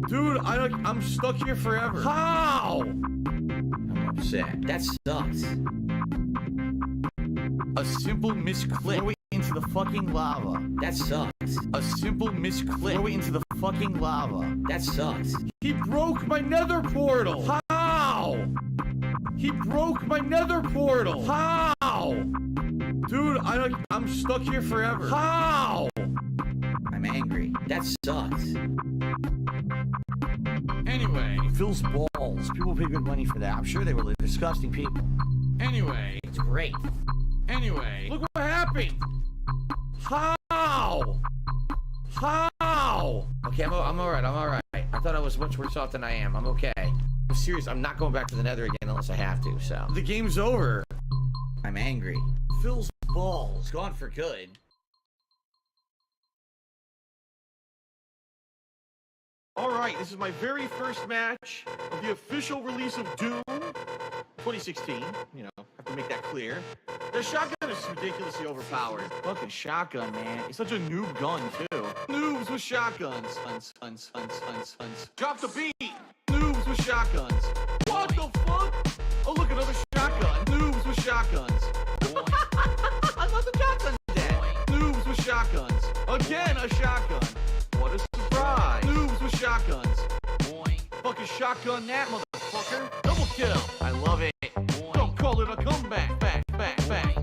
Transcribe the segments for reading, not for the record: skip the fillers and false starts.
Dude, I'm stuck here forever. How? I'm upset. That sucks. A simple misclick. Throw it into the fucking lava. That sucks. A simple misclick. Throw it into the fucking lava. That sucks. He broke my nether portal. How? He broke my nether portal. How? Dude, I'm stuck here forever. How? I'm angry. That sucks. Anyway. Phil's balls. People pay good money for that. I'm sure they were disgusting people. Anyway. It's great. Anyway. Look what happened. How? How? Okay, I'm alright. I'm alright. I thought I was much worse off than I am. I'm okay. I'm serious. I'm not going back to the nether again unless I have to, so. The game's over. I'm angry. Phil's balls. It's gone for good. Alright, this is my very first match of the official release of Doom 2016. You know, have to make that clear. The shotgun is ridiculously overpowered. Fucking shotgun, man. It's such a noob gun, too. Noobs with shotguns. Drop the beat. Noobs with shotguns. What the fuck? Oh, look, another shotgun. Noobs with shotguns. Another shotgun dead. Noobs with shotguns. Again, a shotgun. What a surprise. Noobs with shotguns. Fucking shotgun that motherfucker. Double kill. I love it. Don't call it a comeback. Back.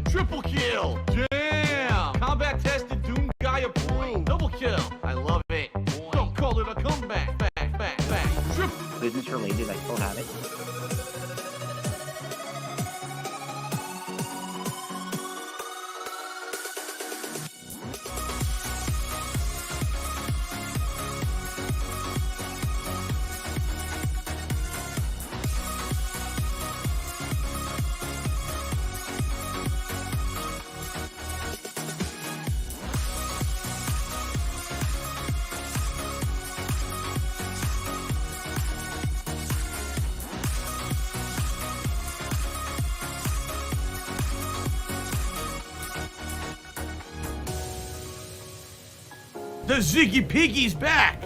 Triple kill. Damn. Combat tested. Doom guy approved. Double kill. I love it. Don't call it a comeback. Back. Triple. Business related, I still have it. The Ziggy Piggy's back!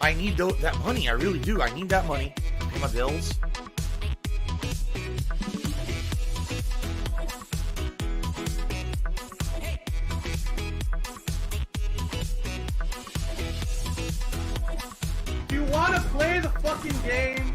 I need that money. I really do. I need that money. Pay my bills. Do you want to play the fucking game?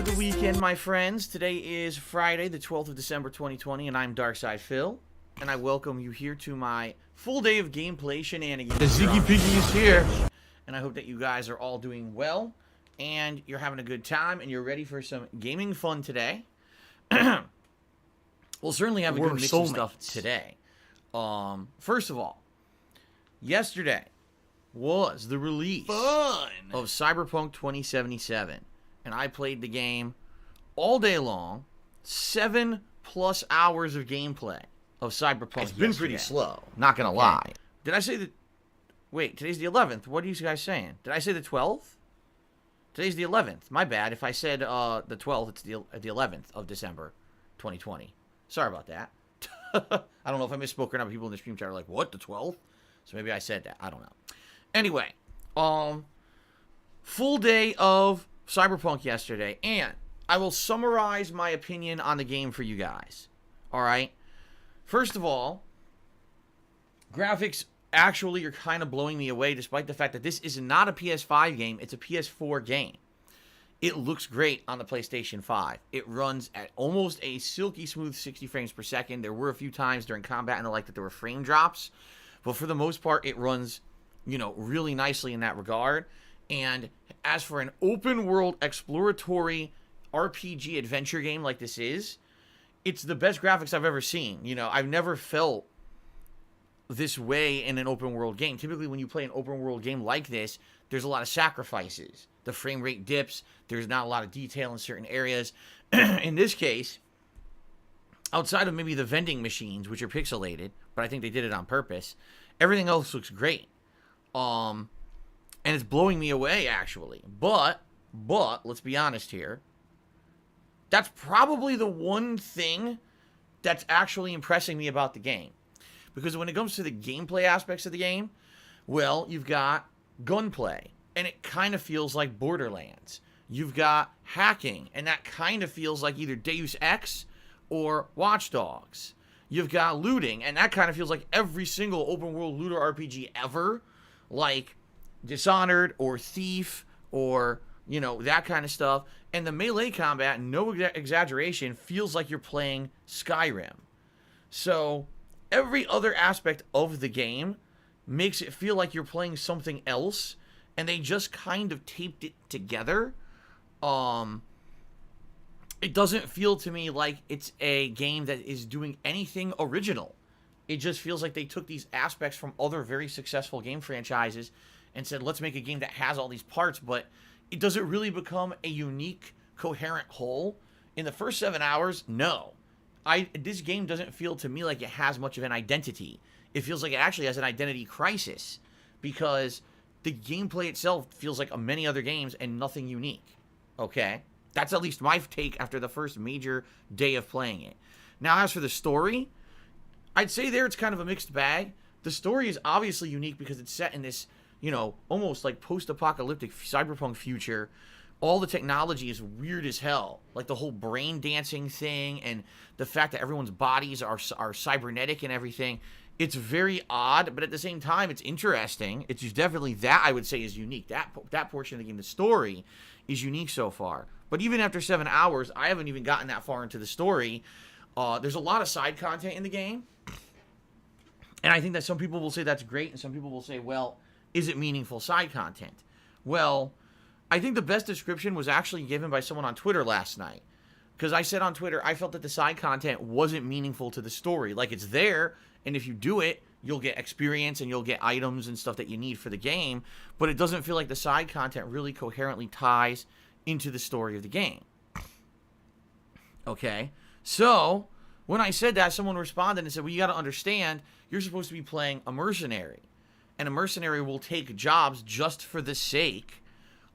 the weekend, my friends. Today is Friday, the 12th of December, 2020, and I'm Darkside Phil, and I welcome you here to my full day of gameplay shenanigans. The Ziggy Piggy is here, and I hope that you guys are all doing well, and you're having a good time, and you're ready for some gaming fun today. We'll certainly have a good mix of stuff today. First of all, yesterday was the release of Cyberpunk 2077. And I played the game all day long, 7+ hours of gameplay of Cyberpunk. It's been pretty slow, not gonna lie. Did I say that? Wait, today's the 11th. What are you guys saying? Did I say the 12th? Today's the 11th. My bad. If I said the 12th, it's the 11th of December, 2020. Sorry about that. I don't know if I misspoke or not. People in the stream chat are like, "What, the 12th?" So maybe I said that. I don't know. Anyway, full day of Cyberpunk yesterday, and I will summarize my opinion on the game for you guys. Alright? First of all, graphics actually are kind of blowing me away, despite the fact that this is not a PS5 game, it's a PS4 game. It looks great on the PlayStation 5. It runs at almost a silky smooth 60 frames per second. There were a few times during combat and the like that there were frame drops, but for the most part, it runs, really nicely in that regard. And as for an open world exploratory RPG adventure game like this is, it's the best graphics I've ever seen. I've never felt this way in an open world game. Typically when you play an open world game like this, there's a lot of sacrifices. The frame rate dips. There's not a lot of detail in certain areas. In this case, outside of maybe the vending machines, which are pixelated, but I think they did it on purpose, everything else looks great. And it's blowing me away, actually. But, let's be honest here. That's probably the one thing that's actually impressing me about the game. Because when it comes to the gameplay aspects of the game, well, you've got gunplay, and it kind of feels like Borderlands. You've got hacking, and that kind of feels like either Deus Ex or Watch Dogs. You've got looting, and that kind of feels like every single open-world looter RPG ever. Like Dishonored or Thief or, that kind of stuff. And the melee combat, no exaggeration, feels like you're playing Skyrim. So every other aspect of the game makes it feel like you're playing something else, and they just kind of taped it together. It doesn't feel to me like it's a game that is doing anything original. It just feels like they took these aspects from other very successful game franchises and said, let's make a game that has all these parts, but it doesn't really become a unique, coherent whole. In the first 7 hours, no. This game doesn't feel to me like it has much of an identity. It feels like it actually has an identity crisis because the gameplay itself feels like many other games and nothing unique. Okay? That's at least my take after the first major day of playing it. Now, as for the story, I'd say there it's kind of a mixed bag. The story is obviously unique because it's set in this, almost like post-apocalyptic cyberpunk future. All the technology is weird as hell. Like the whole brain dancing thing and the fact that everyone's bodies are cybernetic and everything. It's very odd, but at the same time, it's interesting. It's definitely that I would say is unique. That portion of the game, the story, is unique so far. But even after 7 hours, I haven't even gotten that far into the story. There's a lot of side content in the game. And I think that some people will say that's great, and some people will say, well, is it meaningful side content? Well, I think the best description was actually given by someone on Twitter last night. Because I said on Twitter, I felt that the side content wasn't meaningful to the story. Like, it's there, and if you do it, you'll get experience, and you'll get items and stuff that you need for the game. But it doesn't feel like the side content really coherently ties into the story of the game. Okay? So, when I said that, someone responded and said, well, you got to understand, you're supposed to be playing a mercenary. And a mercenary will take jobs just for the sake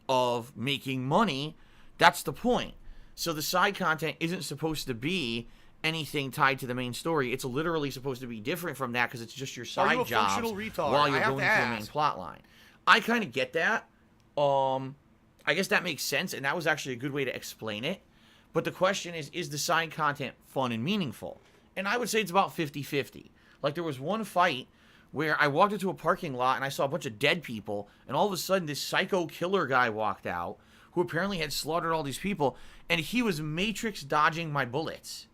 of making money. That's the point. So the side content isn't supposed to be anything tied to the main story. It's literally supposed to be different from that because it's just your side jobs while you're going through the main plot line. I kind of get that. I guess that makes sense, and that was actually a good way to explain it. But the question is the side content fun and meaningful? And I would say it's about 50-50. Like, there was one fight where I walked into a parking lot and I saw a bunch of dead people, and all of a sudden this psycho killer guy walked out, who apparently had slaughtered all these people, and he was matrix dodging my bullets.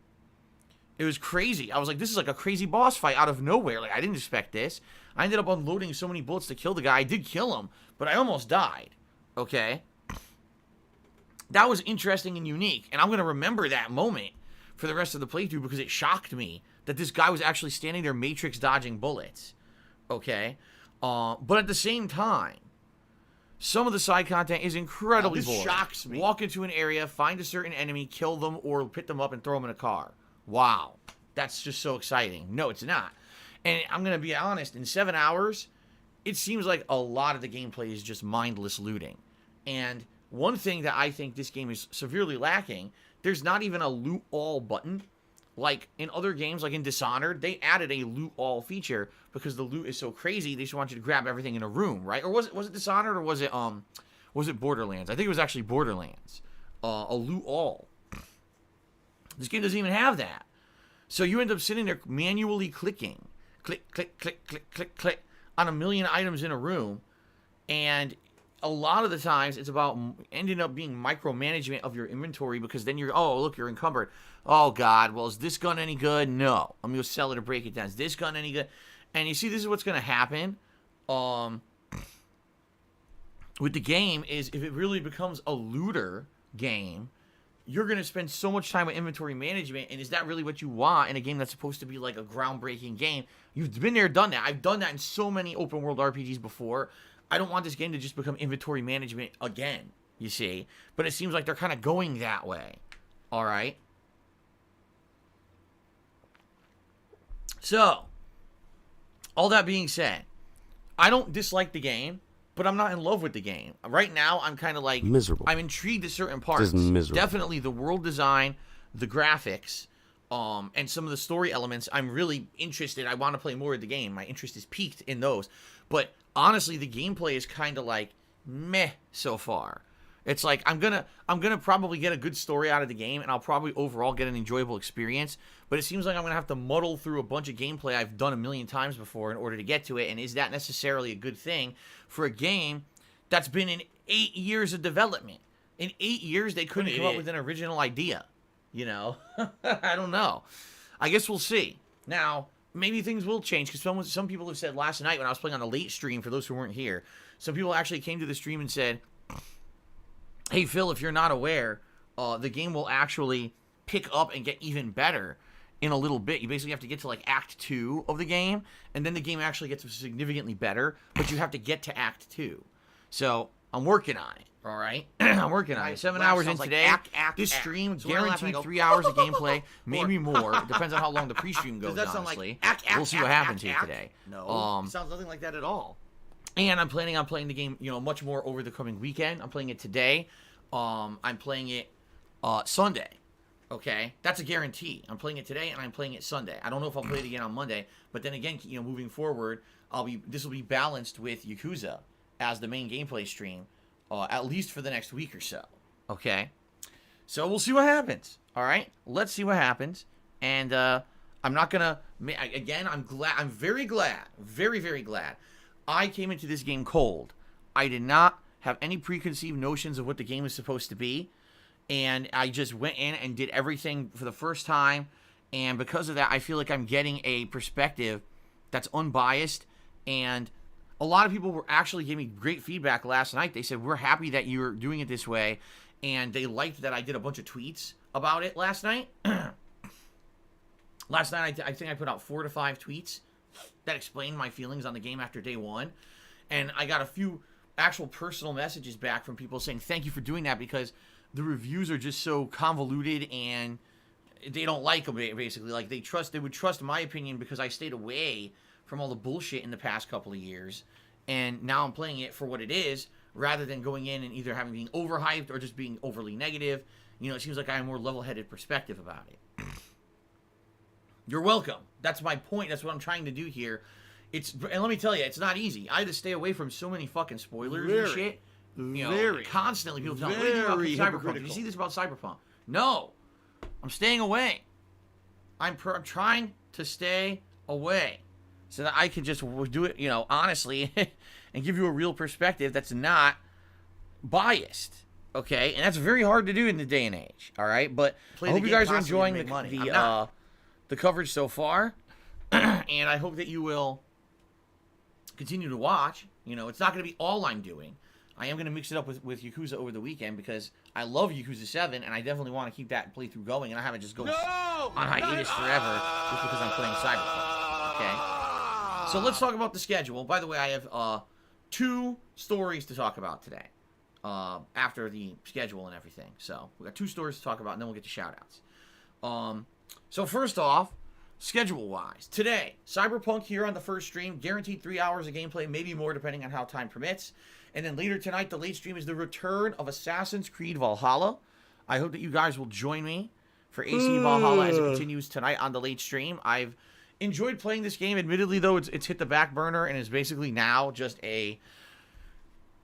It was crazy. I was like, this is like a crazy boss fight out of nowhere. Like, I didn't expect this. I ended up unloading so many bullets to kill the guy. I did kill him, but I almost died. Okay? That was interesting and unique, and I'm going to remember that moment for the rest of the playthrough because it shocked me that this guy was actually standing there matrix dodging bullets. Okay? But at the same time, some of the side content is incredibly boring. This shocks me. Walk into an area, find a certain enemy, kill them, or pick them up and throw them in a car. Wow. That's just so exciting. No, it's not. And I'm going to be honest, in 7 hours, it seems like a lot of the gameplay is just mindless looting. And one thing that I think this game is severely lacking, there's not even a loot all button. Like in other games, like in Dishonored, they added a loot all feature because the loot is so crazy, they just want you to grab everything in a room, right? Or was it Dishonored, or was it Borderlands? I think it was actually Borderlands. A loot all. This game doesn't even have that. So you end up sitting there manually clicking. Click, click, click, click, click, click on a million items in a room. And a lot of the times it's about ending up being micromanagement of your inventory because then oh, look, you're encumbered. Oh, God, well, is this gun any good? No. I'm going to sell it or break it down. Is this gun any good? And you see, this is what's going to happen with the game is if it really becomes a looter game, you're going to spend so much time with inventory management, and is that really what you want in a game that's supposed to be like a groundbreaking game? You've been there, done that. I've done that in so many open world RPGs before. I don't want this game to just become inventory management again, you see? But it seems like they're kind of going that way. All right? So, all that being said, I don't dislike the game, but I'm not in love with the game. Right now, I'm kind of like... miserable. I'm intrigued at certain parts. Just miserable. Definitely the world design, the graphics, and some of the story elements. I'm really interested. I want to play more of the game. My interest is piqued in those. But honestly, the gameplay is kind of like meh so far. It's like I'm gonna probably get a good story out of the game, and I'll probably overall get an enjoyable experience. But it seems like I'm gonna have to muddle through a bunch of gameplay I've done a million times before in order to get to it. And is that necessarily a good thing for a game that's been in 8 years of development? In 8 years, they couldn't come up with an original idea. You know, I don't know. I guess we'll see. Now, maybe things will change because some people have said last night when I was playing on a late stream. For those who weren't here, some people actually came to the stream and said, hey, Phil, if you're not aware, the game will actually pick up and get even better in a little bit. You basically have to get to, like, Act 2 of the game, and then the game actually gets significantly better, but you have to get to Act 2. So, I'm working on it, all right? I'm working on it. 7 hours in today. This stream, guaranteed 3 hours of gameplay, maybe more. It depends on how long the pre-stream goes, honestly. We'll see what happens here today. No, it sounds nothing like that at all. And I'm planning on playing the game, much more over the coming weekend. I'm playing it today. I'm playing it Sunday. Okay? That's a guarantee. I'm playing it today and I'm playing it Sunday. I don't know if I'll play it again on Monday, but then again, moving forward, this will be balanced with Yakuza as the main gameplay stream, at least for the next week or so. Okay? So we'll see what happens. All right? Let's see what happens. And I'm not gonna again, I'm very glad, very, very glad I came into this game cold. I did not have any preconceived notions of what the game is supposed to be, and I just went in and did everything for the first time, and because of that, I feel like I'm getting a perspective that's unbiased, and a lot of people were actually giving me great feedback last night. They said, we're happy that you're doing it this way, and they liked that I did a bunch of tweets about it last night. Last night, I think I put out 4 to 5 tweets that explained my feelings on the game after day one, and I got a few actual personal messages back from people saying thank you for doing that because the reviews are just so convoluted and they don't like them, basically. Like, they would trust my opinion because I stayed away from all the bullshit in the past couple of years, and now I'm playing it for what it is rather than going in and either being overhyped or just being overly negative. It seems like I have a more level-headed perspective about it. You're welcome. That's my point. That's what I'm trying to do here. And let me tell you, it's not easy. I had to stay away from so many fucking spoilers and shit. Constantly people tell me, what do you think about Cyberpunk? Did you see this about Cyberpunk? No. I'm staying away. I'm trying to stay away so that I can just do it, honestly, and give you a real perspective that's not biased. Okay, and that's very hard to do in the day and age. All right, but Play I the hope you game guys are constantly enjoying to make money. I'm the not. the coverage so far, and I hope that you will continue to watch. You know, it's not going to be all I'm doing. I am going to mix it up with Yakuza over the weekend because I love Yakuza 7, and I definitely want to keep that playthrough going, and I haven't just go on hiatus forever just because I'm playing Cyberpunk. Okay, so let's talk about the schedule. By the way, I have 2 stories to talk about today after the schedule and everything. So we got 2 stories to talk about, and then we'll get to shoutouts. So first off, schedule-wise, today, Cyberpunk here on the first stream, guaranteed 3 hours of gameplay, maybe more depending on how time permits. And then later tonight, the late stream is the return of Assassin's Creed Valhalla. I hope that you guys will join me for AC Valhalla as it continues tonight on the late stream. I've enjoyed playing this game. Admittedly, though, it's hit the back burner and is basically now just a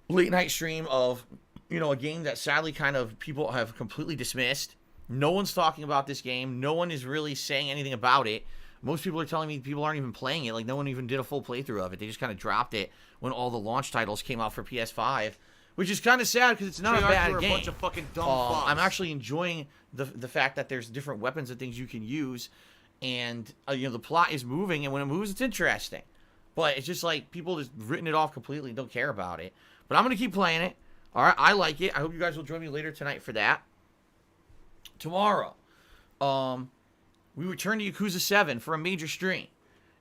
late night stream of, you know, a game that sadly kind of people have completely dismissed. No one's talking about this game. No one is really saying anything about it. Most people are telling me people aren't even playing it. Like, no one even did a full playthrough of it. They just kind of dropped it when all the launch titles came out for PS5, which is kind of sad because it's not a bad game. A bunch of fucking dumb fucks. I'm actually enjoying the fact that there's different weapons and things you can use, and you know, the plot is moving, and when it moves, it's interesting. But it's just like people just written it off completely and don't care about it. But I'm gonna keep playing it. All right, I like it. I hope you guys will join me later tonight for that. Tomorrow, we return to Yakuza 7 for a major stream.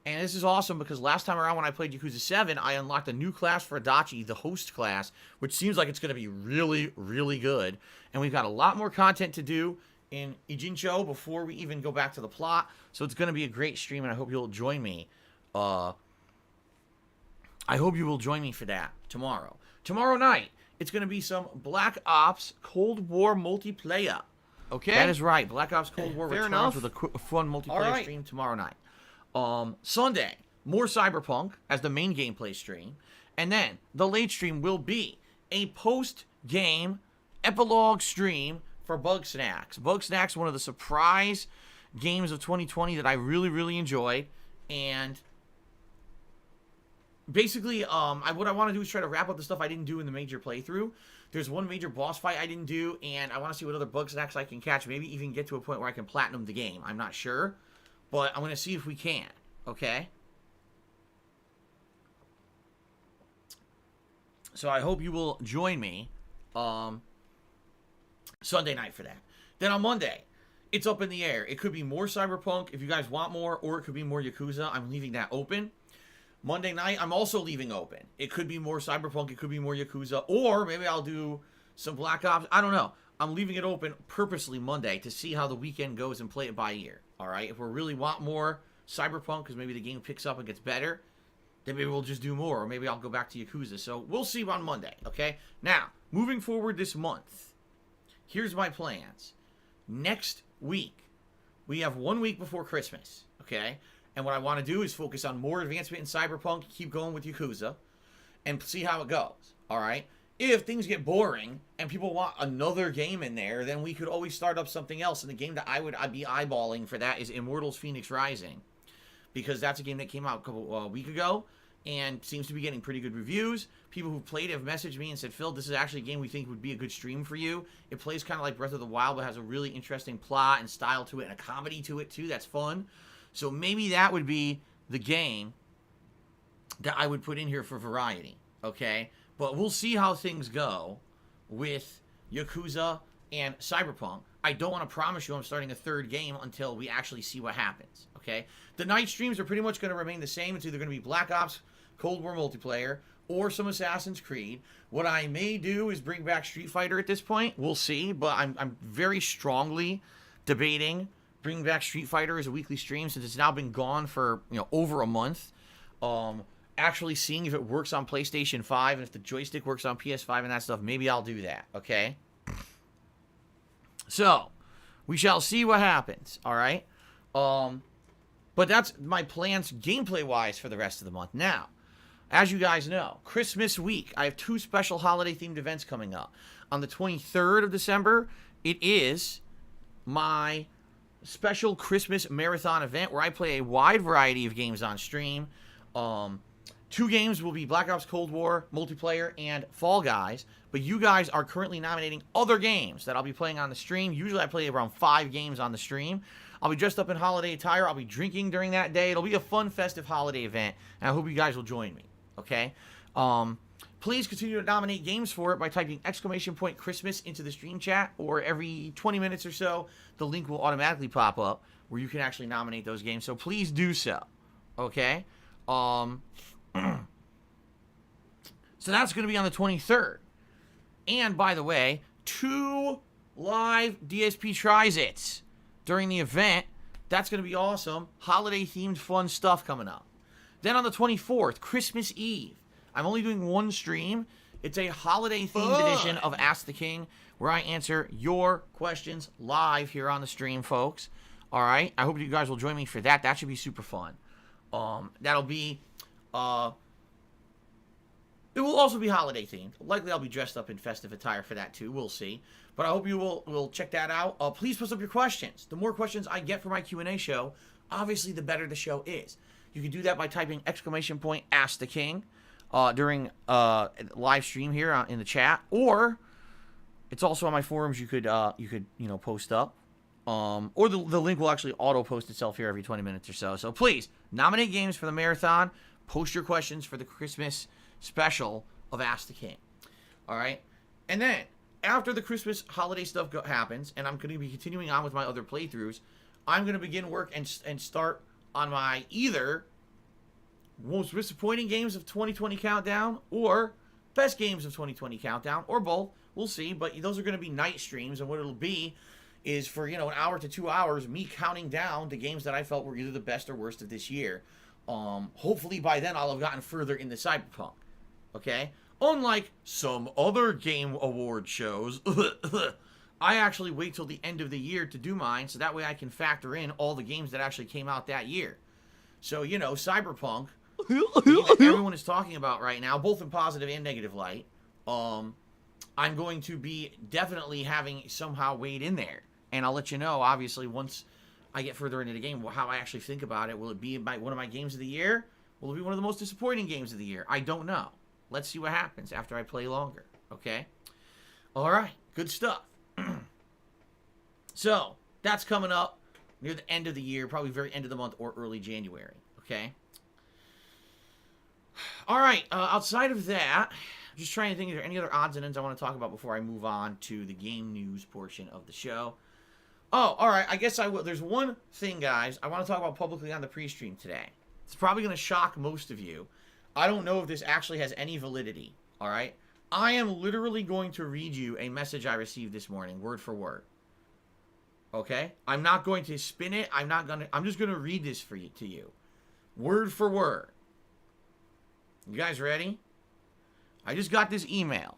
And this is awesome because last time around when I played Yakuza 7, I unlocked a new class for Adachi, the host class, which seems like it's going to be really, really good. And we've got a lot more content to do in Ijincho before we even go back to the plot. So it's going to be a great stream, and I hope you'll join me. I hope you will join me for that tomorrow. Tomorrow night, it's going to be some Black Ops Cold War multiplayer. Okay. That is right. Black Ops Cold War Fair returns enough. with a fun multiplayer stream tomorrow night. Sunday, more Cyberpunk as the main gameplay stream. And then the late stream will be a post-game epilogue stream for Bug Snacks. Bug Snacks, one of the surprise games of 2020 that I really, really enjoyed. And basically, what I want to do is try to wrap up the stuff I didn't do in the major playthrough. There's one major boss fight I didn't do, and I want to see what other Bug Snacks I can catch. Maybe even get to a point where I can platinum the game. I'm not sure, but I'm going to see if we can, okay? So I hope you will join me Sunday night for that. Then on Monday, it's up in the air. It could be more Cyberpunk if you guys want more, or it could be more Yakuza. I'm leaving that open. Monday night, I'm also leaving open. It could be more Cyberpunk, it could be more Yakuza, or maybe I'll do some Black Ops. I don't know. I'm leaving it open purposely Monday to see how the weekend goes and play it by ear. All right? If we really want more Cyberpunk, because maybe the game picks up and gets better, then maybe we'll just do more, or maybe I'll go back to Yakuza. So we'll see on Monday, okay? Now, moving forward this month, here's my plans. Next week, we have 1 week before Christmas, okay? And what I want to do is focus on more advancement in Cyberpunk, keep going with Yakuza, and see how it goes, all right? If things get boring and people want another game in there, then we could always start up something else. And the game that I'd be eyeballing for that is Immortals Phoenix Rising, because that's a game that came out a week ago and seems to be getting pretty good reviews. People who've played it have messaged me and said, Phil, this is actually a game we think would be a good stream for you. It plays kind of like Breath of the Wild, but has a really interesting plot and style to it and a comedy to it, too. That's fun. So maybe that would be the game that I would put in here for variety, okay? But we'll see how things go with Yakuza and Cyberpunk. I don't want to promise you I'm starting a third game until we actually see what happens, okay? The night streams are pretty much going to remain the same. It's either going to be Black Ops Cold War multiplayer or some Assassin's Creed. What I may do is bring back Street Fighter at this point. We'll see, but I'm very strongly debating bringing back Street Fighter as a weekly stream since it's now been gone for, you know, over a month. Actually seeing if it works on PlayStation 5 and if the joystick works on PS5 and that stuff, maybe I'll do that, okay? So, we shall see what happens, all right? But that's my plans gameplay-wise for the rest of the month. Now, as you guys know, Christmas week, I have 2 special holiday-themed events coming up. On the 23rd of December, it is my special Christmas marathon event where I play a wide variety of games on stream. 2 games will be Black Ops Cold War multiplayer and Fall Guys, but you guys are currently nominating other games that I'll be playing on the stream. Usually I play around 5 games on the stream. I'll be dressed up in holiday attire. I'll be drinking during that day. It'll be a fun, festive holiday event, and I hope you guys will join me, okay? Please continue to nominate games for it by typing !Christmas into the stream chat, or every 20 minutes or so, the link will automatically pop up where you can actually nominate those games. So please do so, okay? So that's going to be on the 23rd. And, by the way, 2 live DSP Tries-Its during the event. That's going to be awesome. Holiday-themed fun stuff coming up. Then on the 24th, Christmas Eve, I'm only doing 1 stream. It's a holiday-themed edition of Ask the King, where I answer your questions live here on the stream, folks. All right? I hope you guys will join me for that. That should be super fun. That'll be... It will also be holiday-themed. Likely I'll be dressed up in festive attire for that, too. We'll see. But I hope you will check that out. Please post up your questions. The more questions I get for my Q&A show, obviously the better the show is. You can do that by typing !Ask the King during live stream here in the chat, or it's also on my forums. You could post up, or the link will actually auto post itself here every 20 minutes or so. So please nominate games for the marathon. Post your questions for the Christmas special of Ask the King. All right, and then after the Christmas holiday stuff happens, and I'm going to be continuing on with my other playthroughs, I'm going to begin work and start on my either most disappointing games of 2020 countdown or best games of 2020 countdown, or both. We'll see, but those are going to be night streams, and what it'll be is for, an hour to 2 hours, me counting down the games that I felt were either the best or worst of this year. Hopefully by then I'll have gotten further into Cyberpunk, okay? Unlike some other game award shows, I actually wait till the end of the year to do mine, so that way I can factor in all the games that actually came out that year. So, Cyberpunk, that everyone is talking about right now, both in positive and negative light, I'm going to be definitely having somehow weighed in there. And I'll let you know, obviously, once I get further into the game, how I actually think about it. Will it be one of my games of the year? Will it be one of the most disappointing games of the year? I don't know. Let's see what happens after I play longer, okay? All right, good stuff. So, that's coming up near the end of the year, probably very end of the month or early January, okay? All right, outside of that, I'm just trying to think, is there any other odds and ends I want to talk about before I move on to the game news portion of the show? Oh, all right, I guess I will. There's one thing, guys, I want to talk about publicly on the pre-stream today. It's probably going to shock most of you. I don't know if this actually has any validity, all right? I am literally going to read you a message I received this morning, word for word. Okay? I'm not going to spin it. I'm just going to read this to you. Word for word. You guys ready? I just got this email.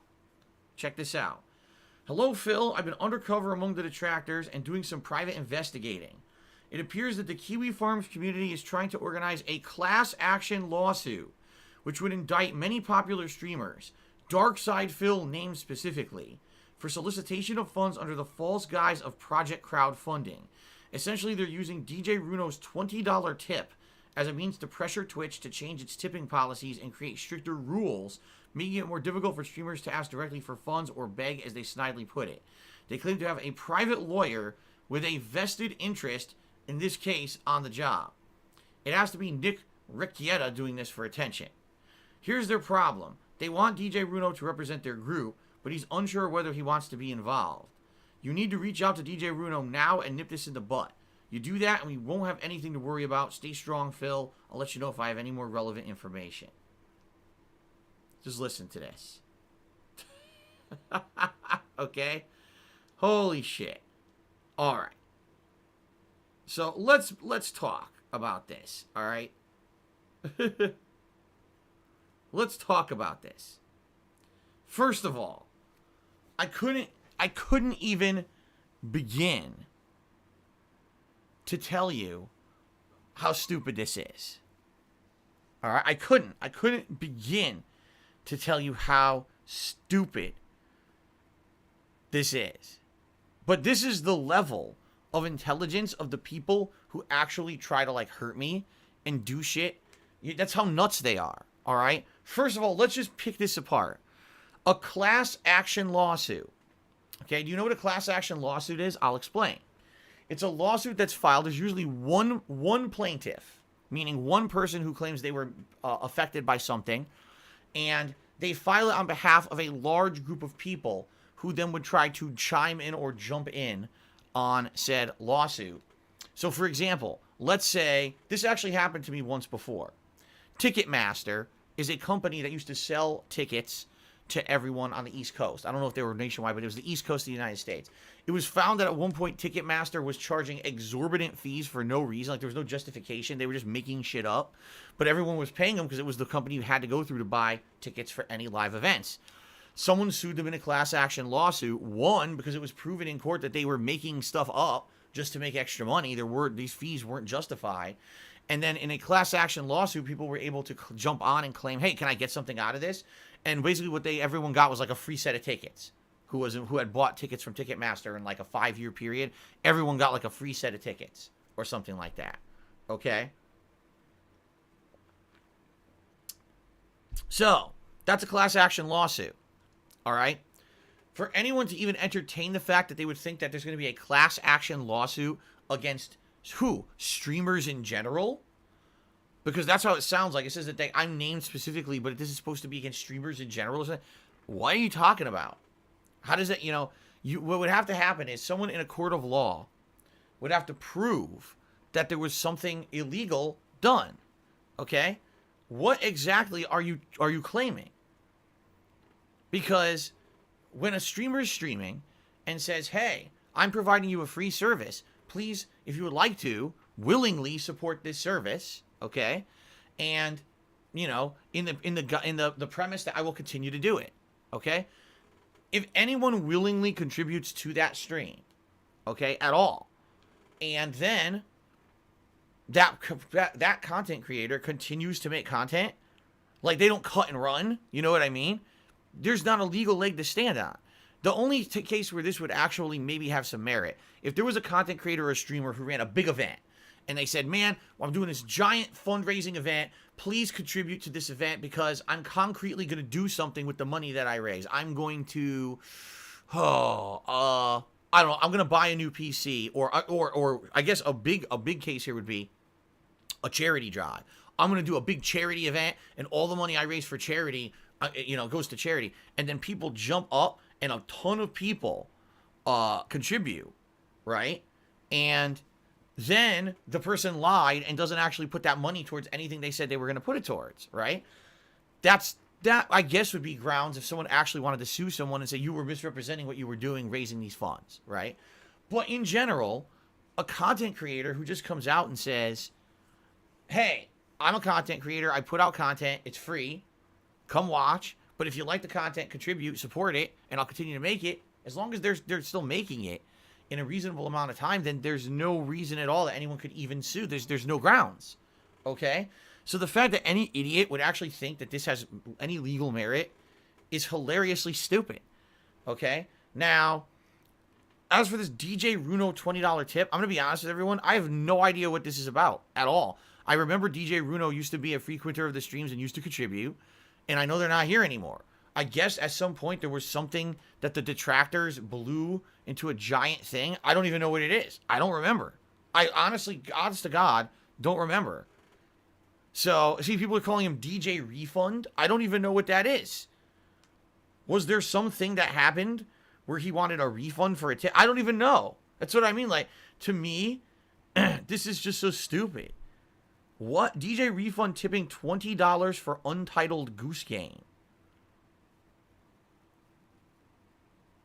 Check this out. Hello, Phil. I've been undercover among the detractors and doing some private investigating. It appears that the Kiwi Farms community is trying to organize a class action lawsuit, which would indict many popular streamers, Darkside Phil named specifically, for solicitation of funds under the false guise of project crowdfunding. Essentially, they're using DJ Runo's $20 tip as a means to pressure Twitch to change its tipping policies and create stricter rules, making it more difficult for streamers to ask directly for funds or beg, as they snidely put it. They claim to have a private lawyer with a vested interest, in this case, on the job. It has to be Nick Riccietta doing this for attention. Here's their problem. They want DJ Runo to represent their group, but he's unsure whether he wants to be involved. You need to reach out to DJ Runo now and nip this in the butt. You do that and we won't have anything to worry about. Stay strong, Phil. I'll let you know if I have any more relevant information. Just listen to this. Okay? Holy shit. Alright. So let's talk about this, alright? Let's talk about this. First of all, I couldn't even begin to tell you how stupid this is. All right? I couldn't begin to tell you how stupid this is. But this is the level of intelligence of the people who actually try to hurt me and do shit. That's how nuts they are. All right? First of all, let's just pick this apart. A class action lawsuit. Okay, do you know what a class action lawsuit is? I'll explain. It's a lawsuit that's filed. There's usually one plaintiff, meaning one person who claims they were affected by something, and they file it on behalf of a large group of people who then would try to chime in or jump in on said lawsuit. So, for example, let's say this actually happened to me once before. Ticketmaster is a company that used to sell tickets to everyone on the East Coast. I don't know if they were nationwide, but it was the East Coast of the United States. It was found that at one point Ticketmaster was charging exorbitant fees for no reason. Like, there was no justification. They were just making shit up. But everyone was paying them because it was the company you had to go through to buy tickets for any live events. Someone sued them in a class action lawsuit. One, because it was proven in court that they were making stuff up just to make extra money. These fees weren't justified. And then in a class action lawsuit, people were able to jump on and claim, hey, can I get something out of this? And basically what everyone got was like a free set of tickets. Who had bought tickets from Ticketmaster in like a 5-year period. Everyone got like a free set of tickets or something like that. Okay? So, that's a class action lawsuit. All right? For anyone to even entertain the fact that they would think that there's going to be a class action lawsuit against who? Streamers in general? Because that's how it sounds like. It says that I'm named specifically, but this is supposed to be against streamers in general. What are you talking about? How does that, what would have to happen is someone in a court of law would have to prove that there was something illegal done. Okay? What exactly are you claiming? Because when a streamer is streaming and says, hey, I'm providing you a free service, please, if you would like to, willingly support this service, okay? And, in the premise that I will continue to do it, okay? If anyone willingly contributes to that stream, okay, at all, and then that content creator continues to make content, like they don't cut and run, you know what I mean? There's not a legal leg to stand on. The only case where this would actually maybe have some merit, if there was a content creator or a streamer who ran a big event, and they said, man, I'm doing this giant fundraising event, please contribute to this event because I'm concretely going to do something with the money that I raise. I'm going to, I don't know, I'm going to buy a new PC, or I guess a big case here would be a charity drive. I'm going to do a big charity event, and all the money I raise for charity, goes to charity. And then people jump up, and a ton of people contribute, right? And then the person lied and doesn't actually put that money towards anything they said they were going to put it towards, right? That, I guess, would be grounds if someone actually wanted to sue someone and say you were misrepresenting what you were doing raising these funds, right? But in general, a content creator who just comes out and says, hey, I'm a content creator, I put out content, it's free, come watch, but if you like the content, contribute, support it, and I'll continue to make it, as long as they're still making it in a reasonable amount of time, then there's no reason at all that anyone could even sue. There's no grounds, okay? So the fact that any idiot would actually think that this has any legal merit is hilariously stupid, okay? Now, as for this DJ Runo $20 tip, I'm going to be honest with everyone, I have no idea what this is about at all. I remember DJ Runo used to be a frequenter of the streams and used to contribute, and I know they're not here anymore. I guess at some point there was something that the detractors blew into a giant thing. I don't even know what it is. I don't remember. I honestly, honest to God, don't remember. So, see, people are calling him DJ Refund. I don't even know what that is. Was there something that happened where he wanted a refund for a tip? I don't even know. That's what I mean. Like, to me, this is just so stupid. What? DJ Refund tipping $20 for Untitled Goose Game.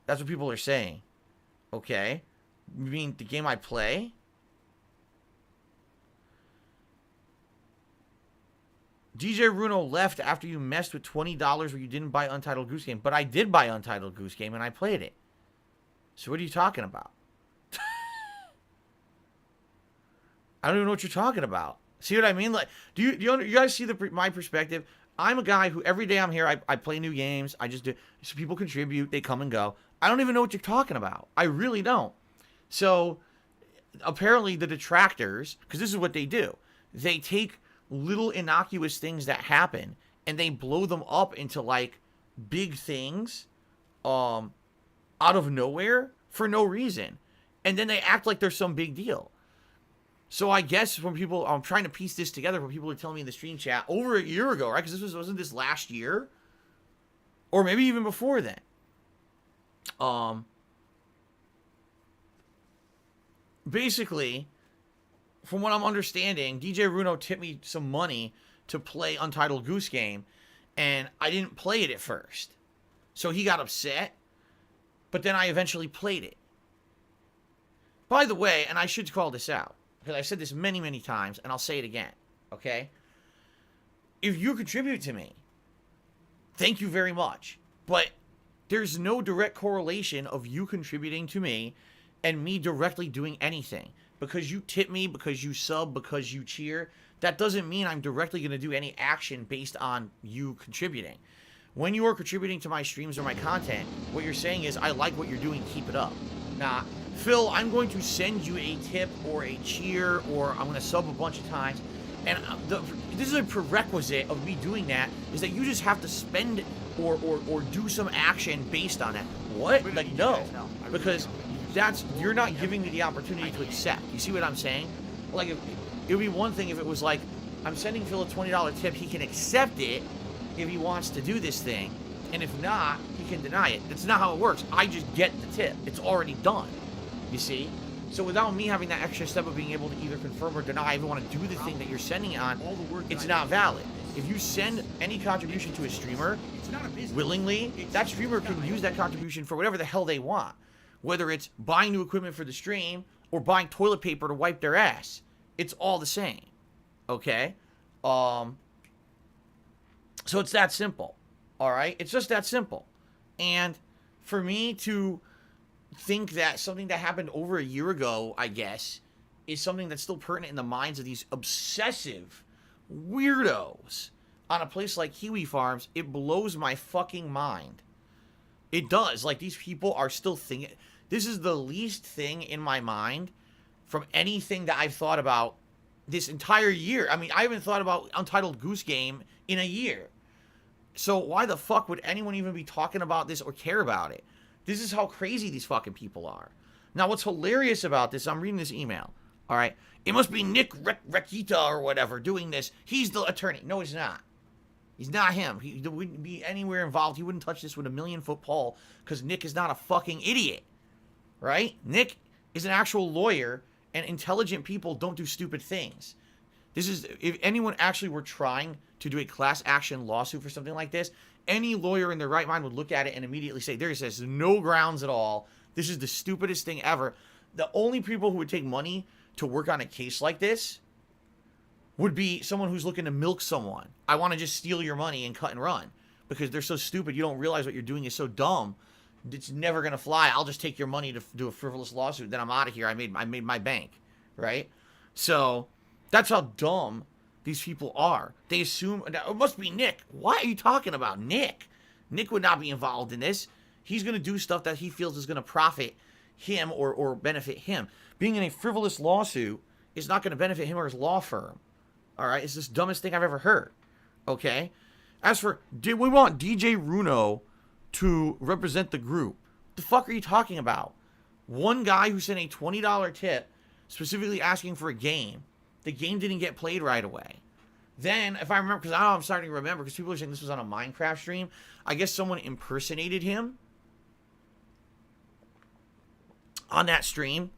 That's what people are saying. Okay. You mean the game I play? DJ Runo left after you messed with $20 where you didn't buy Untitled Goose Game. But I did buy Untitled Goose Game and I played it. So what are you talking about? I don't even know what you're talking about. See what I mean? Like, do you guys see my perspective? I'm a guy who every day I'm here, I play new games. I just do. So people contribute. They come and go. I don't even know what you're talking about. I really don't. So apparently the detractors, because this is what they do. They take little innocuous things that happen and they blow them up into like big things out of nowhere for no reason, and then they act like there's some big deal. So I guess when people, I'm trying to piece this together, when people are telling me in the stream chat over a year ago, right? Because wasn't this last year, or maybe even before then. Basically, from what I'm understanding, DJ Runo tipped me some money to play Untitled Goose Game, and I didn't play it at first. So he got upset, but then I eventually played it. By the way, and I should call this out, because I've said this many, many times, and I'll say it again, okay? If you contribute to me, thank you very much. But there's no direct correlation of you contributing to me and me directly doing anything. Because you tip me, because you sub, because you cheer, that doesn't mean I'm directly going to do any action based on you contributing. When you are contributing to my streams or my content, what you're saying is, I like what you're doing, keep it up. Nah, Phil, I'm going to send you a tip or a cheer, or I'm going to sub a bunch of times. And this is a prerequisite of me doing that, is that you just have to spend or do some action based on that. What? Like, no. Because you're not giving me the opportunity to accept. You see what I'm saying? Like, it would be one thing if it was like, I'm sending Phil a $20 tip, he can accept it if he wants to do this thing, and if not, he can deny it. That's not how it works. I just get the tip. It's already done. You see? So without me having that extra step of being able to either confirm or deny, I even want to do the thing that you're sending it on, it's not valid. If you send any contribution to a streamer willingly, that streamer can use that contribution for whatever the hell they want. Whether it's buying new equipment for the stream or buying toilet paper to wipe their ass. It's all the same. Okay? So it's that simple. Alright? It's just that simple. And for me to think that something that happened over a year ago, I guess, is something that's still pertinent in the minds of these obsessive weirdos on a place like Kiwi Farms, it blows my fucking mind. It does. Like, these people are still thinking. This is the least thing in my mind from anything that I've thought about this entire year. I mean, I haven't thought about Untitled Goose Game in a year. So why the fuck would anyone even be talking about this or care about it? This is how crazy these fucking people are. Now, what's hilarious about this, I'm reading this email. All right. It must be Nick Rekita or whatever doing this. He's the attorney. No, he's not. He's not him. He wouldn't be anywhere involved. He wouldn't touch this with a 1,000,000-foot pole because Nick is not a fucking idiot. Right? Nick is an actual lawyer, and intelligent people don't do stupid things. This is, if anyone actually were trying to do a class action lawsuit for something like this, any lawyer in their right mind would look at it and immediately say, there's no grounds at all. This is the stupidest thing ever. The only people who would take money to work on a case like this would be someone who's looking to milk someone. I want to just steal your money and cut and run because they're so stupid. You don't realize what you're doing is so dumb. It's never going to fly. I'll just take your money to do a frivolous lawsuit. Then I'm out of here. I made my bank. Right? So that's how dumb these people are. They assume, it must be Nick. What are you talking about? Nick? Nick would not be involved in this. He's going to do stuff that he feels is going to profit him or benefit him. Being in a frivolous lawsuit is not going to benefit him or his law firm. All right? It's the dumbest thing I've ever heard. Okay? As for, did we want DJ Runo to represent the group? The fuck are you talking about? One guy who sent a $20 tip specifically asking for a game. The game didn't get played right away. Then, if I remember, because I don't know, I'm starting to remember, because people are saying this was on a Minecraft stream. I guess someone impersonated him on that stream,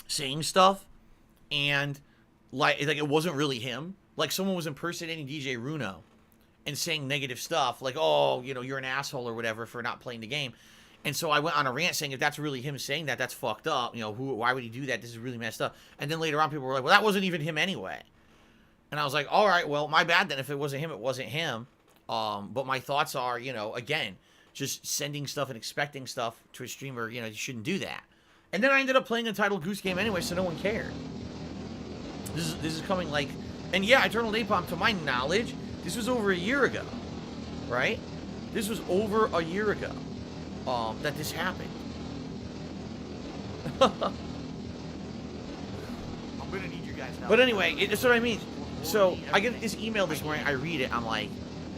saying stuff, and like it wasn't really him. Like someone was impersonating DJ Runo and saying negative stuff, like, oh, you know, you're an asshole or whatever for not playing the game. And so I went on a rant saying, if that's really him saying that, that's fucked up. You know, why would he do that? This is really messed up. And then later on, people were like, well, that wasn't even him anyway. And I was like, all right, well, my bad then. If it wasn't him, it wasn't him. But my thoughts are, you know, again, just sending stuff and expecting stuff to a streamer, you know, you shouldn't do that. And then I ended up playing Untitled Goose Game anyway, so no one cared. This is coming like, and yeah, Eternal Napalm, to my knowledge, this was over a year ago, right? This was over a year ago that this happened. I'm gonna need you guys' help. But anyway, that's what I mean. So I get this email this morning, I read it, I'm like,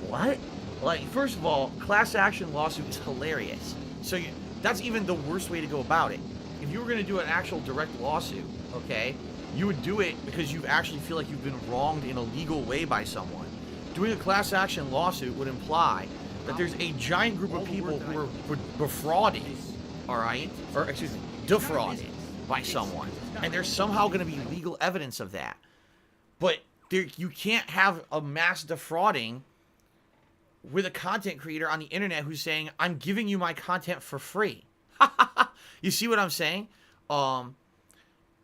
what? Like, first of all, class action lawsuit is hilarious. So that's even the worst way to go about it. If you were going to do an actual direct lawsuit, okay, you would do it because you actually feel like you've been wronged in a legal way by someone. Doing a class action lawsuit would imply that there's a giant group of people who were defrauded, all right, or excuse me, defrauded by someone, and there's somehow going to be legal evidence of that. But you can't have a mass defrauding with a content creator on the internet who's saying, I'm giving you my content for free. You see what I'm saying?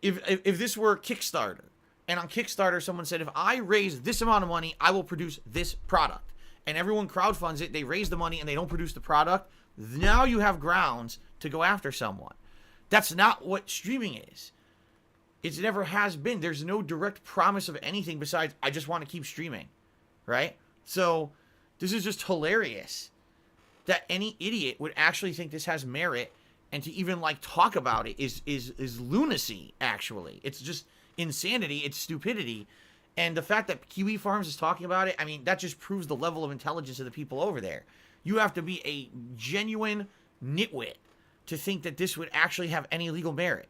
If this were Kickstarter, and on Kickstarter someone said, if I raise this amount of money, I will produce this product, and everyone crowdfunds it, they raise the money and they don't produce the product, now you have grounds to go after someone. That's not what streaming is. It never has been. There's no direct promise of anything besides, I just want to keep streaming, right? So this is just hilarious that any idiot would actually think this has merit, and to even like talk about it is lunacy, actually. It's just insanity, it's stupidity. And the fact that Kiwi Farms is talking about it, I mean, that just proves the level of intelligence of the people over there. You have to be a genuine nitwit to think that this would actually have any legal merit.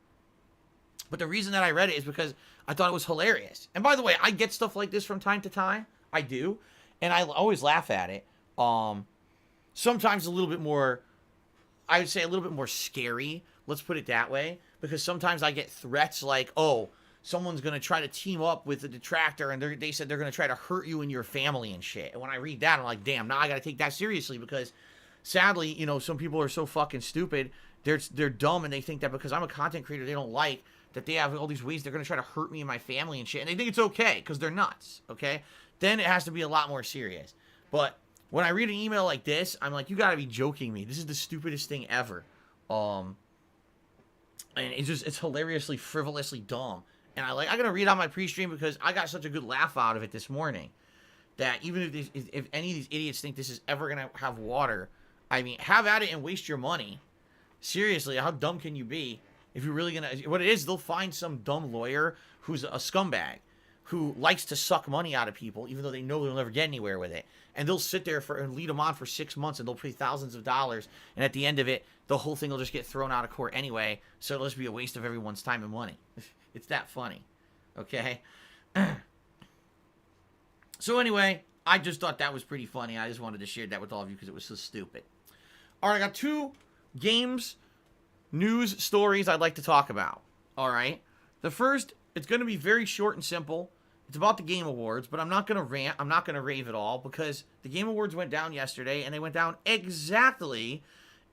But the reason that I read it is because I thought it was hilarious. And by the way, I get stuff like this from time to time. I do. And I always laugh at it. Sometimes a little bit more, I would say a little bit more scary. Let's put it that way. Because sometimes I get threats like, oh, someone's going to try to team up with the detractor, and they said they're going to try to hurt you and your family and shit. And when I read that, I'm like, damn, now I got to take that seriously, because sadly, you know, some people are so fucking stupid. They're dumb, and they think that because I'm a content creator they don't like, that they have all these ways they're going to try to hurt me and my family and shit. And they think it's okay because they're nuts, okay? Then it has to be a lot more serious. But when I read an email like this, I'm like, you got to be joking me. This is the stupidest thing ever. And it's hilariously, frivolously dumb. And I'm going to read on my pre-stream because I got such a good laugh out of it this morning that even if any of these idiots think this is ever going to have water, I mean, have at it and waste your money. Seriously, how dumb can you be? If you're really going to... What it is, they'll find some dumb lawyer who's a scumbag who likes to suck money out of people even though they know they'll never get anywhere with it. And they'll sit there and lead them on for 6 months, and they'll pay thousands of dollars. And at the end of it, the whole thing will just get thrown out of court anyway. So it'll just be a waste of everyone's time and money. It's that funny. Okay? So anyway, I just thought that was pretty funny. I just wanted to share that with all of you because it was so stupid. Alright, I got 2 games, news, stories I'd like to talk about. Alright? The first, it's going to be very short and simple. It's about the Game Awards, but I'm not going to rant. I'm not going to rave at all because the Game Awards went down yesterday, and they went down exactly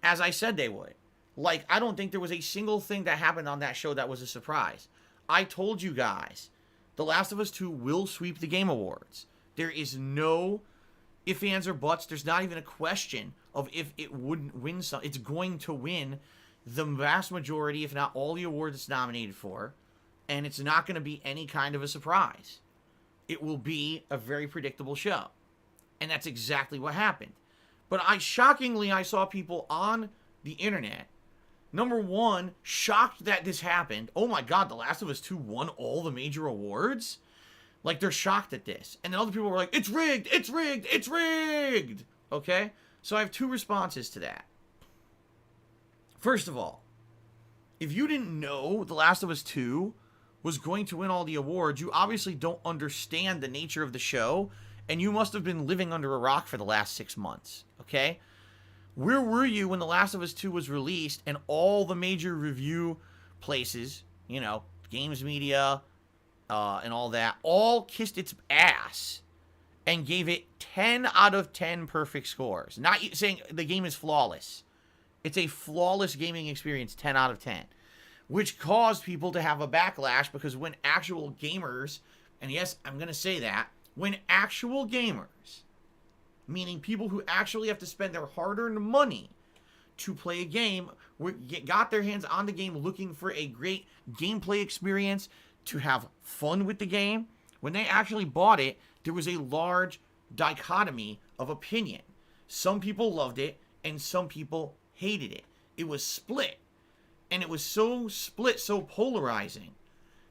as I said they would. Like, I don't think there was a single thing that happened on that show that was a surprise. I told you guys, The Last of Us 2 will sweep the Game Awards. There is no ifs, ands, or buts. There's not even a question of if it wouldn't win some. It's going to win the vast majority, if not all, the awards it's nominated for. And it's not going to be any kind of a surprise. It will be a very predictable show. And that's exactly what happened. But shockingly, I saw people on the internet, number one, shocked that this happened. Oh my god, The Last of Us 2 won all the major awards? Like, they're shocked at this. And then other people were like, it's rigged, it's rigged, it's rigged! Okay? So I have 2 responses to that. First of all, if you didn't know The Last of Us 2 was going to win all the awards, you obviously don't understand the nature of the show, and you must have been living under a rock for the last 6 months, okay? Where were you when The Last of Us 2 was released and all the major review places, you know, Games Media, and all that, all kissed its ass and gave it 10 out of 10 perfect scores? Not saying the game is flawless. It's a flawless gaming experience, 10 out of 10. Which caused people to have a backlash because when actual gamers, and yes, I'm going to say that, when actual gamers, meaning people who actually have to spend their hard-earned money to play a game, got their hands on the game looking for a great gameplay experience, to have fun with the game, when they actually bought it, there was a large dichotomy of opinion. Some people loved it, and some people hated it. It was split. And it was so split, so polarizing,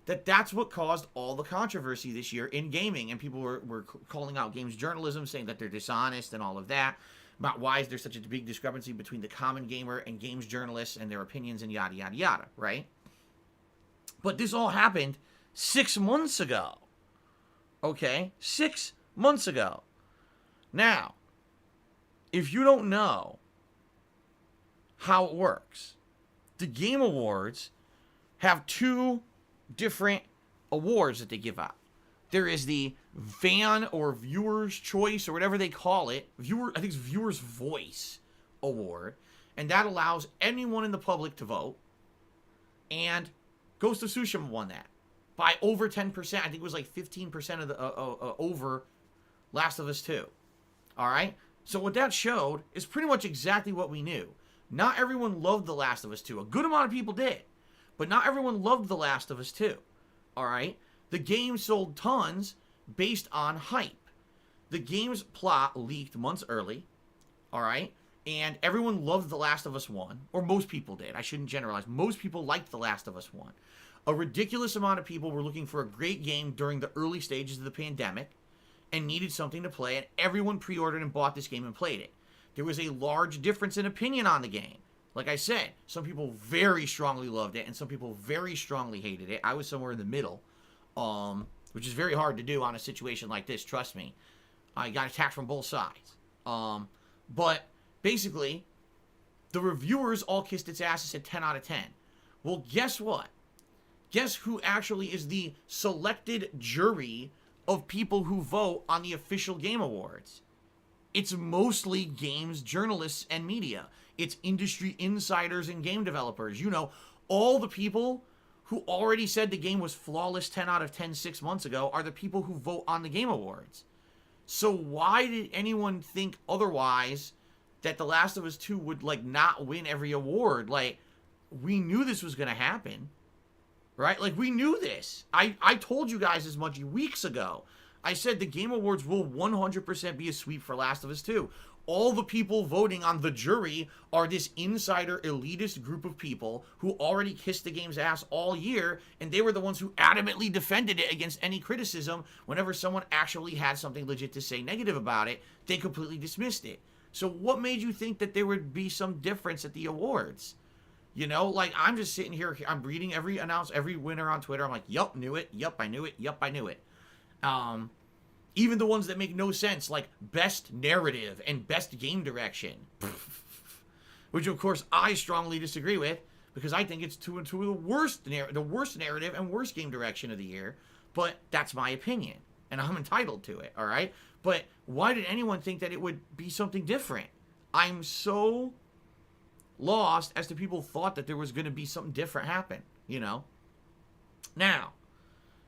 that's what caused all the controversy this year in gaming. And people were calling out games journalism, saying that they're dishonest and all of that. About why is there such a big discrepancy between the common gamer and games journalists and their opinions and yada, yada, yada, right? But this all happened 6 months ago. Okay? 6 months ago. Now, if you don't know how it works, the Game Awards have 2 different awards that they give out. There is the fan or viewer's choice or whatever they call it. I think it's viewer's voice award. And that allows anyone in the public to vote. And Ghost of Tsushima won that by over 10%. I think it was like 15% of the over Last of Us 2. All right? So what that showed is pretty much exactly what we knew. Not everyone loved The Last of Us 2. A good amount of people did. But not everyone loved The Last of Us 2. All right? The game sold tons based on hype. The game's plot leaked months early. All right? And everyone loved The Last of Us 1. Or most people did. I shouldn't generalize. Most people liked The Last of Us 1. A ridiculous amount of people were looking for a great game during the early stages of the pandemic and needed something to play, and everyone pre-ordered and bought this game and played it. There was a large difference in opinion on the game. Like I said, some people very strongly loved it, and some people very strongly hated it. I was somewhere in the middle, which is very hard to do on a situation like this, trust me. I got attacked from both sides. But basically, the reviewers all kissed its ass and said 10 out of 10. Well, guess what? Guess who actually is the selected jury of people who vote on the official Game Awards? It's mostly games journalists and media. It's industry insiders and game developers. You know, all the people who already said the game was flawless 10 out of 10 6 months ago are the people who vote on the Game Awards. So why did anyone think otherwise, that The Last of Us 2 would, like, not win every award? Like, we knew this was going to happen. Right? Like, we knew this. I told you guys as much weeks ago. I said the Game Awards will 100% be a sweep for Last of Us 2. All the people voting on the jury are this insider elitist group of people who already kissed the game's ass all year, and they were the ones who adamantly defended it against any criticism. Whenever someone actually had something legit to say negative about it, they completely dismissed it. So what made you think that there would be some difference at the awards? You know, like, I'm just sitting here, I'm reading every winner on Twitter. I'm like, yup, knew it. Yup, I knew it. Yup, I knew it. Even the ones that make no sense, like best narrative and best game direction. Which, of course, I strongly disagree with, because I think it's two of the worst narrative and worst game direction of the year. But that's my opinion, and I'm entitled to it, all right? But why did anyone think that it would be something different? I'm so lost as to people thought that there was going to be something different happen, you know? Now,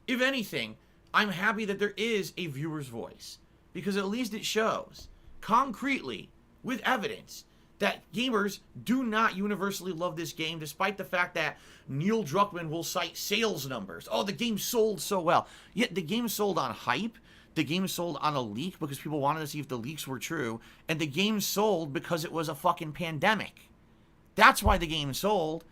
if anything, I'm happy that there is a viewer's voice, because at least it shows concretely, with evidence, that gamers do not universally love this game, despite the fact that Neil Druckmann will cite sales numbers. Oh, the game sold so well. Yet the game sold on hype. The game sold on a leak because people wanted to see if the leaks were true. And the game sold because it was a fucking pandemic. That's why the game sold,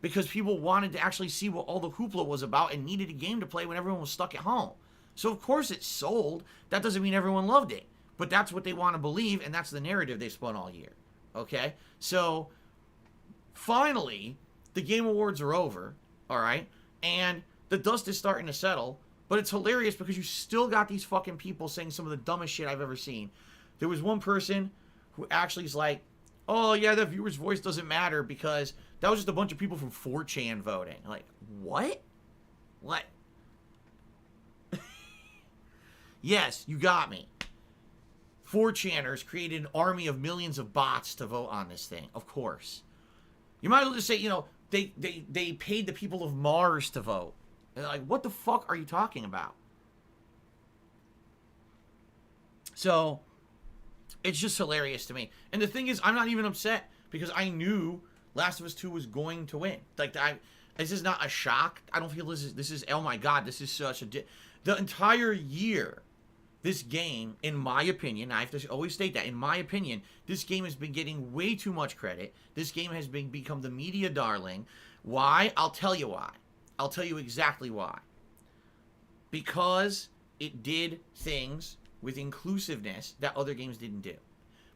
because people wanted to actually see what all the hoopla was about and needed a game to play when everyone was stuck at home. So of course it sold. That doesn't mean everyone loved it, but that's what they want to believe, and that's the narrative they spun all year. Okay? So finally, the Game Awards are over, all right? And the dust is starting to settle, but it's hilarious because you still got these fucking people saying some of the dumbest shit I've ever seen. There was one person who actually is like, oh, yeah, the viewer's voice doesn't matter because that was just a bunch of people from 4chan voting. Like, what? What? Yes, you got me. 4chaners created an army of millions of bots to vote on this thing, of course. You might as well just say, you know, they paid the people of Mars to vote. And like, what the fuck are you talking about? So it's just hilarious to me. And the thing is, I'm not even upset because I knew Last of Us 2 was going to win. Like, this is not a shock. I don't feel this is oh my god, this is such a... The entire year, this game, in my opinion, I have to always state that, in my opinion, this game has been getting way too much credit. This game has become the media darling. Why? I'll tell you why. I'll tell you exactly why. Because it did things with inclusiveness that other games didn't do.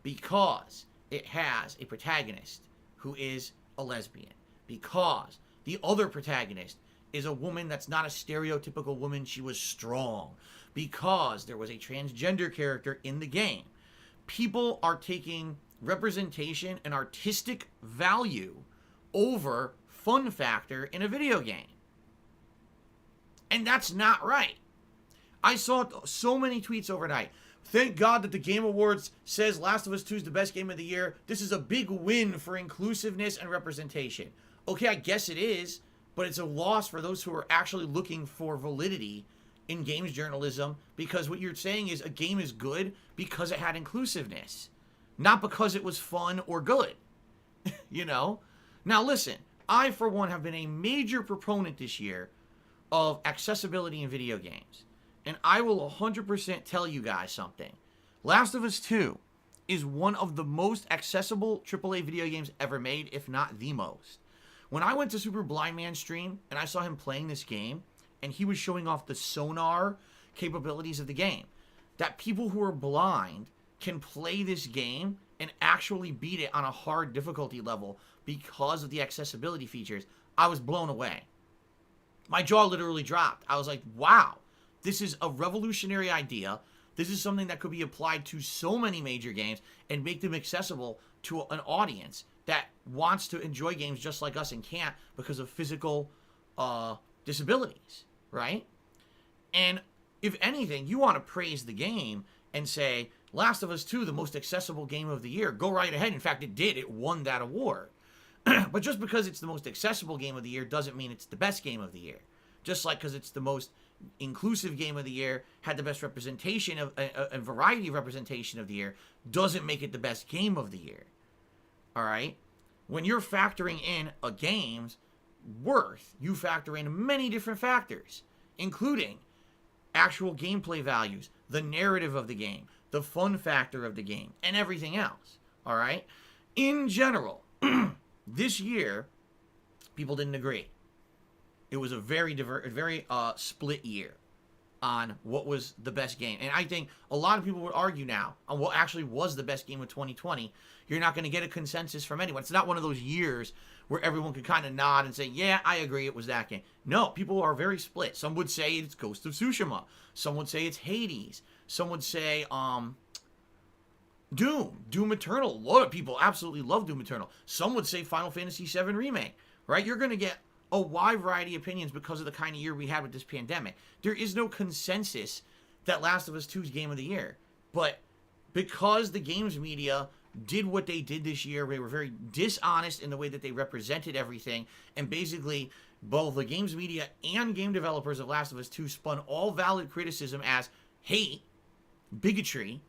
Because it has a protagonist who is a lesbian. Because the other protagonist is a woman that's not a stereotypical woman, she was strong. Because there was a transgender character in the game. People are taking representation and artistic value over fun factor in a video game. And that's not right. I saw so many tweets overnight. Thank God that the Game Awards says Last of Us 2 is the best game of the year. This is a big win for inclusiveness and representation. Okay, I guess it is, but it's a loss for those who are actually looking for validity in games journalism, because what you're saying is a game is good because it had inclusiveness, not because it was fun or good. You know? Now listen, I for one have been a major proponent this year of accessibility in video games. And I will 100% tell you guys something. Last of Us 2 is one of the most accessible AAA video games ever made, if not the most. When I went to Super Blind Man's stream and I saw him playing this game, and he was showing off the sonar capabilities of the game, that people who are blind can play this game and actually beat it on a hard difficulty level because of the accessibility features, I was blown away. My jaw literally dropped. I was like, wow, this is a revolutionary idea. This is something that could be applied to so many major games and make them accessible to an audience that wants to enjoy games just like us and can't because of physical disabilities, right? And if anything, you want to praise the game and say, Last of Us 2, the most accessible game of the year, go right ahead. In fact, it did. It won that award. But just because it's the most accessible game of the year doesn't mean it's the best game of the year. Just like because it's the most inclusive game of the year, had the best representation of a variety of representation of the year, doesn't make it the best game of the year. All right? When you're factoring in a game's worth, you factor in many different factors, including actual gameplay values, the narrative of the game, the fun factor of the game, and everything else. All right? In general, this year, people didn't agree. It was a very split year on what was the best game. And I think a lot of people would argue now on what actually was the best game of 2020. You're not going to get a consensus from anyone. It's not one of those years where everyone can kind of nod and say, yeah, I agree, it was that game. No, people are very split. Some would say it's Ghost of Tsushima. Some would say it's Hades. Some would say Doom Eternal. A lot of people absolutely love Doom Eternal. Some would say Final Fantasy VII Remake, right? You're going to get a wide variety of opinions because of the kind of year we had with this pandemic. There is no consensus that Last of Us 2 is game of the year. But because the games media did what they did this year, they were very dishonest in the way that they represented everything, and basically both the games media and game developers of Last of Us 2 spun all valid criticism as hate, bigotry.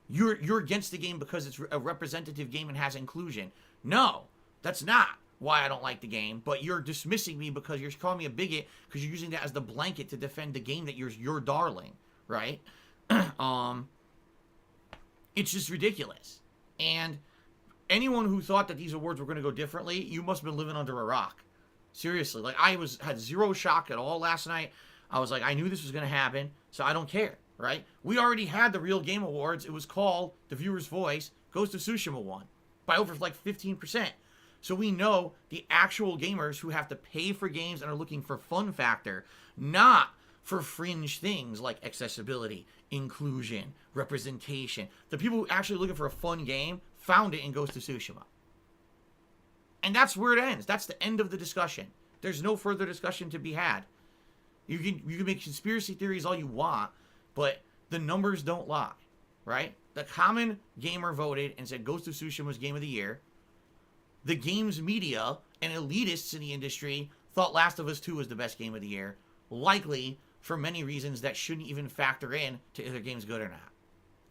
You're against the game because it's a representative game and has inclusion. No, that's not why I don't like the game, but you're dismissing me because you're calling me a bigot because you're using that as the blanket to defend the game that you're darling, right? It's just ridiculous. And anyone who thought that these awards were going to go differently, you must have been living under a rock. Seriously, like had zero shock at all last night. I was like, I knew this was going to happen, so I don't care, right? We already had the Real Game Awards. It was called The Viewer's Voice. Ghost of Tsushima won by over like 15%. So we know the actual gamers who have to pay for games and are looking for fun factor, not for fringe things like accessibility, inclusion, representation. The people who actually looking for a fun game found it in Ghost of Tsushima. And that's where it ends. That's the end of the discussion. There's no further discussion to be had. You can make conspiracy theories all you want, but the numbers don't lie, right? The common gamer voted and said Ghost of Tsushima was game of the year. The games media and elitists in the industry thought Last of Us 2 was the best game of the year, likely for many reasons that shouldn't even factor in to if the game's good or not,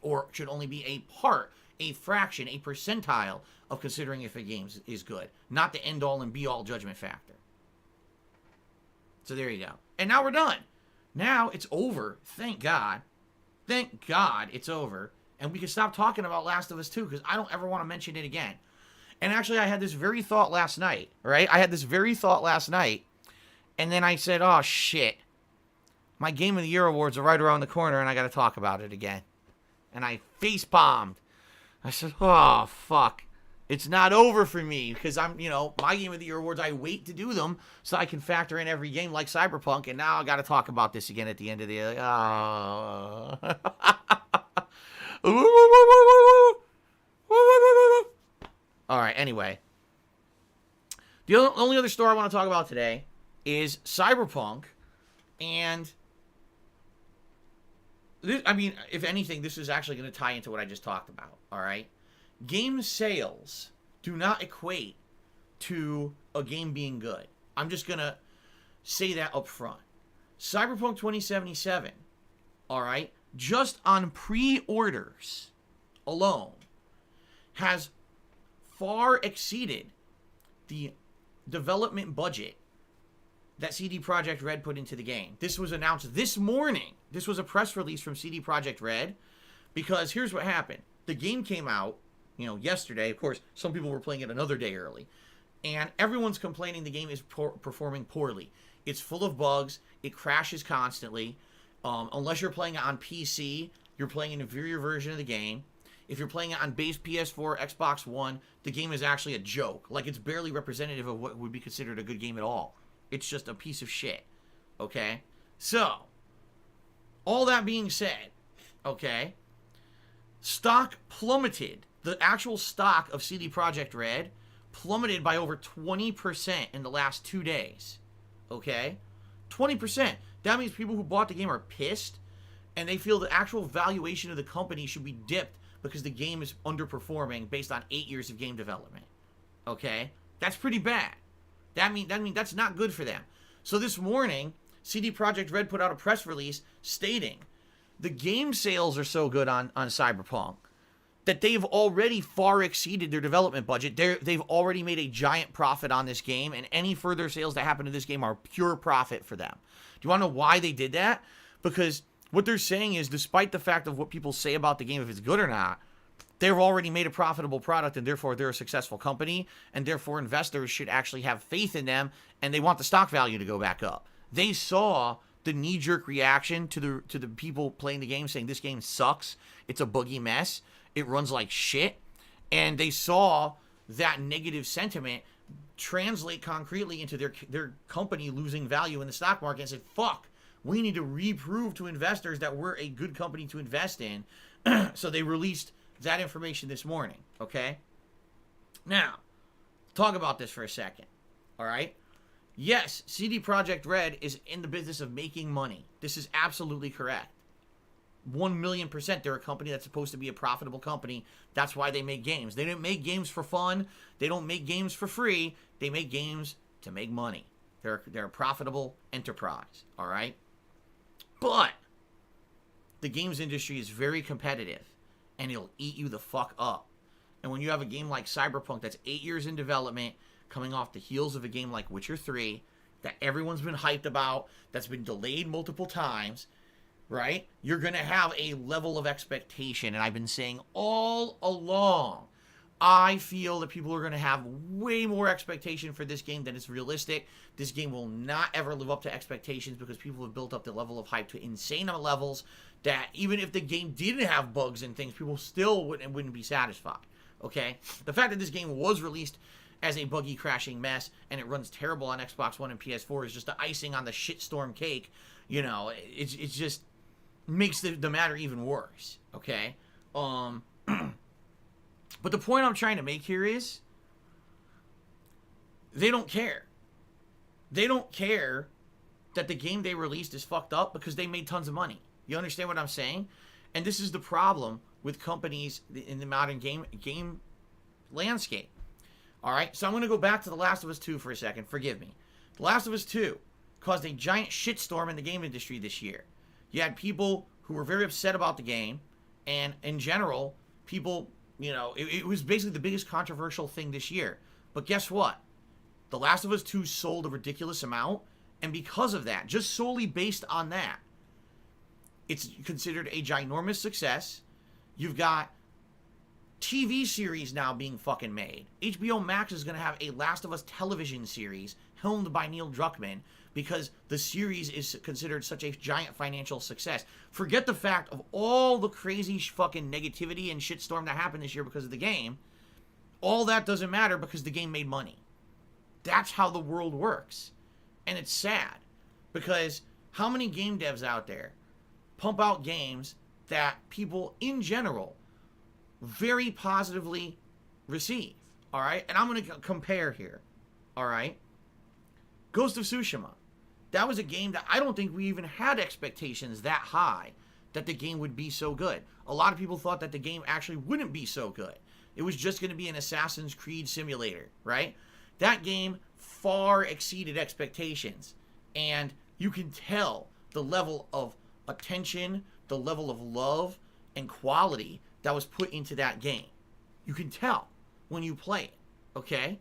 or should only be a part, a fraction, a percentile of considering if a game is good, not the end-all and be-all judgment factor. So there you go. And now we're done. Now it's over. Thank God. Thank God it's over. And we can stop talking about Last of Us 2 because I don't ever want to mention it again. And actually, I had this very thought last night, right? I had this very thought last night, And then I said, oh, shit. My Game of the Year awards are right around the corner, and I got to talk about it again. And I face-bombed. I said, oh, fuck. It's not over for me, because I'm, my Game of the Year awards, I wait to do them so I can factor in every game like Cyberpunk, and now I got to talk about this again at the end of the... All right, anyway. The only other story I want to talk about today is Cyberpunk, and this, if anything, this is actually going to tie into what I just talked about, all right? Game sales do not equate to a game being good. I'm just going to say that up front. Cyberpunk 2077, all right, just on pre-orders alone, has far exceeded the development budget that CD Projekt Red put into the game. This was announced this morning. This was a press release from CD Projekt Red, because here's what happened. The game came out, yesterday. Of course, some people were playing it another day early, and everyone's complaining the game is performing poorly. It's full of bugs. It crashes constantly. Unless you're playing it on PC, you're playing an inferior version of the game. If you're playing it on base PS4, Xbox One, the game is actually a joke. Like, it's barely representative of what would be considered a good game at all. It's just a piece of shit. Okay? So, all that being said, okay, stock plummeted. The actual stock of CD Projekt Red plummeted by over 20% in the last 2 days. Okay? 20%. That means people who bought the game are pissed, and they feel the actual valuation of the company should be dipped because the game is underperforming based on 8 years of game development. Okay? That's pretty bad. That mean that's not good for them. So this morning, CD Projekt Red put out a press release stating the game sales are so good on Cyberpunk that they've already far exceeded their development budget. They've already made a giant profit on this game, and any further sales that happen to this game are pure profit for them. Do you want to know why they did that? Because what they're saying is, despite the fact of what people say about the game, if it's good or not, they've already made a profitable product, and therefore they're a successful company, and therefore investors should actually have faith in them, and they want the stock value to go back up. They saw the knee-jerk reaction to the people playing the game saying this game sucks, it's a buggy mess, it runs like shit, and they saw that negative sentiment translate concretely into their company losing value in the stock market and said, fuck, we need to reprove to investors that we're a good company to invest in. So they released that information this morning, okay? Now, talk about this for a second, all right? Yes, CD Projekt Red is in the business of making money. This is absolutely correct. 1,000,000%. They're a company that's supposed to be a profitable company. That's why they make games. They don't make games for fun. They don't make games for free. They make games to make money. They're a profitable enterprise, all right? But the games industry is very competitive, and it'll eat you the fuck up. And when you have a game like Cyberpunk that's 8 years in development, coming off the heels of a game like Witcher 3, that everyone's been hyped about, that's been delayed multiple times, right? You're going to have a level of expectation. And I've been saying all along, I feel that people are going to have way more expectation for this game than is realistic. This game will not ever live up to expectations because people have built up the level of hype to insane levels that even if the game didn't have bugs and things, people still wouldn't be satisfied, okay? The fact that this game was released as a buggy crashing mess and it runs terrible on Xbox One and PS4 is just the icing on the shitstorm cake. It's just makes the matter even worse, okay? But the point I'm trying to make here is they don't care. They don't care that the game they released is fucked up because they made tons of money. You understand what I'm saying? And this is the problem with companies in the modern game landscape. All right? So I'm going to go back to The Last of Us 2 for a second. Forgive me. The Last of Us 2 caused a giant shitstorm in the game industry this year. You had people who were very upset about the game, and in general, people... it was basically the biggest controversial thing this year. But guess what? The Last of Us 2 sold a ridiculous amount, and because of that, just solely based on that, it's considered a ginormous success. You've got TV series now being fucking made. HBO Max is going to have a Last of Us television series helmed by Neil Druckmann because the series is considered such a giant financial success. Forget the fact of all the crazy fucking negativity and shitstorm that happened this year because of the game. All that doesn't matter because the game made money. That's how the world works. And it's sad because how many game devs out there pump out games that people in general very positively receive, all right? And I'm going to compare here, all right? Ghost of Tsushima. That was a game that I don't think we even had expectations that high that the game would be so good. A lot of people thought that the game actually wouldn't be so good. It was just going to be an Assassin's Creed simulator, right? That game far exceeded expectations. And you can tell the level of attention, the level of love and quality that was put into that game. You can tell when you play it, okay?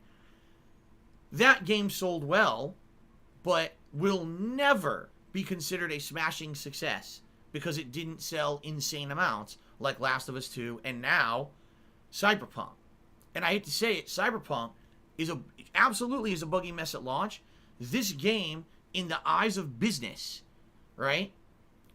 That game sold well, but will never be considered a smashing success because it didn't sell insane amounts like Last of Us 2 and now Cyberpunk. And I hate to say it, Cyberpunk absolutely is a buggy mess at launch. This game, in the eyes of business, right,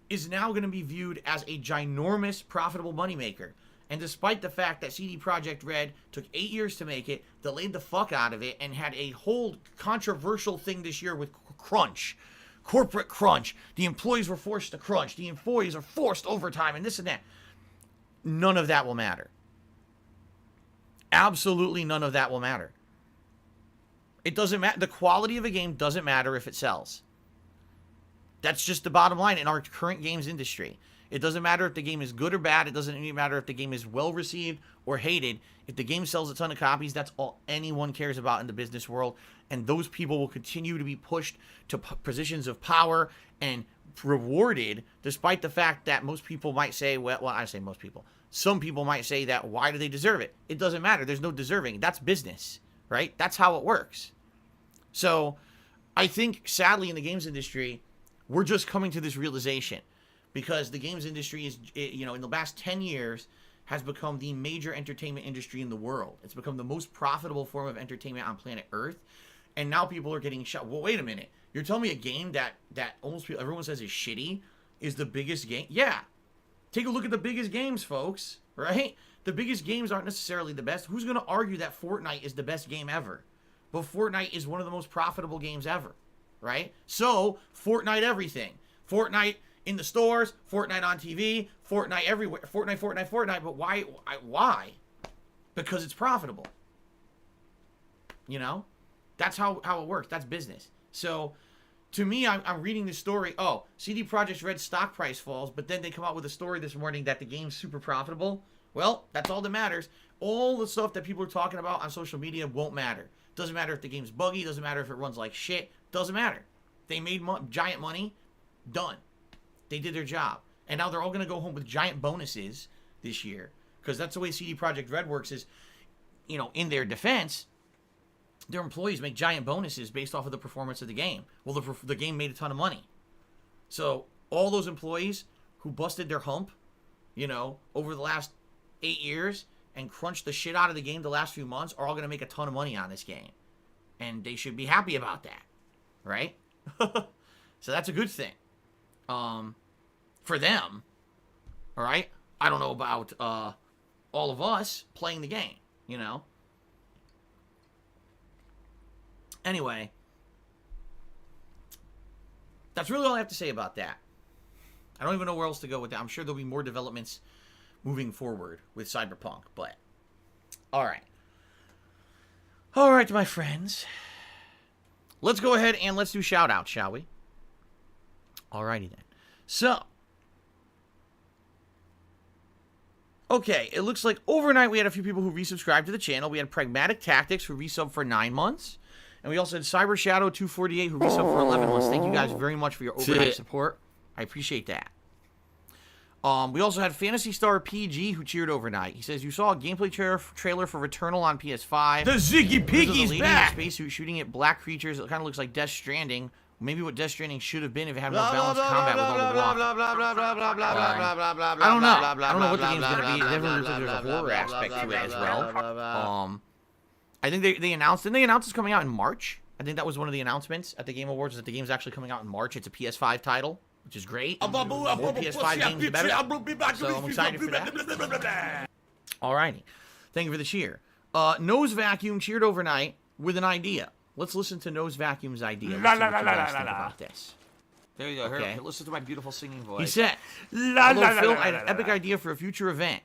is now going to be viewed as a ginormous profitable moneymaker. And despite the fact that CD Projekt Red took 8 years to make it, delayed the fuck out of it, and had a whole controversial thing this year with crunch, corporate crunch, the employees were forced to crunch, the employees are forced overtime, and this and that, none of that will matter. Absolutely none of that will matter. It doesn't matter. The quality of a game doesn't matter if it sells. That's just the bottom line in our current games industry. It doesn't matter if the game is good or bad. It doesn't even matter if the game is well received or hated. If the game sells a ton of copies, that's all anyone cares about in the business world. And those people will continue to be pushed to positions of power and rewarded, despite the fact that most people might say, well, I say most people. Some people might say that, why do they deserve it? It doesn't matter. There's no deserving. That's business, right? That's how it works. So I think, sadly, in the games industry, we're just coming to this realization because the games industry is, in the last 10 years, has become the major entertainment industry in the world. It's become the most profitable form of entertainment on planet Earth. And now people are getting shot. Well, wait a minute. You're telling me a game that almost everyone says is shitty is the biggest game? Yeah. Take a look at the biggest games, folks, right? The biggest games aren't necessarily the best. Who's going to argue that Fortnite is the best game ever? But Fortnite is one of the most profitable games ever, right? So, Fortnite everything. Fortnite in the stores, Fortnite on TV, Fortnite everywhere. Fortnite. But why? Why? Because it's profitable. You know? That's how it works. That's business. So, to me, I'm reading this story. Oh, CD Projekt Red's stock price falls, but then they come out with a story this morning that the game's super profitable. Well, that's all that matters. All the stuff that people are talking about on social media won't matter. Doesn't matter if the game's buggy. Doesn't matter if it runs like shit. Doesn't matter. They made giant money. Done. They did their job. And now they're all going to go home with giant bonuses this year. Because that's the way CD Projekt Red works is, in their defense, their employees make giant bonuses based off of the performance of the game. Well, the game made a ton of money. So all those employees who busted their hump, over the last 8 years and crunched the shit out of the game the last few months are all going to make a ton of money on this game. And they should be happy about that. Right? So that's a good thing. For them. All right? I don't know about all of us playing the game, Anyway, that's really all I have to say about that. I don't even know where else to go with that. I'm sure there'll be more developments moving forward with Cyberpunk, but all right. All right, my friends. Let's go ahead and let's do shout-outs, shall we? Alrighty then. So, okay, it looks like overnight we had a few people who resubscribed to the channel. We had Pragmatic Tactics who resubbed for 9 months. And we also had Cyber Shadow 248 who resubbed for 11 months. Thank you guys very much for your overnight support. I appreciate that. We also had Phantasy Star PG who cheered overnight. He says, you saw a gameplay trailer for Returnal on PS5. The Ziggy Piggy's back! Spacesuit shooting at black creatures. It kind of looks like Death Stranding. Maybe what Death Stranding should have been if it had more balanced combat with all the walk. I don't know. I don't know what the game's going to be. It definitely looks like there's a horror aspect to it as well. I think they announced, didn't they announce it's coming out in March? I think that was one of the announcements at the Game Awards, that the game's actually coming out in March. It's a PS5 title, which is great. More PS5 games, the better. So I'm excited for that. Alrighty. Thank you for the cheer. Nose Vacuum cheered overnight with an idea. Let's listen to Nose Vacuum's idea. Let's see what you guys think about this. There you go. Okay. Here, listen to my beautiful singing voice. He said, "Hello, Phil. I had an epic idea for a future event.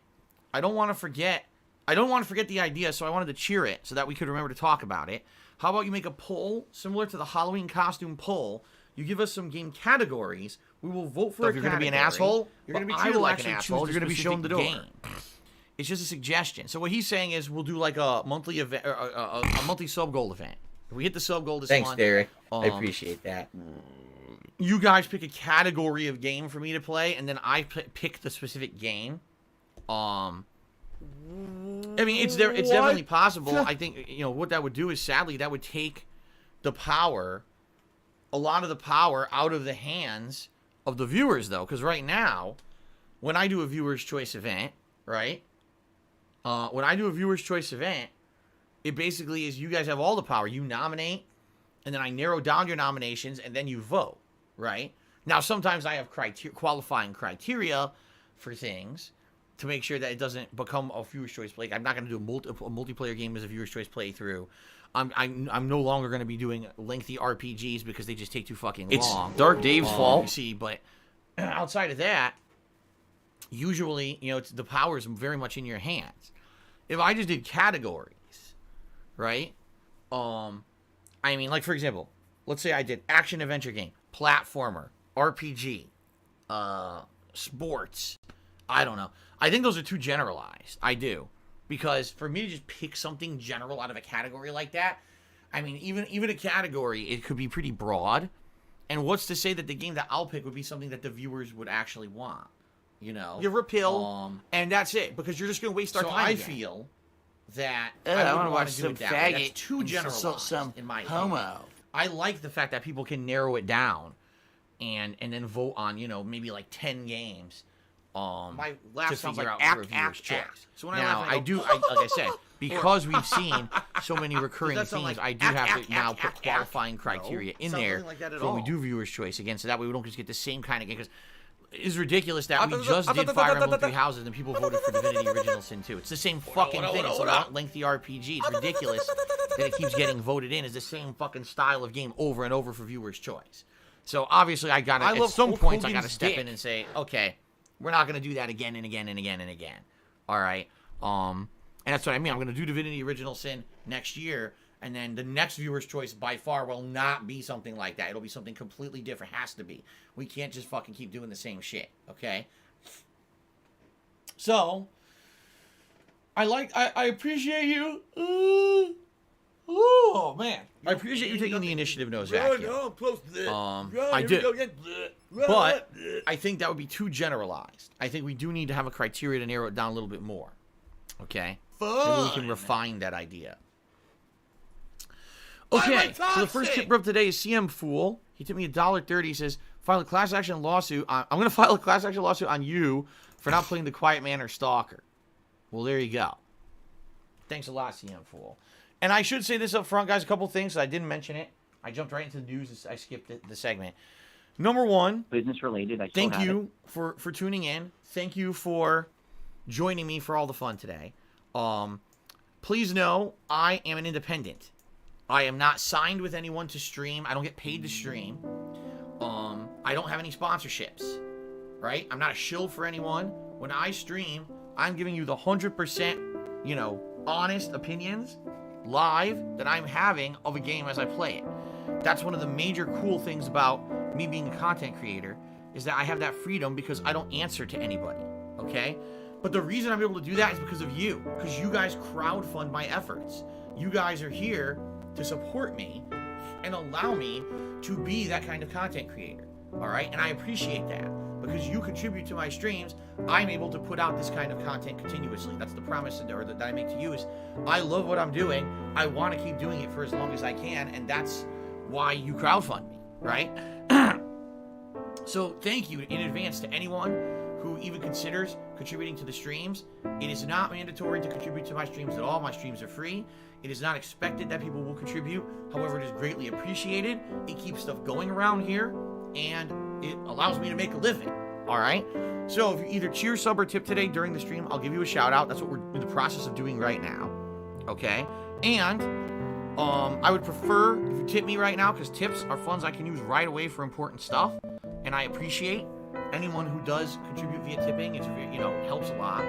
I don't want to forget the idea, so I wanted to cheer it so that we could remember to talk about it. How about you make a poll similar to the Halloween costume poll? You give us some game categories. We will vote for So a if you're going to be an category, asshole, you're gonna be I treated will like an actually asshole, choose you're gonna be shown the door. game. It's just a suggestion. So what he's saying is we'll do like a monthly event, a monthly sub goal event. If we hit the sub goal this Thanks, month, Derek. I appreciate that. you guys pick a category of game for me to play, and then I pick the specific game. I mean, it's definitely possible. I think, you know, what that would do is, sadly, that would take a lot of the power out of the hands of the viewers, though. Because right now, when I do a viewer's choice event, right? When I do a viewer's choice event, it basically is you guys have all the power. You nominate, and then I narrow down your nominations, and then you vote, right? Now, sometimes I have qualifying criteria for things to make sure that it doesn't become a viewer's choice play. I'm not going to do a multiplayer game as a viewer's choice playthrough. I'm no longer going to be doing lengthy RPGs because they just take too fucking long. It's DarkDave's fault. You see, but outside of that, usually, you know, the power is very much in your hands. If I just did categories, right? I mean, like, for example, let's say I did action adventure game, platformer, RPG, sports. I don't know. I think those are too generalized. I do. Because for me to just pick something general out of a category like that, I mean, even a category, it could be pretty broad. And what's to say that the game that I'll pick would be something that the viewers would actually want? You know? Give her a pill, and that's it. Because you're just going to waste our So time I again. feel that I want to watch some faggot. That's too generalized, some in my homo. opinion. I like the fact that people can narrow it down and then vote on, you know, maybe like 10 games. My laugh to sounds figure like out for a act, viewer's act, choice. act. So when Now, I laugh, like I said, because we've seen so many recurring Does that sound themes, like I do act, have act, to now act, put act, qualifying act? criteria No, in something there like that at for when we all. do viewer's choice again, so that way we don't just get the same kind of game. Because it's ridiculous that we just did Fire Emblem Three Houses and people voted for Divinity Original Sin 2. It's the same fucking thing. It's a lengthy RPG. It's ridiculous that it keeps getting voted in as the same fucking style of game over and over for viewer's choice. So obviously at some points I gotta step in and say, okay, we're not gonna do that again and again and again and again. All right. And that's what I mean. I'm gonna do Divinity Original Sin next year, and then the next viewer's choice by far will not be something like that. It'll be something completely different. Has to be. We can't just fucking keep doing the same shit. Okay. So I appreciate you. Oh man, I appreciate you taking the initiative, Nose Vacuum. I'm close to this. I do. But I think that would be too generalized. I think we do need to have a criteria to narrow it down a little bit more. Okay? Maybe we can refine that idea. Okay, so the first tip of today is CM Fool. He tipped me $1.30. He says, file a class action lawsuit. I'm going to file a class action lawsuit on you for not playing the Quiet Man or Stalker. Well, there you go. Thanks a lot, CM Fool. And I should say this up front, guys, a couple things. I didn't mention it. I jumped right into the news. I skipped the segment. Number one, business related. Thank you for tuning in. Thank you for joining me for all the fun today. Please know I am an independent. I am not signed with anyone to stream. I don't get paid to stream. I don't have any sponsorships. Right? I'm not a shill for anyone. When I stream, I'm giving you the 100%, you know, honest opinions live that I'm having of a game as I play it. That's one of the major cool things about me being a content creator, is that I have that freedom because I don't answer to anybody, okay? But the reason I'm able to do that is because of you, because you guys crowdfund my efforts. You guys are here to support me and allow me to be that kind of content creator, all right? And I appreciate that. Because you contribute to my streams, I'm able to put out this kind of content continuously. That's the promise that I make to you, is I love what I'm doing. I want to keep doing it for as long as I can, and that's why you crowdfund me, right? So thank you in advance to anyone who even considers contributing to the streams. It is not mandatory to contribute to my streams at all. My streams are free. It is not expected that people will contribute. However, it is greatly appreciated. It keeps stuff going around here, and it allows me to make a living. All right? So if you either cheer, sub, or tip today during the stream, I'll give you a shout out. That's what we're in the process of doing right now. Okay? And I would prefer if you tip me right now, because tips are funds I can use right away for important stuff, and I appreciate anyone who does contribute via tipping. It's, you know, helps a lot.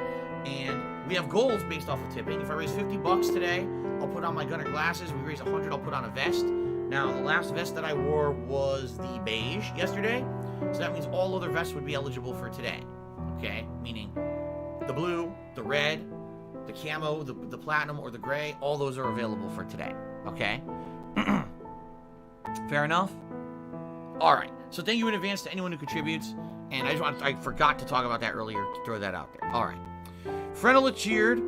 And we have goals based off of tipping. If I raise 50 bucks today, I'll put on my gunner glasses. We raise 100, I'll put on a vest. Now, the last vest that I wore was the beige yesterday, so that means all other vests would be eligible for today. Okay? Meaning the blue, the red, the camo, the platinum, or the gray, all those are available for today. Okay? Fair enough? Alright, so thank you in advance to anyone who contributes, and I forgot to talk about that earlier, to throw that out there. Alright. Frenella cheered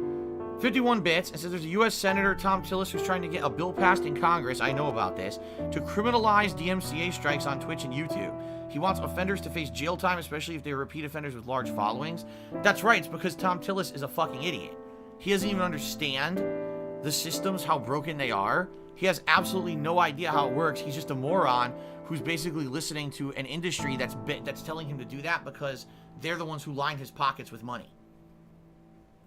51 bits and says there's a U.S. Senator, Tom Tillis, who's trying to get a bill passed in Congress, I know about this, to criminalize DMCA strikes on Twitch and YouTube. He wants offenders to face jail time, especially if they're repeat offenders with large followings. That's right, it's because Tom Tillis is a fucking idiot. He doesn't even understand the systems, how broken they are. He has absolutely no idea how it works. He's just a moron who's basically listening to an industry that's telling him to do that because they're the ones who line his pockets with money.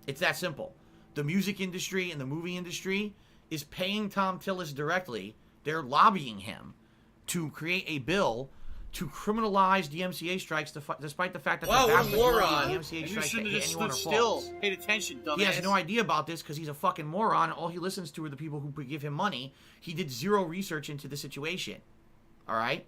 It's that simple. The music industry and the movie industry is paying Tom Tillis directly. They're lobbying him to create a bill to criminalize DMCA strikes, despite the fact that the vast majority of DMCA strikes that hit anyone are false. Paid attention, dumbass. He has no idea about this because he's a fucking moron. All he listens to are the people who give him money. He did zero research into the situation. All right?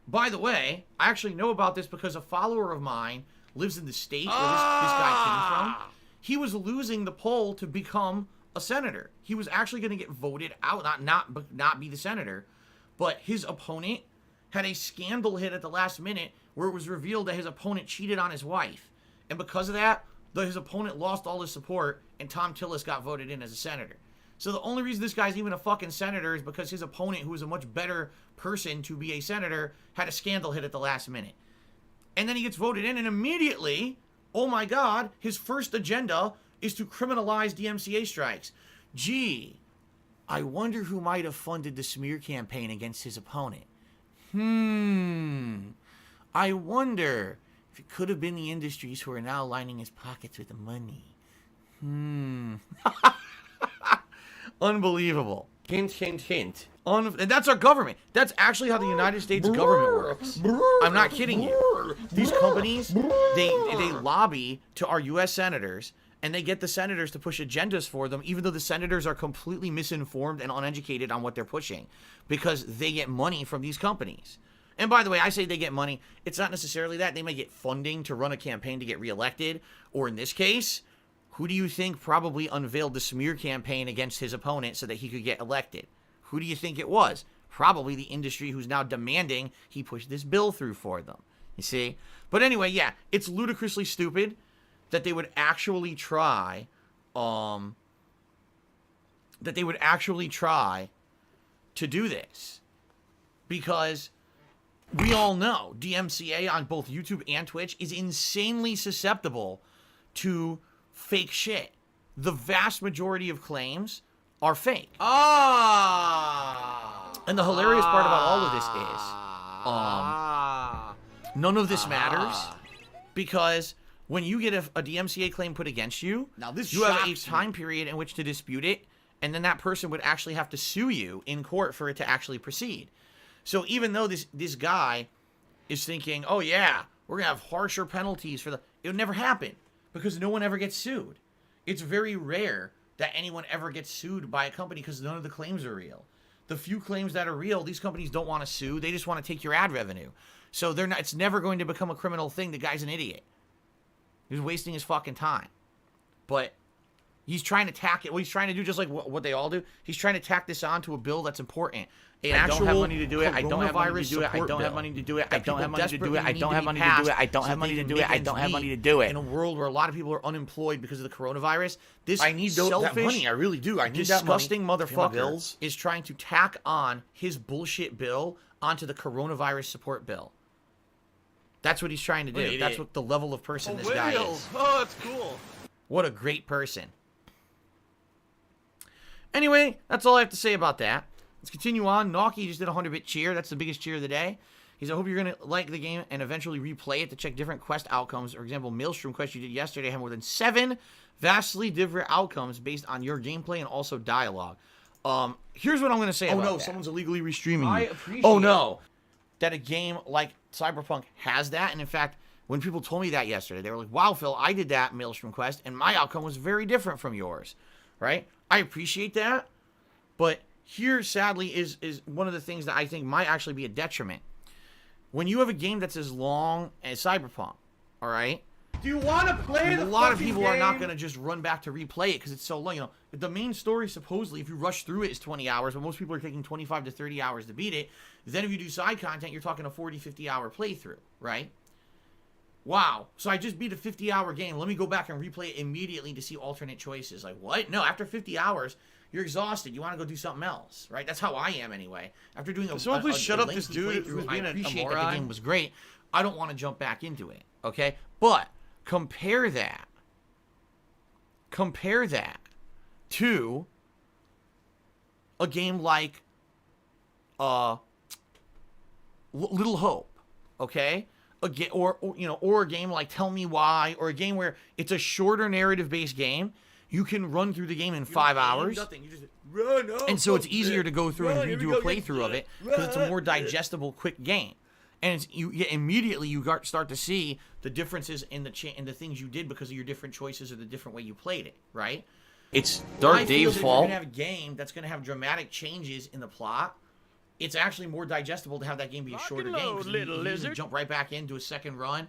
By the way, I actually know about this because a follower of mine lives in the state where this guy came from. He was losing the poll to become a senator. He was actually going to get voted out, not be the senator. But his opponent had a scandal hit at the last minute where it was revealed that his opponent cheated on his wife. And because of that, his opponent lost all his support, and Tom Tillis got voted in as a senator. So the only reason this guy's even a fucking senator is because his opponent, who is a much better person to be a senator, had a scandal hit at the last minute. And then he gets voted in, and immediately, oh my God, his first agenda is to criminalize DMCA strikes. Gee, I wonder who might have funded the smear campaign against his opponent. I wonder if it could have been the industries who are now lining his pockets with the money. Unbelievable. Hint, hint, hint. And that's our government. That's actually how the United States government works. I'm not kidding you. These companies, they lobby to our U.S. senators, and they get the senators to push agendas for them, even though the senators are completely misinformed and uneducated on what they're pushing, because they get money from these companies. And by the way, I say they get money. It's not necessarily that. They may get funding to run a campaign to get reelected, or in this case, who do you think probably unveiled the smear campaign against his opponent so that he could get elected? Who do you think it was? Probably the industry who's now demanding he push this bill through for them. You see? But anyway, yeah, it's ludicrously stupid that they would actually try, to do this. Because we all know DMCA on both YouTube and Twitch is insanely susceptible to fake shit. The vast majority of claims are fake. And the hilarious part about all of this is, none of this matters, because when you get a DMCA claim put against you, now this you have a time period in which to dispute it, and then that person would actually have to sue you in court for it to actually proceed. So even though this guy is thinking, oh yeah, we're gonna have harsher penalties for it would never happen, because no one ever gets sued. It's very rare that anyone ever gets sued by a company because none of the claims are real. The few claims that are real, these companies don't want to sue. They just want to take your ad revenue. So they're not. It's never going to become a criminal thing. The guy's an idiot. He's wasting his fucking time. But he's trying to tack it. What he's trying to do, just like what they all do, he's trying to tack this on to a bill that's important. I don't have money to do it. I don't have money to do it. I don't have money to do it. I don't have money to do it. I don't have money to do it. I don't have money to do it. I don't have money to do it. In a world where a lot of people are unemployed because of the coronavirus, this I need that money. I really do. I need that money. Disgusting motherfucker is trying to tack on his bullshit bill onto the coronavirus support bill. That's what he's trying to do. That's what the level of person this guy is. Oh, that's cool. What a great person. Anyway, that's all I have to say about that. Let's continue on. Naughty just did a 100-bit cheer. That's the biggest cheer of the day. He said, I hope you're going to like the game and eventually replay it to check different quest outcomes. For example, Maelstrom quest you did yesterday had more than 7 vastly different outcomes based on your gameplay and also dialogue. Here's what I'm going to say about that. Someone's illegally restreaming I you. appreciate that a game like Cyberpunk has that. And in fact, when people told me that yesterday, they were like, wow, Phil, I did that Maelstrom quest, and my outcome was very different from yours, right? I appreciate that, but here, sadly, is one of the things that I think might actually be a detriment. When you have a game that's as long as Cyberpunk, all right? Do you want to play A lot of people are not going to just run back to replay it because it's so long. You know, the main story, supposedly, if you rush through it, is 20 hours, but most people are taking 25 to 30 hours to beat it. Then if you do side content, you're talking a 40, 50-hour playthrough, right? Wow. So I just beat a 50-hour game. Let me go back and replay it immediately to see alternate choices. Like, what? No, after 50 hours, you're exhausted. You want to go do something else, right? That's how I am anyway. After doing a someone please shut up this lengthy dude playthrough, who's being I a appreciate that moron. the game was great. I don't want to jump back into it, okay? But compare that to a game like Little Hope, okay? Or a game like Tell Me Why, or a game where it's a shorter narrative-based game. You can run through the game in 5 hours. Nothing. You just run up. And so it's easier to go through and redo a playthrough of it because it's a more digestible, quick game. And it's, immediately you start to see the differences in the things you did because of your different choices or the different way you played it, right? It's DarkDave's fault. If you're going to have a game that's going to have dramatic changes in the plot, it's actually more digestible to have that game be a shorter game. You can jump right back into a second run,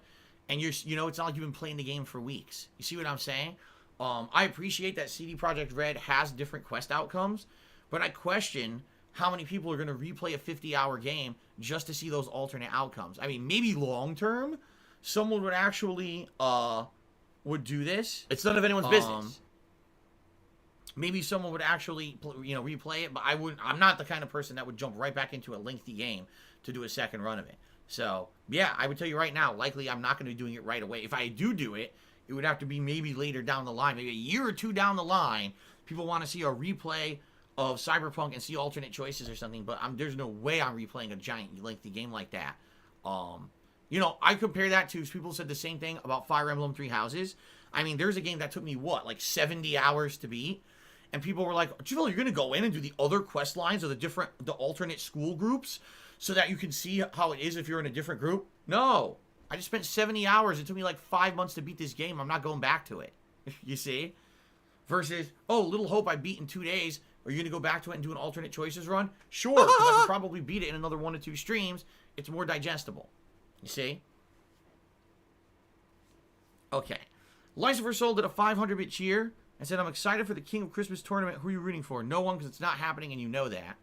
and it's not like you've been playing the game for weeks. You see what I'm saying? I appreciate that CD Projekt Red has different quest outcomes, but I question how many people are going to replay a 50-hour game just to see those alternate outcomes. I mean, maybe long-term, someone would actually would do this. It's none of anyone's business. Maybe someone would actually, replay it, but I wouldn't. I'm not the kind of person that would jump right back into a lengthy game to do a second run of it. So, yeah, I would tell you right now, likely I'm not going to be doing it right away. If I do it, it would have to be maybe later down the line, maybe a year or two down the line. People want to see a replay of Cyberpunk and see alternate choices or something, but there's no way I'm replaying a giant lengthy game like that. I compare that to, people said the same thing about Fire Emblem Three Houses. I mean, there's a game that took me, 70 hours to beat? And people were like, you're going to go in and do the other quest lines or the alternate school groups so that you can see how it is if you're in a different group? No. I just spent 70 hours. It took me 5 months to beat this game. I'm not going back to it. You see? Versus, Little Hope I beat in 2 days. Are you going to go back to it and do an alternate choices run? Sure, because I could probably beat it in another 1 or 2 streams. It's more digestible. You see? Okay. Lucifer Soul did a 500-bit cheer and said, I'm excited for the King of Christmas tournament. Who are you rooting for? No one, because it's not happening and you know that.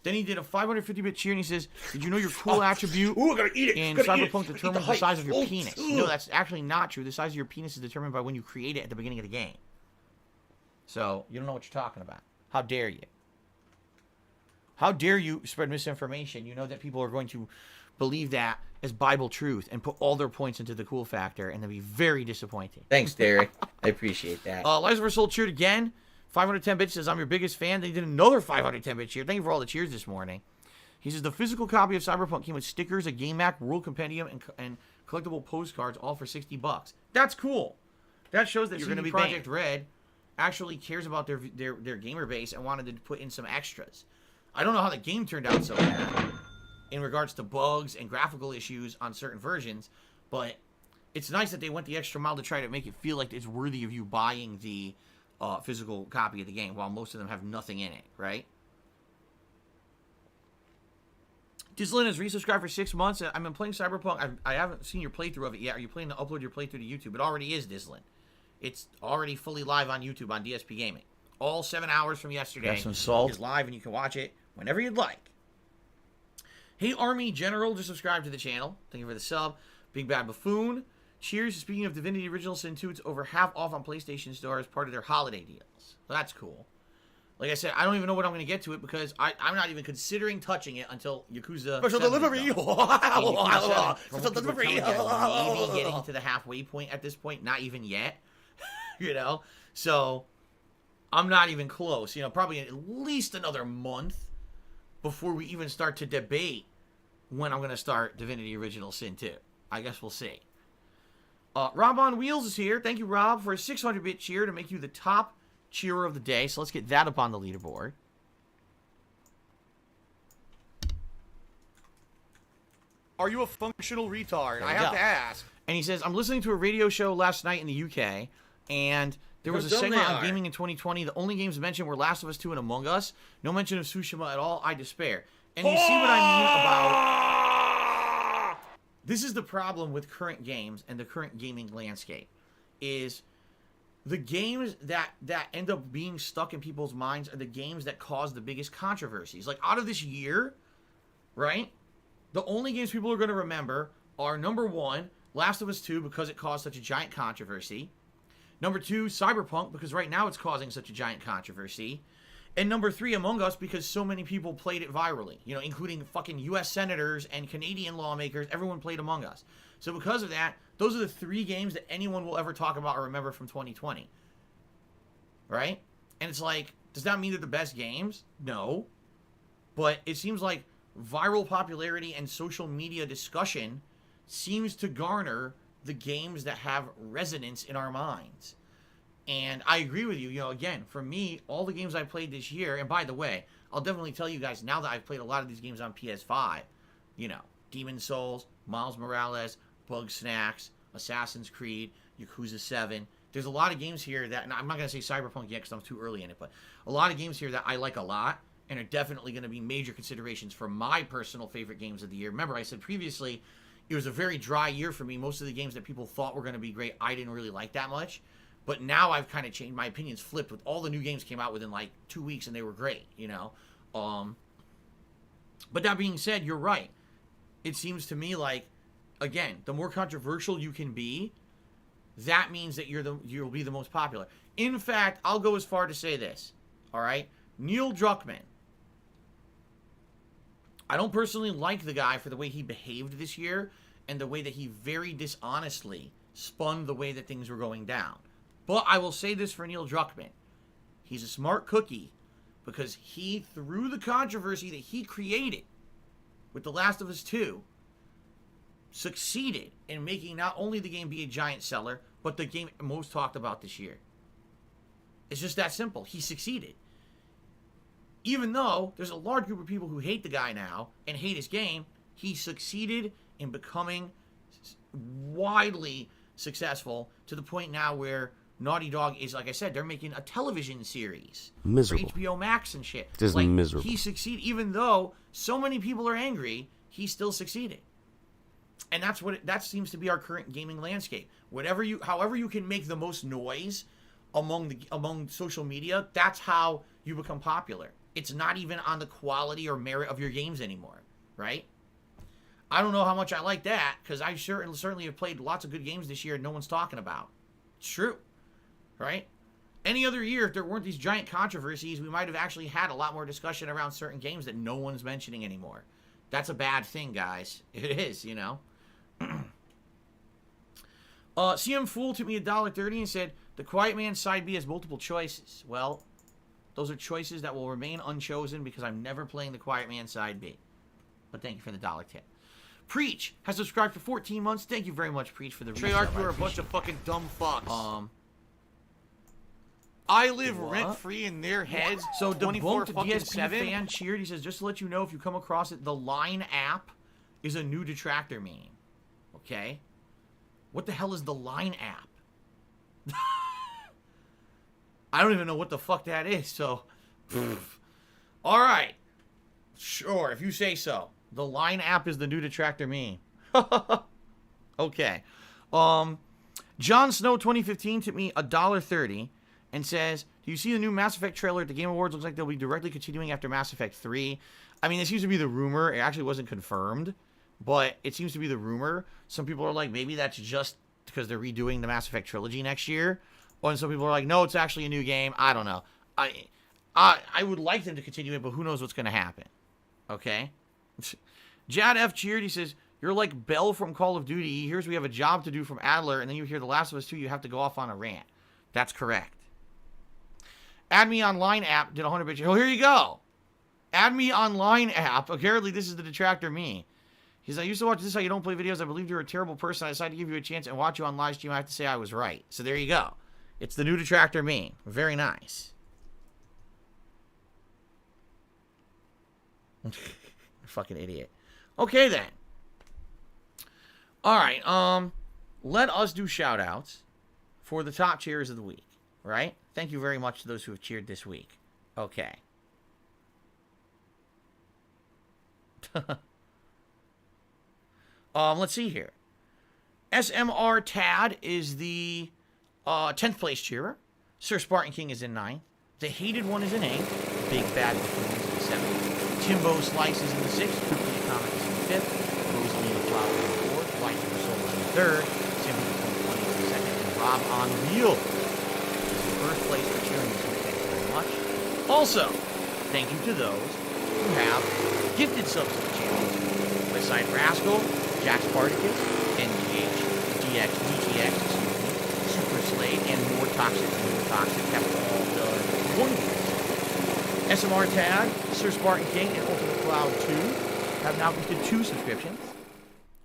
Then he did a 550-bit cheer and he says, did you know your cool attribute in Cyberpunk determines the size of your penis? No, that's actually not true. The size of your penis is determined by when you create it at the beginning of the game. So, you don't know what you're talking about. How dare you? How dare you spread misinformation? You know that people are going to believe that as Bible truth and put all their points into the cool factor, and they'll be very disappointing. Thanks, Derek. I appreciate that. Lucifer Soul cheered again. 510 bits says, I'm your biggest fan. They did another 510 bit cheer. Thank you for all the cheers this morning. He says, the physical copy of Cyberpunk came with stickers, a game map, world compendium, and collectible postcards, all for $60. That's cool. That shows that CD Projekt Red actually cares about their gamer base and wanted to put in some extras. I don't know how the game turned out so bad in regards to bugs and graphical issues on certain versions, but it's nice that they went the extra mile to try to make it feel like it's worthy of you buying the physical copy of the game, while most of them have nothing in it, right? Dyslin has resubscribed for 6 months. I've been playing Cyberpunk. I haven't seen your playthrough of it yet. Are you planning to upload your playthrough to YouTube? It already is, Dyslin. It's already fully live on YouTube on DSP Gaming. All 7 hours from yesterday is live, and you can watch it whenever you'd like. Hey, Army General, just subscribe to the channel. Thank you for the sub. Big Bad Buffoon. Cheers. Speaking of Divinity Original Sin 2, it's over half off on PlayStation Store as part of their holiday deals. So that's cool. Like I said, I don't even know what I'm going to get to it because I'm not even considering touching it until Yakuza. Special 7 delivery. is done. Special delivery. Maybe getting to the halfway point at this point, not even yet. You know, so I'm not even close. You know, probably at least another month before we even start to debate when I'm going to start Divinity Original Sin 2. I guess we'll see. Rob on Wheels is here. Thank you, Rob, for a 600-bit cheer to make you the top cheerer of the day. So let's get that up on the leaderboard. Are you a functional retard? There I we have go. to ask. And he says, I'm listening to a radio show last night in the UK, and there was a segment on gaming in 2020. The only games mentioned were Last of Us 2 and Among Us. No mention of Tsushima at all. I despair. And you see what I mean about... This is the problem with current games and the current gaming landscape, is the games that end up being stuck in people's minds are the games that cause the biggest controversies. Like, out of this year, right, the only games people are going to remember are, number 1, Last of Us 2, because it caused such a giant controversy. Number 2, Cyberpunk, because right now it's causing such a giant controversy. And number 3, Among Us, because so many people played it virally. You know, including fucking U.S. senators and Canadian lawmakers. Everyone played Among Us. So because of that, those are the 3 games that anyone will ever talk about or remember from 2020. Right? And it's like, does that mean they're the best games? No. But it seems like viral popularity and social media discussion seems to garner the games that have resonance in our minds. And I agree with you. You know, again, for me, all the games I played this year, and by the way, I'll definitely tell you guys, now that I've played a lot of these games on PS5, you know, Demon's Souls, Miles Morales, Bug Snacks, Assassin's Creed, Yakuza 7. There's a lot of games here that, and I'm not going to say Cyberpunk yet because I'm too early in it, but a lot of games here that I like a lot and are definitely going to be major considerations for my personal favorite games of the year. Remember, I said previously, it was a very dry year for me. Most of the games that people thought were going to be great, I didn't really like that much. But now I've kind of changed. My opinion's flipped with all the new games came out within like 2 weeks and they were great, you know. But that being said, you're right. It seems to me like, again, the more controversial you can be, that means that you'll be the most popular. In fact, I'll go as far to say this, all right? Neil Druckmann. I don't personally like the guy for the way he behaved this year and the way that he very dishonestly spun the way that things were going down. But I will say this for Neil Druckmann. He's a smart cookie because he, through the controversy that he created with The Last of Us 2, succeeded in making not only the game be a giant seller, but the game most talked about this year. It's just that simple. He succeeded. Even though there's a large group of people who hate the guy now and hate his game, he succeeded in becoming widely successful to the point now where Naughty Dog is, like I said, they're making a television series Miserable. for HBO Max and shit. Just like, miserable. He succeeded, even though so many people are angry, he still succeeded. And that seems to be our current gaming landscape. However you can make the most noise among social media, that's how you become popular. It's not even on the quality or merit of your games anymore, right? I don't know how much I like that, because I certainly have played lots of good games this year and no one's talking about. It's true, right? Any other year, if there weren't these giant controversies, we might have actually had a lot more discussion around certain games that no one's mentioning anymore. That's a bad thing, guys. It is, you know? CM Fool took me $1.30 and said, the Quiet Man Side B has multiple choices. Well, those are choices that will remain unchosen because I'm never playing the Quiet Man Side B. But thank you for the $1 tip. Preach has subscribed for 14 months. Thank you very much, Preach, for the Treyarch, you're a bunch of fucking dumb fucks. I live rent-free in their heads. So Debunked fucking DSP 7. fan cheered. He says, just to let you know, if you come across it, the Line app is a new detractor meme. Okay? What the hell is the Line app? I don't even know what the fuck that is, so... All right. Sure, if you say so. The Line app is the new detractor meme. Okay. Jon Snow 2015 took me $1.30 and says, do you see the new Mass Effect trailer at the Game Awards? Looks like they'll be directly continuing after Mass Effect 3. I mean, it seems to be the rumor. It actually wasn't confirmed, but it seems to be the rumor. Some people are like, maybe that's just because they're redoing the Mass Effect trilogy next year. And some people are like, no, it's actually a new game. I don't know. I would like them to continue it, but who knows what's going to happen. Okay? Jad F. cheered. He says, you're like Bell from Call of Duty. He hears we have a job to do from Adler, and then you hear The Last of Us 2, you have to go off on a rant. That's correct. Add Me Online app did 100 bits. Oh, here you go. Add Me Online app. Apparently, this is the detractor me. He says, I used to watch This Is How You Don't Play videos. I believed you were a terrible person. I decided to give you a chance and watch you on live stream. I have to say I was right. So there you go. It's the new detractor me. Very nice. Fucking idiot. Okay, then. All right. Let us do shout-outs for the top cheers of the week. Right? Thank you very much to those who have cheered this week. Okay. Let's see here. SMR Tad is the 10th place cheerer. Sir Spartan King is in 9th. The Hated One is in 8th. Big Bad Buffoon is in 7th. Timbo Slice is in the 6th. Cookie Comic is in the 5th. Rosalie Flower is in the 4th. Light for Soul is in the 3rd. Simply 20 is in the 2nd. And Rob on Wheel is in first place for cheering this week. Thank you very much. Also, thank you to those who have gifted subs to the channel. Westside Rascal, Jack Spartacus, NGH, DX, DTX, Super Slade, and More Toxic have all done wonders. SMR Tag, Sir Spartan King, and Ultimate Cloud 2 have now gifted 2 subscriptions.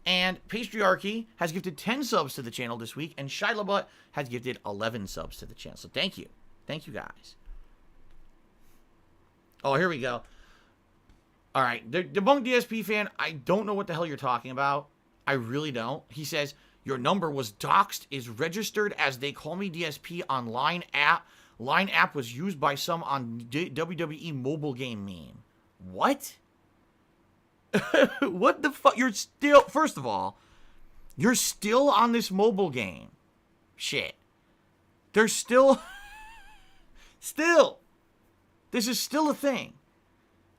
And Patriarchy has gifted 10 subs to the channel this week, and Shylabut has gifted 11 subs to the channel. So thank you. Thank you, guys. Oh, here we go. All right, the Debunk DSP fan, I don't know what the hell you're talking about. I really don't. He says, your number was doxed, is registered as They Call Me DSP on Line app. Line app was used by some on WWE mobile game meme. What? What the fuck? You're still, first of all, you're still on this mobile game. Shit. There's still, this is still a thing.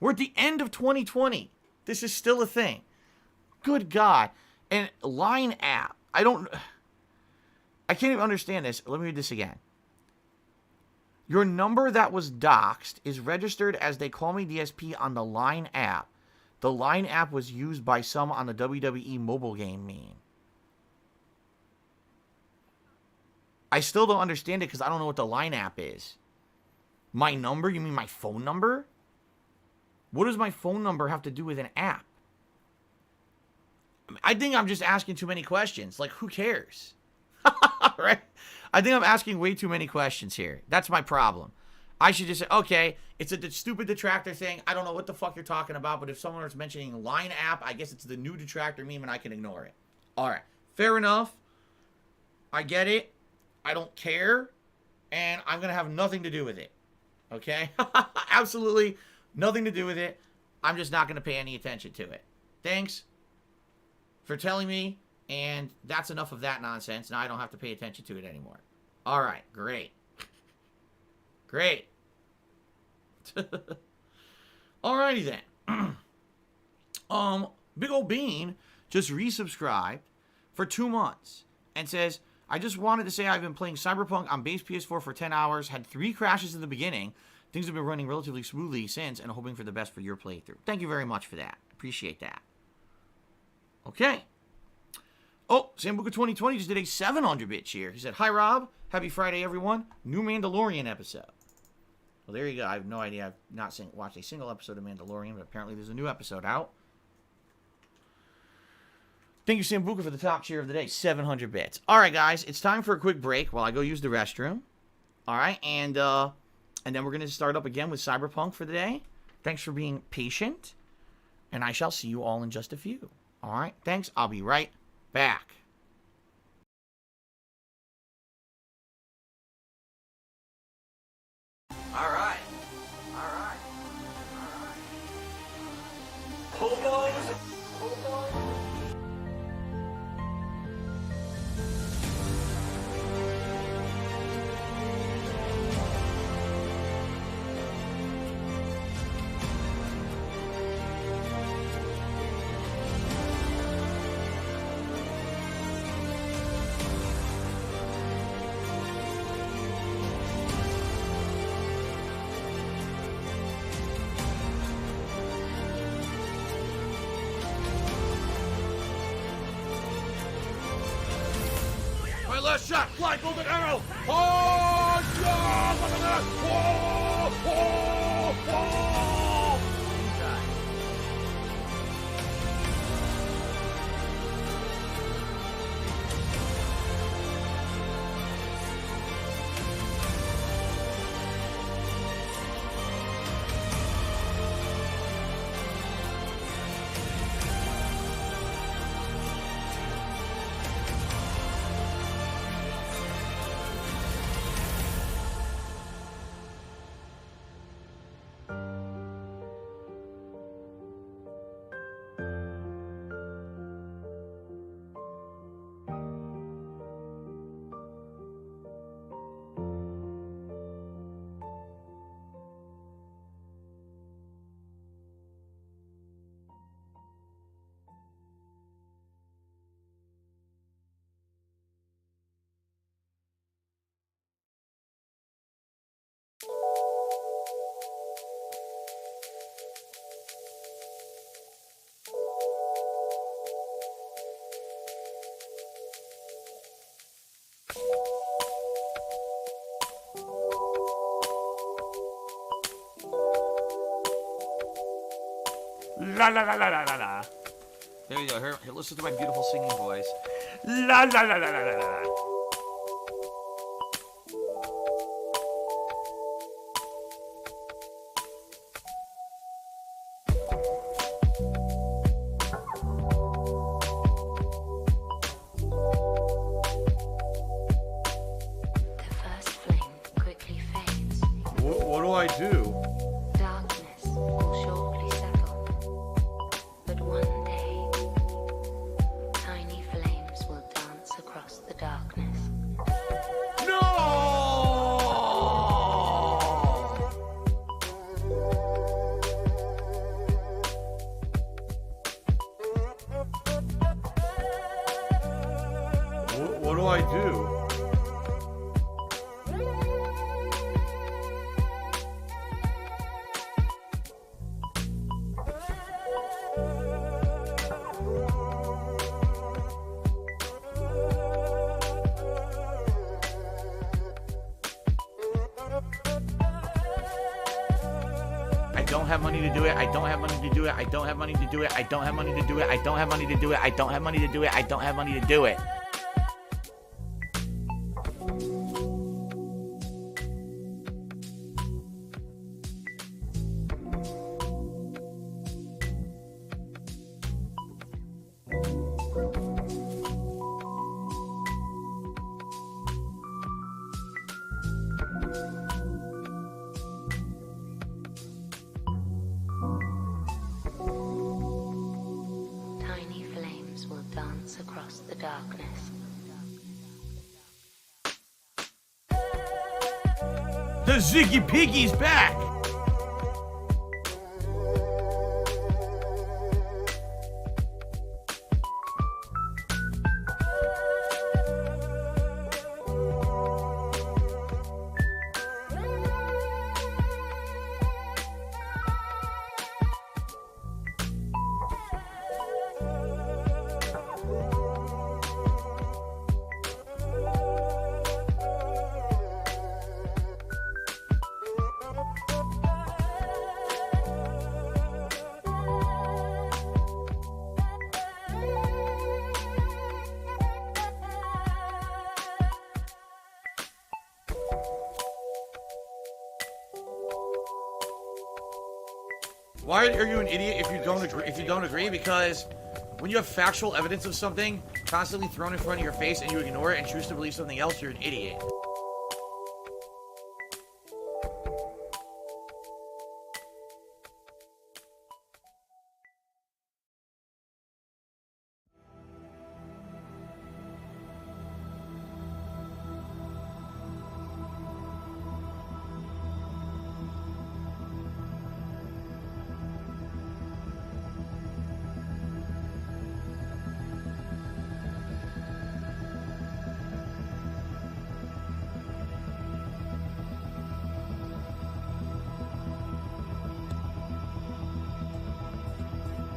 We're at the end of 2020. This is still a thing. Good God. And Line app. I can't even understand this. Let me read this again. Your number that was doxed is registered as They Call Me DSP on the Line app. The Line app was used by some on the WWE mobile game meme. I still don't understand it because I don't know what the Line app is. My number? You mean my phone number? What does my phone number have to do with an app? I think I'm just asking too many questions. Like, who cares? Right? I think I'm asking way too many questions here. That's my problem. I should just say, okay, it's a stupid detractor thing. I don't know what the fuck you're talking about, but if someone was mentioning Line app, I guess it's the new detractor meme and I can ignore it. All right. Fair enough. I get it. I don't care. And I'm going to have nothing to do with it. Okay? Absolutely nothing to do with it. I'm just not going to pay any attention to it. Thanks for telling me, and that's enough of that nonsense. Now I don't have to pay attention to it anymore. All right, great. Great. Alrighty then. Big Ol' Bean just resubscribed for 2 months and says, I just wanted to say I've been playing Cyberpunk on base PS4 for 10 hours, had 3 crashes in the beginning. Things have been running relatively smoothly since, and hoping for the best for your playthrough. Thank you very much for that. Appreciate that. Okay. Oh, Sambuca 2020 just did a 700-bit cheer. He said, hi, Rob. Happy Friday, everyone. New Mandalorian episode. Well, there you go. I have no idea. I've not watched a single episode of Mandalorian, but apparently there's a new episode out. Thank you, Sambuca, for the top cheer of the day. 700 bits. All right, guys. It's time for a quick break while I go use the restroom. All right, and then we're going to start up again with Cyberpunk for the day. Thanks for being patient, and I shall see you all in just a few. All right, thanks. I'll be right back. All right. Hobos. last shot. Fly golden arrow. Oh, yeah. Look at that. Oh, oh, oh. La la la la la la la. There you go. Here, listen to my beautiful singing voice. La la la la la la la. The first flame quickly fades. What do I do? Darkness will shortly settle. But one day, tiny flames will dance across the darkness. No! What do I do? I don't have money to do it. I don't have money to do it. I don't have money to do it. I don't have money to do it. I don't have money to do it. I don't have money to do it. I don't have money to do it. Tiny flames will dance across the darkness. The Ziggy Piggy's back. Why are you an idiot if you don't agree? If you don't agree, because when you have factual evidence of something constantly thrown in front of your face and you ignore it and choose to believe something else, you're an idiot.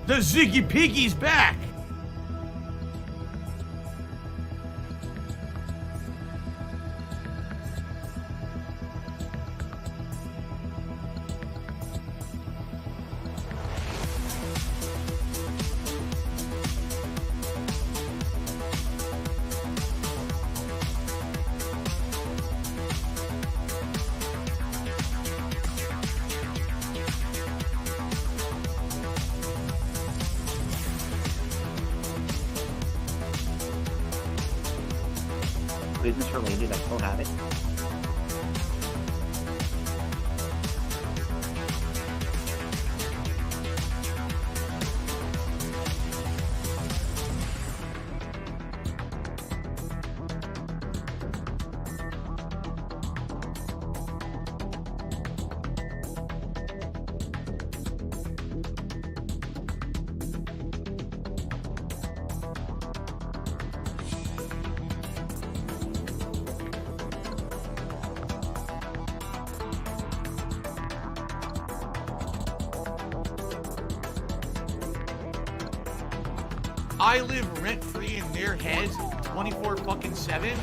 The Ziggy Piggy's back! business related, I still have it. I live rent-free in their heads 24/7.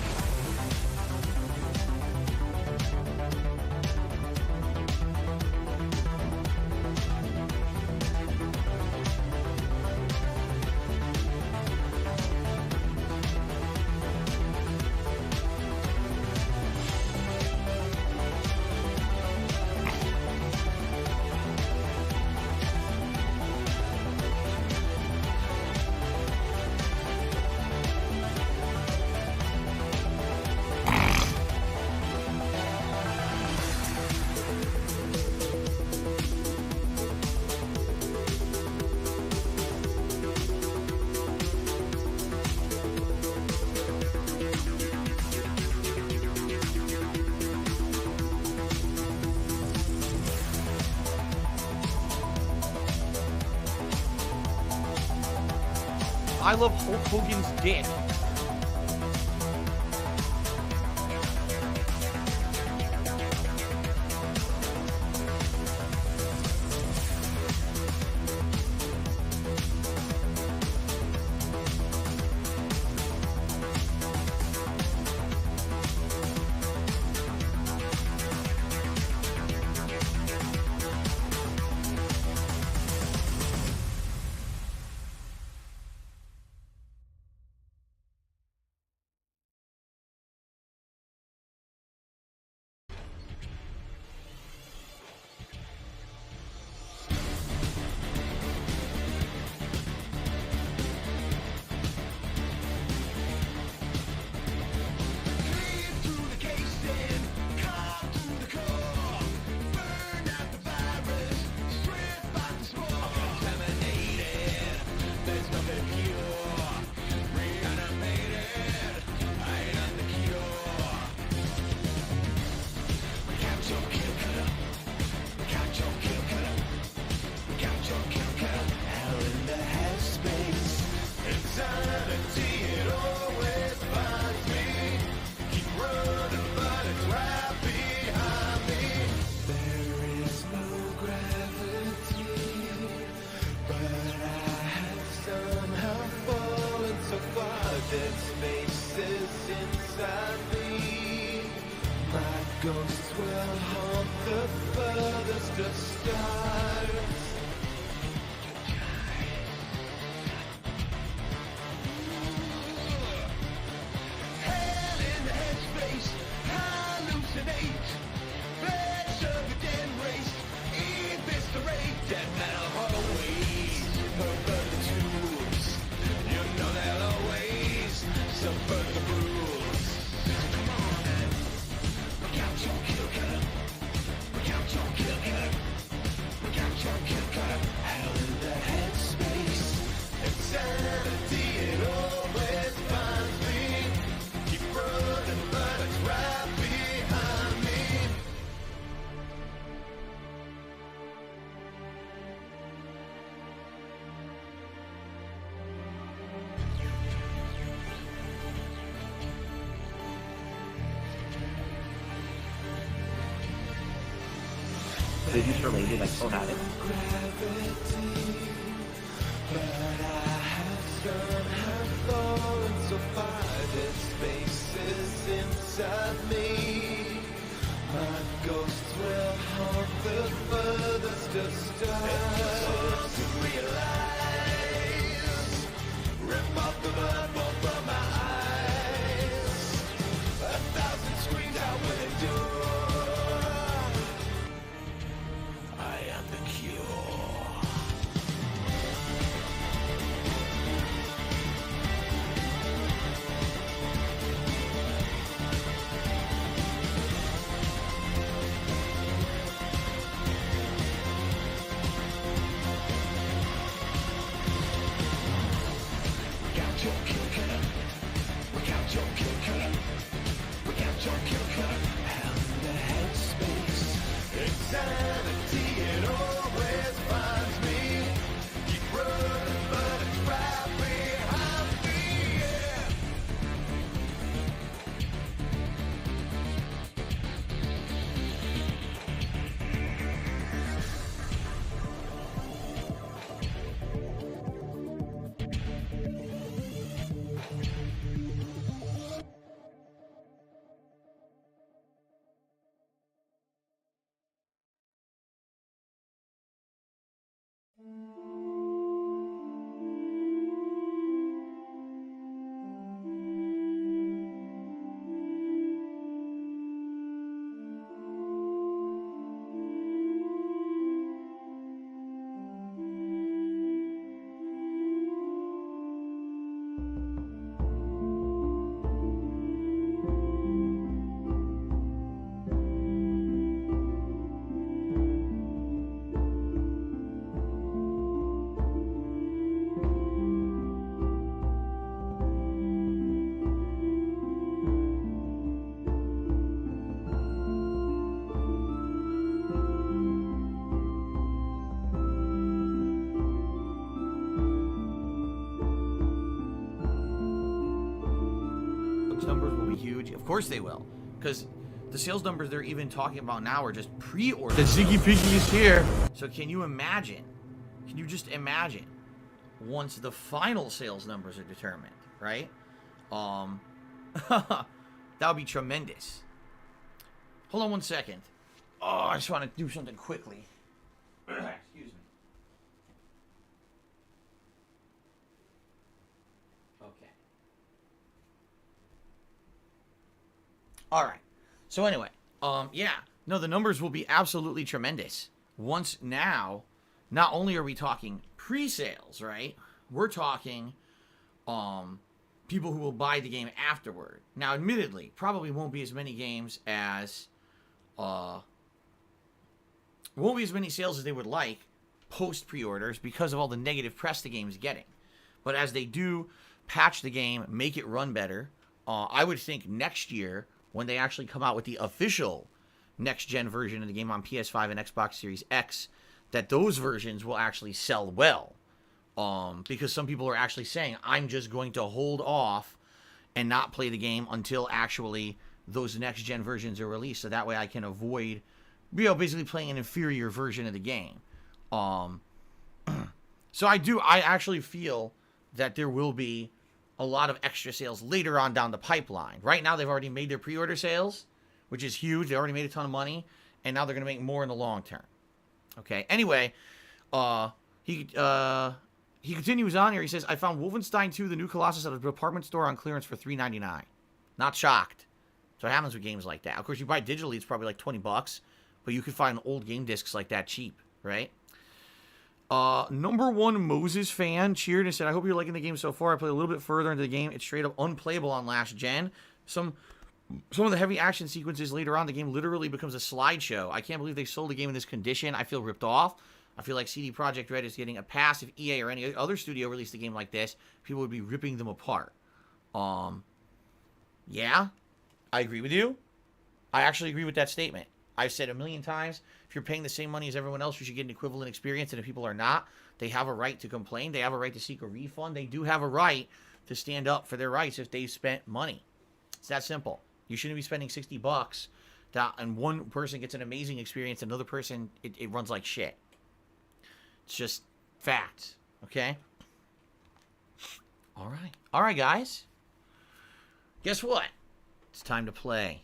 I love Hulk Hogan's dick. Ghosts will haunt the furthest of stars. Hell in the headspace, hallucinate. Flesh of a dead race, eviscerate. Dead metal always pervert the tubes. You know they'll always subvert the rules. Hell in the headspace, insanity, it always finds me. Keep running, but it's right behind me. Business related, I still have it. But I have somehow fallen so far that space is inside me. My ghosts will haunt the furthest of stars. To realize, rip off the blood from my eyes. 1,000 screams I will endure. I am the cure. Numbers will be huge. Of course they will, because the sales numbers they're even talking about now are just pre-order. The Ziggy Piggy is here. So can you imagine? Can you just imagine once the final sales numbers are determined, right? That would be tremendous. Hold on one second. Oh, I just want to do something quickly. Excuse me. Okay. All right. So anyway, yeah. No, the numbers will be absolutely tremendous. Once now, not only are we talking pre-sales, right? We're talking people who will buy the game afterward. Now, admittedly, probably won't be as many games as won't be as many sales as they would like post pre-orders because of all the negative press the game's getting. But as they do patch the game, make it run better, I would think next year when they actually come out with the official next-gen version of the game on PS5 and Xbox Series X, that those versions will actually sell well. Because some people are actually saying, I'm just going to hold off and not play the game until actually those next-gen versions are released, so that way I can avoid, basically playing an inferior version of the game. So I actually feel that there will be a lot of extra sales later on down the pipeline. Right now, they've already made their pre-order sales, which is huge. They already made a ton of money, and now they're going to make more in the long term. Okay. Anyway, he continues on here. He says, I found Wolfenstein 2, the new Colossus, at a department store on clearance for $3.99. Not shocked. So what happens with games like that. Of course, you buy digitally, it's probably like $20, but you can find old game discs like that cheap, right? Number one Moses fan cheered and said, I hope you're liking the game so far. I played a little bit further into the game. It's straight up unplayable on last gen. Some of the heavy action sequences later on, the game literally becomes a slideshow. I can't believe they sold the game in this condition. I feel ripped off. I feel like CD Projekt Red is getting a pass. If EA or any other studio released a game like this, people would be ripping them apart. Yeah, I agree with you. I actually agree with that statement. I've said a million times, if you're paying the same money as everyone else, you should get an equivalent experience. And if people are not, they have a right to complain. They have a right to seek a refund. They do have a right to stand up for their rights if they spent money. It's that simple. You shouldn't be spending $60 and one person gets an amazing experience, another person, it runs like shit. It's just facts, okay? All right. All right, guys. Guess what? It's time to play.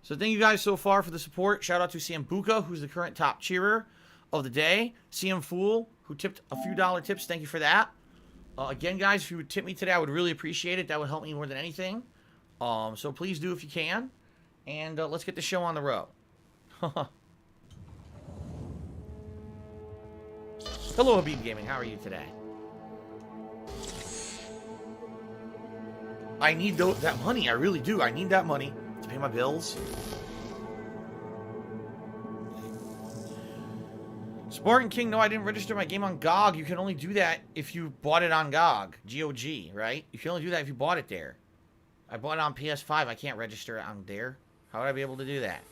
So thank you guys so far for the support. Shout out to Sambuca, who's the current top cheerer of the day. CM Fool, who tipped a few dollar tips. Thank you for that. Again, guys, if you would tip me today, I would really appreciate it. That would help me more than anything. So please do if you can. And let's get the show on the road. Hello, Habib Gaming. How are you today? I need that money. I really do. I need that money to pay my bills. Spartan King, no, I didn't register my game on GOG. You can only do that if you bought it on GOG. G-O-G, right? You can only do that if you bought it there. I bought it on PS5. I can't register it on there. How would I be able to do that?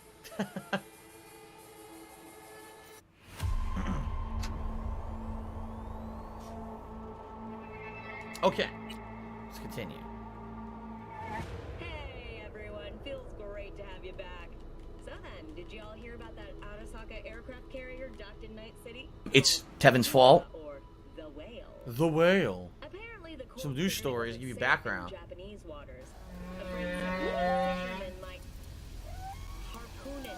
Okay. Let's continue. Hey everyone, feels great to have you back. So then, did you all hear about that Arasaka aircraft carrier docked in Night City? It's Tevin's fault. Or the whale. The whale. Apparently the Some news stories give you background. Japanese waters. A fisherman might harpoon it.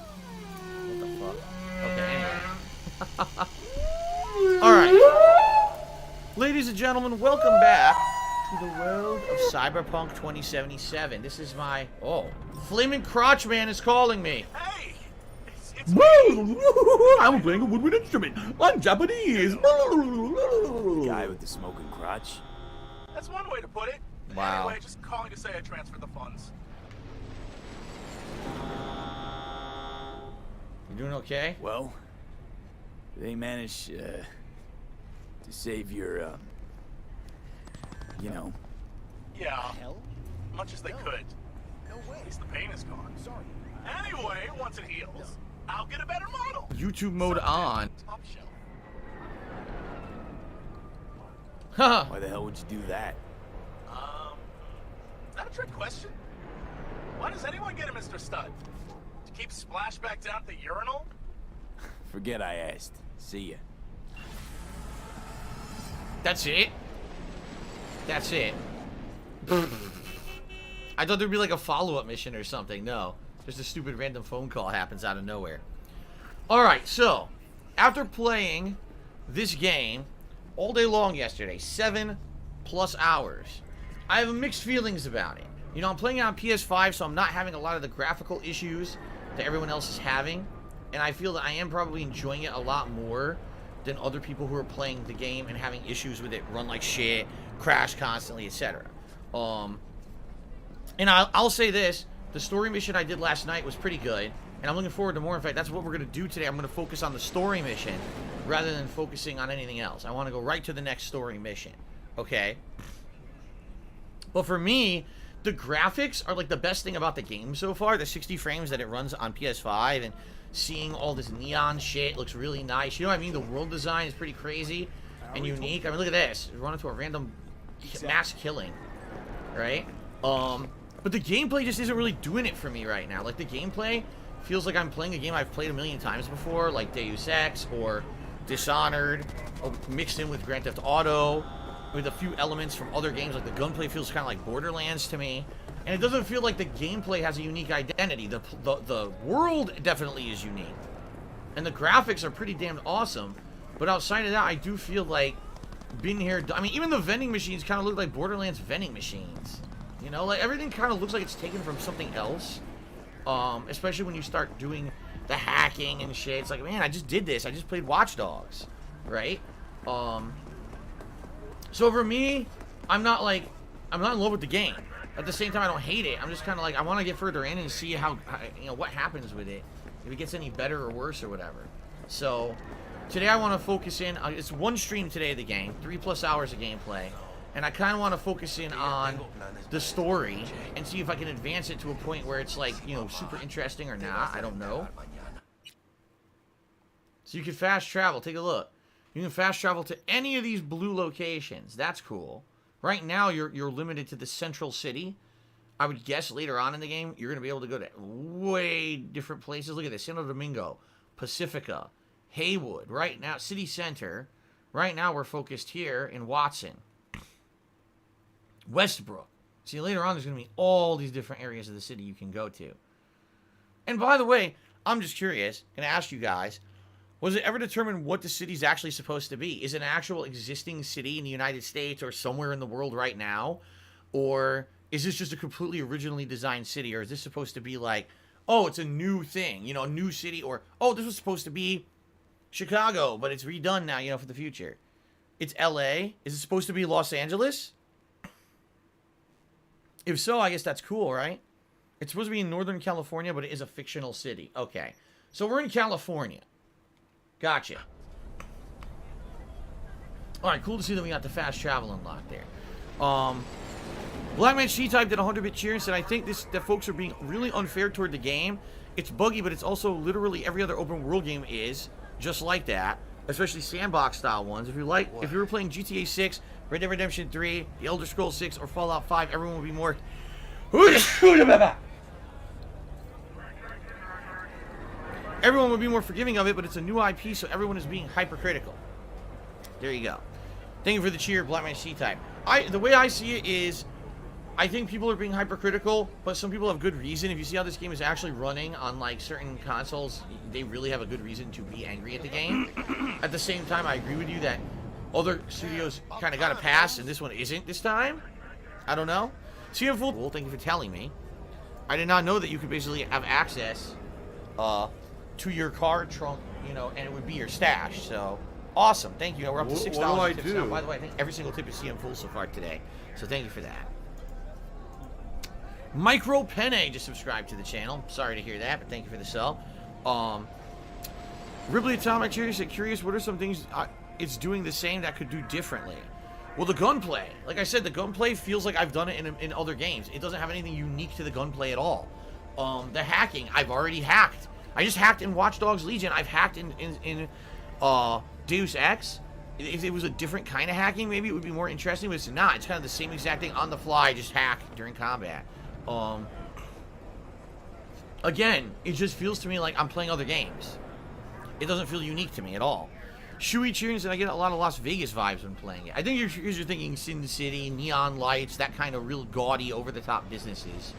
What the fuck? Okay, anyway. Alright. Ladies and gentlemen, welcome back to the world of Cyberpunk 2077. This is my... Oh. Flaming Crotch Man is calling me. Hey! It's me! I'm playing a woodwind instrument. I'm Japanese. Guy with the smoking crotch. That's one way to put it. Wow. Anyway, just calling to say I transferred the funds. You doing okay? Well, they managed to save your, you know. Yeah. Much as they could. No way. At least the pain is gone. Sorry. Anyway, once it heals, I'll get a better model. YouTube mode on. Top shelf. Haha. Why the hell would you do that? Is that a trick question? Why does anyone get a Mr. Stud? To keep Splashback down at the urinal? Forget I asked. See ya. That's it? That's it. I thought there'd be like a follow-up mission or something. No. Just a stupid random phone call happens out of nowhere. Alright, so after playing this game all day long yesterday, 7+ hours, I have mixed feelings about it. You know, I'm playing it on PS5, so I'm not having a lot of the graphical issues that everyone else is having. And I feel that I am probably enjoying it a lot more than other people who are playing the game and having issues with it, run like shit, crash constantly, etc. And I'll say this, the story mission I did last night was pretty good, and I'm looking forward to more. In fact, that's what we're going to do today. I'm going to focus on the story mission rather than focusing on anything else. I want to go right to the next story mission, okay? But for me, the graphics are like the best thing about the game so far. The 60 frames that it runs on PS5 and seeing all this neon shit looks really nice. You know what I mean? The world design is pretty crazy and unique. I mean, look at this. Run into a random mass killing, right? But the gameplay just isn't really doing it for me right now. Like, the gameplay feels like I'm playing a game I've played a million times before, like Deus Ex or Dishonored, or mixed in with Grand Theft Auto, with a few elements from other games. Like, the gunplay feels kind of like Borderlands to me. And it doesn't feel like the gameplay has a unique identity. The world definitely is unique. And the graphics are pretty damn awesome. But outside of that, I do feel like being here... I mean, even the vending machines kind of look like Borderlands vending machines. You know, like, everything kind of looks like it's taken from something else. Especially when you start doing the hacking and shit. It's like, man, I just did this. I just played Watch Dogs. Right? So for me, I'm not in love with the game. At the same time, I don't hate it. I'm just kind of like, I want to get further in and see how, you know, what happens with it. If it gets any better or worse or whatever. So, today I want to focus in, it's one stream today of the game, 3+ hours of gameplay. And I kind of want to focus in on the story and see if I can advance it to a point where it's like, you know, super interesting or not. I don't know. So you can fast travel. Take a look. You can fast travel to any of these blue locations. That's cool. Right now, you're limited to the central city. I would guess later on in the game, you're going to be able to go to way different places. Look at this. Santo Domingo, Pacifica, Haywood. Right now, City Center. Right now, we're focused here in Watson. Westbrook. See, later on, there's going to be all these different areas of the city you can go to. And by the way, I'm just curious. Going to ask you guys, was it ever determined what the city's actually supposed to be? Is it an actual existing city in the United States or somewhere in the world right now? Or is this just a completely originally designed city? Or is this supposed to be like, oh, it's a new thing, you know, a new city? Or, oh, this was supposed to be Chicago, but it's redone now, you know, for the future. It's LA. Is it supposed to be Los Angeles? If so, I guess that's cool, right? It's supposed to be in Northern California, but it is a fictional city. Okay. So we're in California. Gotcha. Alright, cool to see that we got the fast travel unlocked there. Blackman C-Type did 100-bit cheer and said, I think that folks are being really unfair toward the game. It's buggy, but it's also literally every other open world game is just like that. Especially sandbox style ones. If you were playing GTA 6, Red Dead Redemption 3, The Elder Scrolls 6, or Fallout 5, everyone would be more... Everyone would be more forgiving of it, but it's a new IP, so everyone is being hypercritical. There you go. Thank you for the cheer, Blackman C-Type. The way I see it is, I think people are being hypercritical, but some people have good reason. If you see how this game is actually running on like certain consoles, they really have a good reason to be angry at the game. At the same time, I agree with you that other studios kind of got a pass, and this one isn't this time. I don't know. CM Full, thank you for telling me. I did not know that you could basically have access to your car trunk, you know, and it would be your stash. So awesome. Thank you. We're up to $6 what tips do I do? now. By the way, I think every single tip is CM Full so far today. So thank you for that. Micro Penne just subscribed to the channel. Sorry to hear that, but thank you for the sub. Ripley Atomic Cherry said, curious, what are some things it's doing the same that could do differently? Well, the gunplay. Like I said, the gunplay feels like I've done it in other games. It doesn't have anything unique to the gunplay at all. The hacking, I've already hacked. I just hacked in Watch Dogs Legion. I've hacked in Deus Ex. If it was a different kind of hacking, maybe it would be more interesting, but it's not. It's kind of the same exact thing on the fly, just hack during combat. Again, it just feels to me like I'm playing other games. It doesn't feel unique to me at all. Shuey Cheers, and I get a lot of Las Vegas vibes when playing it. I think you're thinking Sin City, neon lights, that kind of real gaudy, over-the-top businesses.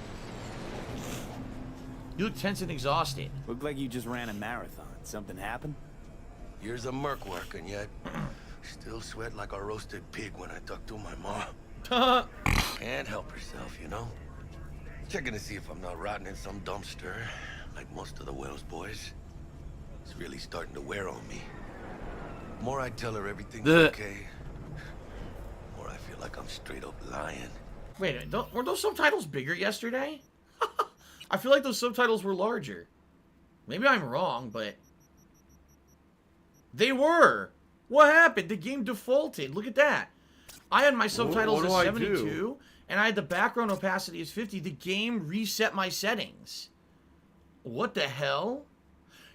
You look tense and exhausted. Look like you just ran a marathon. Something happened? Years of merc work, and yet still sweat like a roasted pig when I talk to my mom. Can't help herself, you know? Checking to see if I'm not rotting in some dumpster, like most of the Wells boys. It's really starting to wear on me. The more I tell her everything's okay, the more I feel like I'm straight up lying. Wait a minute, were those subtitles bigger yesterday? I feel like those subtitles were larger. Maybe I'm wrong, but... They were! What happened? The game defaulted. Look at that. I had my subtitles as 72, and I had the background opacity as 50. The game reset my settings. What the hell?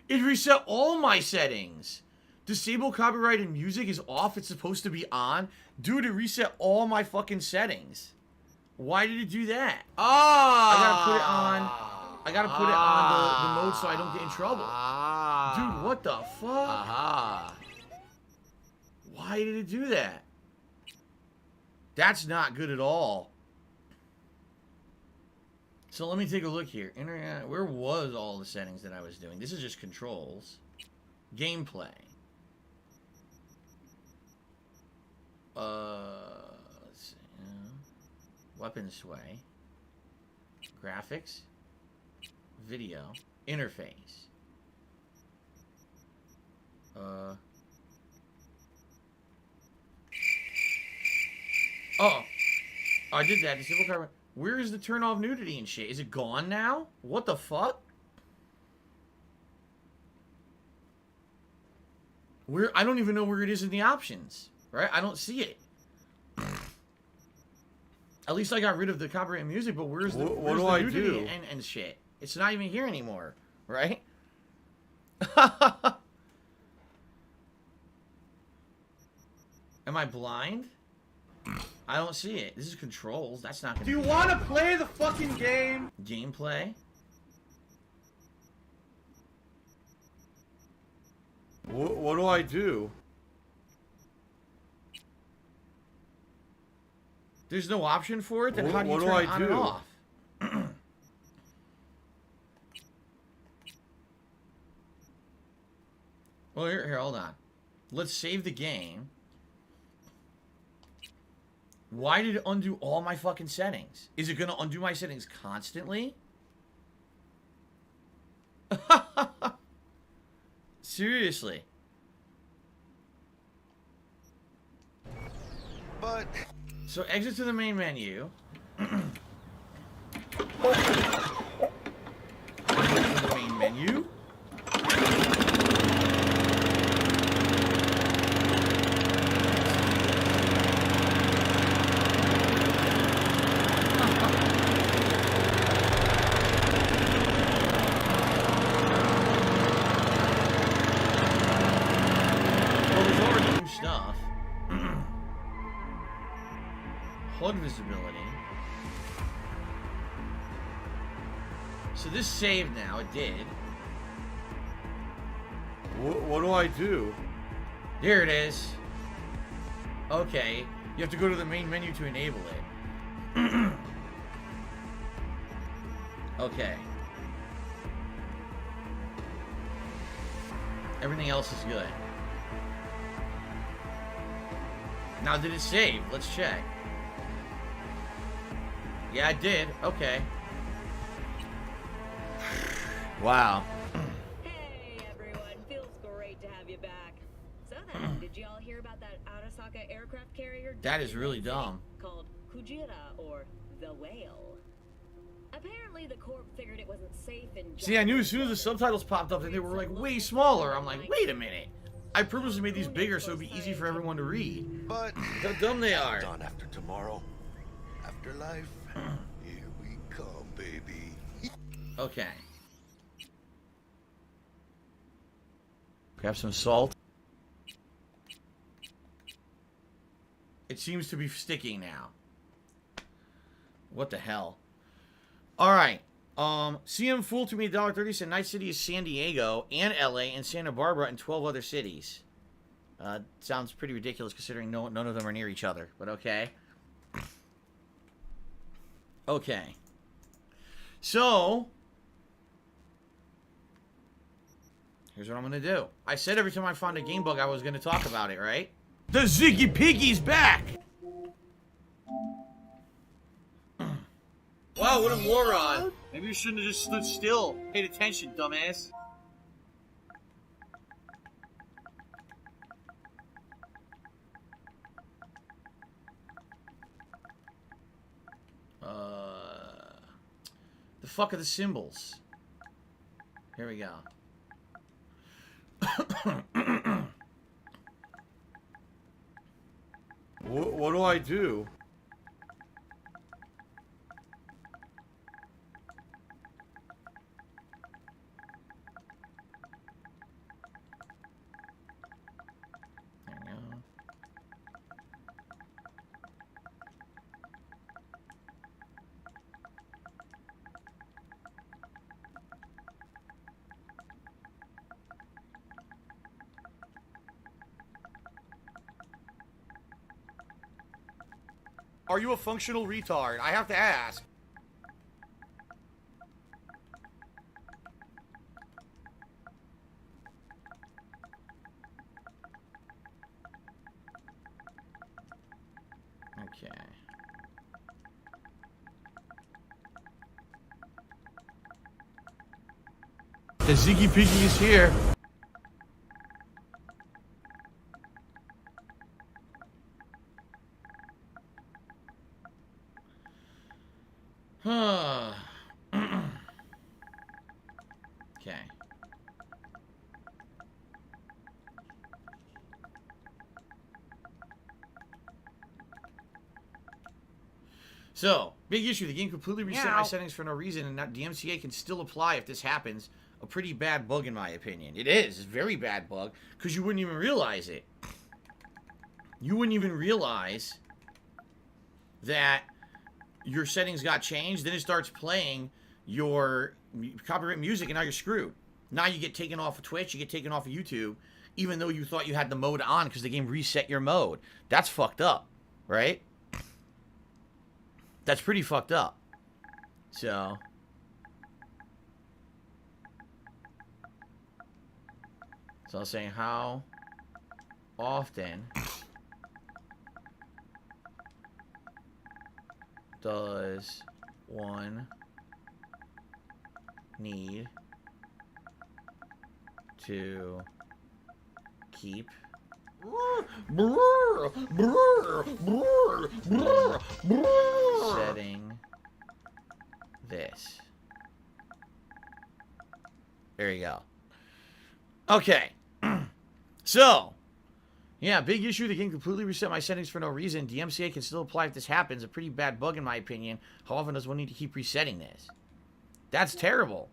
It reset all my settings. Disable copyright and music is off. It's supposed to be on. Dude, it reset all my fucking settings. Why did it do that? I gotta put it on. I gotta put it on the mode so I don't get in trouble. Dude, what the fuck? Why did it do that? That's not good at all. So let me take a look here. Internet, where was all the settings that I was doing? This is just controls. Gameplay. Let's see. Weapon sway. Graphics. Video. Interface. Oh, I did that. Disable copyright. Where is the turn off nudity and shit? Is it gone now? What the fuck? Where? I don't even know where it is in the options. Right? I don't see it. At least I got rid of the copyright music, but where's the, where's the nudity and shit? It's not even here anymore. Right? Am I blind? I don't see it. This is controls. That's not gonna Do you want to play the fucking game? Gameplay. What do I do? There's no option for it? Then how do you turn it on and off? Well, here, hold on. Let's save the game. Why did it undo all my fucking settings? Is it going to undo my settings constantly? Seriously. But... So exit to the main menu. Exit to the main menu. Stuff. HUD visibility. So this saved now. It did. What do I do? There it is. Okay. You have to go to the main menu to enable it. Okay. Everything else is good. Now, did it save? Let's check. Yeah, it did. Okay. Wow. Hey, everyone. Feels great to have you back. So then, did y'all hear about that Arasaka aircraft carrier? That is really dumb. Called Kujira, or the Whale. Apparently, the Corp figured it wasn't safe and... See, I knew as soon as the subtitles popped up that they were, like, way smaller. I'm like, wait a minute. I purposely made these bigger so it'd be easy for everyone to read. But how dumb they are. Dawn after tomorrow. Afterlife. Here we come, baby. Okay. Grab some salt. It seems to be sticking now. What the hell? Alright. CM fooled to me $1.30 said Night City is San Diego and LA and Santa Barbara and 12 other cities. Sounds pretty ridiculous considering none of them are near each other, but okay. Okay. So, here's what I'm going to do. I said every time I found a game bug I was going to talk about it, right? The Ziggy Piggy's back! Wow, what a moron. Maybe you shouldn't have just stood still. Paid attention, dumbass. The fuck are the symbols? Here we go. What do I do? Are you a functional retard? I have to ask. Okay. The Ziggy Piggy is here. Okay. So, big issue. The game completely reset my settings for no reason, and DMCA can still apply if this happens. A pretty bad bug, in my opinion. It is. It's a very bad bug, because you wouldn't even realize it. You wouldn't even realize that your settings got changed, then it starts playing your copyright music, and now you're screwed. Now you get taken off of Twitch, you get taken off of YouTube, even though you thought you had the mode on because the game reset your mode. That's fucked up, right? That's pretty fucked up. So I was saying, how often does one need to keep setting this? There you go. Okay. So, yeah, big issue. The game completely reset my settings for no reason. DMCA can still apply if this happens. A pretty bad bug, in my opinion. How often does one need to keep resetting this? That's terrible.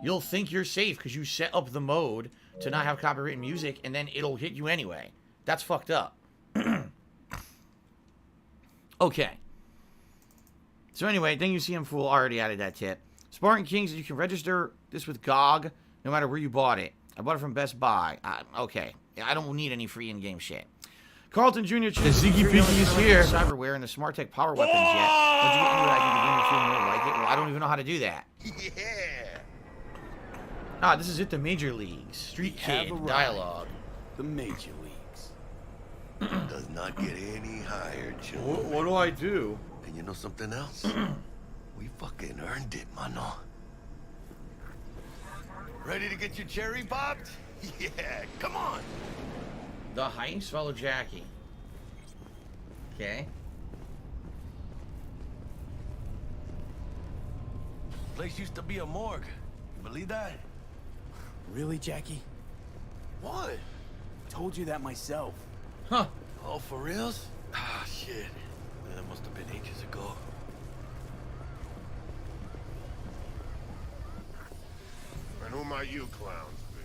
You'll think you're safe because you set up the mode to not have copyrighted music, and then it'll hit you anyway. That's fucked up. Okay. So anyway, then you see him fool already added that tip. Spartan Kings, you can register this with GOG no matter where you bought it. I bought it from Best Buy. Okay. I don't need any free in-game shit. Carlton Jr. The Ziggy Piggy is here. Cyberware and the Smart Tech power weapons yet. Once you get into it, I think the game will feel more like it. Well, I don't even know how to do that. Yeah. Ah, this is it, the major leagues. Street Kid, dialogue. The major leagues. Does not get any higher, children. What do I do? And you know something else? We fucking earned it, mano. Ready to get your cherry popped? Yeah, come on. The heist? Follow Jackie. Okay. Place used to be a morgue. You believe that? Really, Jackie? What? Told you that myself. Huh. Oh, for reals? Ah, shit. That must have been ages ago. And who might you clowns be?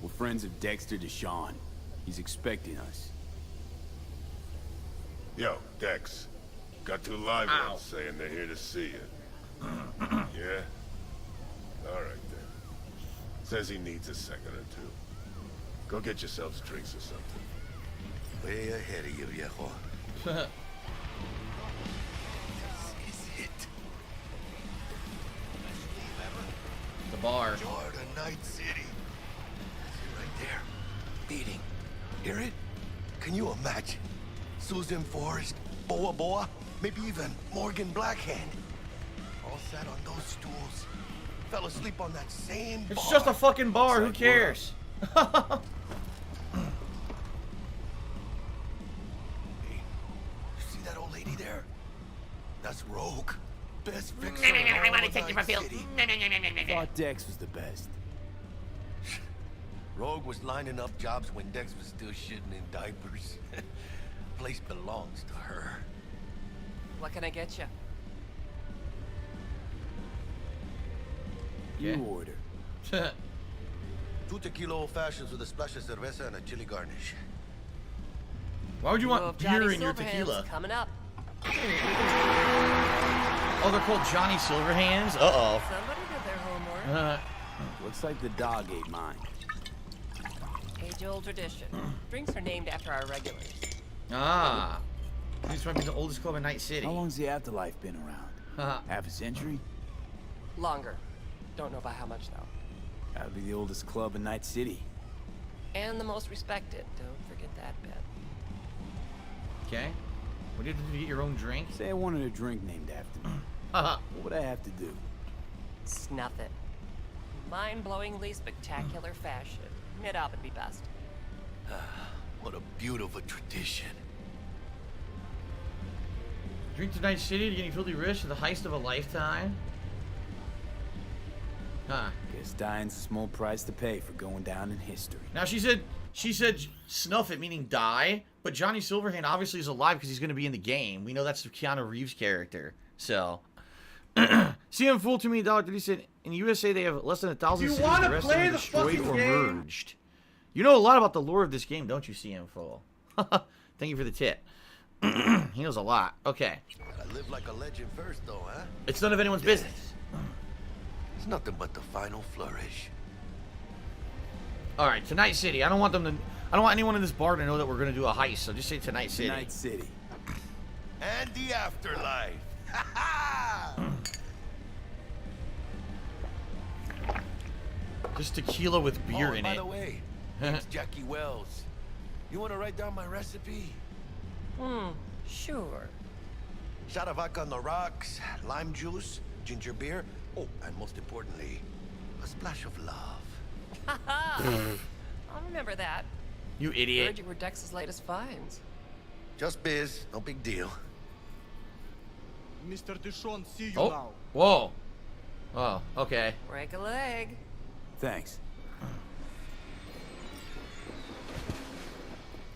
We're friends of Dexter Deshawn. He's expecting us. Yo, Dex. Got two live ones saying they're here to see you. Yeah? Alright then. Says he needs a second or two. Go get yourselves drinks or something. Way ahead of you, viejo. This is it. The bar. Jordan, Night City. That's it right there. Beating. Hear it? Can you imagine? Susan Forrest, Boa Boa, maybe even Morgan Blackhand. All sat on those stools. Fell asleep on that same bar. It's just a fucking bar, who cares? Hey, you see that old lady there? That's Rogue. Best fixer in all of Night City. Thought Dex was the best. Rogue was lining up jobs when Dex was still shitting in diapers. Place belongs to her. What can I get you? Yeah. You order. 2 tequila old fashions with a splash of cerveza and a chili garnish. Why would you want beer in your tequila? Coming up. Oh, they're called Johnny Silverhands? Uh-oh. Somebody did their homework. Looks like the dog ate mine. Age-old tradition. Drinks are named after our regulars. Ah. This might be the oldest club in Night City. How long's the Afterlife been around? Half a century? Longer. Don't know by how much, though. Gotta be the oldest club in Night City. And the most respected. Don't forget that bit. Okay. What did you do to get your own drink? Say I wanted a drink named after me. What would I have to do? Snuff it. Mind-blowingly spectacular fashion. It up would be best. What a beautiful tradition. Drink to Night City to getting filthy rich to the heist of a lifetime? Huh. Guess dying's a small price to pay for going down in history. Now she said snuff it, meaning die, but Johnny Silverhand obviously is alive because he's going to be in the game. We know that's the Keanu Reeves character. So, CM Fool to me, Dr. He said, in the USA they have less than 1,000 cities. wanna The rest play are the destroyed fucking or game? merged. You know a lot about the lore of this game, don't you, CM Fool? Thank you for the tip. He knows a lot. Okay. I live like a legend first, though, huh? It's none of anyone's business. It's nothing but the final flourish. All right, Tonight City. I don't want anyone in this bar to know that we're gonna do a heist. So just say Tonight City. Night City. And the afterlife. Ha ha! Just tequila with beer in by it. the way, it's Jackie Wells. You want to write down my recipe? Sure. Shot of vodka on the rocks, lime juice, ginger beer. Oh, and most importantly, a splash of love. I'll remember that. You idiot. Heard you were Dex's latest finds. Just biz, no big deal. Mr. Deshawn, see you Oh. now. Whoa. Oh, okay. Break a leg. Thanks.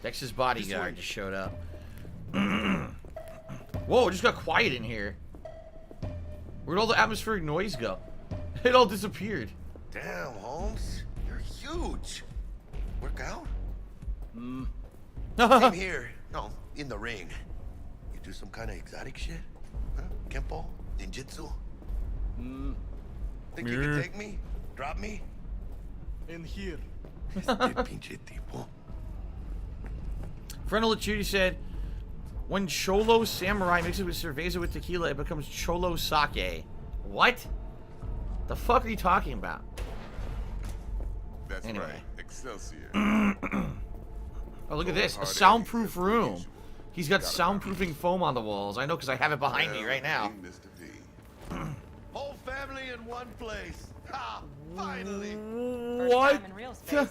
Dex's bodyguard just showed up. Whoa, it just got quiet in here. Where'd all the atmospheric noise go? It all disappeared. Damn, Holmes, you're huge. Work out? Same here. No, in the ring. You do some kind of exotic shit? Huh? Kempo? Ninjutsu? Think you can take me? Drop me? In here. Este pinche tipo. Frenel Lachuti said, When Cholo Samurai mixes with cerveza with tequila, it becomes Cholo Sake. What? The fuck are you talking about? That's Anyway. right. Excelsior. Oh, look at this. A soundproof room. He's got soundproofing foam on the walls. I know because I have it behind me right now. Mr. V. Whole family in one place. Ha! Finally. What? Time in real space.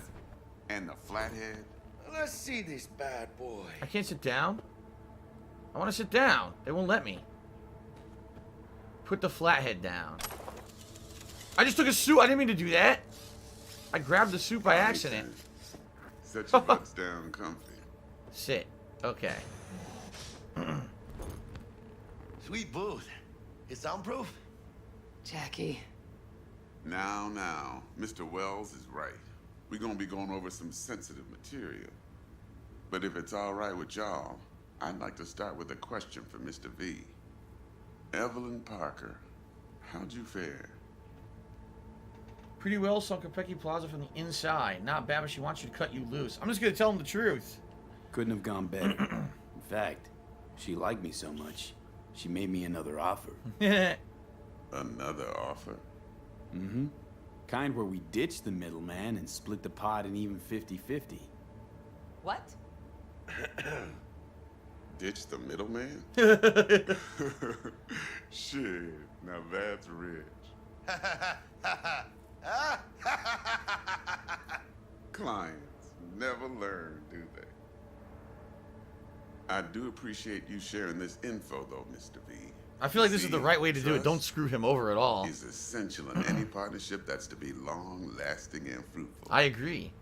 And the flathead. Let's see this bad boy. I can't sit down? I want to sit down. They won't let me. Put the flathead down. I just took a soup. I didn't mean to do that. I grabbed the soup by accident. Set your butts down comfy. Sit. Okay. Sweet booth. It's soundproof? Jackie. Now, Mr. Wells is right. We're gonna be going over some sensitive material. But if it's all right with y'all, I'd like to start with a question for Mr. V. Evelyn Parker, how'd you fare? Pretty well, saw Kopecki Plaza from the inside. Not bad, but she wants you to cut you loose. I'm just gonna tell him the truth. Couldn't have gone better. In fact, she liked me so much, she made me another offer. Another offer? Mm-hmm. Kind where we ditch the middleman and split the pot in even 50-50. What? Ditch the middleman? Shit, now that's rich. Clients never learn, do they? I do appreciate you sharing this info, though, Mr. V. I feel like this is the right way to do it. Don't screw him over at all. Is essential in any partnership that's to be long-lasting and fruitful. I agree.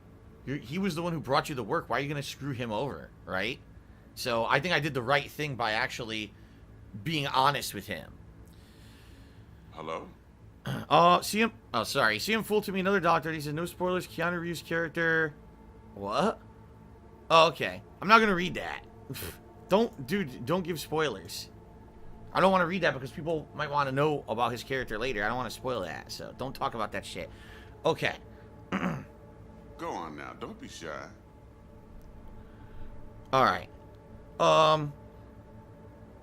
He was the one who brought you the work. Why are you going to screw him over, right? So I think I did the right thing by actually being honest with him. Hello? See him? Oh, sorry. See him fool to me another doctor. He said, no spoilers. Keanu Reeves' character. What? Oh, okay. I'm not going to read that. Don't give spoilers. I don't want to read that because people might want to know about his character later. I don't want to spoil that, so don't talk about that shit. Okay. Go on now. Don't be shy. All right.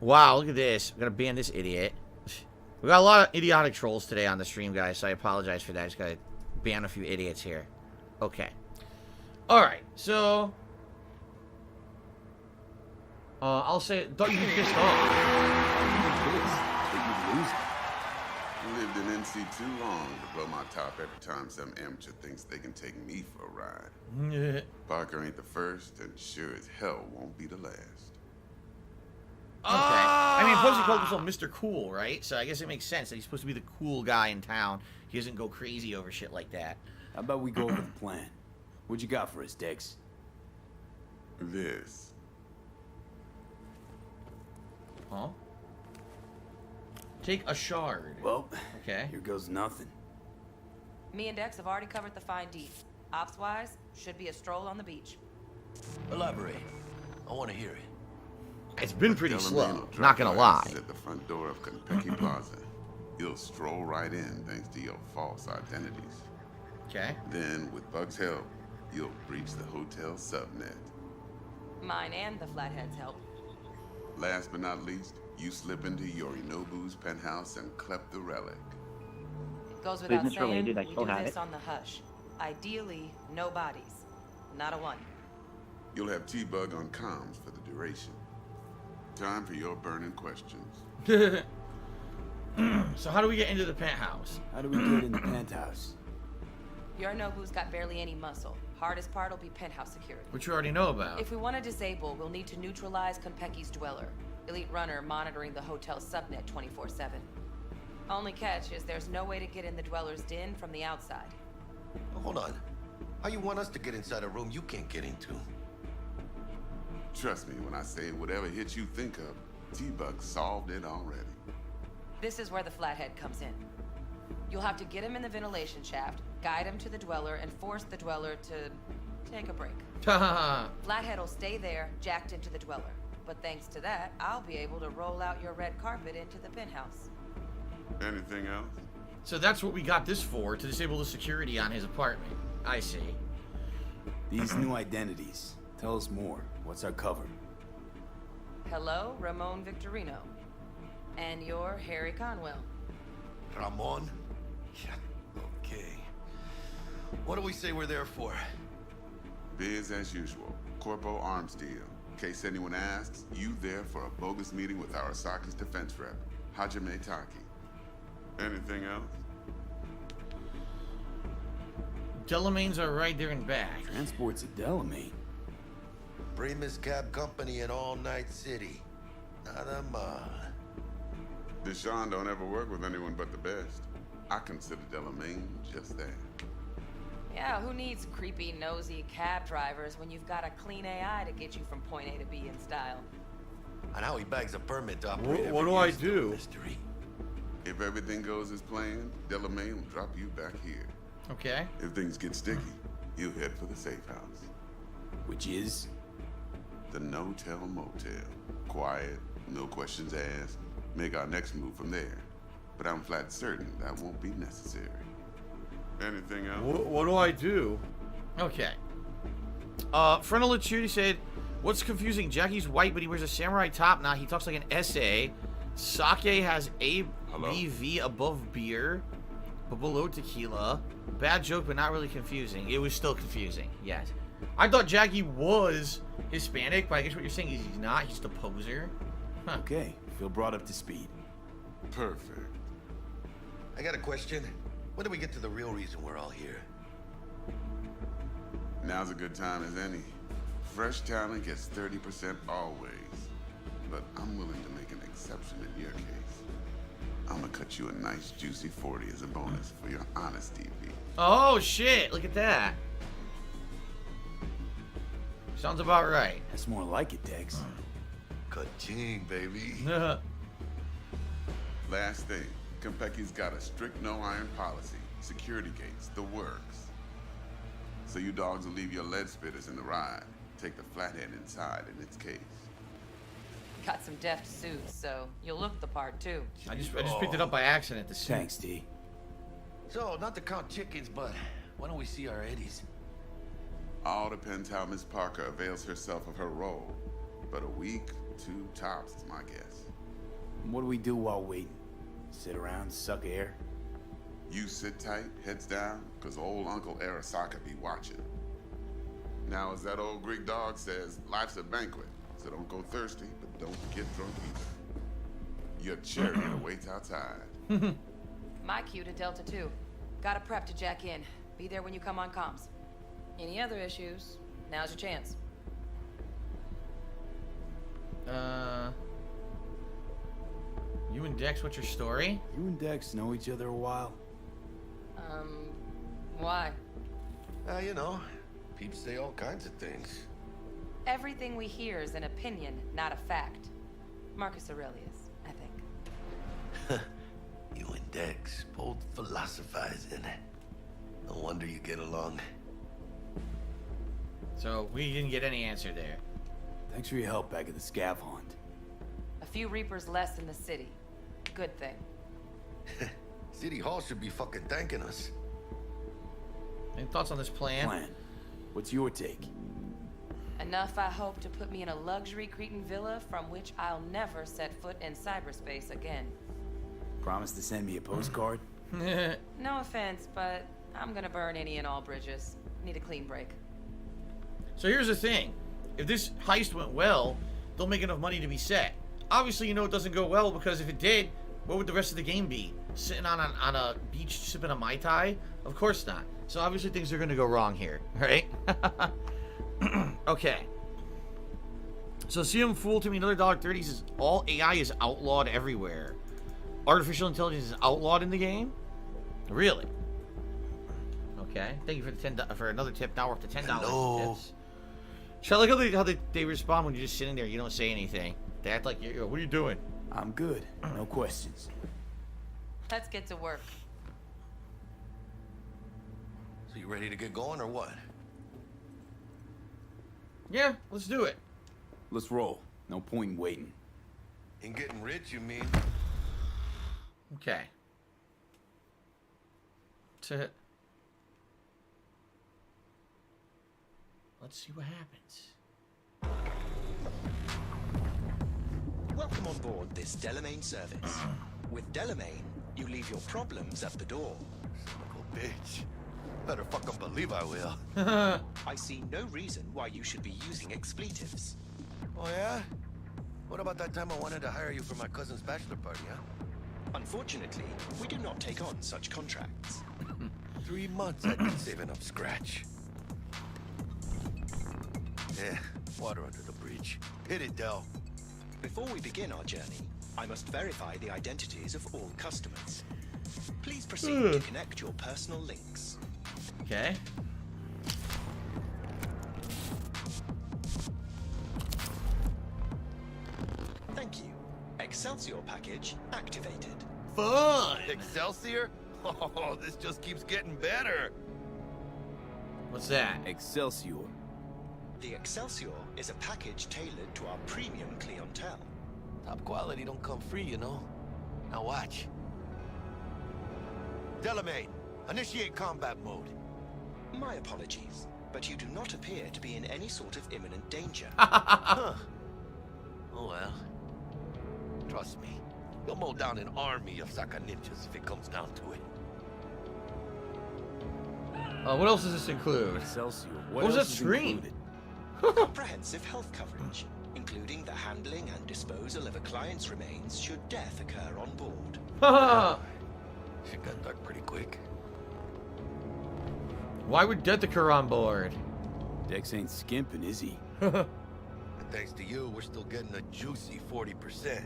Wow, look at this. I'm going to ban this idiot. We got a lot of idiotic trolls today on the stream, guys, so I apologize for that. I just got to ban a few idiots here. Okay. All right, so... I'll say, don't you be pissed off. Lived in NC too long to blow my top every time some amateur thinks they can take me for a ride. Parker ain't the first, and sure as hell won't be the last. Okay. I mean, plus he called himself Mr. Cool, right? So I guess it makes sense that he's supposed to be the cool guy in town. He doesn't go crazy over shit like that. How about we go over the plan? What you got for us, Dex? This. Huh? Take a shard. Well, okay. Here goes nothing. Me and Dex have already covered the fine details. Ops-wise, should be a stroll on the beach. Elaborate. I want to hear it. It's been pretty slow, not gonna lie. At the front door of Kopecki Plaza. You'll stroll right in thanks to your false identities. Okay. Then, with Bug's help, you'll breach the hotel subnet. Mine and the Flathead's help. Last but not least, you slip into Yorinobu's penthouse and clep the relic. Goes without Business saying, related, I we still do have this it. on the hush. Ideally, no bodies. Not a one. You'll have T-Bug on comms for the duration. Time for your burning questions. So how do we get into the penthouse? How do we get in the penthouse? Yorinobu's got barely any muscle. Hardest part will be penthouse security. Which you already know about. If we want to disable, we'll need to neutralize Konpeki's dweller. Elite runner monitoring the hotel subnet 24/7. Only catch is there's no way to get in the dweller's den from the outside. Hold on. How you want us to get inside a room you can't get into? Trust me when I say whatever hit you think of, T-Bug solved it already. This is where the Flathead comes in. You'll have to get him in the ventilation shaft, guide him to the dweller, and force the dweller to take a break. Flathead will stay there, jacked into the dweller. But thanks to that, I'll be able to roll out your red carpet into the penthouse. Anything else? So that's what we got this for, to disable the security on his apartment. I see. These new identities. Tell us more. What's our cover? Hello, Ramon Victorino. And you're Harry Conwell. Ramon? Yeah, okay. What do we say we're there for? Biz as usual. Corpo arms deal. In case anyone asks, you there for a bogus meeting with Arasaka's defense rep, Hajime Taki. Anything else? Delamain's are right there and back. Transport's a Delamain. Primus Cab Company in All Night City. Nada mal. Deshaun don't ever work with anyone but the best. I consider Delamain just that. Yeah, who needs creepy, nosy cab drivers when you've got a clean AI to get you from point A to B in style? And how he bags a permit to operate. What do I do? Mystery. If everything goes as planned, Delamain will drop you back here. Okay. If things get sticky, you'll head for the safe house. Which is? The no-tell motel. Quiet, no questions asked. Make our next move from there. But I'm flat certain that won't be necessary. Anything else? What do I do? Okay. Frontal Lachuti said, what's confusing? Jackie's white, but he wears a samurai top now. He talks like an SA. Sake has ABV above beer, but below tequila. Bad joke, but not really confusing. It was still confusing, yes. I thought Jackie was Hispanic, but I guess what you're saying is he's not. He's the poser. Huh. Okay, feel brought up to speed. Perfect. I got a question. When do we get to the real reason we're all here? Now's a good time as any. Fresh talent gets 30% always. But I'm willing to make an exception in your case. I'm gonna cut you a nice juicy 40 as a bonus for your honesty, V. Oh, shit. Look at that. Sounds about right. That's more like it, Dex. Ka-ching, baby. Last thing. Konpeki's got a strict no-iron policy. Security gates, the works. So you dogs will leave your lead spitters in the ride. Take the flathead inside in its case. Got some deft suits, so you'll look the part too. I just picked it up by accident. The suit. Thanks, D. So, not to count chickens, but why don't we see our Eddies? All depends how Miss Parker avails herself of her role. But a week, 2 tops is my guess. What do we do while waiting? Sit around, suck air? You sit tight, heads down, cause old Uncle Arasaka be watching. Now, as that old Greek dog says, life's a banquet, so don't go thirsty, but don't get drunk either. Your chariot awaits outside. My cue to Delta 2. Gotta prep to jack in. Be there when you come on comms. Any other issues? Now's your chance. You and Dex, what's your story? You and Dex know each other a while? Why? You know, peeps say all kinds of things. Everything we hear is an opinion, not a fact. Marcus Aurelius, I think. You and Dex, both philosophizing. No wonder you get along. So, we didn't get any answer there. Thanks for your help back at the scav hunt. A few Reapers less in the city. Good thing. City Hall should be fucking thanking us. Any thoughts on this plan? What's your take? Enough, I hope, to put me in a luxury Cretan villa from which I'll never set foot in cyberspace again. Promise to send me a postcard? No offense, but I'm gonna burn any and all bridges. Need a clean break. So here's the thing. If this heist went well, they'll make enough money to be set. Obviously, you know it doesn't go well because if it did, what would the rest of the game be? Sitting on a beach sipping a Mai Tai? Of course not. So obviously things are going to go wrong here, right? Okay. So CM Fool to me, another $1.30 says all AI is outlawed everywhere. Artificial intelligence is outlawed in the game? Really? Okay. Thank you for the for another tip. Now we're up to $10 in tips. So I like how they respond when you're just sitting there. You don't say anything. They act like, what are you doing? I'm good. No questions. Let's get to work. So you ready to get going or what? Yeah, let's do it. Let's roll. No point in waiting. In getting rich, you mean? Okay. Let's see what happens. Welcome on board this Delamain service. With Delamain, you leave your problems at the door. Son of a bitch. Better fucking believe I will. I see no reason why you should be using expletives. Oh, yeah? What about that time I wanted to hire you for my cousin's bachelor party, huh? Unfortunately, we do not take on such contracts. 3 months I've been saving up scratch. Yeah, water under the bridge. Hit it, Del. Before we begin our journey, I must verify the identities of all customers. Please proceed to connect your personal links. Okay. Thank you. Excelsior package activated. Fun! Excelsior? Oh, this just keeps getting better. What's that? Excelsior. The Excelsior is a package tailored to our premium clientele. Top quality don't come free, you know. Now watch. Delamain, initiate combat mode. My apologies, but you do not appear to be in any sort of imminent danger. Huh. Oh well. Trust me, you'll mow down an army of Saka ninjas if it comes down to it. What else does this include? Excelsior. What was that screen? Comprehensive health coverage, including the handling and disposal of a client's remains should death occur on board. Shit got dark pretty quick. Why would death occur on board? Dex ain't skimping, is he? And thanks to you, we're still getting a juicy 40%.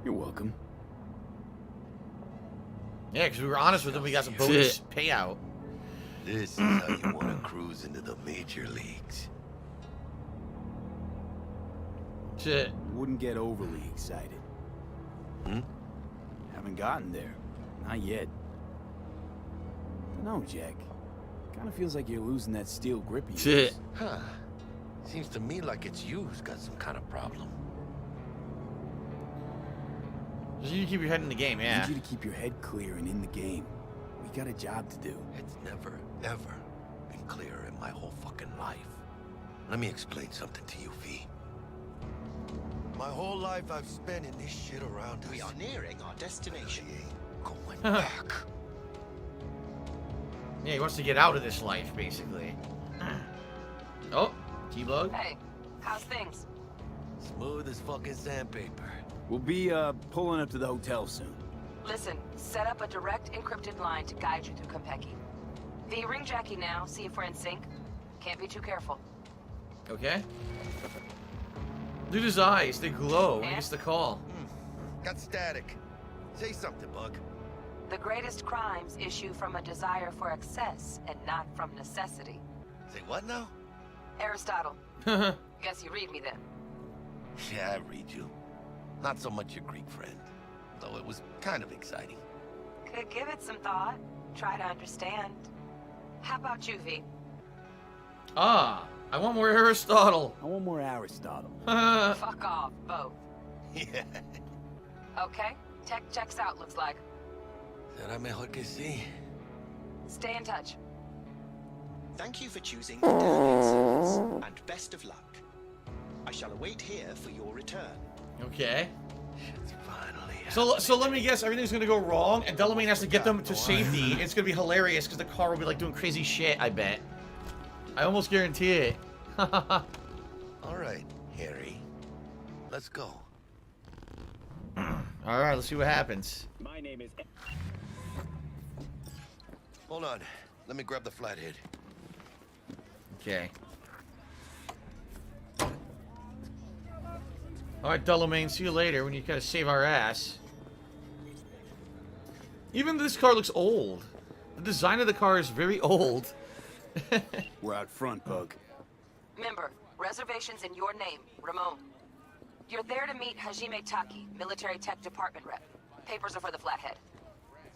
You're welcome. Yeah, because we were honest with him, we got some bonus payout. This is how you want to cruise into the major leagues. Shit. Wouldn't get overly excited. Haven't gotten there. Not yet. No, Jack. Kinda feels like you're losing that steel grip of yours. Shit. Huh. Seems to me like it's you who's got some kind of problem. Just you keep your head in the game, I yeah. need you to keep your head clear and in the game. We got a job to do. It's never, ever been clearer in my whole fucking life. Let me explain something to you, V. My whole life I've spent in this shit around us. We are nearing our destination. We ain't going back. Yeah, he wants to get out of this life, basically. Oh, T-Bug. Hey, how's things? Smooth as fucking sandpaper. We'll be, pulling up to the hotel soon. Listen, set up a direct encrypted line to guide you through Konpeki. V, ring Jackie now, see if we're in sync. Can't be too careful. Okay. Look at his eyes, they glow when he gets the call. Got static. Say something, Bug. The greatest crimes issue from a desire for excess and not from necessity. Say what now? Aristotle. Guess you read me then. Yeah, I read you. Not so much your Greek friend, though it was kind of exciting. Could give it some thought. Try to understand. How about you, V? Ah, I want more Aristotle. I want more Aristotle. Fuck off, both. Yeah. Okay, tech checks out, looks like. Será mejor que sí. Stay in touch. Thank you for choosing the Delamain service, and best of luck. I shall await here for your return. Okay. Shit's finally So let me guess, everything's gonna go wrong, and Delamain has to get them to safety. It's gonna be hilarious because the car will be like doing crazy shit. I bet. I almost guarantee it. All right, Harry. Let's go. All right, let's see what happens. My name is. Hold on. Let me grab the flathead. Okay. All right, Delamain, see you later when you gotta save our ass. Even this car looks old. The design of the car is very old. We're out front, Bug. Member, reservations in your name, Ramon. You're there to meet Hajime Taki, military tech department rep. Papers are for the flathead.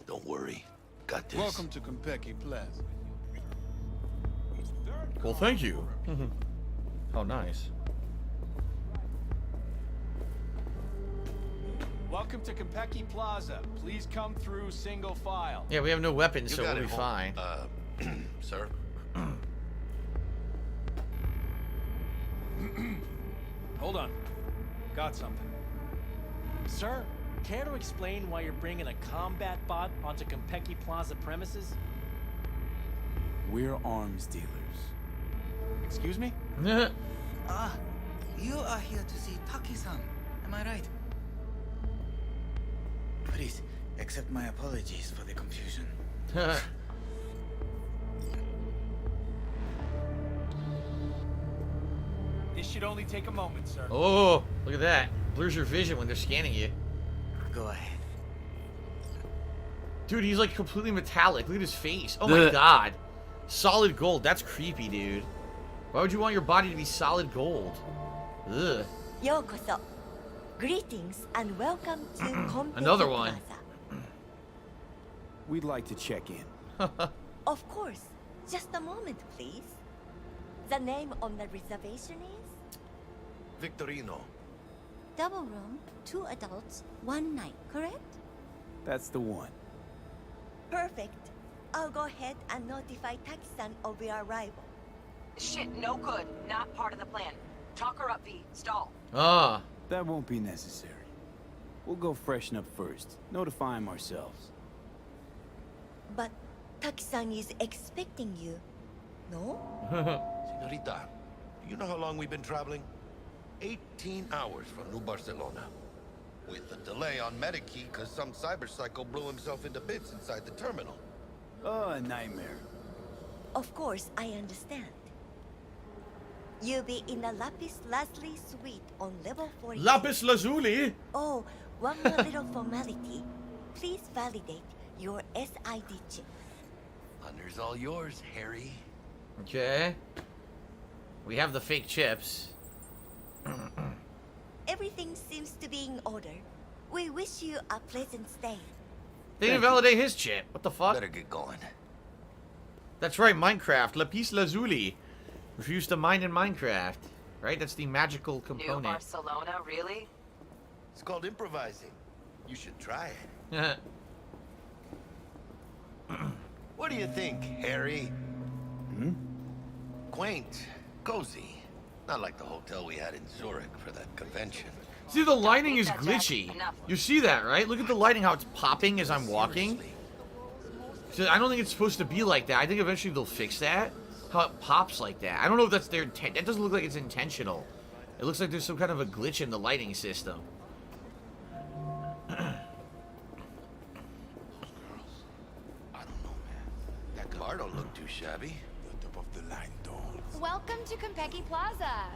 Don't worry. Got this. Welcome to Konpeki Plaza. Well, thank you. Oh, nice. Welcome to Konpeki Plaza. Please come through single file. Yeah, we have no weapons, You so got we'll it, be Hol- fine. Sir? Hold on. Got something. Sir, care to explain why you're bringing a combat bot onto Konpeki Plaza premises? We're arms dealers. Excuse me? You are here to see Taki-san, am I right? Please, accept my apologies for the confusion. This should only take a moment, sir. Oh, look at that. Blurs your vision when they're scanning you. Go ahead. Dude, he's like completely metallic. Look at his face. Oh my god. Solid gold. That's creepy, dude. Why would you want your body to be solid gold? Ugh. Yokoso. Greetings and welcome to Konpeki Another one. Plaza. We'd like to check in. Of course. Just a moment, please. The name on the reservation is? Victorino. Double room, 2 adults, 1 night, correct? That's the one. Perfect. I'll go ahead and notify Taki-san of your arrival. Shit, no good. Not part of the plan. Talk her up, V. Stall. Ah. That won't be necessary. We'll go freshen up first. Notify him ourselves. But Taki-san is expecting you, no? Senorita, do you know how long we've been traveling? 18 hours from New Barcelona. With a delay on Medikey because some cyberpsycho blew himself into bits inside the terminal. Oh, a nightmare. Of course, I understand. You'll be in the Lapis Lazuli suite on level 40. Lapis Lazuli? Oh, one more little formality. Please validate your SID chip. Honor's all yours, Harry. Okay. We have the fake chips. Everything seems to be in order. We wish you a pleasant stay. They didn't validate his chip. What the fuck? Better get going. That's right, Minecraft. Lapis Lazuli. Refuse to mine in Minecraft. Right? That's the magical component. New Barcelona, really? It's called improvising. You should try it. What do you think, Harry? Hmm? Quaint, cozy. Not like the hotel we had in Zurich for that convention. See, the lighting is glitchy. You see that, right? Look at the lighting, how it's popping as I'm walking. So I don't think it's supposed to be like that. I think eventually they'll fix that. How it pops like that. I don't know if that's their intent. That doesn't look like it's intentional. It looks like there's some kind of a glitch in the lighting system. That car don't look too shabby. Top of the line, don't. Welcome to Konpeki Plaza.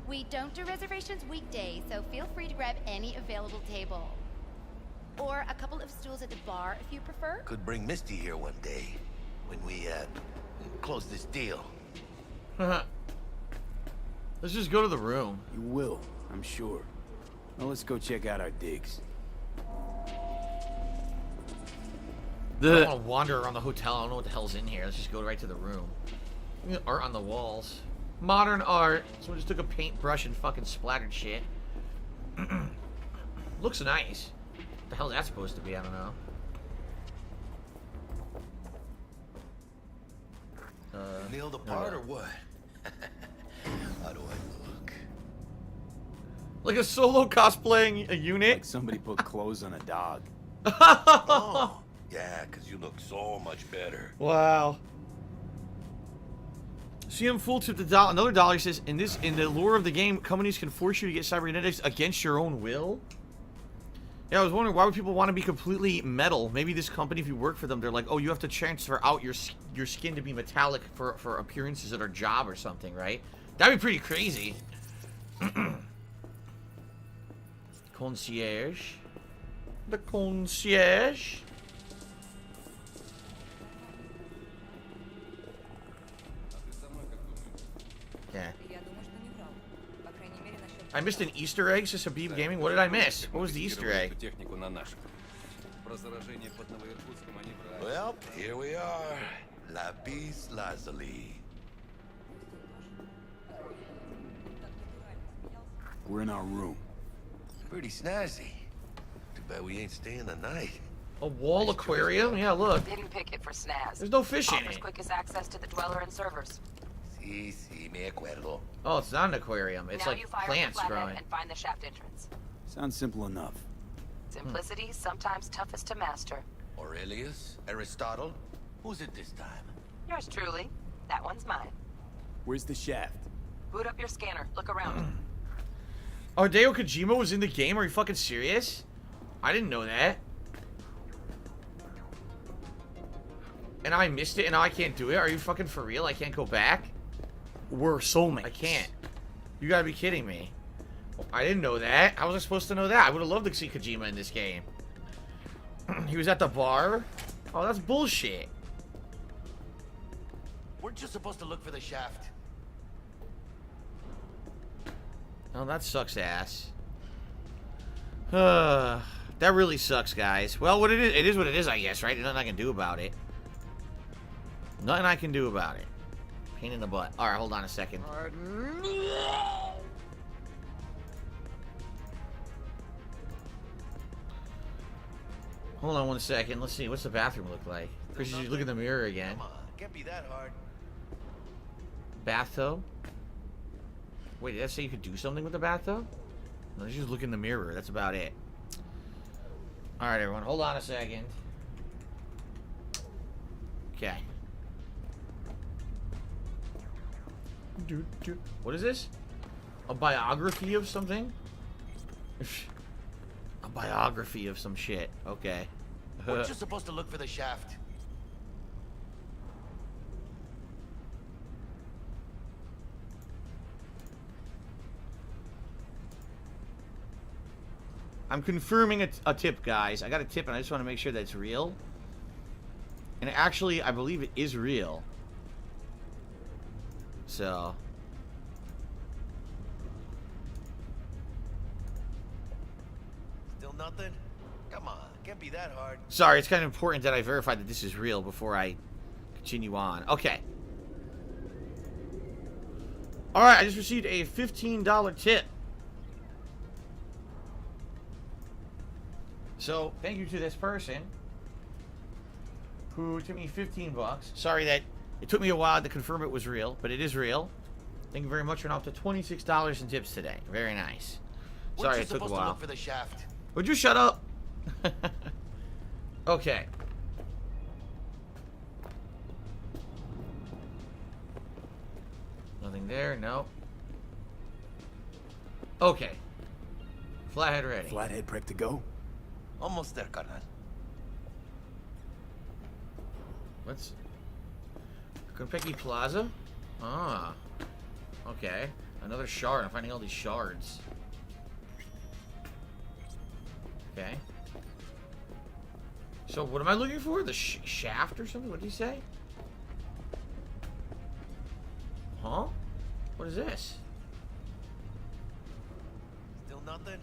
We don't do reservations weekdays, so feel free to grab any available table. Or a couple of stools at the bar if you prefer. Could bring Misty here one day when we close this deal. Let's just go to the room. You will, I'm sure. Now let's go check out our digs. I don't want to wander around the hotel. I don't know what the hell's in here. Let's just go right to the room. Art on the walls. Modern art. Someone just took a paintbrush and fucking splattered shit. Looks nice. What the hell is that supposed to be? I don't know. Nailed the part or what? How do I look? Like a solo cosplaying a unit? Like somebody put clothes on a dog. Oh, yeah, because you look so much better. Wow. CM Full tipped another $1. He says, in the lore of the game, companies can force you to get cybernetics against your own will. Yeah, I was wondering, why would people want to be completely metal? Maybe this company, if you work for them, they're like, oh, you have to transfer out your skin to be metallic for appearances at our job or something, right? That'd be pretty crazy. Concierge. The concierge. Yeah. I missed an Easter egg, says Habib Gaming. What did I miss? What was the Easter egg? Well, here we are. Lapis Lazuli. We're in our room. Pretty snazzy. Too bad we ain't staying the night. A wall aquarium? Yeah, look. Didn't pick it for snaz. There's no fish in Offers it. quickest access to the dweller and servers. Sí, me acuerdo. Oh, it's not an aquarium. It's now like you fire plants the flathead growing. and find the shaft entrance. Sounds simple enough. Simplicity, sometimes toughest to master. Aurelius? Aristotle? Who's it this time? Yours truly. That one's mine. Where's the shaft? Boot up your scanner. Look around. Hideo Kojima was in the game? Are you fucking serious? I didn't know that. And I missed it and now I can't do it? Are you fucking for real? I can't go back? We're soulmates. I can't. You gotta be kidding me. I didn't know that. How was I supposed to know that? I would have loved to see Kojima in this game. He was at the bar? Oh, that's bullshit. Weren't you supposed to look for the shaft? Oh, that sucks ass. That really sucks, guys. Well, what it is what it is, I guess, right? There's nothing I can do about it. Nothing I can do about it. Pain in the butt. Alright, hold on a second. Hold on one second. Let's see. What's the bathroom look like? Chris, you look in the mirror again. Come on, can't be that hard. Bathtub? Wait, did that say you could do something with the bathtub? No, just look in the mirror. That's about it. Alright, everyone. Hold on a second. Okay. What is this? A biography of something? A biography of some shit. Okay. Weren't you supposed to look for the shaft? I'm confirming a tip, guys. I got a tip and I just want to make sure that it's real. And actually, I believe it is real. So... Still nothing? Come on, can't be that hard. Sorry, it's kind of important that I verify that this is real before I continue on. Okay. Alright, I just received a $15 tip. So, thank you to this person who took me 15 bucks. Sorry that it took me a while to confirm it was real, but it is real. Thank you very much. We're now up to $26 in tips today. Very nice. Sorry it took a while. To look for the shaft? Would you shut up? Okay. Nothing there, no. Okay. Flathead ready. Flathead prep to go? Almost there, carnal. What's... Konpeki Plaza? Ah. Okay. Another shard. I'm finding all these shards. Okay. So, what am I looking for? The shaft or something? What did he say? Huh? What is this? Still nothing?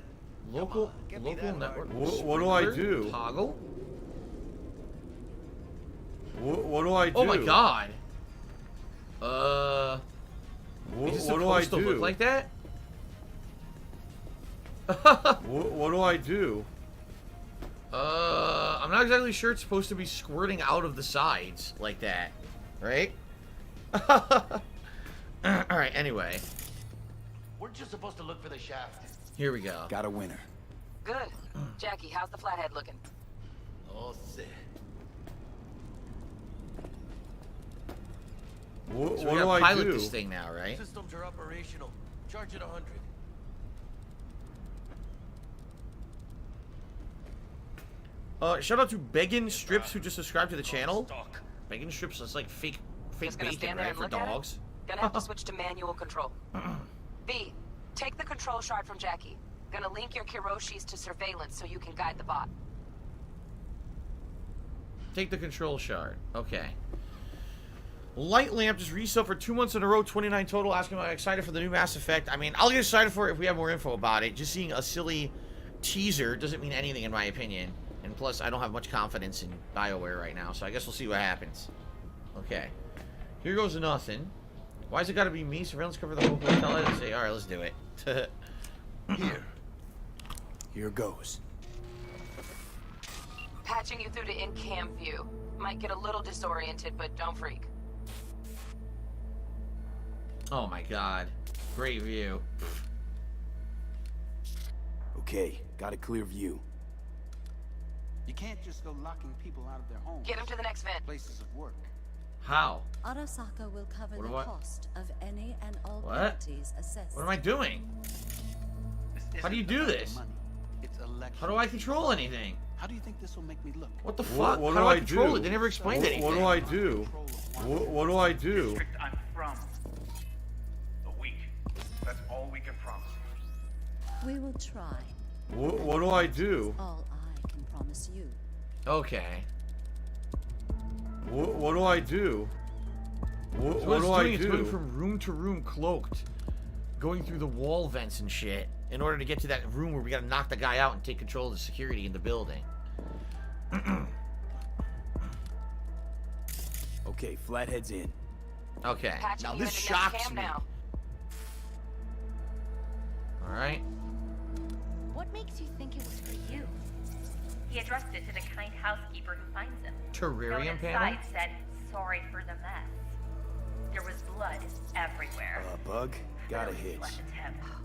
Local network. What do I do? Toggle? What do I do? Oh my god. Is it what do I supposed to do? look like that? What do I do? I'm not exactly sure it's supposed to be squirting out of the sides like that, right? Alright, anyway. Weren't you supposed to look for the shaft? Here we go. Got a winner. Good. Jackie, how's the flathead looking? Oh, shit. What So we do gotta I pilot do? this thing now, right? Systems are operational. Charge it 100. Shout out to Beggin Strips who just subscribed to the channel. Beggin Strips is like fake Just gonna bacon, stand there right, and for look at it? dogs. Gonna have to switch to manual control. V, take the control shard from Jackie. Gonna link your Kiroshis to surveillance so you can guide the bot. Take the control shard. Okay. Light Lamp just reset for 2 months in a row, 29 total. Asking if I'm excited for the new Mass Effect. I mean, I'll get excited for it if we have more info about it. Just seeing a silly teaser doesn't mean anything in my opinion. And plus, I don't have much confidence in BioWare right now, so I guess we'll see what happens. Okay. Here goes nothing. Why's it gotta be me? Surveillance cover the whole hotel. Let's say, alright, let's do it. Here goes. Patching you through to in-cam view. Might get a little disoriented, but don't freak. Oh my god. Great view. Okay, got a clear view. You can't just go locking people out of their homes. Get him to the next vent. Places of work. How? Arasaka will cover What the do I- cost of any and all What? penalties assessed. What am I doing? How do you do this? It's election. How do I control anything? How do you think this will make me look? What the fuck? How do I control it? They never explained anything. What do I do? What do I do? District I'm from. A week. That's all we can promise. We will try. What do I do? All I can promise you. Okay. What do I do? What So do it's I doing, it's going do? from room to room cloaked, going through the wall vents and shit, in order to get to that room where we gotta knock the guy out and take control of the security in the building. Okay, Flathead's in. Okay. Patching Now you this into shocks next cam me. now. Alright. What makes you think it was for you? He addressed it to the kind housekeeper who finds him. Terrarium Note panel? inside said, "Sorry for the mess." There was blood everywhere. Bug? Got a hitch.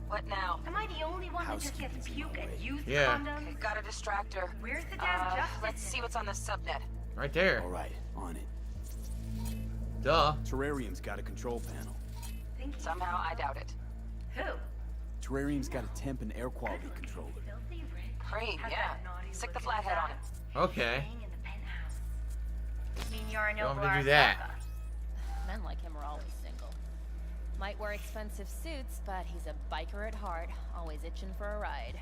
What now? Am I the only one that just gets puke and used Yeah. condoms? Okay, got a distractor. Where's the damn justice? Let's see what's on the subnet. Right there. Alright, on it. Duh. Terrarium's got a control panel. Somehow I doubt it. Who? Terrarium's got a temp and air quality controller. Cream, yeah. Stick the flathead on it. Okay. Mean you're an You want me to do that? Men like him are always single. Might wear expensive suits, but he's a biker at heart, always itching for a ride.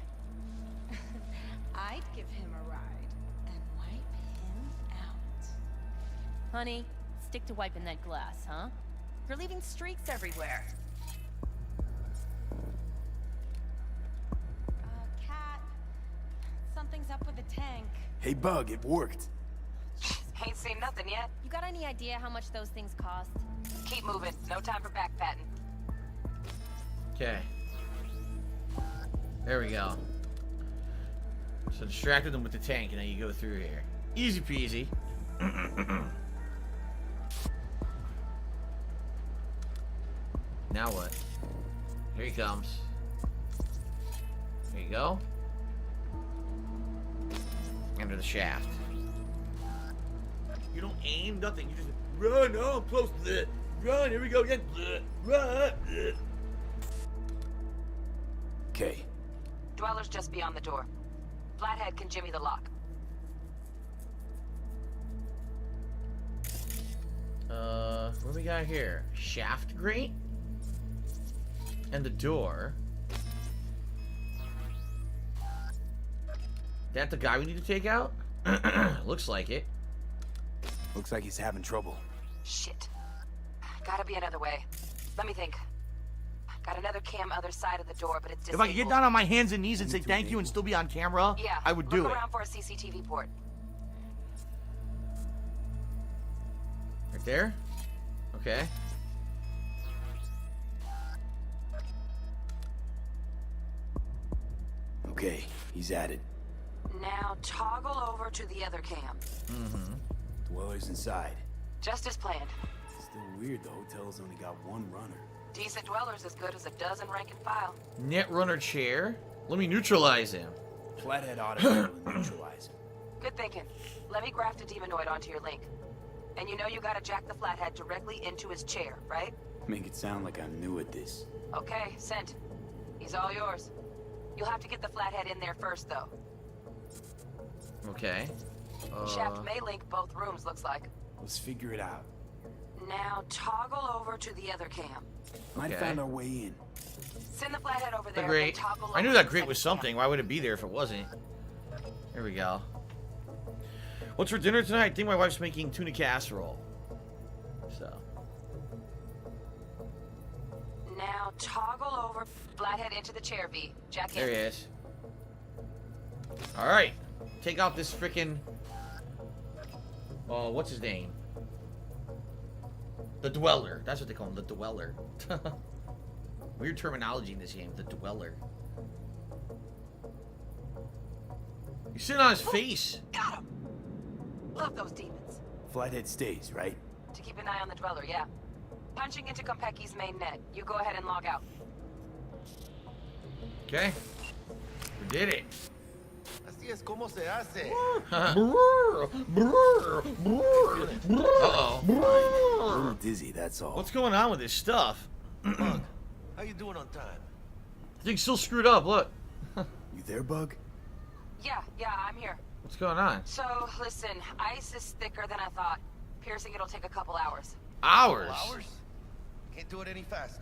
I'd give him a ride and wipe him out. Honey, stick to wiping that glass, huh? You're leaving streaks everywhere. Cat. Something's up with the tank. Hey, Bug, it worked. Ain't seen nothing yet. You got any idea how much those things cost? Keep moving. No time for backpatting. Okay. There we go. So distracted them with the tank, and then you go through here. Easy peasy. Now what? Here he comes. There you go. Enter the shaft. You don't aim, nothing. You just run. Oh, I'm close to it. Run. Here we go again. Run. Okay. Dweller's just beyond the door. Flathead can jimmy the lock. What do we got here? Shaft grate? And the door. That the guy we need to take out? Looks like it. Looks like he's having trouble. Shit. Gotta be another way. Let me think. Got another cam other side of the door, but it's If disabled. I could get down on my hands and knees and say thank you and still be on camera, Yeah, I would do look it. around for a CCTV port. Right there? Okay. Okay, he's at it. Now toggle over to the other cam. Mm-hmm. Dweller's inside. Just as planned. Still weird the hotel's only got one runner. Decent Dweller's as good as a dozen rank and file. Netrunner chair? Let me neutralize him. Flathead ought to be able to neutralize him. Good thinking. Let me graft a demonoid onto your link. And you know you gotta jack the flathead directly into his chair, right? Make it sound like I'm new at this. Okay, sent. He's all yours. You'll have to get the flathead in there first, though. Okay. Shaft may link both rooms, looks like. Let's figure it out. Now toggle over to the other cam. Might have found our way in. Send the flathead over The there. grate. And toggle I knew over that to grate the was second something. Why would it be there if it wasn't? Here we go. What's for dinner tonight? I think my wife's making tuna casserole. So. cam. Now toggle over. Flathead into the chair, V. Jack in. There he is. Alright. Take out this frickin'... Oh, what's his name? The Dweller. That's what they call him, the Dweller. Weird terminology in this game, the Dweller. He's sitting on his face. Got him. Love those demons. Flathead stays, right? To keep an eye on the Dweller, yeah. Punching into Kompeki's main net. You go ahead and log out. Okay. We're did it. Así es como se hace. Uh-oh. A little dizzy, that's all. What's going on with this stuff? Bug, how you doing on time? Thing's still screwed up, look. You there, Bug? Yeah, I'm here. What's going on? So, listen, ice is thicker than I thought. Piercing it'll take a couple hours. Hours? Hours? Can't do it any faster.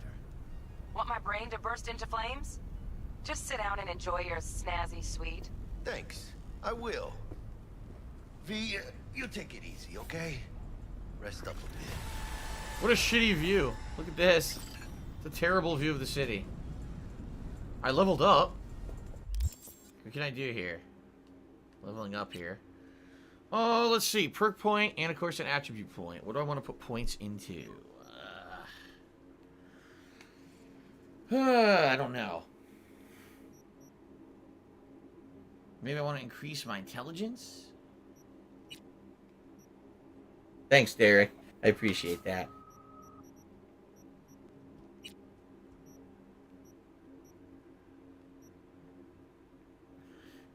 Want my brain to burst into flames? Just sit down and enjoy your snazzy sweet. Thanks. I will. V, you take it easy, okay? Rest up a bit. What a shitty view. Look at this. It's a terrible view of the city. I leveled up. What can I do here? Leveling up here. Oh, let's see. Perk point and, of course, an attribute point. What do I want to put points into? I don't know. Maybe I want to increase my intelligence? Thanks, Derek. I appreciate that.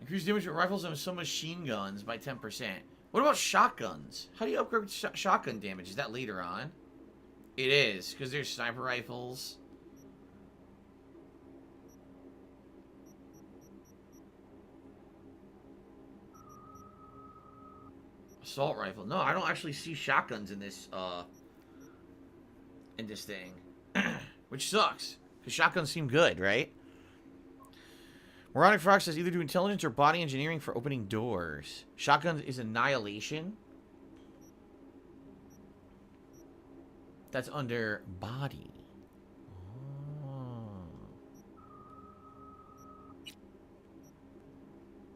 Increase damage with rifles and some machine guns by 10%. What about shotguns? How do you upgrade shotgun damage? Is that later on? It is, because there's sniper rifles. Assault rifle. No, I don't actually see shotguns in this thing. Which sucks. Because shotguns seem good, right? Moronic Frog says either do intelligence or body engineering for opening doors. Shotgun is annihilation. That's under body. Oh.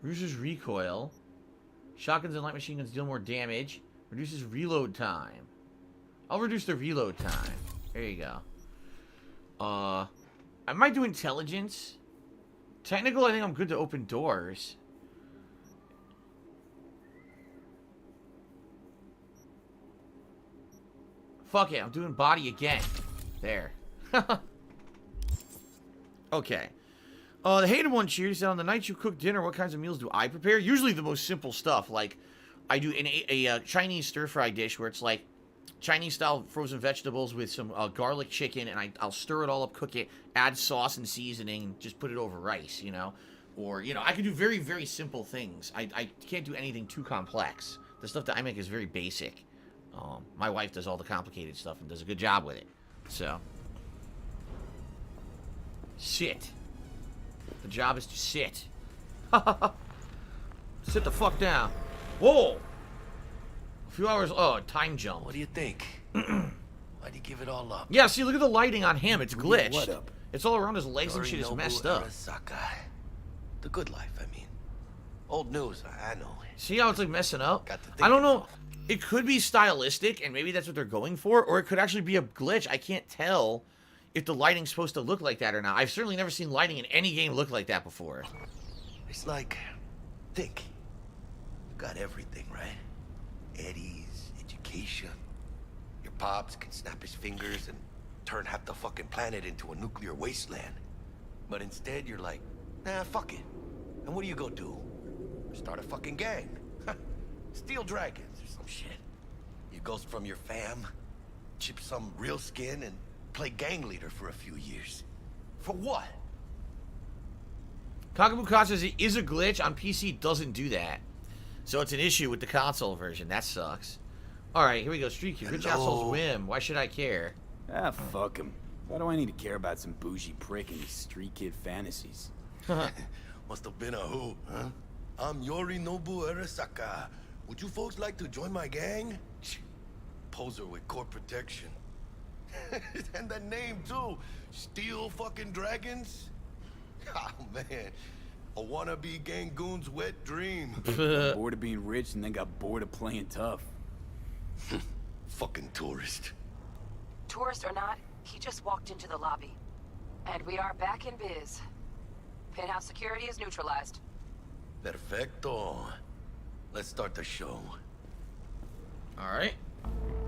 Reduces recoil. Shotguns and light machine guns deal more damage. Reduces reload time. I'll reduce the reload time. There you go. I might do intelligence. Technical, I think I'm good to open doors. Fuck it, I'm doing body again. There. Okay. The hated one cheers said, on the nights you cook dinner, what kinds of meals do I prepare? Usually the most simple stuff. Like, I do a Chinese stir-fry dish where it's like Chinese-style frozen vegetables with some garlic chicken, and I'll stir it all up, cook it, add sauce and seasoning, and just put it over rice, you know? Or, you know, I can do very, very simple things. I can't do anything too complex. The stuff that I make is very basic. My wife does all the complicated stuff and does a good job with it. So. Sit. The job is to sit. Sit the fuck down. Whoa! A few hours. Oh, time jump. What do you think? Why'd you give it all up? Yeah, see, look at the lighting on him. It's glitched. What up? It's all around his legs and shit is messed up. Arasaka. The good life, I mean. Old news, I know. See how it's like messing up? I don't know. It could be stylistic, and maybe that's what they're going for, or it could actually be a glitch. I can't tell if the lighting's supposed to look like that or not. I've certainly never seen lighting in any game look like that before. It's like, think. You got everything, right? Eddie's, education. Your pops can snap his fingers and turn half the fucking planet into a nuclear wasteland. But instead, you're like, nah, fuck it. And what do you go do? Start a fucking gang. Steal dragons or some shit. You ghost from your fam, chip some real skin, and play gang leader for a few years. For what? Kakabuka says it is a glitch. On PC, doesn't do that. So it's an issue with the console version. That sucks. Alright, here we go. Street Q. Rich assholes whim. Why should I care? Ah, fuck him. Why do I need to care about some bougie prick and his street kid fantasies? Must have been a who, huh? I'm Yorinobu Arasaka. Would you folks like to join my gang? Poser with core protection. And that name, too. Steel fucking dragons? Oh, man. A wannabe Gangoon's wet dream. Bored of being rich and then got bored of playing tough. Fucking tourist. Tourist or not, he just walked into the lobby. And we are back in biz. Penthouse security is neutralized. Perfecto. Let's start the show. Alright.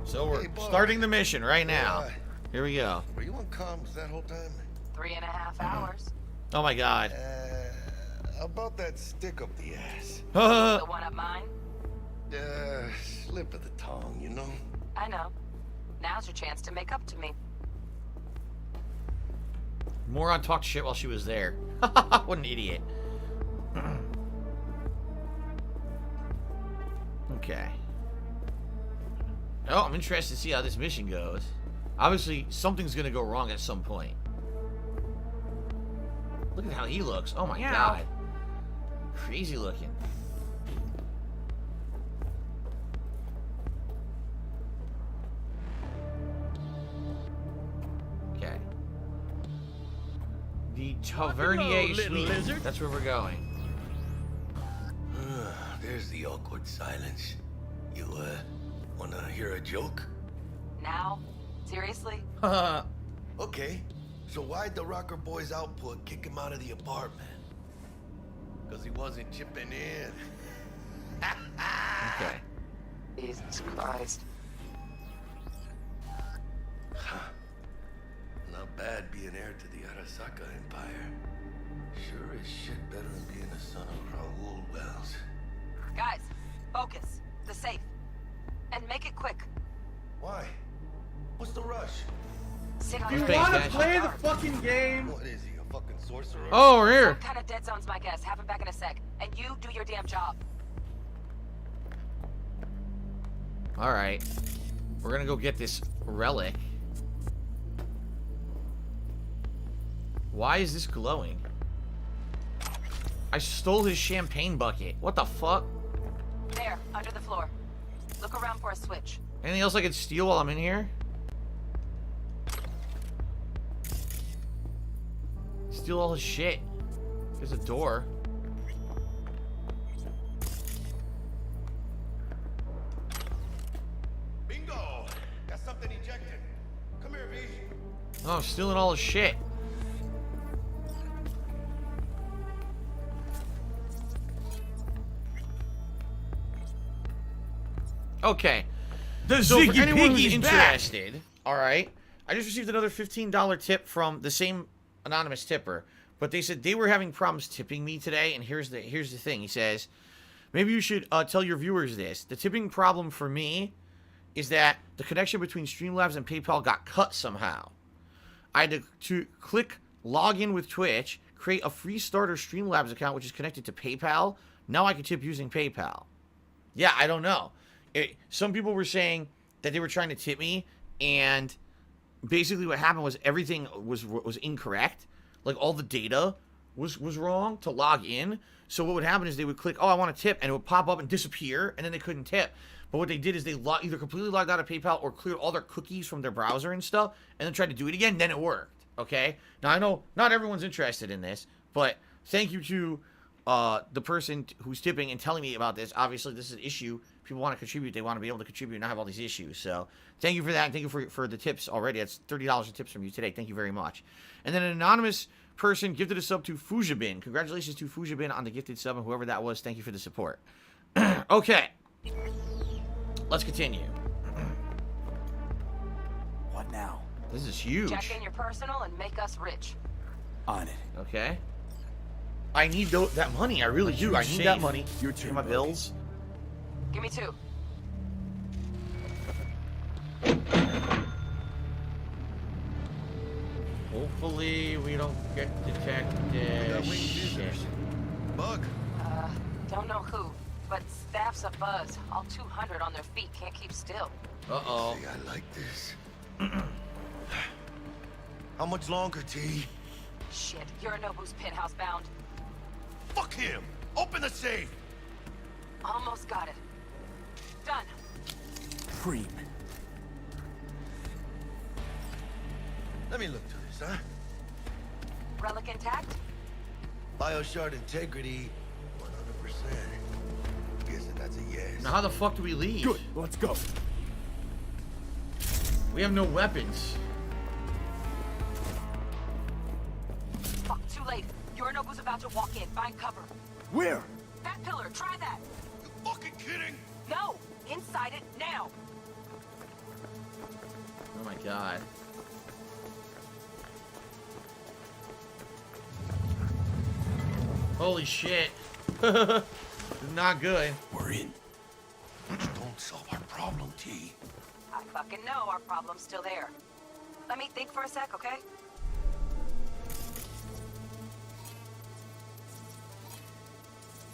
So we're starting the mission right now. Here we go. Were you on comms that whole time? 3.5 hours. Oh my god. about that stick up the ass? The one up mine? Slip of the tongue, you know? I know. Now's your chance to make up to me. Moron talked shit while she was there. What an idiot. Okay. Oh, I'm interested to see how this mission goes. Obviously, something's gonna go wrong at some point. Look at how he looks. Oh my god. Crazy looking. Okay. The Tavernier Suite. That's where we're going. There's the awkward silence. You, wanna hear a joke? Now? Seriously? Okay. So why'd the Rocker Boy's output kick him out of the apartment? Because he wasn't chipping in. Okay. Jesus Christ. Not bad being heir to the Arasaka Empire. Sure as shit better than being the son of Raoul Wells. Guys, focus. The safe. And make it quick. Why? What's the rush? Sit on You your want to ass. play the fucking game? What is he, a fucking sorcerer? Oh, we're here. Some kind of dead zone's my guess. Have him back in a sec. And you do your damn job. Alright. We're gonna go get this relic. Why is this glowing? I stole his champagne bucket. What the fuck? There, under the floor. Look around for a switch. Anything else I could steal while I'm in here? Steal all his shit. There's a door. Bingo! Got something ejected. Come here, V. Oh, I'm stealing all his shit. Okay. So for anyone who's interested, alright, I just received another $15 tip from the same anonymous tipper, but they said they were having problems tipping me today, and here's the thing. He says, maybe you should tell your viewers this. The tipping problem for me is that the connection between Streamlabs and PayPal got cut somehow. I had to click login with Twitch, create a free starter Streamlabs account, which is connected to PayPal. Now I can tip using PayPal. Yeah, I don't know. Some people were saying that they were trying to tip me, and basically what happened was everything was incorrect. Like, all the data was wrong to log in. So what would happen is they would click, oh, I want to tip, and it would pop up and disappear, and then they couldn't tip. But what they did is they either completely logged out of PayPal or cleared all their cookies from their browser and stuff, and then tried to do it again, then it worked. Okay? Now, I know not everyone's interested in this, but thank you to the person who's tipping and telling me about this. Obviously, this is an issue. People want to contribute. They want to be able to contribute and not have all these issues. So thank you for that. And thank you for the tips already. That's $30 in tips from you today. Thank you very much. And then an anonymous person gifted a sub to Fujibin. Congratulations to Fujibin on the gifted sub, and whoever that was, thank you for the support. Okay. Let's continue. What now? This is huge. Check in your personal and make us rich. On it. Okay. I need that money. I really do. I need that money. Your Pay turn, my buddy. bills. Give me 2. Hopefully we don't get detected. Shit. Bug. Don't know who, but staff's a buzz. All 200 on their feet can't keep still. Uh-oh. See, I like this. How much longer, T? Shit, Yorinobu's penthouse bound. Fuck him! Open the safe! Almost got it. Done. Cream. Let me look through this, huh? Relic intact? Bioshard integrity, 100%. Guessing that's a yes. Now how the fuck do we leave? Good. Let's go. We have no weapons. Fuck, too late. Yorinobu's about to walk in. Find cover. Where? That pillar, try that. You fucking kidding? No! Inside it, now! Oh my god. Holy shit. Not good. We're in. Don't solve our problem, T. I fucking know our problem's still there. Let me think for a sec, okay?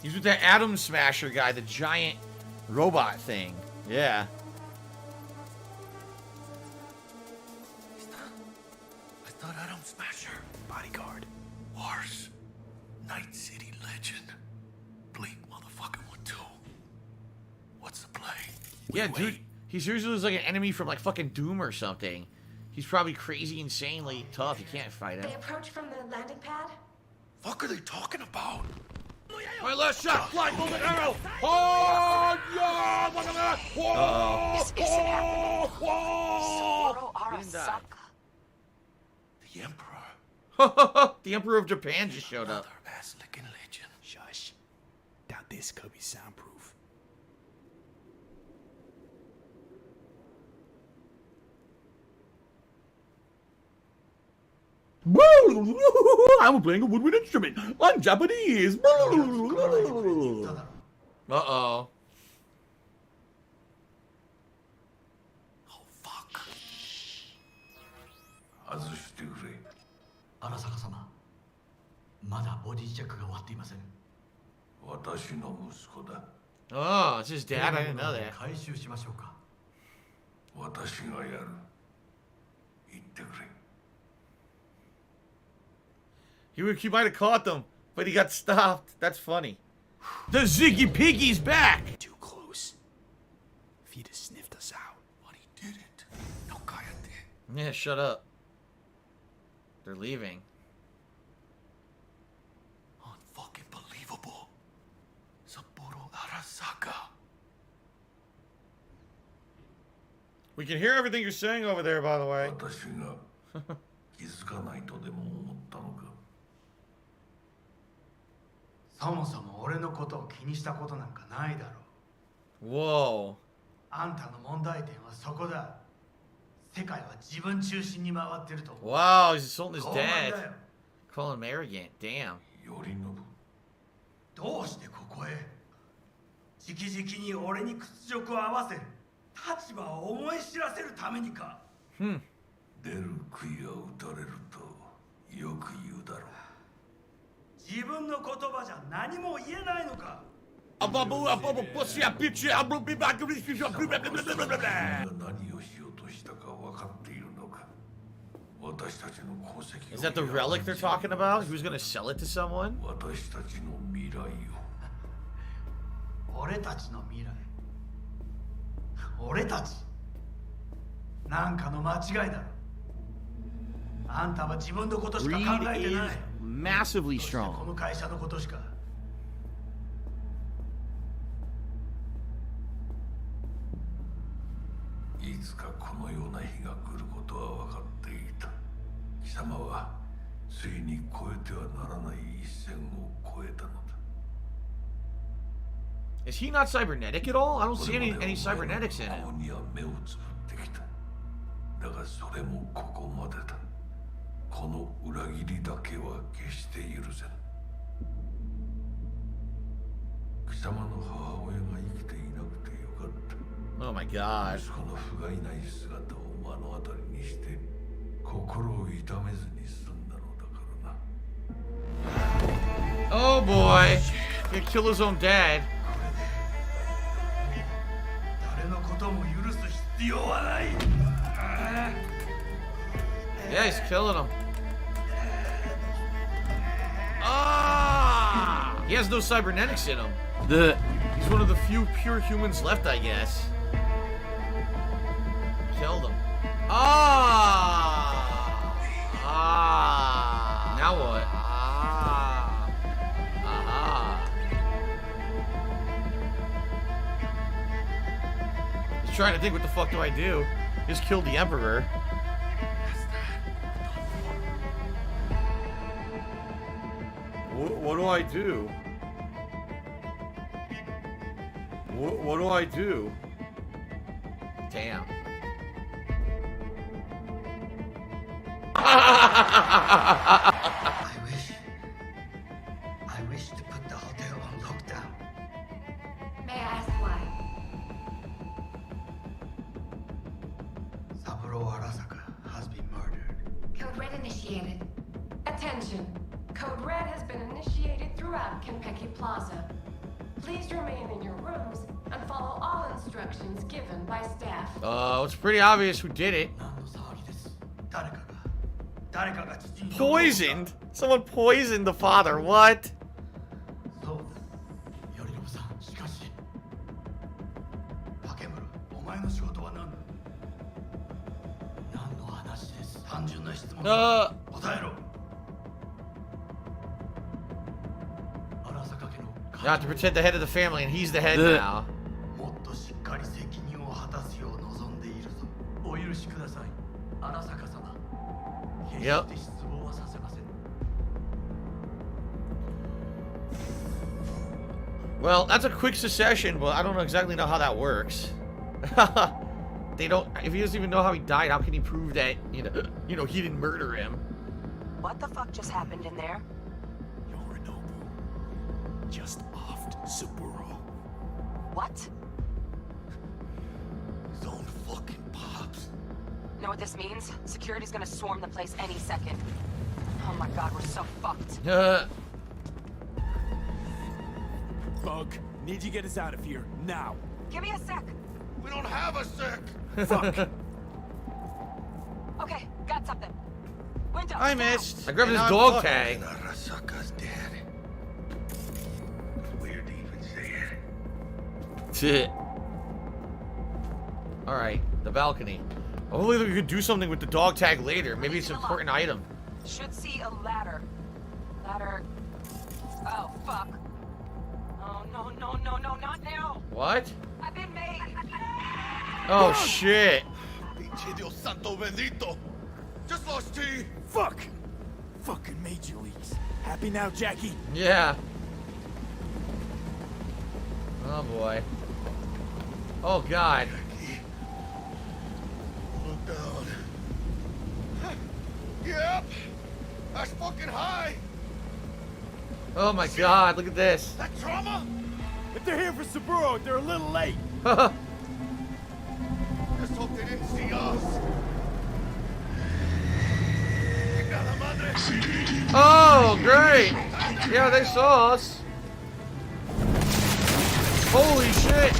He's with that Atom Smasher guy, the giant robot thing. Yeah. I thought Atom Smasher. Bodyguard. Horse. Night City legend. Bleak motherfucking one too. What's the play? Yeah, dude. He seriously looks like an enemy from like fucking Doom or something. He's probably crazy, insanely tough. You can't fight him. They approach from the landing pad? Fuck are they talking about? My last shot, fly, move an arrow! Oh, yeah! Whoa! This isn't happening. Sapporo Didn't die. Arasaka. The Emperor. The Emperor of Japan just showed up. Ass-licking legend. Shush. Doubt this could be soundproof. I'm playing a woodwind instrument. I'm Japanese. Uh-oh. Oh, it's his dad. I didn't know that. He might have caught them, but he got stopped. That's funny. The Ziggy Piggy's back! Too close. If he'd have sniffed us out. But he didn't. No kayate. Yeah, shut up. They're leaving. Unfucking believable. Sapporo Arasaka. We can hear everything you're saying over there, by the way. Whoa. あんたの問題点はそこだ。世界は自分中心に回ってると。Wow, he's insulting his dad. Calling him arrogant. Damn. どうしてここへ直々に俺に屈辱を合わせ立場を思い知らせるためにか。出る杭は打たれるとよく言うだろう。自分の言葉じゃ何も言えないのか。何をしようとしたか分かっているのか。私たちの功績を。 Is that the relic they're talking about? He was gonna sell it to someone? 私たちの未来を。俺たちの未来。俺たち。なんかの間違いだろ。あんたは自分のことしか考えてない。 Massively こ strong. の会社のことしか。いつかこのような日が来ることは分かっていた。貴様はついに越えてはならない一線を越えたのだ。 Is he not cybernetic at all? I don't see any cybernetics in him. には目をつぶってきた。だがそれもここまでだ。この裏切りだけは決して許せん。貴様の母親が生きていなくてよかった。 Oh my god. 息子の不甲斐ない姿を目の当たりにして心を痛めずに済んだのだからな。 Oh boy. He could kill his own dad. 誰のことも許す必要はない。 Yeah, he's killing him. Ah! He has no cybernetics in him. He's one of the few pure humans left, I guess. Killed him. Ah! Ah! Now what? Ah! Aha! He's trying to think, what the fuck do I do? Just killed the Emperor. What do I do? What do I do? Damn. I wish to initiated. Attention. Code Red has been initiated throughout Konpeki Plaza. Please remain in your rooms and follow all instructions given by staff. It's pretty obvious who did it. Poisoned? Someone poisoned the father. What? You have to pretend the head of the family, and he's the head now. Yep. Well, that's a quick succession, but I don't exactly know how that works. They don't. If he doesn't even know how he died, how can he prove that you know he didn't murder him? What the fuck just happened in there? Just offed Saburo. What? His own fucking pops. Know what this means? Security's gonna swarm the place any second. Oh my god, we're so fucked. Bug, need you to get us out of here now. Give me a sec. We don't have a sec. Fuck. Okay, got something. Window. I missed. I grabbed his dog tag. Arasaka's dead. Weird to even say it. All right, the balcony. Hopefully we could do something with the dog tag later. Maybe it's an important item. Should see a ladder. Ladder. Oh fuck. Oh no, not now. What? I've been made. Oh shit. Pinche Dios santo bendito. Just lost T. Fuck. Fucking Major Leagues. Happy now, Jackie? Yeah. Oh boy. Oh god. Look down. Yep. That's fucking high. Oh my god, look at this. That trauma? If they're here for Saburo, they're a little late. Just hope they didn't see us. Oh, great. Yeah, they saw us. Holy shit.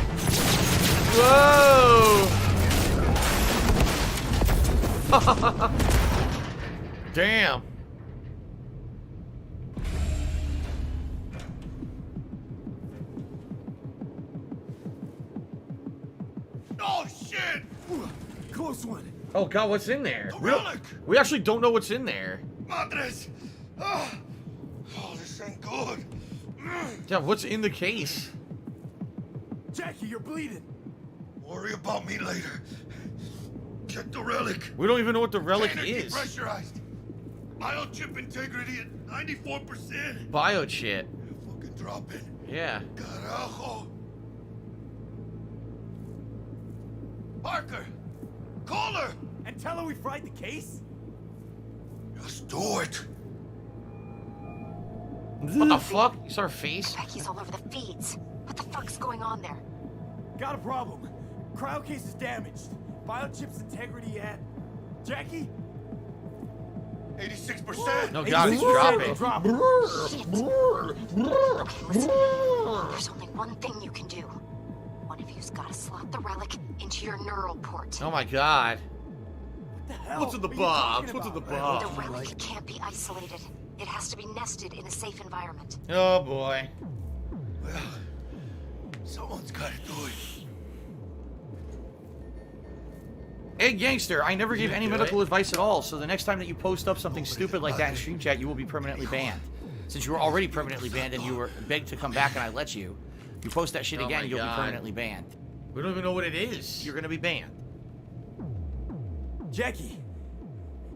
Whoa. Damn. Oh shit! Close one. Oh god, what's in there? Relic. We actually don't know what's in there. Madres! Oh, this ain't good. Yeah, what's in the case? Jackie, you're bleeding. Worry about me later. Check the relic. We don't even know what the relic Container is. Depressurized. Biochip integrity at 94%. Biochip. Fucking drop it. Yeah. Carajo. Parker! Call her! And tell her we fried the case? Just do it. What the fuck? You saw her face? Becky's all over the feeds. What the fuck's going on there? Got a problem. Cryo case is damaged. Biochip's integrity at... Jackie? 86%. No, God, he's dropping. Shit. Okay, listen. There's only one thing you can do. One of you's gotta slot the relic into your neural port. Oh my god. What the hell? What's in the box? What's in the The box? relic can't be isolated. It has to be nested in a safe environment. Oh boy. Well, someone's gotta do it. Hey, gangster, I never gave any medical advice at all, so the next time that you post up something stupid like that in stream chat, you will be permanently banned. Since you were already permanently banned and you were begged to come back and I let you, you post that shit Oh again, my you'll be God. permanently banned. We don't even know what it is. You're gonna be banned. Jackie,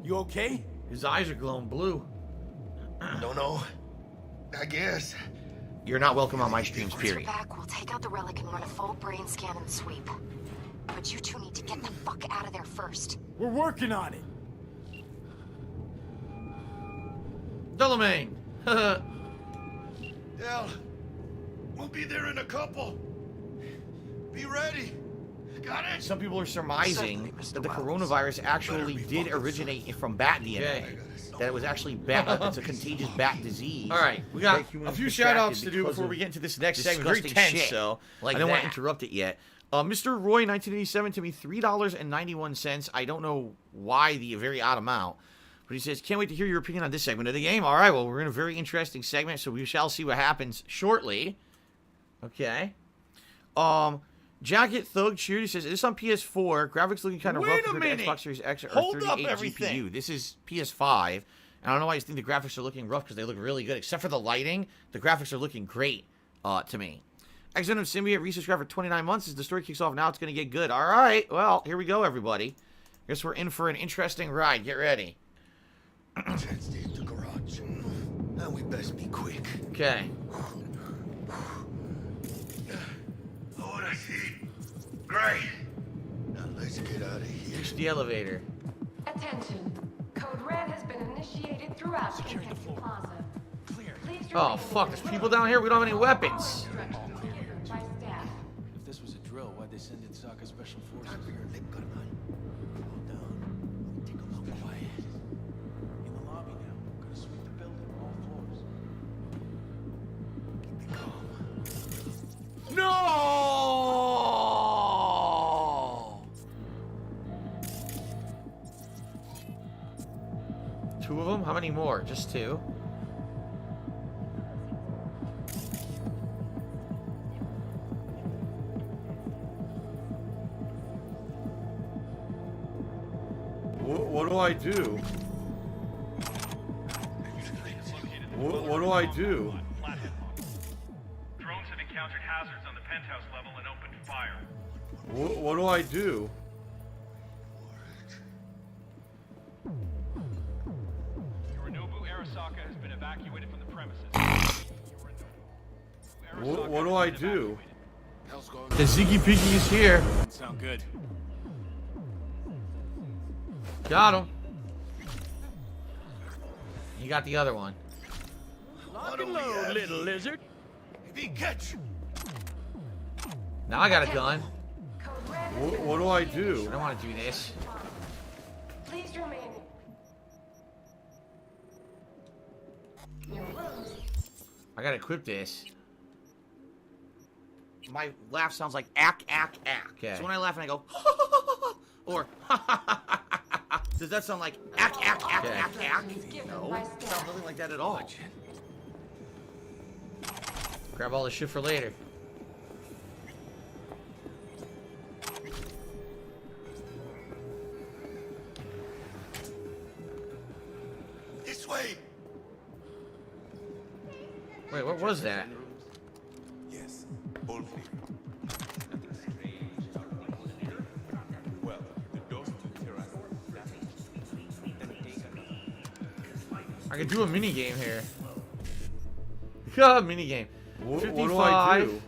you okay? His eyes are glowing blue. Don't know. I guess. You're not welcome on my streams, Once you're period. back, we'll take out the relic and run a full brain scan and sweep. But you two need to get the fuck out of there first. We're working on it. Delamain! Del, we'll be there in a couple. Be ready. some people are surmising that the coronavirus actually did originate from bat DNA. That it was actually it's a contagious bat disease. All right, we got a few shout-outs to do before we get into this next segment. Very tense, so I don't want to interrupt it yet. Mr. Roy, 1987, to me, $3.91. I don't know why the very odd amount, but he says, can't wait to hear your opinion on this segment of the game. All right, well, we're in a very interesting segment, so we shall see what happens shortly. Okay. Jacket Thug Cheer says, this on PS4. Graphics looking kind of rough compared to Xbox Series X or 38 GPU. This is PS5. And I don't know why you think the graphics are looking rough, because they look really good. Except for the lighting, the graphics are looking great to me. X-Venom Symbiote research graph for 29 months. As the story kicks off now, it's going to get good. All right, well, here we go, everybody. Guess we're in for an interesting ride. Get ready. Chance to hit the garage. Now we best be quick. Okay. What I see? Great. Now let's get out of here. Reach the elevator. Attention. Code Red has been initiated throughout Kentucky Plaza. Oh, fuck. There's people down here. We don't have any weapons. If this was a drill, why'd they send in Sokka Special Forces? Hold down. Take a look quiet. In the lobby now. We're gonna sweep the building, all floors. Keep it calm. No! Two of them? How many more? Just two? What do I do? What do I do? Drones have encountered hazards on the penthouse level and opened fire. What do I do? Yorinobu Arasaka has been evacuated from the premises. What do I do? The Ziggy Piggy is here. Sound good. Got him. You got the other one. Lock and load, little lizard. Be catch. Now I got a gun. What do I do? I don't want to do this. Please remain in your rooms. I gotta equip this. My laugh sounds like ack, ack, ack. Okay. So when I laugh and I go, or does that sound like ack, ack, ack, ack, ack? No, it sounds nothing like that at all. Grab all this shit for later. This way. Wait, what was that? Yes, all clear. Well, the doors to the terrace. I can do a mini game here. Mini game. 55. What do I do?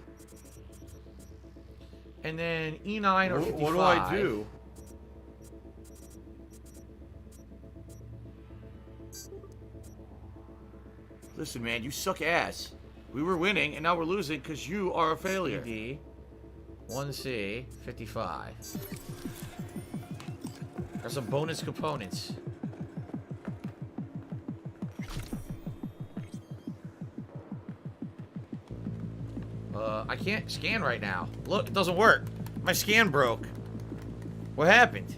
And then E9 or 55. What do I do? Listen, man, you suck ass. We were winning, and now we're losing because you are a failure. CD, 1C, 55. There's some bonus components. I can't scan right now. Look, it doesn't work. My scan broke. What happened?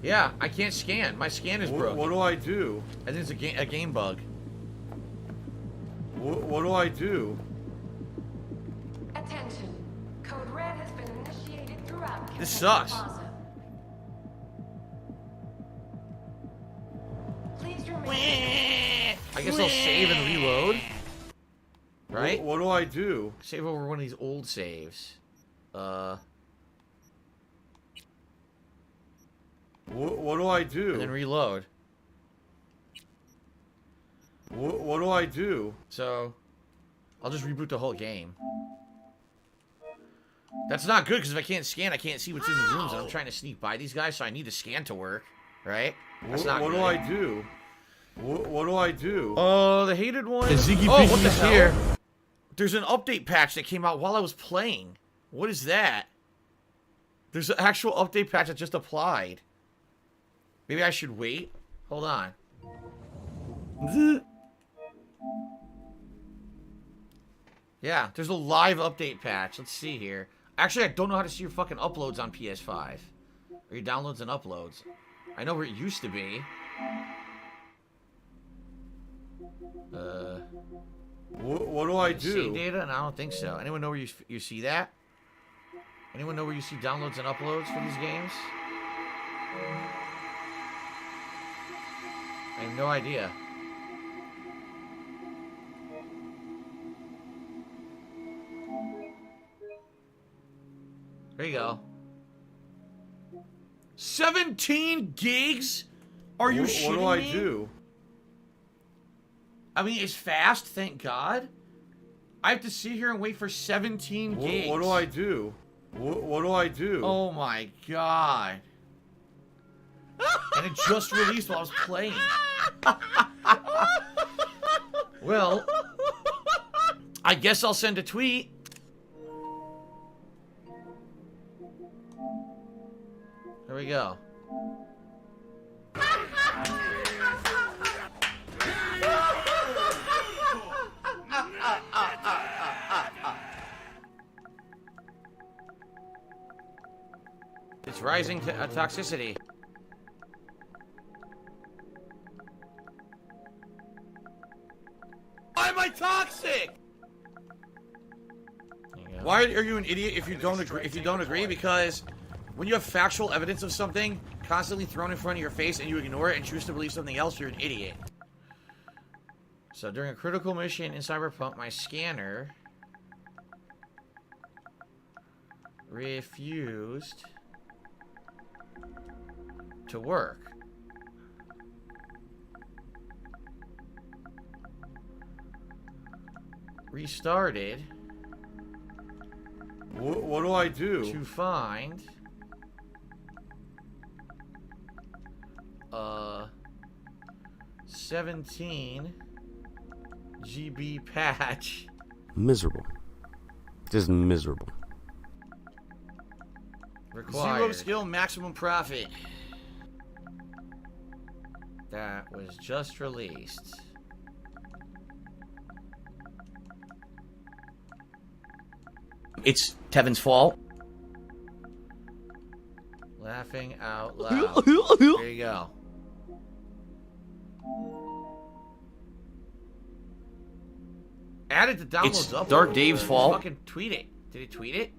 Yeah, I can't scan. My scan is broken. What do I do? I think it's a game bug. What do I do? Attention. Code Red has been initiated throughout This Kentucky sucks. Plaza. Please remain. I guess I'll save and reload. Right? What do I do? Save over one of these old saves. What do I do? And then reload. What do I do? So, I'll just reboot the whole game. That's not good, because if I can't scan, I can't see what's in the rooms, and I'm trying to sneak by these guys, so I need the scan to work. Right? That's not What good. do I do? What do I do? Oh, the hated one. The Ziggy oh, what the Piggy's hell? here. There's an update patch that came out while I was playing. What is that? There's an actual update patch that just applied. Maybe I should wait. Hold on. Yeah, there's a live update patch. Let's see here. Actually, I don't know how to see your fucking uploads on PS5. Or your downloads and uploads. I know where it used to be. What do I do? Save data? And I don't think so. Anyone know where you see that? Anyone know where you see downloads and uploads for these games? I have no idea. There you go. 17 gigs? Are you shitting me? What do I do? I mean, it's fast, thank God. I have to sit here and wait for 17 gigs. What do I do? What do I do? Oh my God. And it just released while I was playing. Well, I guess I'll send a tweet. There we go. It's rising to toxicity. Why am I toxic? Why are you an idiot if you don't agree? If you don't agree, Because when you have factual evidence of something constantly thrown in front of your face and you ignore it and choose to believe something else, you're an idiot. So during a critical mission in Cyberpunk, my scanner refused to work. Restarted. What do I do? To find 17 GB patch. Miserable. Just miserable. Required. 0 skill, maximum profit. That was just released. It's Tevin's fault. Laughing out loud. There you go. Added to downloads. It's up. DarkDave's fault. Fucking tweet it. Did he tweet it?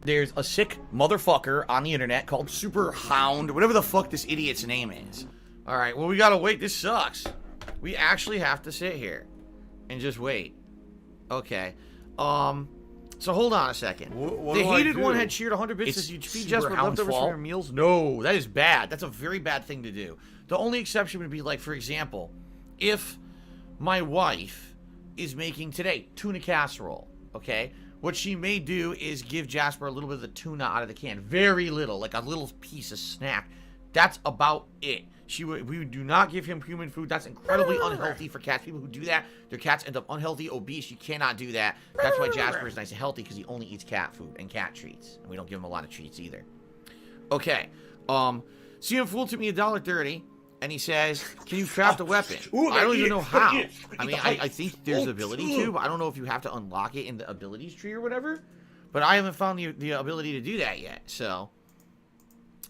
There's a sick motherfucker on the internet called Super Hound, whatever the fuck this idiot's name is. All right, well, we gotta wait. This sucks. We actually have to sit here and just wait. Okay. So hold on a second. The hated one had cheered 100 bits as you'd feed Jasper leftovers from your meals. No, that is bad. That's a very bad thing to do. The only exception would be, like, for example, if my wife is making today tuna casserole, okay? What she may do is give Jasper a little bit of the tuna out of the can. Very little, like a little piece of snack. That's about it. We do not give him human food. That's incredibly unhealthy for cats. People who do that, their cats end up unhealthy, obese. You cannot do that. That's why Jasper is nice and healthy, because he only eats cat food and cat treats. And we don't give him a lot of treats either. Okay. CM Fool took me $1.30, and he says, can you craft a weapon? I don't even know how. I mean, I think there's the ability to, but I don't know if you have to unlock it in the abilities tree or whatever. But I haven't found the ability to do that yet, so.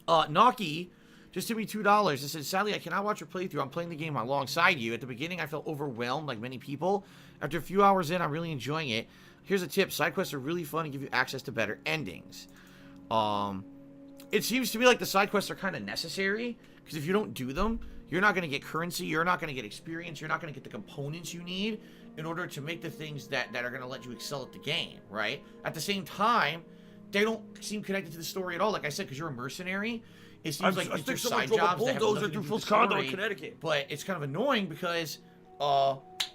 Naki just took me $2. It said, sadly, I cannot watch your playthrough. I'm playing the game alongside you. At the beginning, I felt overwhelmed, like many people. After a few hours in, I'm really enjoying it. Here's a tip. Side quests are really fun and give you access to better endings. It seems to me like the side quests are kind of necessary, because if you don't do them, you're not going to get currency, you're not going to get experience, you're not going to get the components you need in order to make the things that are going to let you excel at the game, right? At the same time, they don't seem connected to the story at all. Like I said, because you're a mercenary, it seems like it's your side jobs that have nothing to do with the story, Connecticut. but it's kind of annoying because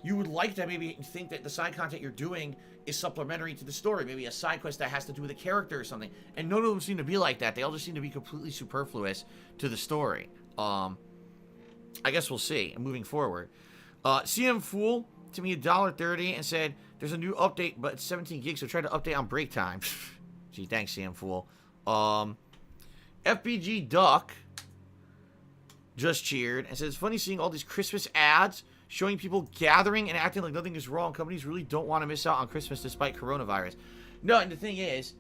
you would like to maybe think that the side content you're doing is supplementary to the story. Maybe a side quest that has to do with a character or something. And none of them seem to be like that. They all just seem to be completely superfluous to the story. I guess we'll see. Moving forward. CM Fool to me $1.30 and said, there's a new update, but it's 17 gigs, so try to update on break time. Gee, thanks, Sam Fool. FBG Duck just cheered and says, it's funny seeing all these Christmas ads showing people gathering and acting like nothing is wrong. Companies really don't want to miss out on Christmas despite coronavirus. No, and the thing is,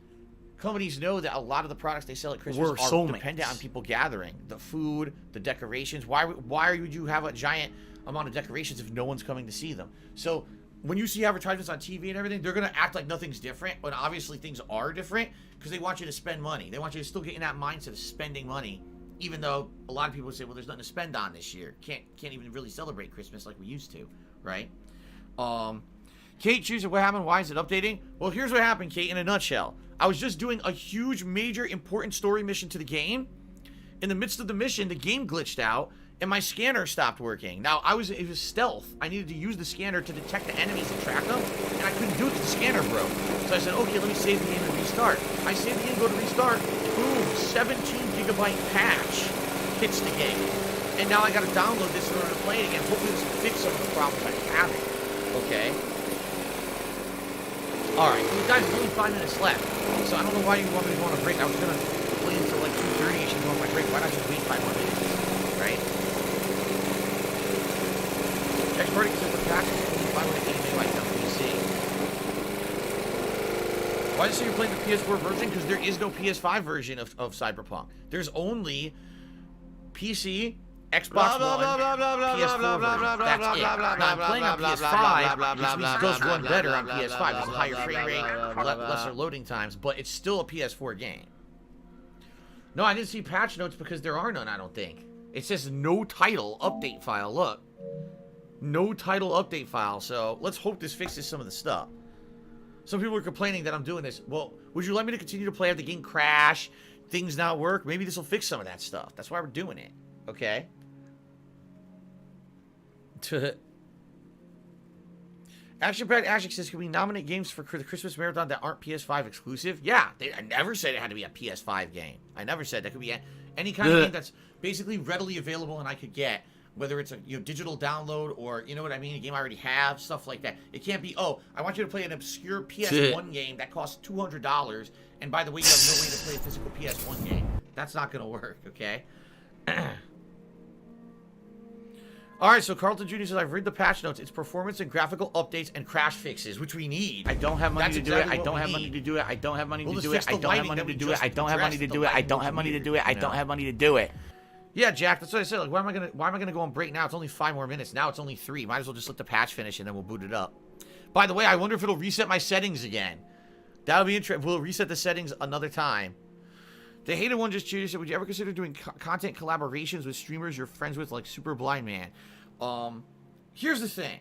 companies know that a lot of the products they sell at Christmas are dependent on people gathering. The food, the decorations. Why would you have a giant amount of decorations if no one's coming to see them? So when you see advertisements on TV and everything, they're going to act like nothing's different, when obviously things are different because they want you to spend money. They want you to still get in that mindset of spending money, even though a lot of people say, well, there's nothing to spend on this year. Can't even really celebrate Christmas like we used to, right? Kate, choosing what happened. Why is it updating? Well, here's what happened, Kate, in a nutshell. I was just doing a huge, major, important story mission to the game. In the midst of the mission, the game glitched out, and my scanner stopped working. Now, it was stealth. I needed to use the scanner to detect the enemies and track them, and I couldn't do it because the scanner broke. So I said, okay, let me save the game and restart. I saved the game, go to restart. Boom, 17-gigabyte patch hits the game. And now I gotta download this in order to play it again. Hopefully this will fix some of the problems I'm having. Okay? Alright, you guys have only 5 minutes left. So I don't know why you want me to go on a break. I was gonna play until like 2:30ish and go on my break. Why not just wait 5 more minutes? Right? Next party says the patch is only 5 minutes anime like on PC. Why did you say you're playing the PS4 version? Because there is no PS5 version of Cyberpunk. There's only PC, Xbox One, PS4 version. That's it. Now I'm playing on PS5, which means it does run better on PS5. There's a higher frame rate, lesser loading times, but it's still a PS4 game. No, I didn't see patch notes because there are none, I don't think. It says no title update file. Look. No title update file. So let's hope this fixes some of the stuff. Some people are complaining that I'm doing this. Well, would you like me to continue to play? Have the game crash? Things not work? Maybe this will fix some of that stuff. That's why we're doing it. Okay? Action Pack Action says, can we nominate games for the Christmas Marathon that aren't PS5 exclusive? Yeah. I never said it had to be a PS5 game. I never said that could be any kind of game that's basically readily available and I could get. Whether it's a digital download or, you know what I mean, a game I already have, stuff like that. It can't be, oh, I want you to play an obscure PS1 game that costs $200, and by the way, you have no way to play a physical PS1 game. That's not going to work, okay? Alright, so Carlton Jr. says, I've read the patch notes. It's performance and graphical updates and crash fixes, which we need. I don't have money to do it. I don't have money to do it. I don't have money to do it. I don't have money to do it. I don't have money to do it. I don't have money to do it. I don't have money to do it. Yeah, Jack, that's what I said. Like, why am I gonna go on break now? It's only 5 more minutes. Now it's only 3. Might as well just let the patch finish and then we'll boot it up. By the way, I wonder if it'll reset my settings again. That'll be interesting. We'll reset the settings another time. The hated one just cheated. Said, would you ever consider doing content collaborations with streamers you're friends with, like Super Blind Man? Here's the thing.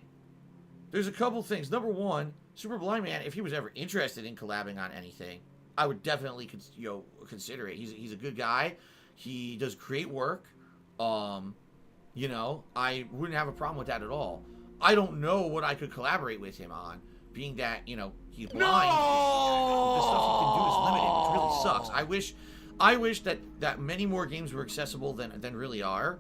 There's a couple things. Number one, Super Blind Man, if he was ever interested in collabing on anything, I would definitely consider it. He's a good guy. He does great work. I wouldn't have a problem with that at all. I don't know what I could collaborate with him on, being that, he's blind. The stuff he can do is limited, which really sucks. I wish that many more games were accessible than really are,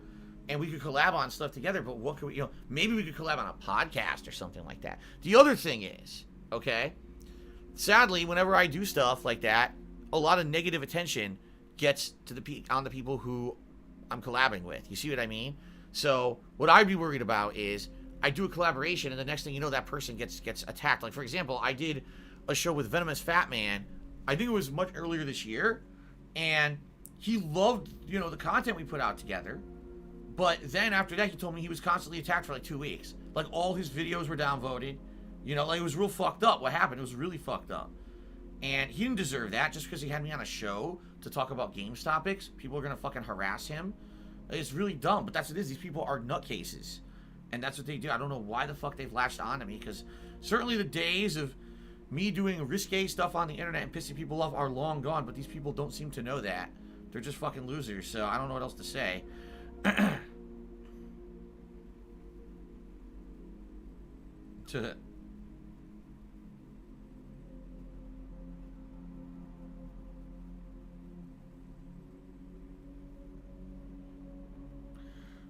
and we could collab on stuff together, but what could we, maybe we could collab on a podcast or something like that. The other thing is, okay, sadly, whenever I do stuff like that, a lot of negative attention gets on the people who I'm collabing with. You see what I mean? So what I'd be worried about is I do a collaboration and the next thing you know, that person gets attacked. Like, for example, I did a show with Venomous Fat Man. I think it was much earlier this year, and he loved the content we put out together. But then after that, he told me he was constantly attacked for like 2 weeks. Like, all his videos were downvoted. Like, it was real fucked up what happened. It was really fucked up. And he didn't deserve that just because he had me on a show to talk about games topics. People are going to fucking harass him. It's really dumb, but that's what it is. These people are nutcases. And that's what they do. I don't know why the fuck they've latched on to me, because certainly the days of me doing risque stuff on the internet and pissing people off are long gone, but these people don't seem to know that. They're just fucking losers, so I don't know what else to say.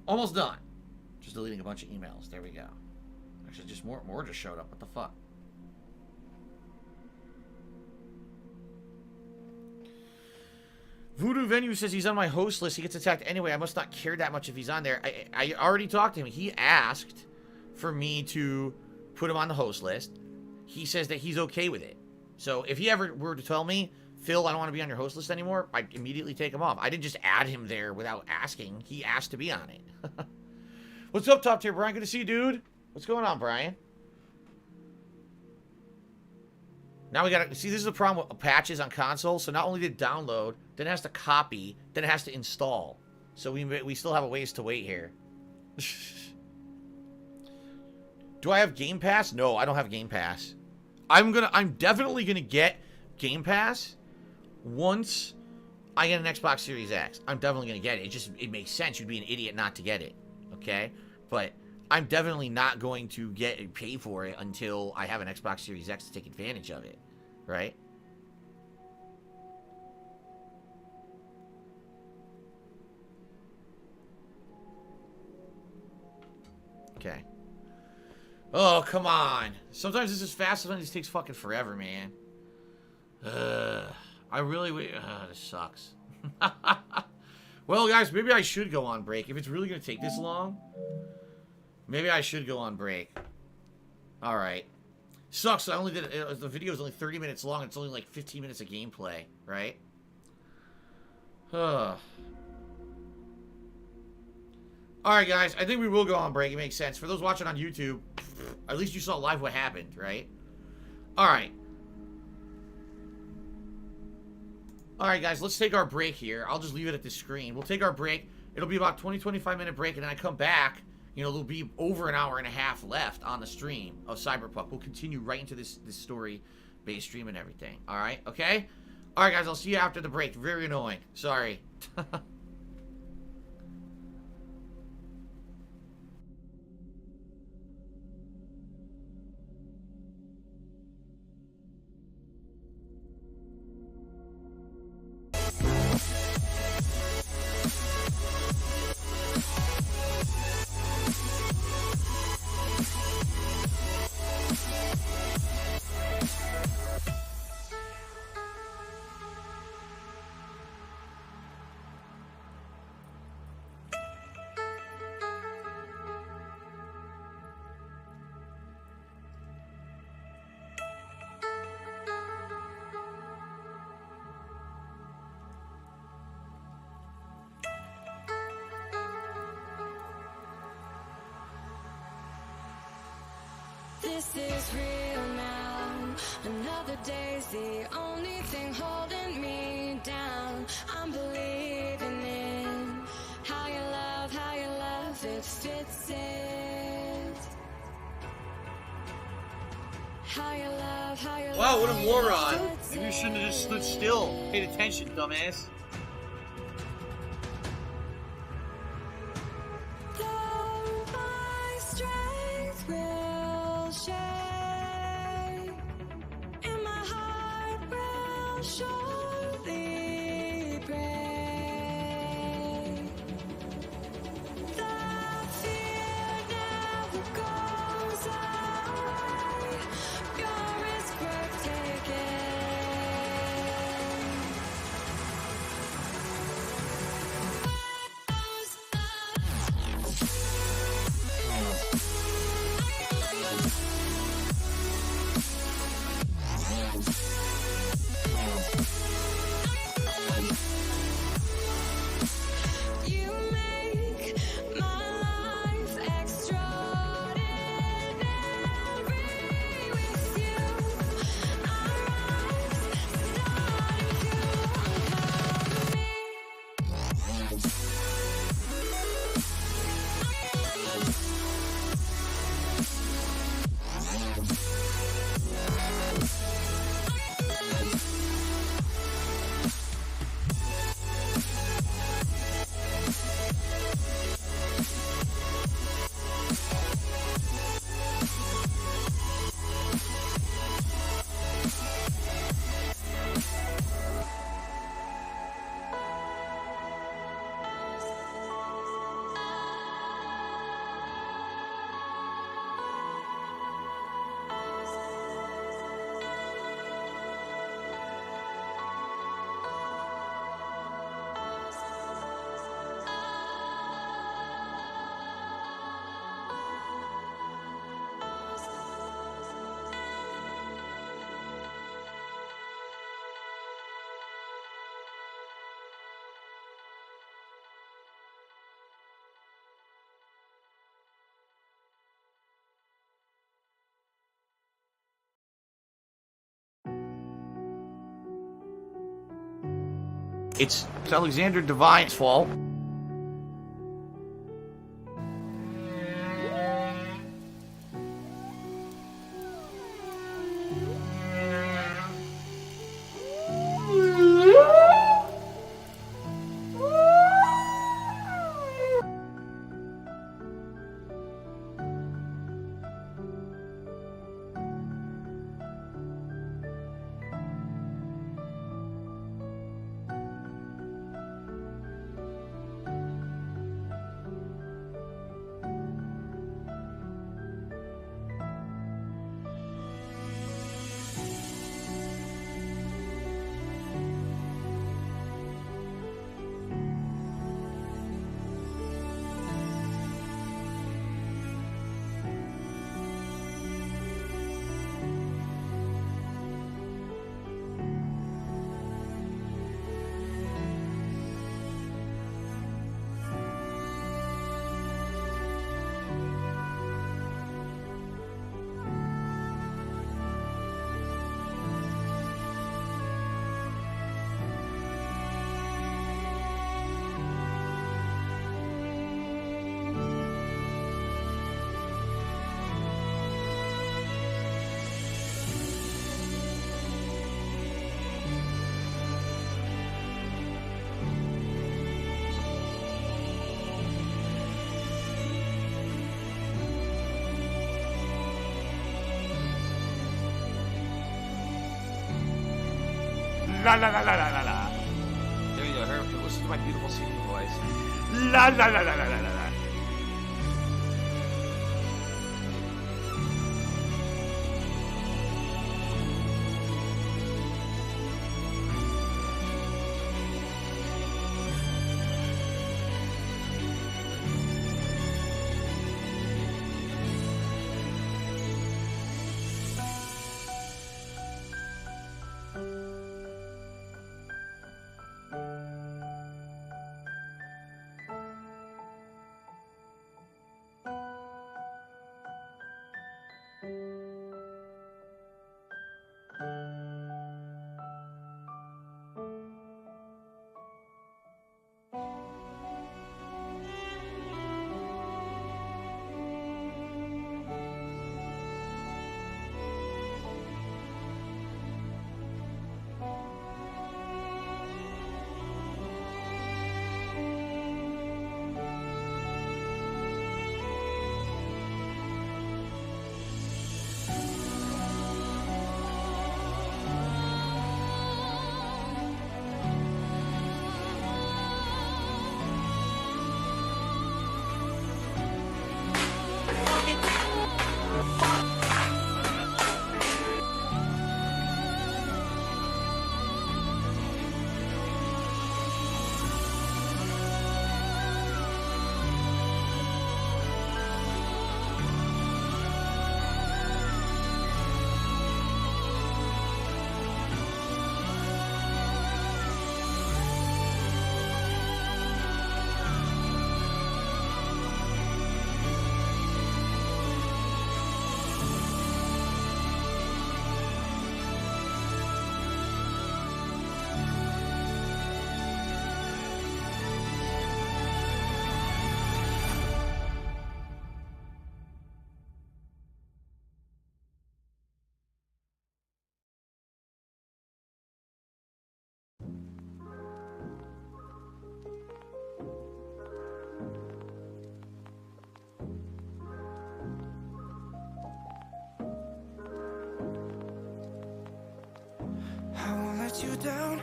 Almost done. Just deleting a bunch of emails. There we go. just more just showed up. What the fuck? Voodoo Venue says he's on my host list. He gets attacked anyway. I must not care that much if he's on there. I already talked to him. He asked for me to put him on the host list. He says that he's okay with it. So if he ever were to tell me, Phil, I don't want to be on your host list anymore, I'd immediately take him off. I didn't just add him there without asking. He asked to be on it. What's up, top tier Brian? Good to see you, dude. What's going on, Brian? Now we gotta see, this is the problem with patches on console. So not only did it download, then it has to copy, then it has to install. So we still have a ways to wait here. Do I have Game Pass? No, I don't have Game Pass. I'm definitely gonna get Game Pass once I get an Xbox Series X. I'm definitely gonna get it. It makes sense. You'd be an idiot not to get it. Okay? But I'm definitely not going to pay for it until I have an Xbox Series X to take advantage of it. Right? Okay. Oh, come on. Sometimes this is fast, sometimes this takes fucking forever, man. I really... this sucks. Well, guys, maybe I should go on break. If it's really going to take this long, maybe I should go on break. Alright. Sucks, I only did... the video is only 30 minutes long, it's only like 15 minutes of gameplay, right? Alright, guys, I think we will go on break. It makes sense. For those watching on YouTube, at least you saw live what happened, right? Alright. Alright, guys, let's take our break here. I'll just leave it at this screen. We'll take our break. It'll be about 20-25 minute break, and then I come back. You know, there'll be over an hour and a half left on the stream of Cyberpunk. We'll continue right into this story-based stream and everything. Alright, okay? Alright, guys, I'll see you after the break. Very annoying. Sorry. This is real now. Another day's the only thing holding me down. I'm believing in how you love, it fits it. How you love, wow, what a moron. Maybe you shouldn't have just stood still. Paid attention, dumbass. It's Alexander Devine's fault. La la la la la la la. There you go. Listen to my beautiful singing voice. La la la la la la la. You down,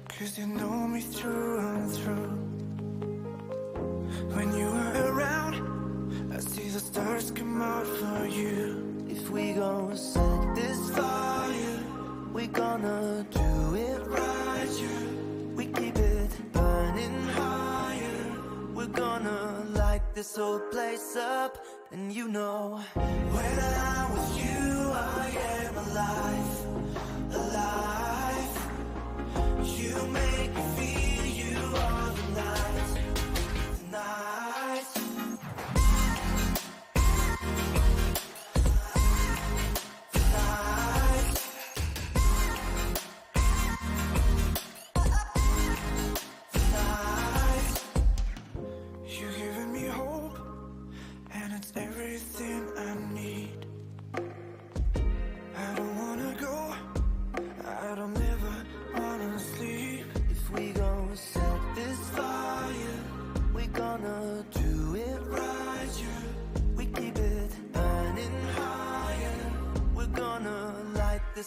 'cause you know me through and through. When you are around, I see the stars come out for you. If we gon' set this fire, we gonna do it right, yeah. We keep it burning higher. We're gonna light this whole place up. And you know, when I'm with you, I am alive, alive. You make me feel you are the night, the night. The night.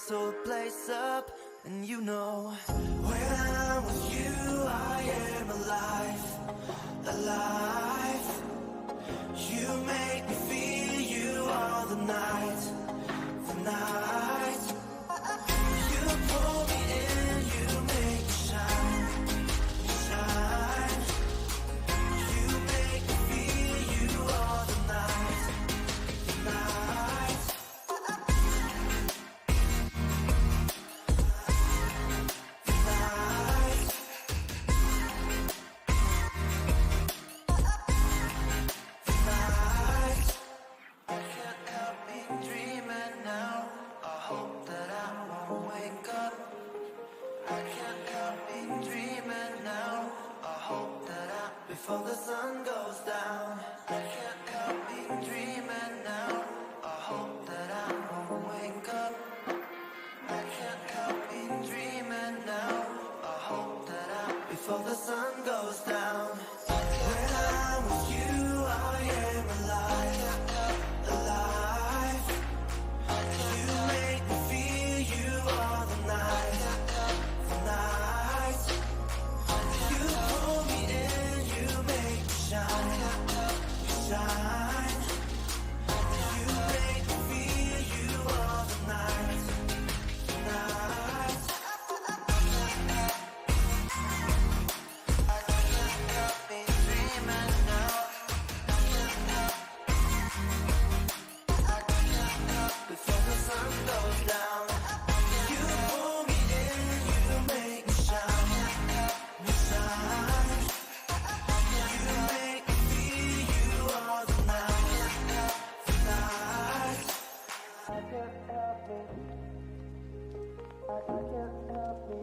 this whole place up. And you know, when I'm with you, I am alive, alive. You make me feel you all the night, the night. You pull me in, you make me shine, shine. You make me feel you all the night, the night. Before the sun goes down, I can't help me dreaming now. I hope that I won't wake up. I can't help me dreaming now. I hope that I, before the sun goes down. When I'm with you, I am alive, alive. You make me feel you all the night, the night. You pull me in, you make me shine, shine. You make me feel you all the night, the night. I can't help me dreaming now. I can't help before the sun goes down. You pull me in, you make me shine, shine. You make me feel you all the night, the night. I can't help me. I can't help me.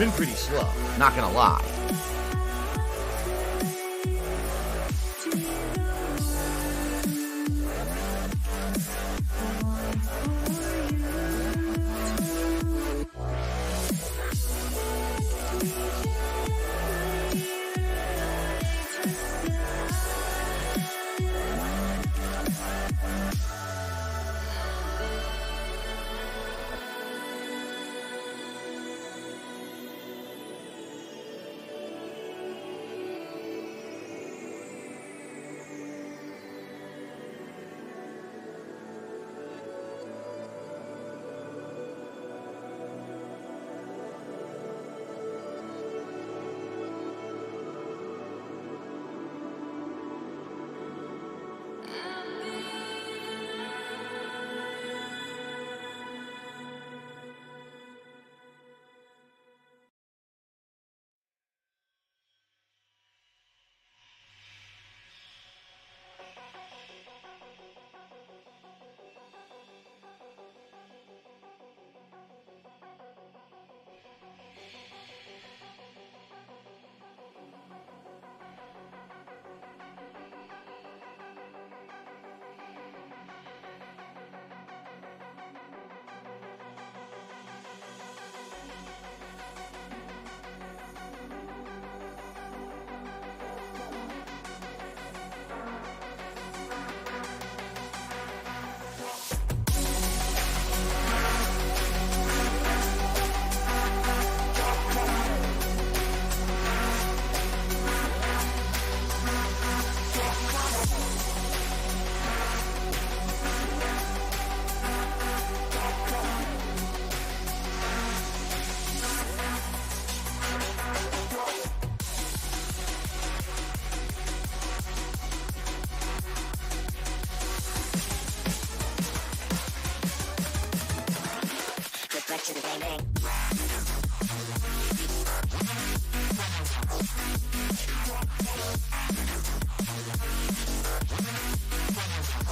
been pretty slow, not gonna lie.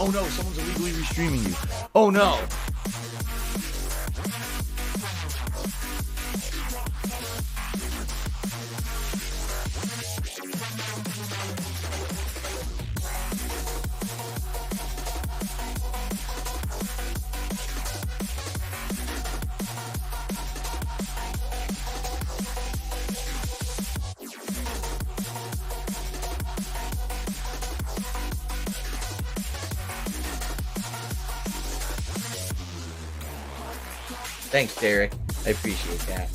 Oh no, someone's illegally restreaming you. Oh no. Thanks, Derek. I appreciate that.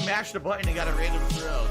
mashed a button and got a random throw.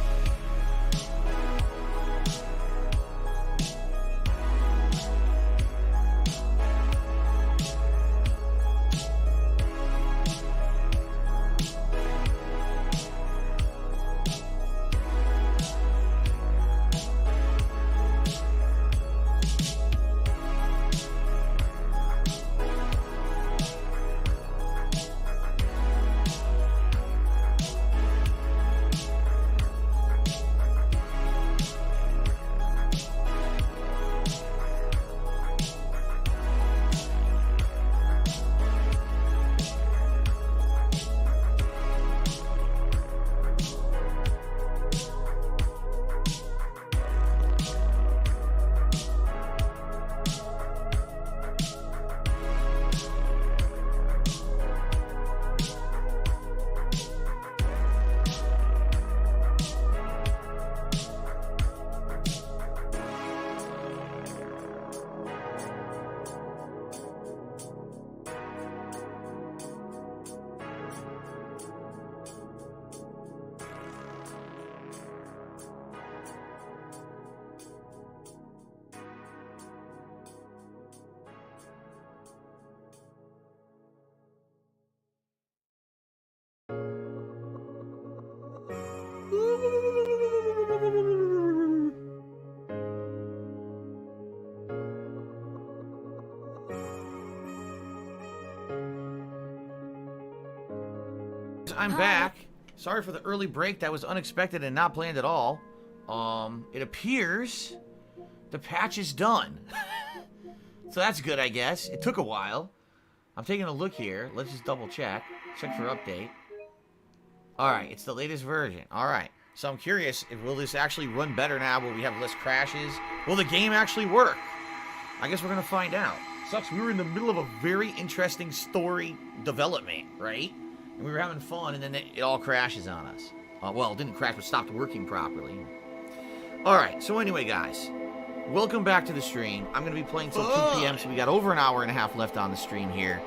I'm back. Sorry for the early break. That was unexpected and not planned at all. It appears the patch is done. So that's good, I guess. It took a while. I'm taking a look here. Let's just double check. Check for update. Alright, it's the latest version. Alright. So I'm curious, will this actually run better now? Will we have less crashes? Will the game actually work? I guess we're going to find out. Sucks, we were in the middle of a very interesting story development, right? And we were having fun, and then it all crashes on us. Well, it didn't crash, but stopped working properly. Alright, so anyway, guys. Welcome back to the stream. I'm going to be playing till 2 p.m., so we got over an hour and a half left on the stream here.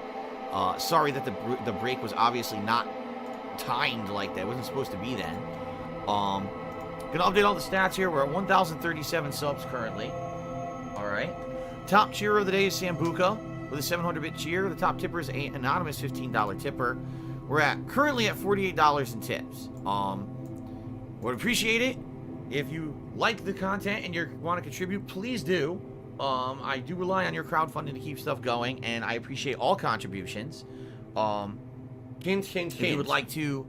Sorry that the break was obviously not timed like that. It wasn't supposed to be then. Gonna update all the stats here. We're at 1,037 subs currently. Alright. Top cheer of the day is Sambuca with a 700-bit cheer. The top tipper is an anonymous $15 tipper. We're currently at $48 in tips. Would appreciate it if you like the content and you want to contribute. Please do. I do rely on your crowdfunding to keep stuff going, and I appreciate all contributions. If you would like to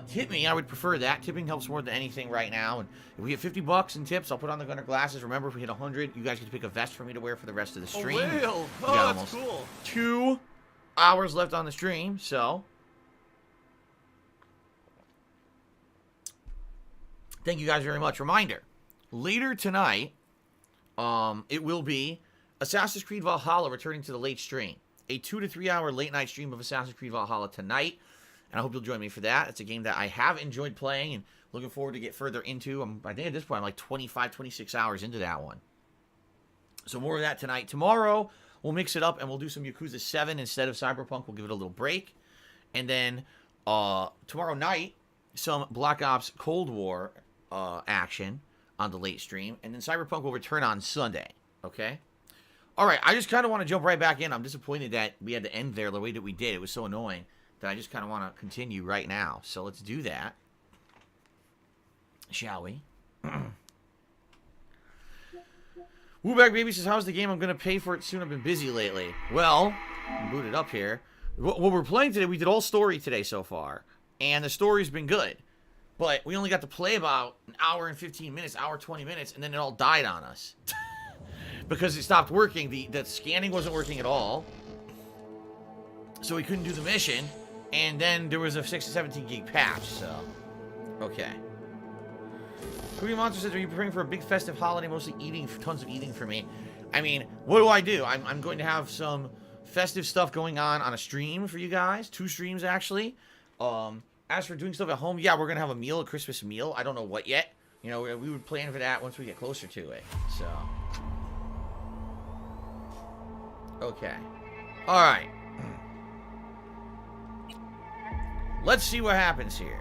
tip me, I would prefer that. Tipping helps more than anything right now. And if we get 50 bucks in tips, I'll put on the Gunner glasses. Remember, if we hit 100, you guys get to pick a vest for me to wear for the rest of the stream. Oh, that's cool. 2 hours left on the stream, so thank you guys very much. Reminder, later tonight, it will be Assassin's Creed Valhalla returning to the late stream. A 2 to 3 hour late night stream of Assassin's Creed Valhalla tonight. And I hope you'll join me for that. It's a game that I have enjoyed playing and looking forward to get further into. I think at this point I'm like 25, 26 hours into that one. So more of that tonight. Tomorrow, we'll mix it up and we'll do some Yakuza 7 instead of Cyberpunk. We'll give it a little break. And then tomorrow night, some Black Ops Cold War action on the late stream. And then Cyberpunk will return on Sunday. Okay? Alright, I just kind of want to jump right back in. I'm disappointed that we had to end there the way that we did. It was so annoying that I just kind of want to continue right now. So let's do that. Shall we? Wooback Baby says, how's the game? I'm going to pay for it soon. I've been busy lately. Well, boot it up here. What we're playing today, we did all story today so far. And the story's been good. But we only got to play about an hour and 15 minutes, hour 20 minutes, and then it all died on us. Because it stopped working. The scanning wasn't working at all. So we couldn't do the mission. And then there was a 6 to 17 gig patch, so. Okay. Cookie Monster says, are you preparing for a big festive holiday? Mostly eating, tons of eating for me. I mean, what do? I'm going to have some festive stuff going on a stream for you guys. 2 streams, actually. As for doing stuff at home, yeah, we're going to have a meal, a Christmas meal. I don't know what yet. You know, we would plan for that once we get closer to it, so. Okay. Alright. Let's see what happens here.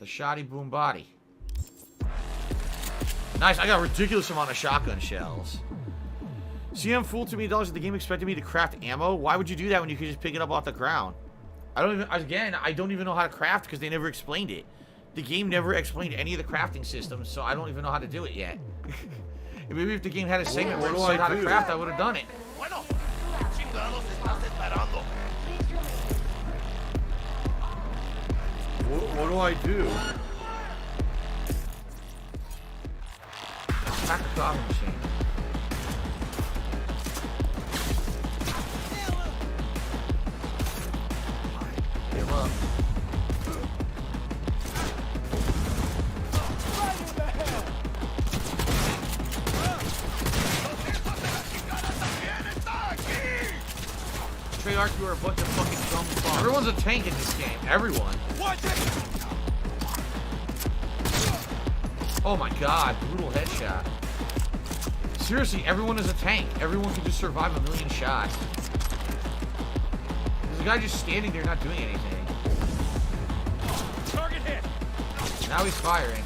The shoddy boom body. Nice, I got a ridiculous amount of shotgun shells. CM fooled to me dollars that the game expected me to craft ammo. Why would you do that when you could just pick it up off the ground? I don't even know how to craft because they never explained it. The game never explained any of the crafting systems, so I don't even know how to do it yet. Maybe if the game had a segment where it said how to craft, I would have done it. What do I do? Pack the coffee machine. Get him up. Treyarch, you are a bunch of fucking dumb fucks. Everyone's a tank in this game. Everyone. Oh my god, brutal headshot. Seriously, everyone is a tank. Everyone can just survive a million shots. There's a guy just standing there not doing anything. Target hit. Now he's firing.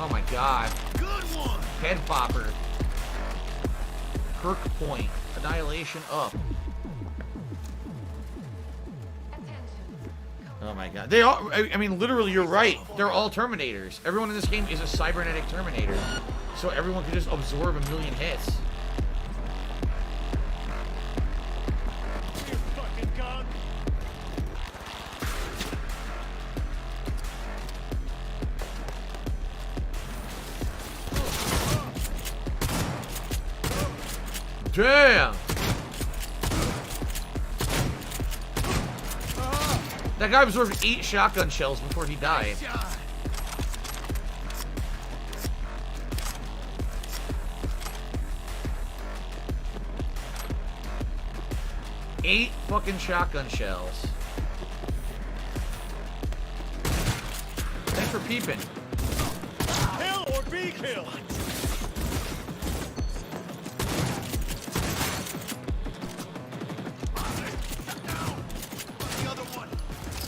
Oh my god. Good one. Head popper. Kirk point. Annihilation up. Oh my god. They all, I mean, literally, you're right. They're all Terminators. Everyone in this game is a cybernetic Terminator. So everyone can just absorb a million hits. You fucking gun. Damn! That guy absorbed 8 shotgun shells before he died. Eight fucking shotgun shells. Thanks for peeping. Kill or be killed.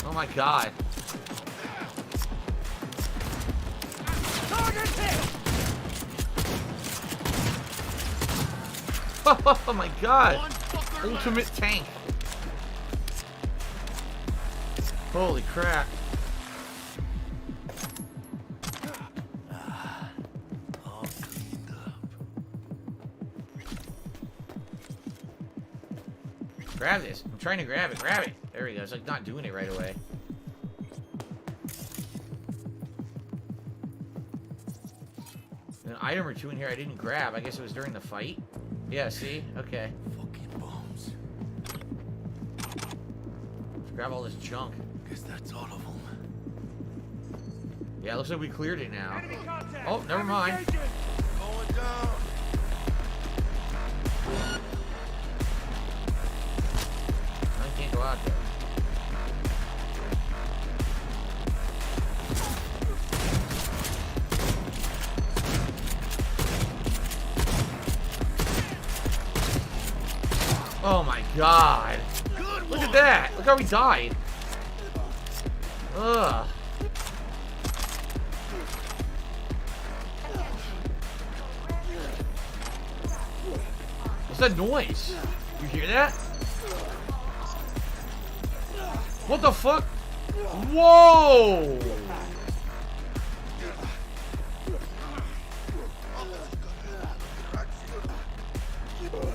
Oh my god. Target hit. Oh my god. Ultimate tank. Holy crap. All cleaned up. Grab this. I'm trying to grab it. Grab it. There we go. It's like not doing it right away. An item or two in here I didn't grab. I guess it was during the fight. Yeah, see? Okay. Fucking bombs. Let's grab all this junk. Guess that's all of them. Yeah, looks like we cleared it now. Oh, never mind. Going down. I can't go out there. Oh my god. Look at that. Look how he died. Ugh. What's that noise? You hear that? What the fuck? Whoa!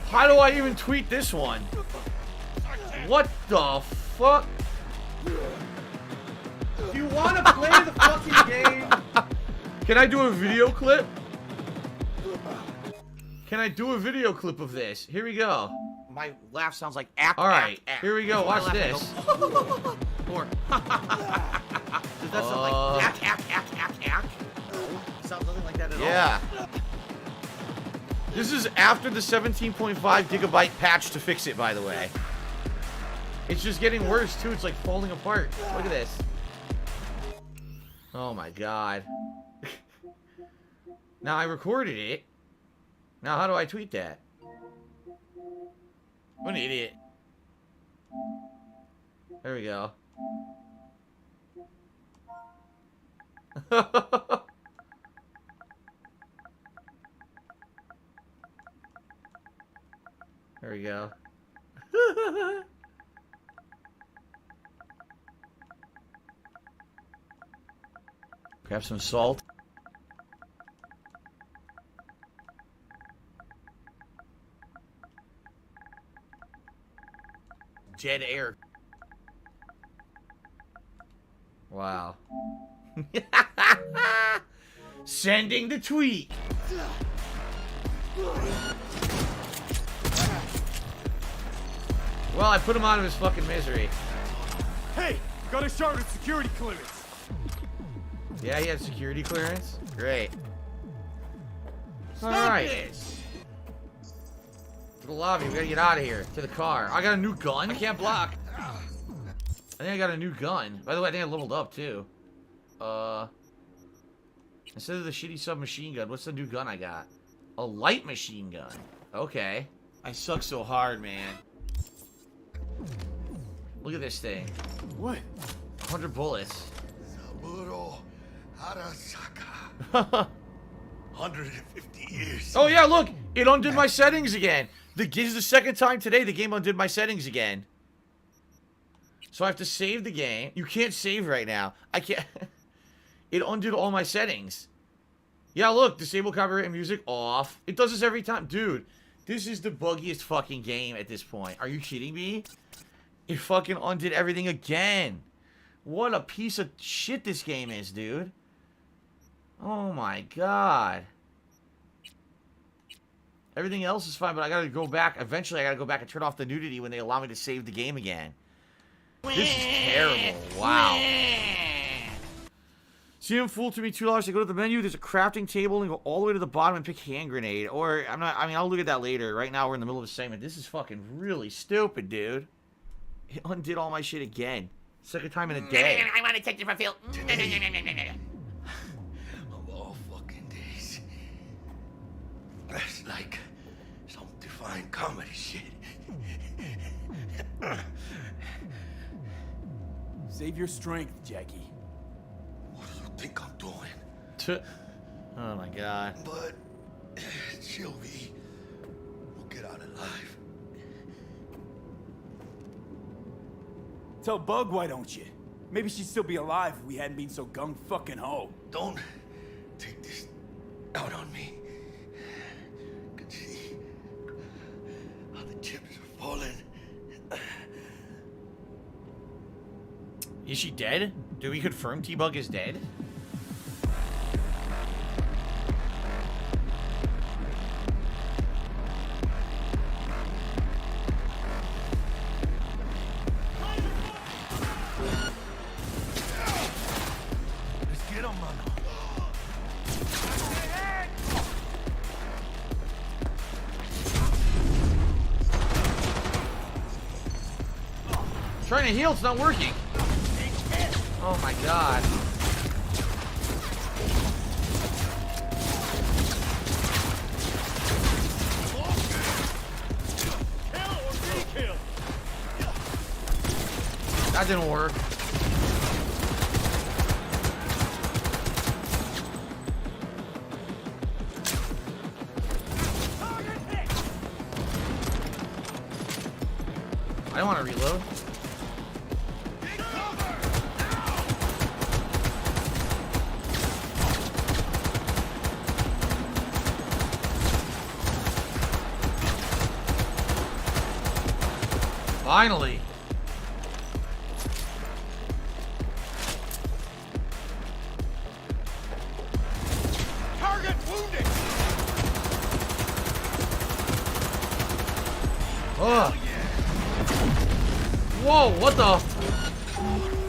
How do I even tweet this one? What the fuck? Do you want to play the fucking game? Can I do a video clip? Can I do a video clip of this? Here we go. My laugh sounds like ack. Alright, ack, ack. here we go. Watch My laugh this. Or does that sound like ack, ack, ack, ack, ack? No, it sounds nothing like that at all. Yeah. This is after the 17.5 gigabyte patch to fix it, by the way. It's just getting worse, too. It's like falling apart. Look at this. Oh my god. Now, I recorded it. Now, how do I tweet that? What an idiot. There we go. There we go. Grab some salt. Dead air. Wow. Sending the tweet. Well, I put him out of his fucking misery. Hey, got a Charlotte security clearance. Yeah, he had security clearance? Great. Stop Alright. this! To the lobby, we gotta get out of here. To the car. I got a new gun. I can't block. I think I got a new gun. By the way, I think I leveled up too. Instead of the shitty submachine gun, what's the new gun I got? A light machine gun. Okay. I suck so hard, man. Look at this thing. What? 100 bullets. Saburo Arasaka. 150 years. Oh yeah, look! It undid my settings again. This is the second time today the game undid my settings again. So I have to save the game. You can't save right now. I can't. It undid all my settings. Yeah, look. Disable copyright music off. It does this every time. Dude, this is the buggiest fucking game at this point. Are you kidding me? It fucking undid everything again. What a piece of shit this game is, dude. Oh my god. Everything else is fine, but I gotta go back. Eventually, I gotta go back and turn off the nudity when they allow me to save the game again. This is terrible. Wow. See him fool to me $2 to go to the menu. There's a crafting table and go all the way to the bottom and pick hand grenade. Or I'll look at that later. Right now we're in the middle of a segment. This is fucking really stupid, dude. It undid all my shit again. Second time in a day. I want to take you for a feel. Of all fucking days. That's like some divine comedy shit. Save your strength, Jackie. What do you think I'm doing? Oh my god. But Sylvie will get out alive. Tell Bug, why don't you? Maybe she'd still be alive if we hadn't been so gung-fucking-ho. Don't take this out on me. I can see how the chips are falling. Is she dead? Do we confirm T-Bug is dead? Let's get him, mano. Trying to heal, it's not working. Oh my god. That didn't work. I don't want to reload. Finally. Target wounded. Ugh. Whoa, what the?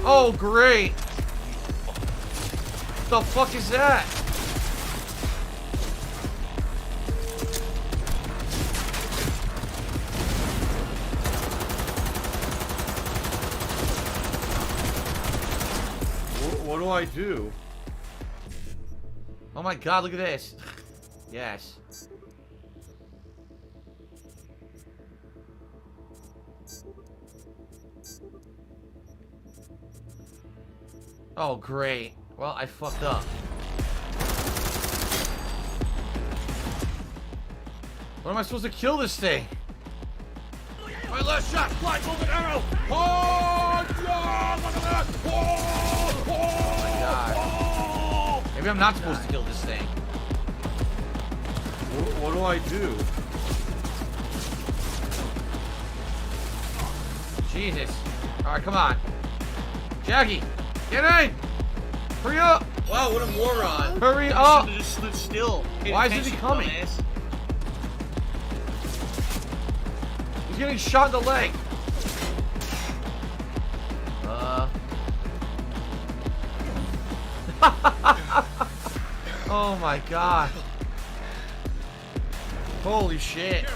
Oh, great. What the fuck is that? What do I do? Oh my god, look at this. Yes. Oh, great. Well, I fucked up. What am I supposed to kill this thing? My last shot! Fly, golden arrow! Oh, yeah! Look at that! Oh, Oh my god. Maybe I'm not supposed to kill this thing. What do I do? Jesus. Alright, come on. Jackie, get in! Hurry up! Wow, what a moron. Hurry up! Just stood still. Why isn't he coming? He's getting shot in the leg. Oh my god. Holy shit.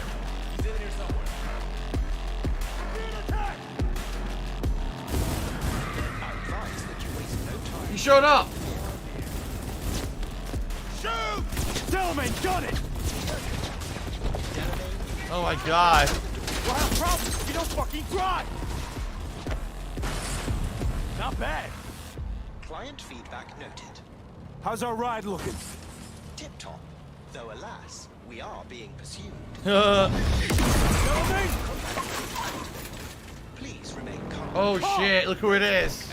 He's in here somewhere. He showed up. Shoot! Delamain, gun it! Oh my god. We'll have problems if you don't fucking try! Not bad. Client feedback noted. How's our ride looking? Tip-top. Though alas, we are being pursued. Please remain calm. Oh shit, look who it is.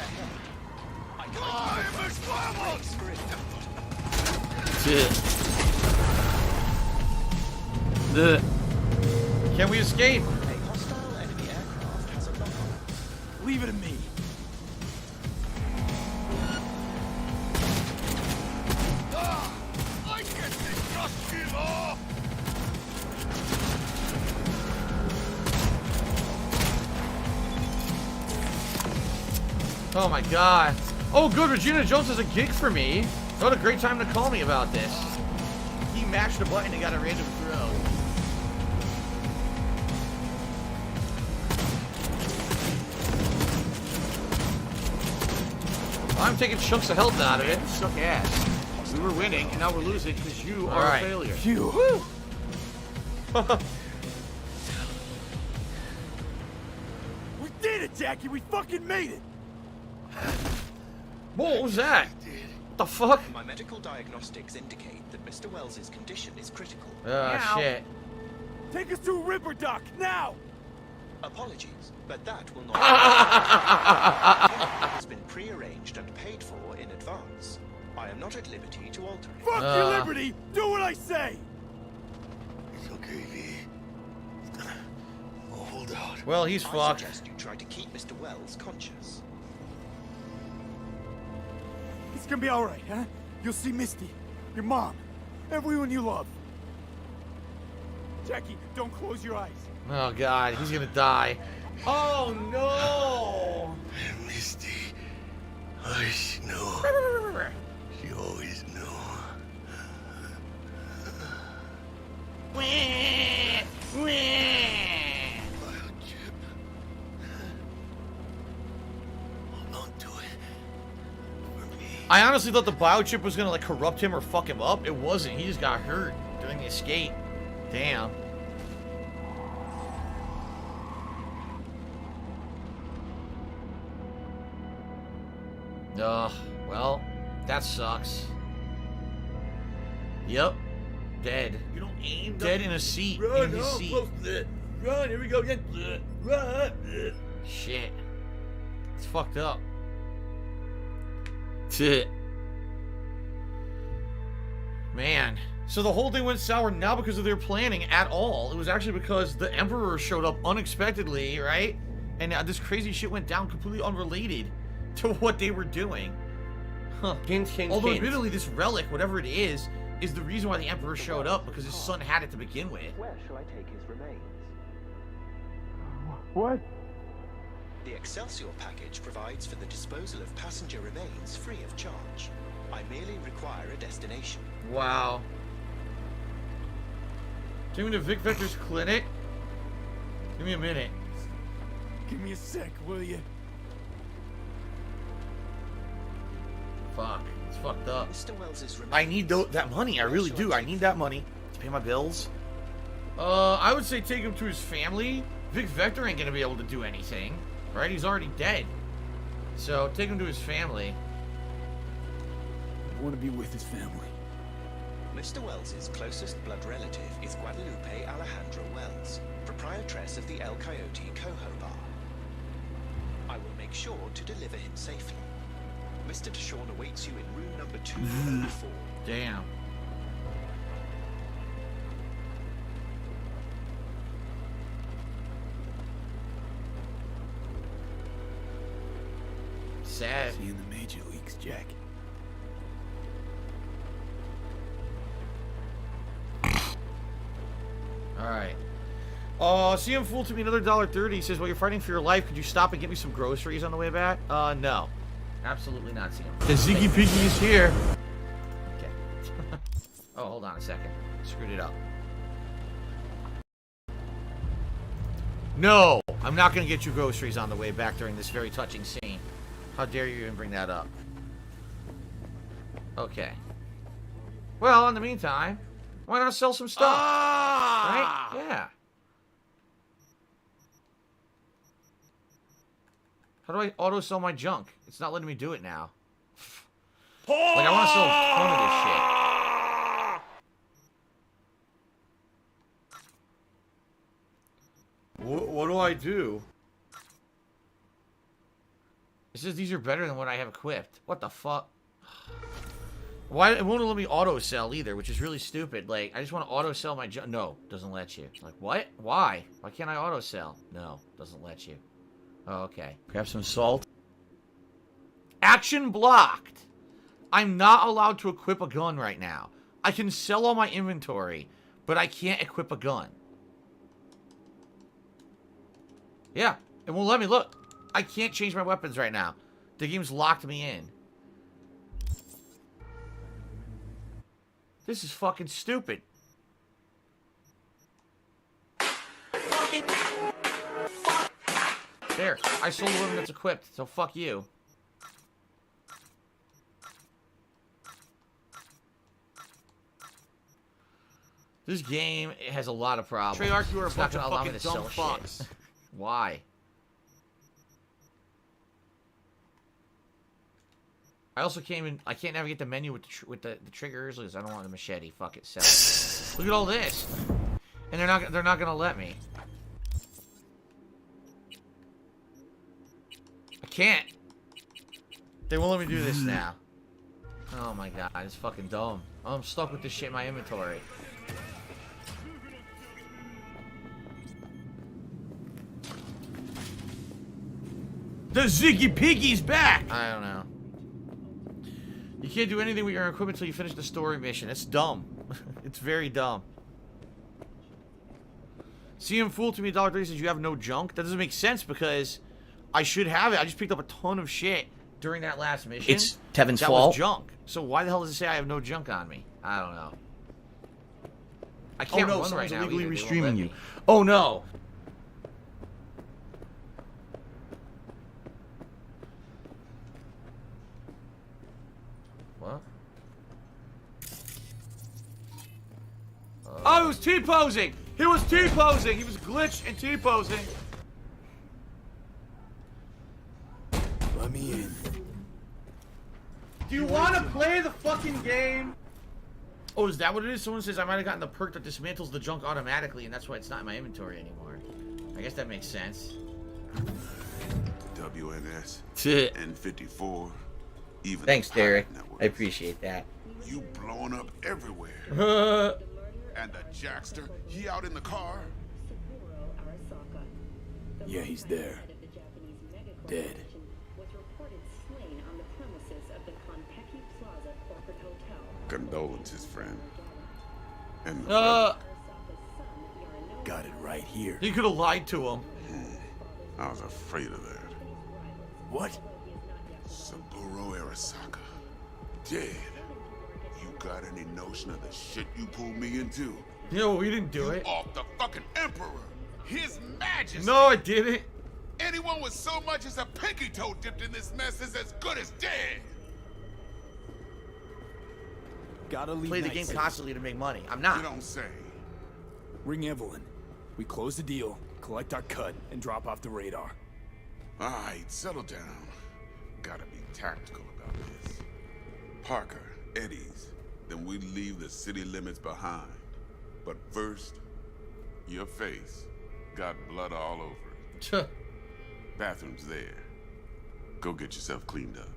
Can we escape? A hostile enemy aircraft has a lock-on. Leave it to me. I get this just give off! Oh my god. Oh good, Regina Jones has a gig for me. What a great time to call me about this. He mashed a button and got a random throw. I'm taking chunks of health out of it. Suck ass. We were winning, and now we're losing because you are Alright. a failure. Phew. We did it, Jackie! We fucking made it! Whoa, what was that? What the fuck? My medical diagnostics indicate that Mr. Wells's condition is critical. Ah, shit. Take us to Ripper Dock, now! Apologies, but that will not. has been pre-arranged and paid for in advance. I am not at liberty to alter it. Fuck your liberty! Do what I say! It's okay, V. Oh, hold out. Well, he's I fucked. suggest you try to keep Mr. Wells conscious. It's gonna be alright, huh? You'll see Misty, your mom, everyone you love. Jackie, don't close your eyes. Oh god, he's gonna die. Oh no! Misty. I know. She always knew. Biochip. Hold on to it. For me. I honestly thought the biochip was gonna like corrupt him or fuck him up. It wasn't. He just got hurt during the escape. Damn. Well, that sucks. Yep. Dead. You don't aim. Dead in a seat. Run, in his seat. close to it. Run, here we go again. Run. Shit. It's fucked up. Shit. Man. So the whole thing went sour not because of their planning at all. It was actually because the Emperor showed up unexpectedly, right? And this crazy shit went down completely unrelated to what they were doing. Huh. Hint, hint, Although hint. admittedly this relic, whatever it is the reason why the Emperor showed up, because his son had it to begin with. Where shall I take his remains? What? The Excelsior package provides for the disposal of passenger remains free of charge. I merely require a destination. Wow. Take me to Vic Vector's clinic. Give me a minute. Give me a sec, will you? Fuck. It's fucked up. Mr. Wells's remains. I need that money. I really do. I need that money to pay my bills. I would say take him to his family. Vic Vector ain't gonna be able to do anything, right? He's already dead. So take him to his family. I want to be with his family. Mr. Wells's closest blood relative is Guadalupe Alejandra Wells, proprietress of the El Coyote Coho Bar. I will make sure to deliver him safely. Mr. Deshawn awaits you in room number 204. Damn. Sad. See you in the major leagues, Jack. Alright. CM Fool to me another $1.30. He says, while you're fighting for your life, could you stop and get me some groceries on the way back? No. Absolutely not, CM. The Ziggy Piggy is here. Okay. Oh, hold on a second. Screwed it up. No! I'm not going to get you groceries on the way back during this very touching scene. How dare you even bring that up? Okay. Well, in the meantime, why not sell some stuff? Right? Yeah. How do I auto sell my junk? It's not letting me do it now. Like, I want to sell a ton of this shit. What do I do? It says these are better than what I have equipped. What the fuck? Why it won't let me auto sell either, which is really stupid. Like, I just want to auto sell my junk. No, doesn't let you. Like, what? Why? Why can't I auto sell? No, doesn't let you. Oh, okay. Grab some salt. Action blocked. I'm not allowed to equip a gun right now. I can sell all my inventory, but I can't equip a gun. Yeah, it won't let me. Look, I can't change my weapons right now. The game's locked me in. This is fucking stupid. There, I sold the weapon that's equipped, so fuck you. This game has a lot of problems. Treyarch, you are a It's not bunch gonna of allow me fucking to dumb sell fucks. shit. Why? I also I can't navigate the menu with the triggers because I don't want the machete. Fuck it, sell it. Look at all this, and they're not gonna let me. I can't. They won't let me do this now. Oh my god, it's fucking dumb. I'm stuck with this shit in my inventory. The Ziggy Piggy's back! I don't know. You can't do anything with your equipment until you finish the story mission. It's dumb. It's very dumb. CM Fool to me $1.30 says you have no junk. That doesn't make sense because I should have it. I just picked up a ton of shit during that last mission. It's Tevin's that fault. Was junk. So why the hell does it say I have no junk on me? I don't know. I can't run right now. illegally either. restreaming you. Oh no. What? Oh, he was T-posing! He was T-posing! He was glitched and T-posing! Let me in. Do you want to play the fucking game? Oh, is that what it is? Someone says I might have gotten the perk that dismantles the junk automatically, and that's why it's not in my inventory anymore. I guess that makes sense. WNS, N54, even Thanks, Derek. I appreciate that. You blowing up everywhere. And the Jackster, he out in the car? Yeah, he's there. Dead. Condolences, friend. And Got it right here. You could have lied to him. I was afraid of that. What? Saburo Arasaka. Dead. You got any notion of the shit you pulled me into? Yo, we didn't do it. Off the fucking Emperor. His Majesty. No, I didn't. Anyone with so much as a pinky toe dipped in this mess is as good as dead. Gotta leave. Play the game constantly to make money. I'm not. You don't say. Ring Evelyn. We close the deal, collect our cut, and drop off the radar. All right, settle down. Gotta be tactical about this. Parker, eddies, then we leave the city limits behind. But first, your face got blood all over it. Bathroom's there. Go get yourself cleaned up.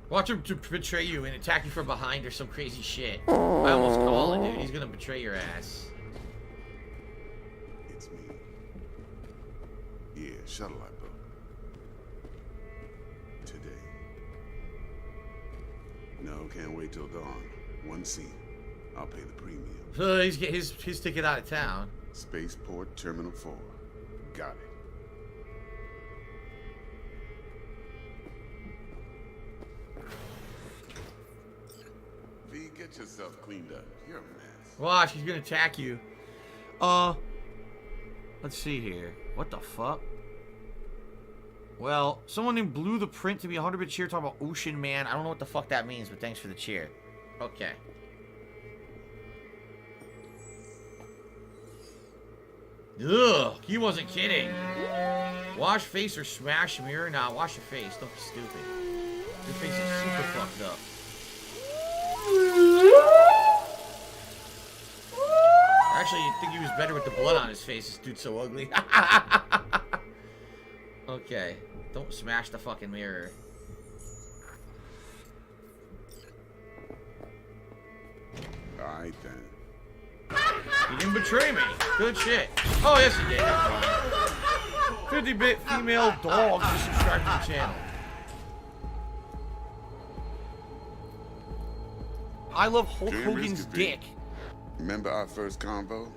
Watch him to betray you and attack you from behind or some crazy shit. I almost call it, dude. He's gonna betray your ass. It's me. Yeah, shuttle I booked. Today. No, can't wait till dawn. One seat. I'll pay the premium. He's get his ticket out of town. Spaceport Terminal 4. Got it. V, get yourself cleaned up. You're a mess. Watch, he's gonna attack you. Let's see here. What the fuck? Well, someone named Blue the Print to be 100-bit cheer talking about Ocean Man. I don't know what the fuck that means, but thanks for the cheer. Okay. Ugh, he wasn't kidding. Wash face or smash mirror? Nah, wash your face. Don't be stupid. Your face is super fucked up. Actually, you'd think he was better with the blood on his face. This dude's so ugly. Okay. Don't smash the fucking mirror. Alright then. You didn't betray me. Good shit. Oh, yes, you did. 50-bit female dog just subscribed to the channel. I love Hulk Hogan's dick. Remember our first convo?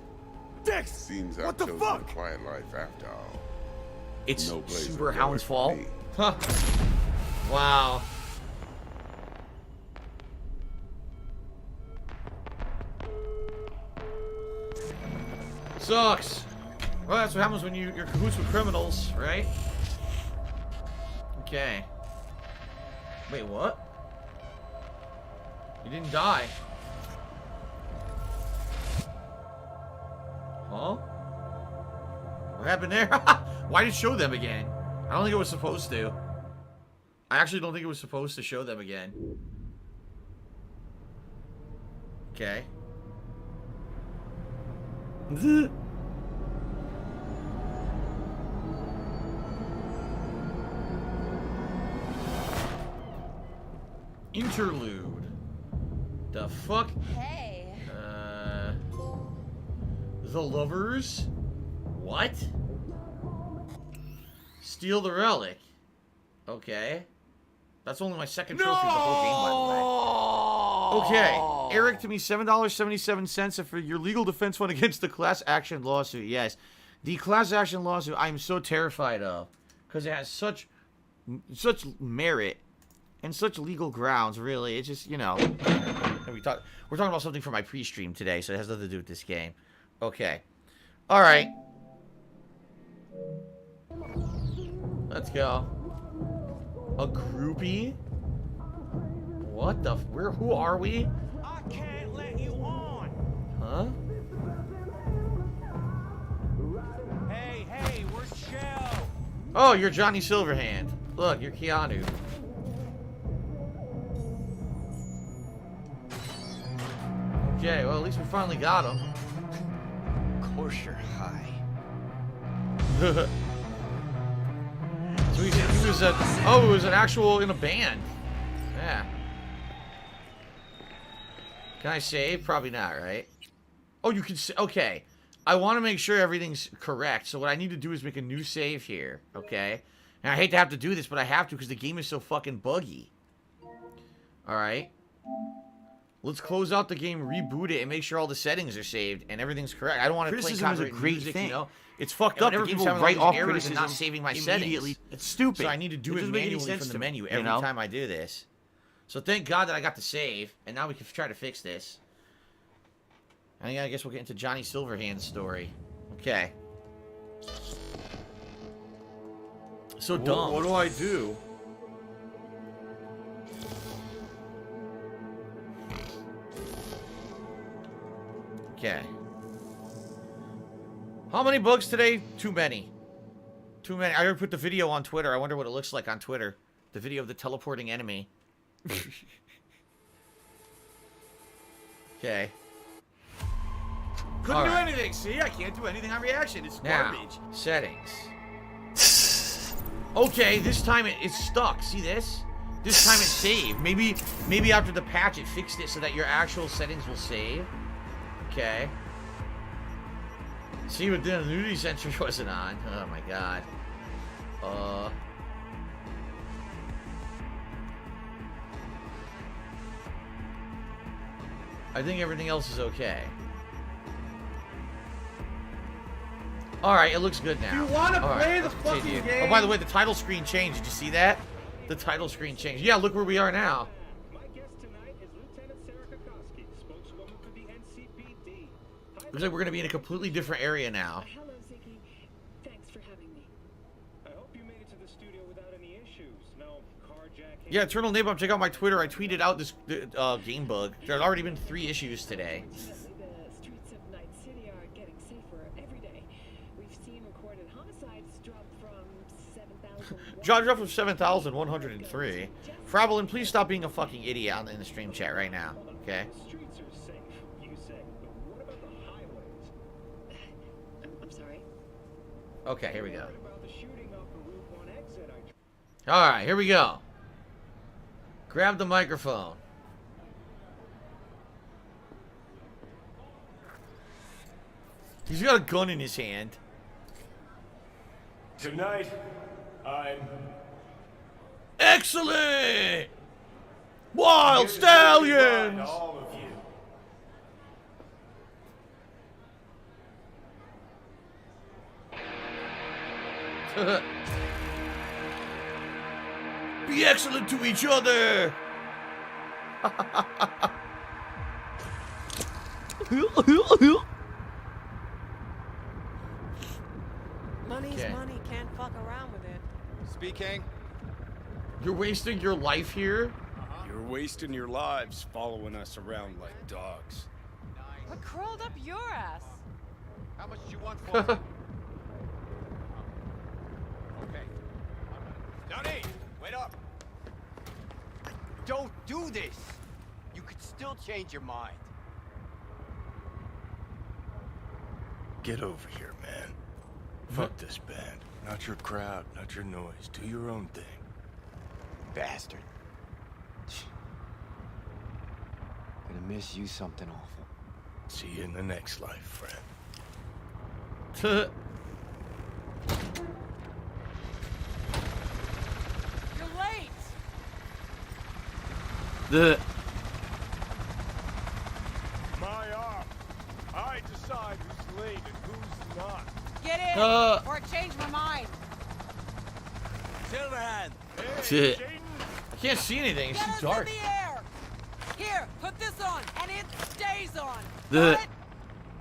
Dicks! Seems What I've the chosen fuck? a quiet life after all. It's no place Super for Hound's fault. me. Huh. Wow. Sucks. Well, that's what happens when you're cahoots with criminals, right? Okay. Wait, what? You didn't die. Huh? What happened there? Why did it show them again? I don't think it was supposed to. I actually don't think it was supposed to show them again. Okay. Interlude. The fuck? Hey. The lovers? What? Steal the relic. Okay. That's only my second trophy of the whole game, by the way. Okay. Eric to me, $7.77 for your legal defense fund against the class action lawsuit. Yes. The class action lawsuit I'm so terrified of. Because it has such merit and such legal grounds, really. It's just, you know. We're talking about something for my pre-stream today, so it has nothing to do with this game. Okay. Alright. Let's go. A groupie? What the who are we? I can't let you on. Huh? Hey, where's Shell? Oh, you're Johnny Silverhand. Look, you're Keanu. Okay, well, at least we finally got him. Of course you're high. So he was it was an actual in a band. Yeah. Can I save? Probably not, right? Oh, you can say, okay. I want to make sure everything's correct. So what I need to do is make a new save here, okay? And I hate to have to do this, but I have to because the game is so fucking buggy. All right. Let's close out the game, reboot it, and make sure all the settings are saved and everything's correct. I don't want to play Criticism is a copyrighted great music, thing. you know? It's fucked up. The game's having write all off these errors and not criticism saving my immediately, settings. it's stupid. So I need to do it doesn't make any manually sense from the to me, menu you every know? time I do this. So thank God that I got the save, and now we can try to fix this. And I guess we'll get into Johnny Silverhand's story. Okay. So dumb. What do I do? Okay. How many bugs today? Too many. Too many. I already put the video on Twitter. I wonder what it looks like on Twitter. The video of the teleporting enemy. Okay. Couldn't All do right. anything. See, I can't do anything on reaction. It's Now, garbage. settings. Okay, this time it's stuck. See this? This time it's saved. Maybe after the patch it fixed it so that your actual settings will save. Okay. See, but then the nudity sensor wasn't on. Oh my god. I think everything else is okay. Alright, it looks good now. You wanna All play right, the let's fucking continue. game? Oh, by the way, the title screen changed. Did you see that? The title screen changed. Yeah, look where we are now. Looks like we're gonna be in a completely different area now. Hello, Ziggy. Thanks for having me. I hope you made it to the studio without any issues. No carjacking. Yeah, Eternal Nabomb, check out my Twitter. I tweeted out this game bug. There's already been 3 issues today. The streets of Night City are getting safer every day. We've seen recorded homicides drop from 7,000. John dropped from 7,103. Frablin, please stop being a fucking idiot in the stream chat right now. Okay? Streets are safe, you say, but what about the highways? I'm sorry. Okay, here we go. About the shooting off the Route 1 exit, Alright, here we go. Grab the microphone. He's got a gun in his hand. Tonight, I'm... Excellent! Wild Stallions! all of you. Be excellent to each other! Money's Okay. money, can't fuck around with it. Speaking. You're wasting your life here? You're wasting your lives following us around like dogs. What crawled up your ass? How much do you want for it? Okay. Johnny, wait up. Don't do this! You could still change your mind. Get over here, man. Fuck this band. Not your crowd, not your noise. Do your own thing. Bastard. Gonna miss you something awful. See you in the next life, friend. You're late! The My arm. I decide who's late and who's not. Get in, Uh. or I change my mind. Silverhand! Shit. I can't see anything. It's Get too us dark. in the air! Here, put this on, and it stays on. The Got it?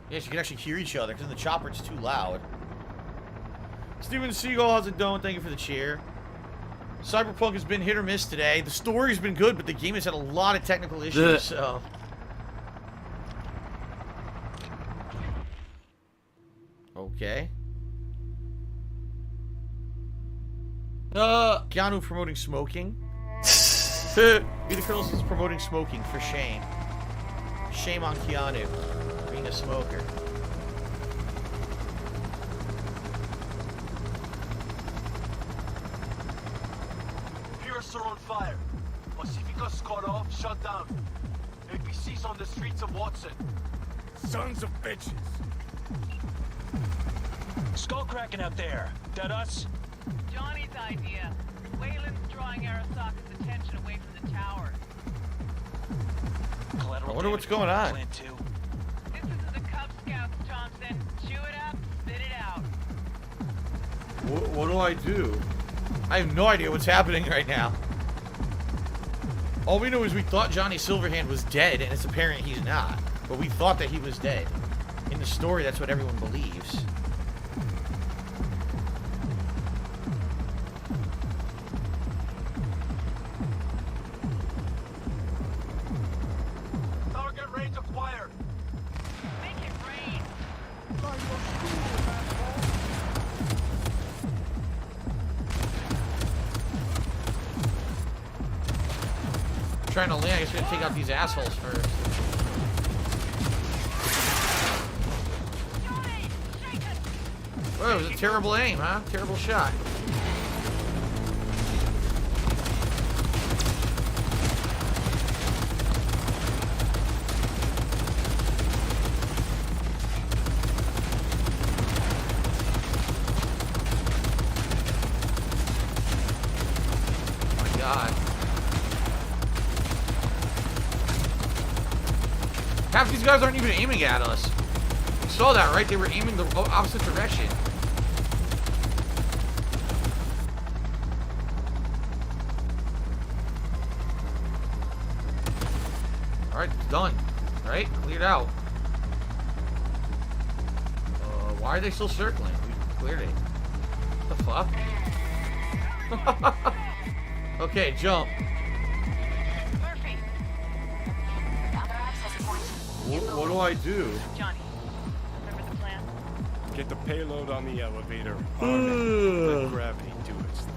Yes, you can actually hear each other because in the chopper it's too loud. Steven Seagal, how's it going? Thank you for the cheer. Cyberpunk has been hit or miss today. The story's been good, but the game has had a lot of technical issues, so... Okay. Keanu promoting smoking. Peter Curls is promoting smoking for shame. Shame on Keanu being a smoker. Pierce are on fire. Pacifica's cut off, shut down. APC's on the streets of Watson. Sons of bitches. Skull cracking out there. That us? Johnny's idea. Wayland's drawing Arasaka's attention away from the towers. I wonder what's going on. This is the Cub Scouts, Thompson. Chew it up, spit it out. What do I do? I have no idea what's happening right now. All we know is we thought Johnny Silverhand was dead, and it's apparent he's not. But we thought that he was dead. In the story, that's what everyone believes. Target range acquired. Make it rain. Trying to land, I guess we're gonna take out these assholes first. Oh, it was a terrible aim, huh? Terrible shot. Half these guys aren't even aiming at us. You saw that, right? They were aiming the opposite direction. Alright, it's done. Right? Cleared out. Why are they still circling? We cleared it. What the fuck? Okay, jump. What do I do? Johnny, remember the plan? Get the payload on the elevator. Let gravity do its thing.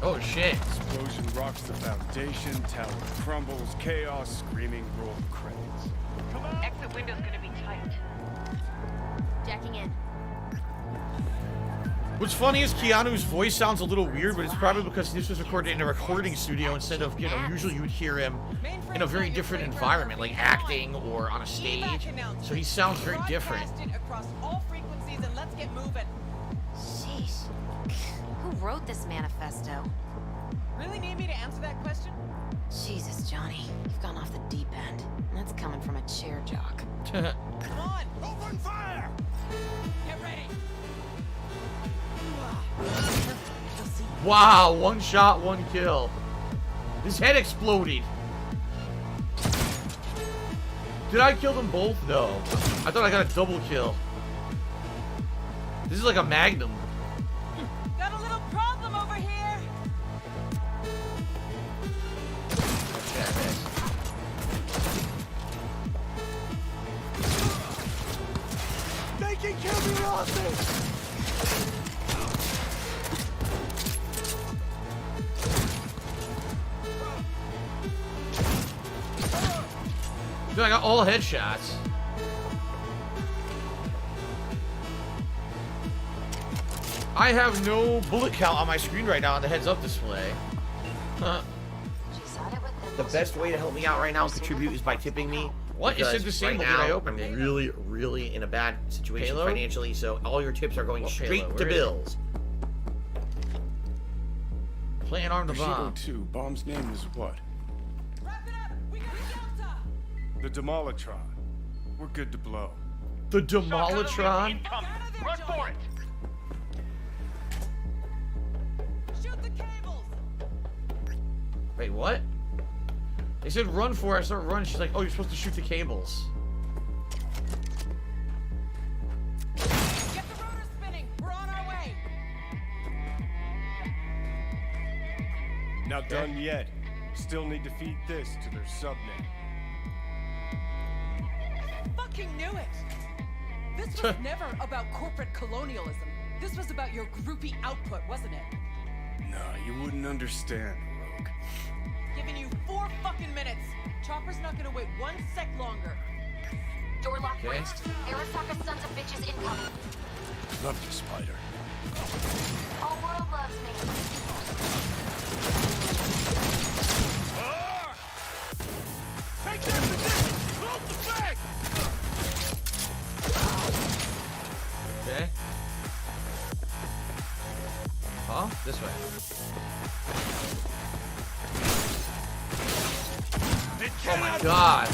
Oh shit. Explosion rocks the foundation, tower crumbles, chaos, screaming, roll credits. Come on. Exit window's gonna be tight. Jacking in. What's funny is Keanu's voice sounds a little weird, but it's probably because this was recorded in a recording studio instead of, you know, usually you would hear him in a very different environment, like acting or on a stage. So he sounds very different. Across all frequencies and let's get moving. Sheesh. Who wrote this manifesto? Really need me to answer that question? Jesus, Johnny. You've gone off the deep end. And that's coming from a chair jock. Come on! Open fire! Get ready! Wow, one shot, one kill. His head exploded. Did I kill them both? No. I thought I got a double kill. This is like a magnum. Got a little problem over here. They can kill me off. Dude, I got all headshots. I have no bullet count on my screen right now on the heads-up display. Huh. The best way to help me out right now and contribute is by tipping me. What? It said disabled. Right now, I'm really in a bad situation financially, so all your tips are going straight to bills. Playing arm to bomb. 2, bomb's name is what? The Demolitron. We're good to blow. The Demolitron? Run for it! Shoot the cables! Wait, what? They said run for it. I start running. She's like, oh, you're supposed to shoot the cables. Get the rotor spinning! We're on our way! Not done yet. Still need to feed this to their subnet. Fucking knew it! This was never about corporate colonialism. This was about your groupie output, wasn't it? No, you wouldn't understand, Rogue. Giving you 4 fucking minutes. Chopper's not gonna wait 1 sec longer. Door lock breached. Arasaka sons of bitches incoming. Love you, Spider. All world loves me. Take that position! Close the back! Okay. Huh? This way. Oh my god.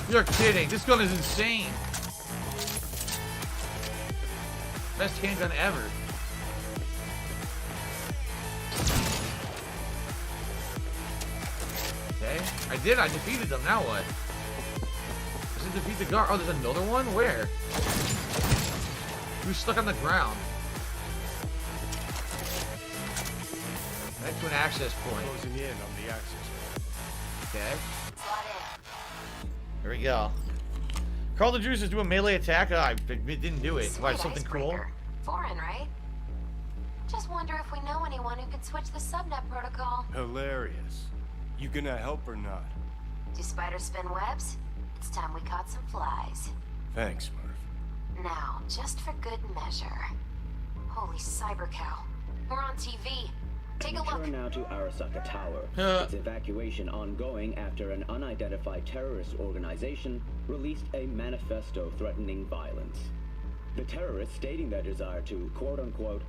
You're kidding. This gun is insane. Best handgun ever. Okay. I did. I defeated them. Now what? Does it defeat the guard? Oh, there's another one? Where? He was stuck on the ground. Back to an access point. Closing in on the access point. Okay. Here we go. Carl the Juice is doing melee attack. I didn't do it. Why, something cool? Foreign, right? Just wonder if we know anyone who could switch the subnet protocol. Hilarious. You gonna help or not? Do spiders spin webs? It's time we caught some flies. Thanks, Murph. now, just for good measure. Holy cyber cow. We're on TV. Take a look. Turn now to Arasaka Tower. Its evacuation ongoing after an unidentified terrorist organization released a manifesto threatening violence. The terrorists stating their desire to, quote-unquote,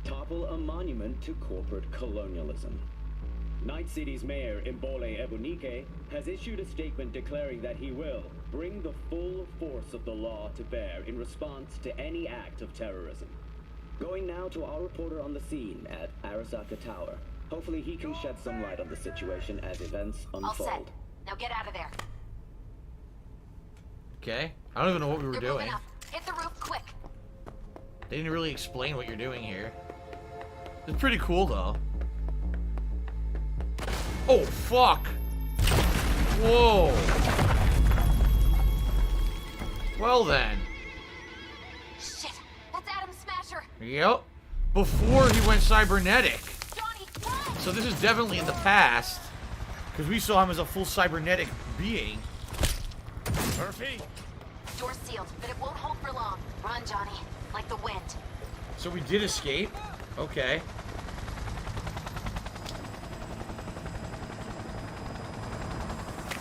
topple a monument to corporate colonialism. Night City's mayor, Imbole Ebunike, has issued a statement declaring that he will bring the full force of the law to bear in response to any act of terrorism. Going now to our reporter on the scene at Arasaka Tower. Hopefully he can shed some light on the situation as events unfold. All set. Now get out of there. Okay. I don't even know what we were They're doing. moving up. Hit the roof quick. They didn't really explain what you're doing here. It's pretty cool, though. Oh, fuck. Whoa. Well, then. Shit. That's Adam Smasher. Yep. Before he went cybernetic. So this is definitely in the past. Because we saw him as a full cybernetic being. Murphy. Door's sealed, but it won't hold for long. Run, Johnny. Like the wind. So we did escape. Okay.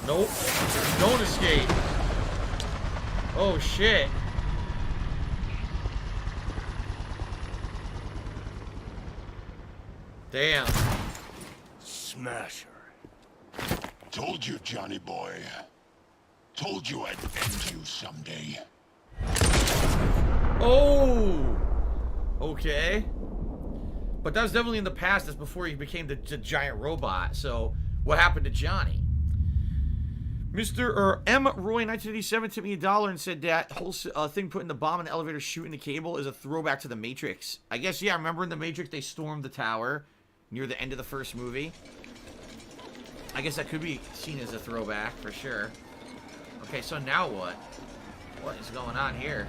Nope. Don't escape. Oh, shit. Damn. Smasher. Told you, Johnny boy. Told you I'd end you someday. Oh! Okay. But that was definitely in the past. That's before he became the giant robot. So, what happened to Johnny? Mr. M. Roy, 1987, tipped me $1 and said that whole thing putting the bomb in the elevator shooting the cable is a throwback to the Matrix. I guess, yeah, remember in the Matrix they stormed the tower near the end of the first movie? I guess that could be seen as a throwback, for sure. Okay, so now what? What is going on here?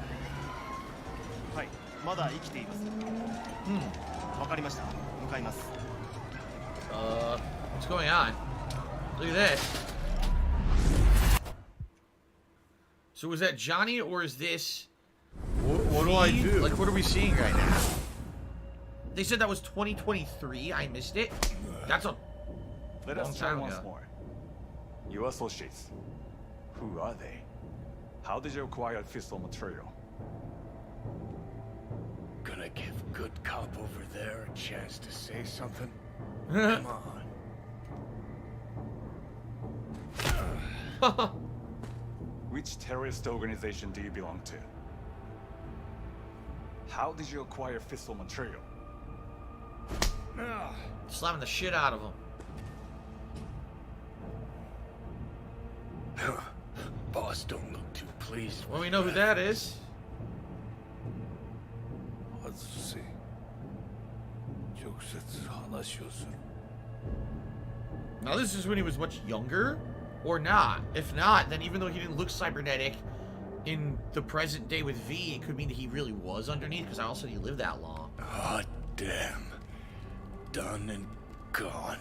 What's going on? Look at this. So is that Johnny, or is this... What do I do? Like, what are we seeing right now? They said that was 2023. I missed it. That's a Let long us try time once ago. more. Your associates. Who are they? How did you acquire fissile material? Gonna give good cop over there a chance to say something? Come on. Which terrorist organization do you belong to? How did you acquire fissile material? Slamming the shit out of him. Boss don't look too pleased. Well, we know who that is. Now this is when he was much younger, or not. If not, then even though he didn't look cybernetic in the present day with V, it could mean that he really was underneath, because I also he lived that long. Hot damn. Done and gone.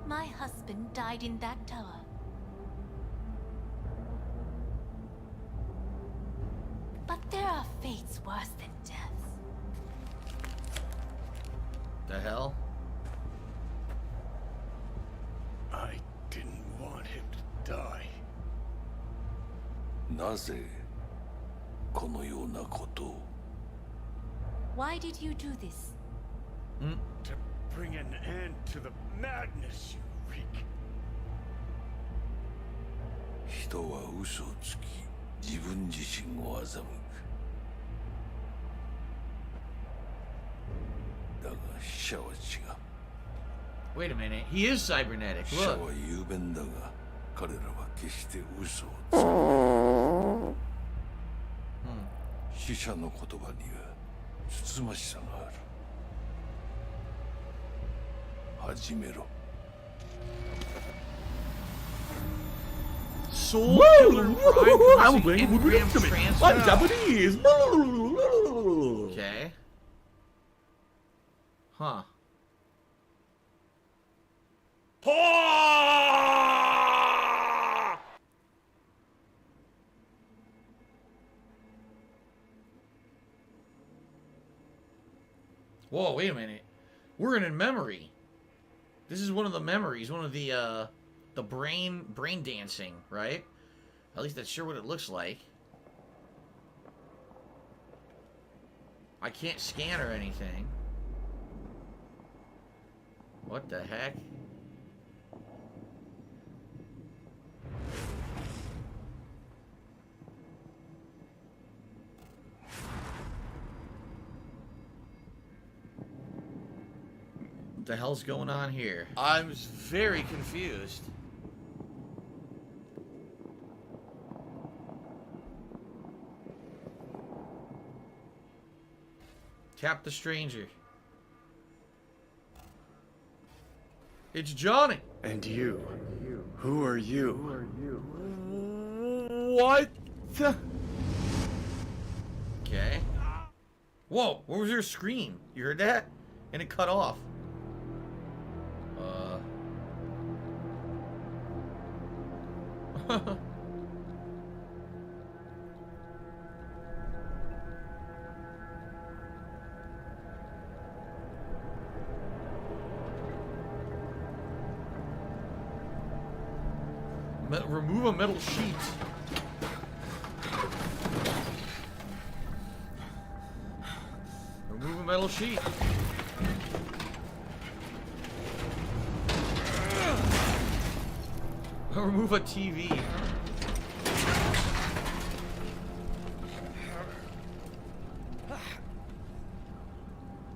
My husband died in that tower. But there are fates worse than death. The hell? I didn't want him to die. なぜこのようなことを Why did you do this? To bring an end to the madness you wreak. 人は嘘をつき自分自身を欺くだが死者は違う Wait a minute, he is cybernetic. 死者 Look. は雄弁だが彼らは決して嘘をつかない死者の言葉にはつつましさがある始めろ Soul killer prime causing engram transfer. Japanese. Okay. Huh. Whoa, wait a minute. We're in memory. This is one of the memories, one of the brain dancing, right? At least that's sure what it looks like. I can't scan or anything. What the heck? What the hell's going on here? I'm very confused. Tap the stranger. It's Johnny. And you. Who are you? What the? Okay. Whoa, what was your scream? You heard that? And it cut off. Remove a metal sheet. Remove a metal sheet. Remove a TV.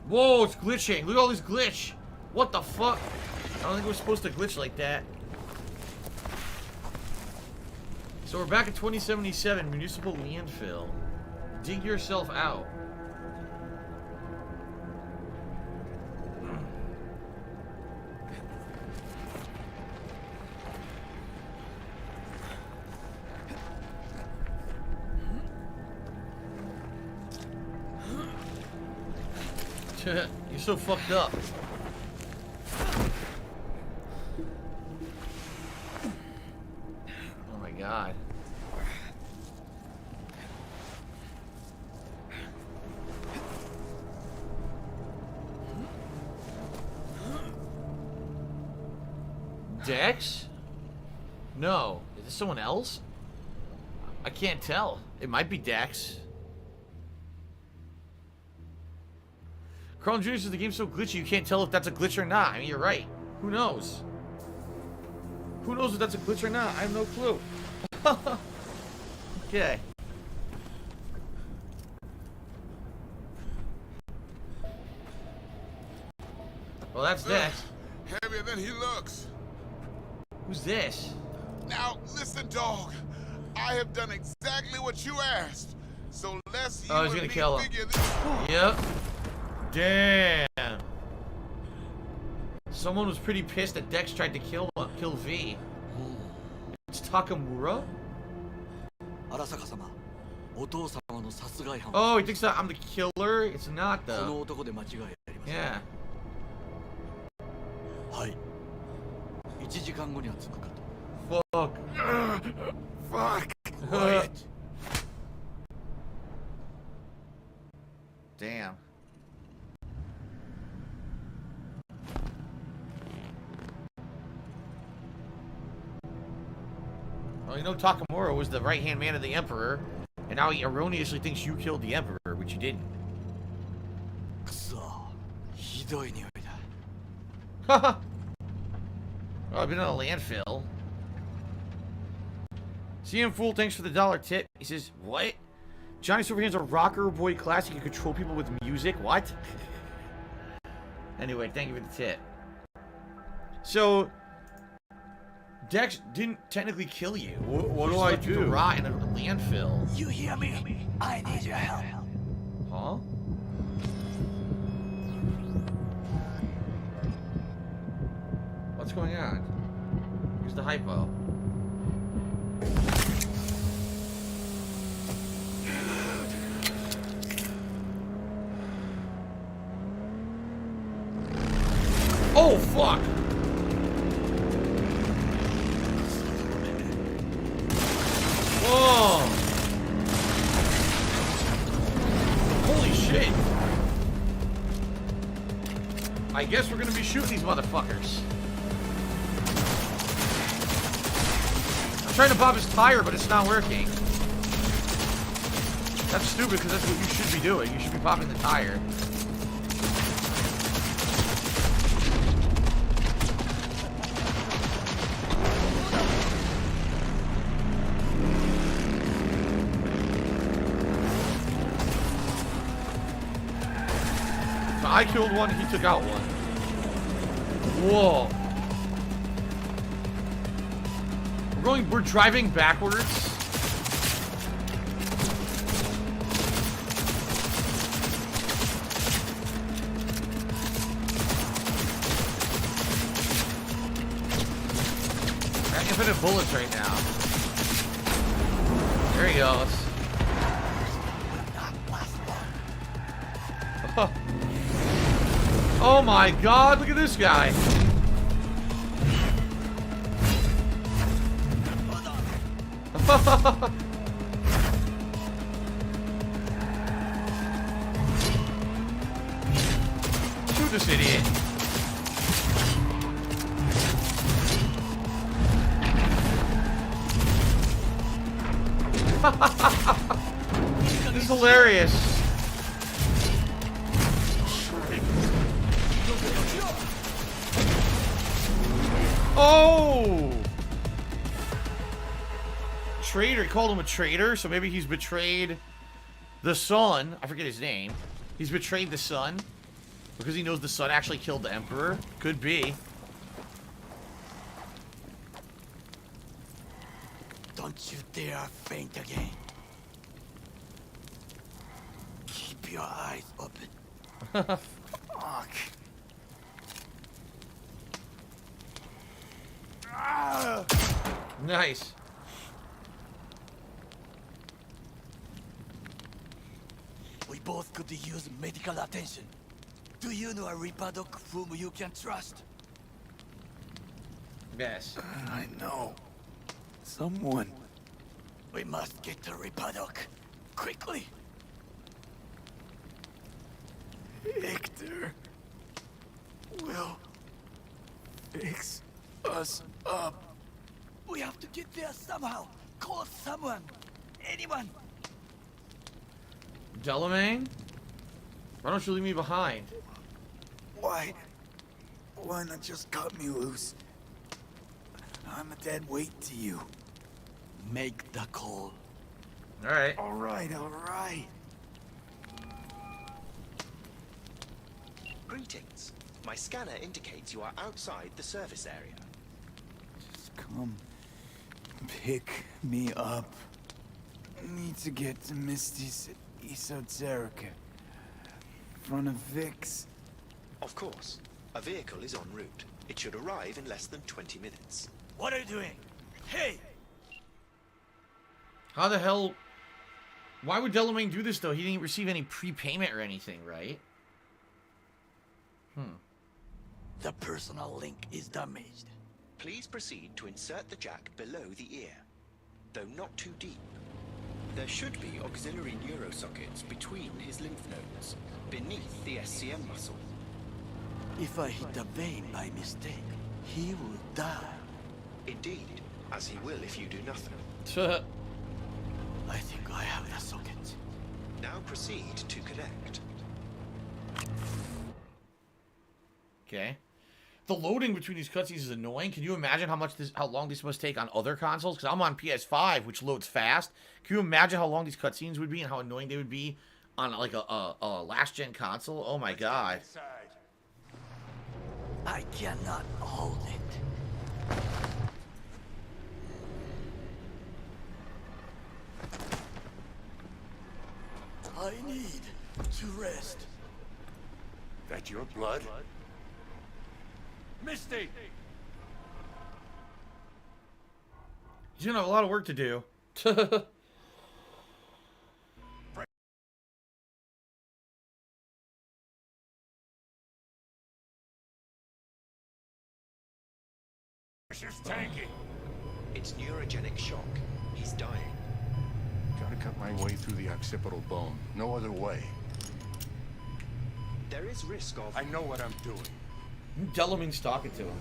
Whoa, it's glitching. Look at all this glitch. What the fuck? I don't think we're supposed to glitch like that. So we're back at 2077, municipal landfill. Dig yourself out. You're so fucked up. Oh my god. Dex? No. Is this someone else? I can't tell. It might be Dex. Carl Jr. says the game's so glitchy you can't tell if that's a glitch or not. I mean, you're right. Who knows? Who knows if that's a glitch or not? I have no clue. Okay. Well, that's Dex. Heavier than he looks. Who's this? Now, listen, dog. I have done exactly what you asked. So let's Oh, he's gonna kill him. Yep. Damn. Someone was pretty pissed that Dex tried to kill V. It's Takamura? Oh, he thinks that I'm the killer? It's not though. Yeah. Fuck. Fuck. Quiet. Damn. Well, you know Takamura was the right-hand man of the Emperor, and now he erroneously thinks you killed the Emperor, which you didn't. Haha. Oh, I've been on a landfill. CM Fool, thanks for the $1 tip. He says, what? Johnny Silverhand's a rocker boy classic. You control people with music? What? Anyway, thank you for the tip. So, Dex didn't technically kill you. What do I do? You rot in a landfill. You hear me? I need your help. Huh? What's going on? Here's the hypo. Oh, fuck! Whoa! Holy shit! I guess we're gonna be shooting these motherfuckers. I'm trying to pop his tire, but it's not working. That's stupid, because that's what you should be doing. You should be popping the tire. So I killed one, he took out one. Whoa. We're driving backwards. Infinite bullets right now. There he goes. Oh my god, look at this guy. Shoot this idiot. This is hilarious. Oh! Traitor. He called him a traitor, so maybe he's betrayed the son. I forget his name. He's betrayed the son because he knows the son actually killed the Emperor. Could be. Don't you dare faint again. Keep your eyes open. Fuck. Nice. We both could use medical attention. Do you know a Reaper Doc whom you can trust? Yes. I know. Someone. We must get to Reaper Doc. Quickly. Victor will fix us up. We have to get there somehow. Call someone. Anyone. Delamain? Why don't you leave me behind? Why not just cut me loose? I'm a dead weight to you. Make the call. Alright. Alright. Greetings. My scanner indicates you are outside the service area. Just come pick me up. Need to get to Misty's Esoterica. Front of Vic's. Of course. A vehicle is en route. It should arrive in less than 20 minutes. What are you doing? Hey! How the hell... Why would Delamain do this, though? He didn't receive any prepayment or anything, right? The personal link is damaged. Please proceed to insert the jack below the ear, though not too deep. There should be auxiliary neurosockets between his lymph nodes, beneath the SCM muscle. If I hit the vein by mistake, he will die. Indeed, as he will if you do nothing. I think I have the socket. Now proceed to connect. Okay. The loading between these cutscenes is annoying. Can you imagine how long this must take on other consoles? Because I'm on PS5, which loads fast. Can you imagine how long these cutscenes would be and how annoying they would be on like a last-gen console? Oh my god. I cannot hold it. I need to rest. That your blood? Misty! He's gonna have a lot of work to do. Pressure's tanking. It's neurogenic shock. He's dying. Gotta cut my way through the occipital bone. No other way. There is risk of... I know what I'm doing. Delamain's talking to him.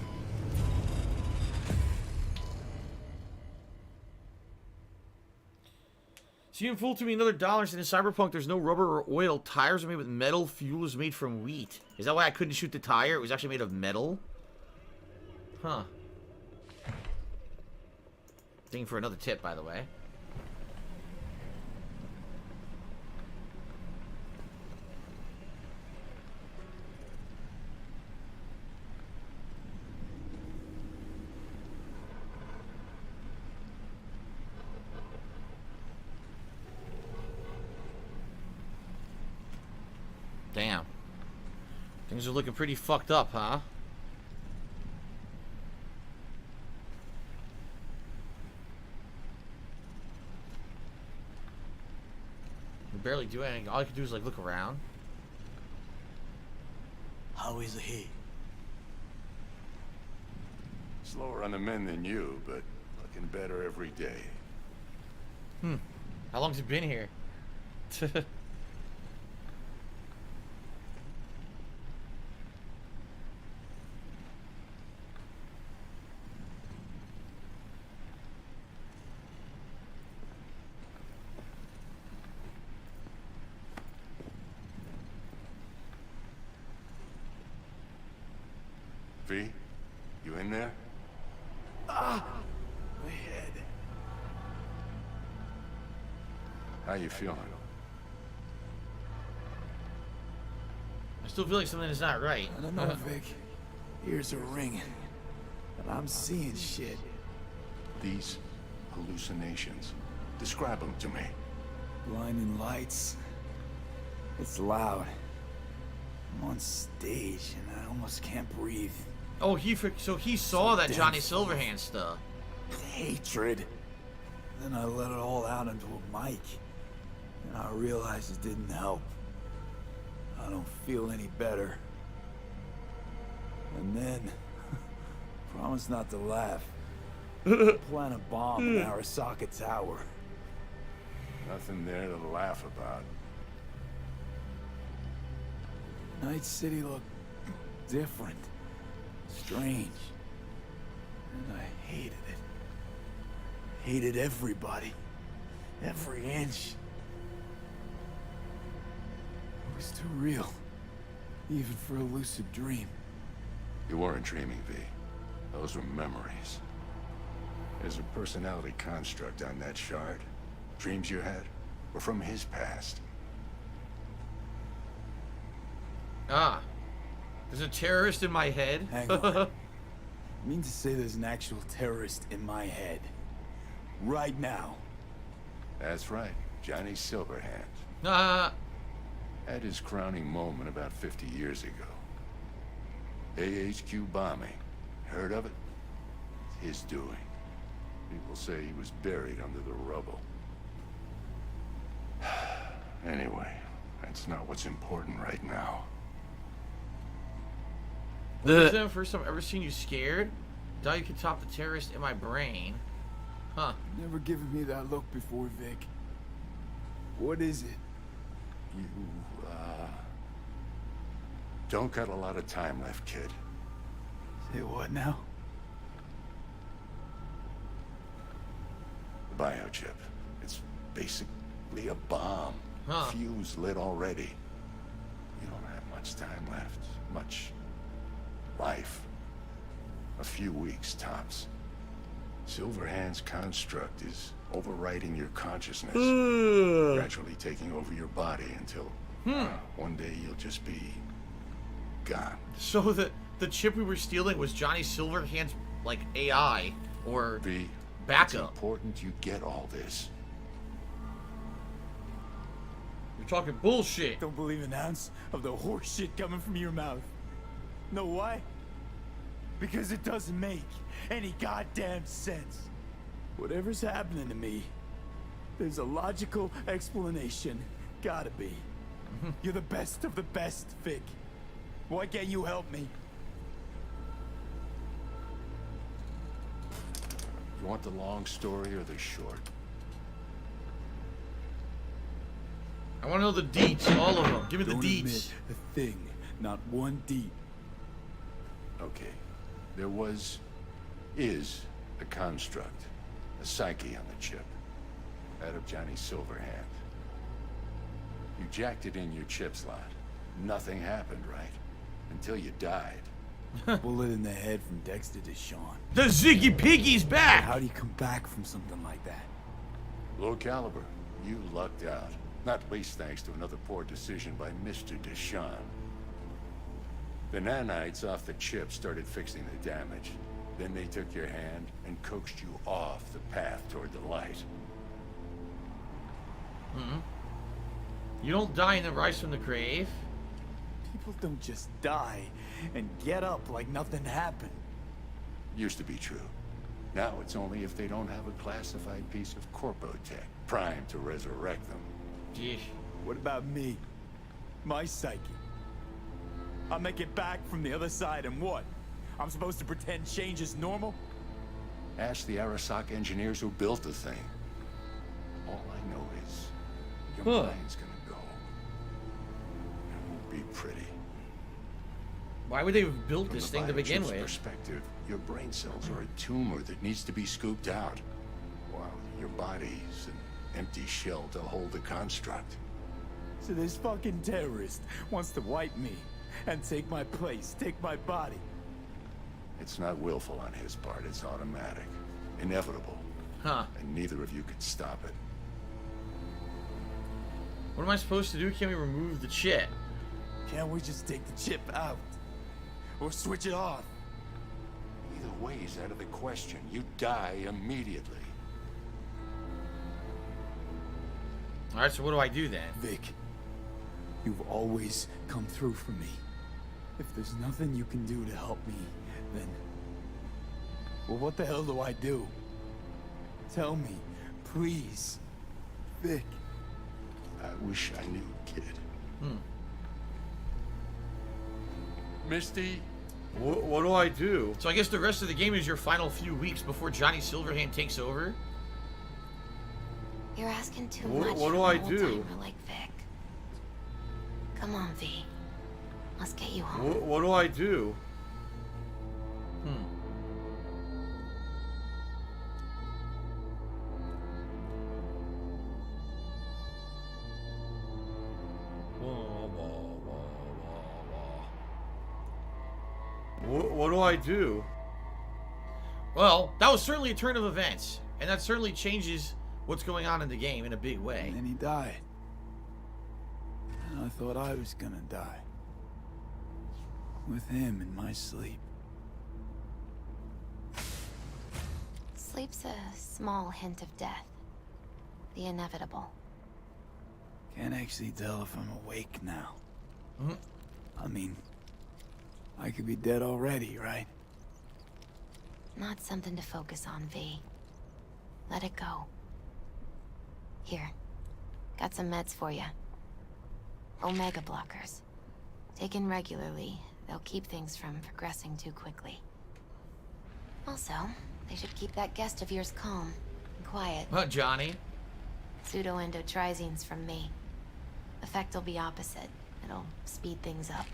So you fooled to me another $1. And in Cyberpunk, there's no rubber or oil. Tires are made with metal. Fuel is made from wheat. Is that why I couldn't shoot the tire? It was actually made of metal? Huh. Thank you for another tip, by the way. Damn. Things are looking pretty fucked up, huh? We barely do anything. All I can do is, like, look around. How is he? Slower on the men than you, but looking better every day. How long's he been here? V, you in there? Ah! My head. How you feeling? I still feel like something is not right. I don't know, Vic. Ears are ringing. And I'm seeing shit. These hallucinations. Describe them to me. Blinding lights. It's loud. I'm on stage and I almost can't breathe. Oh, so he saw that Johnny Silverhand stuff. Hatred. Then I let it all out into a mic. And I realized it didn't help. I don't feel any better. And then, promise not to laugh. Plant a bomb in Arasaka Tower. Nothing there to laugh about. Night City looked different. Strange. And I hated it. Hated everybody. Every inch. It was too real. Even for a lucid dream. You weren't dreaming, V. Those were memories. There's a personality construct on that shard. Dreams you had were from his past. Ah. There's a terrorist in my head? Hang on. You mean to say there's an actual terrorist in my head? Right now? That's right. Johnny Silverhand. Ah. Had his crowning moment about 50 years ago. AHQ bombing. Heard of it? It's his doing. People say he was buried under the rubble. Anyway, that's not what's important right now. This is the first time I've ever seen you scared. Thought you could top the terrorist in my brain. Huh. Never given me that look before, Vic. What is it? You, don't got a lot of time left, kid. Say what now? The biochip. It's basically a bomb. Huh. Fuse lit already. You don't have much time left. Much life. A few weeks, tops. Silverhand's construct is overriding your consciousness. Gradually taking over your body until one day you'll just be gone. So the chip we were stealing was Johnny Silverhand's, like, AI, or V, backup. it's important you get all this. You're talking bullshit. Don't believe an ounce of the horse shit coming from your mouth. Know why? Because it doesn't make any goddamn sense. Whatever's happening to me, there's a logical explanation. Gotta be. You're the best of the best, Vic. Why can't you help me? You want the long story or the short? I want to know the deets, all of them. Give me Don't the deets. admit a thing, not one deet. Okay. There is a construct, a psyche on the chip. That of Johnny Silverhand. You jacked it in your chip slot. Nothing happened, right? Until you died. Bullet in the head from Dexter to Sean. The Ziggy Piggy's back! How do you come back from something like that? Low caliber. You lucked out. Not least thanks to another poor decision by Mr. Deshawn. The nanites off the chip started fixing the damage. Then they took your hand and coaxed you off the path toward the light. You don't die and then rise from the grave? People don't just die and get up like nothing happened. Used to be true. Now it's only if they don't have a classified piece of corpo tech primed to resurrect them. Yeesh. What about me? My psyche? I'll make it back from the other side and what? I'm supposed to pretend change is normal? Ask the Arasaka engineers who built the thing. All I know is your mind's gonna go. It won't be pretty. Why would they have built From this the thing to begin biochip's with? perspective, your brain cells are a tumor that needs to be scooped out, while your body's an empty shell to hold the construct. So this fucking terrorist wants to wipe me and take my place, take my body. It's not willful on his part, it's automatic. Inevitable. Huh. And neither of you could stop it. What am I supposed to do? Can we remove the chip? Can't we just take the chip out? Or switch it off? Either way is out of the question. You die immediately. Alright, so what do I do then? Vic, you've always come through for me. If there's nothing you can do to help me, then... well, what the hell do I do? Tell me, please. Vic. I wish I knew, kid. Misty? What do I do? So I guess the rest of the game is your final few weeks before Johnny Silverhand takes over? You're asking too much. What do I do? Like Vic. Come on, V. Let's get you home. What do I do? What do I do? Well, that was certainly a turn of events, and that certainly changes what's going on in the game in a big way. And then he died. And I thought I was gonna die. With him in my sleep. Sleep's a small hint of death. The inevitable. Can't actually tell if I'm awake now. I mean, I could be dead already, right? Not something to focus on, V. Let it go. Here. Got some meds for you. Omega blockers. Taken regularly, they'll keep things from progressing too quickly. Also, they should keep that guest of yours calm and quiet. Johnny? Pseudo-endotrizines from me. Effect will be opposite. It'll speed things up.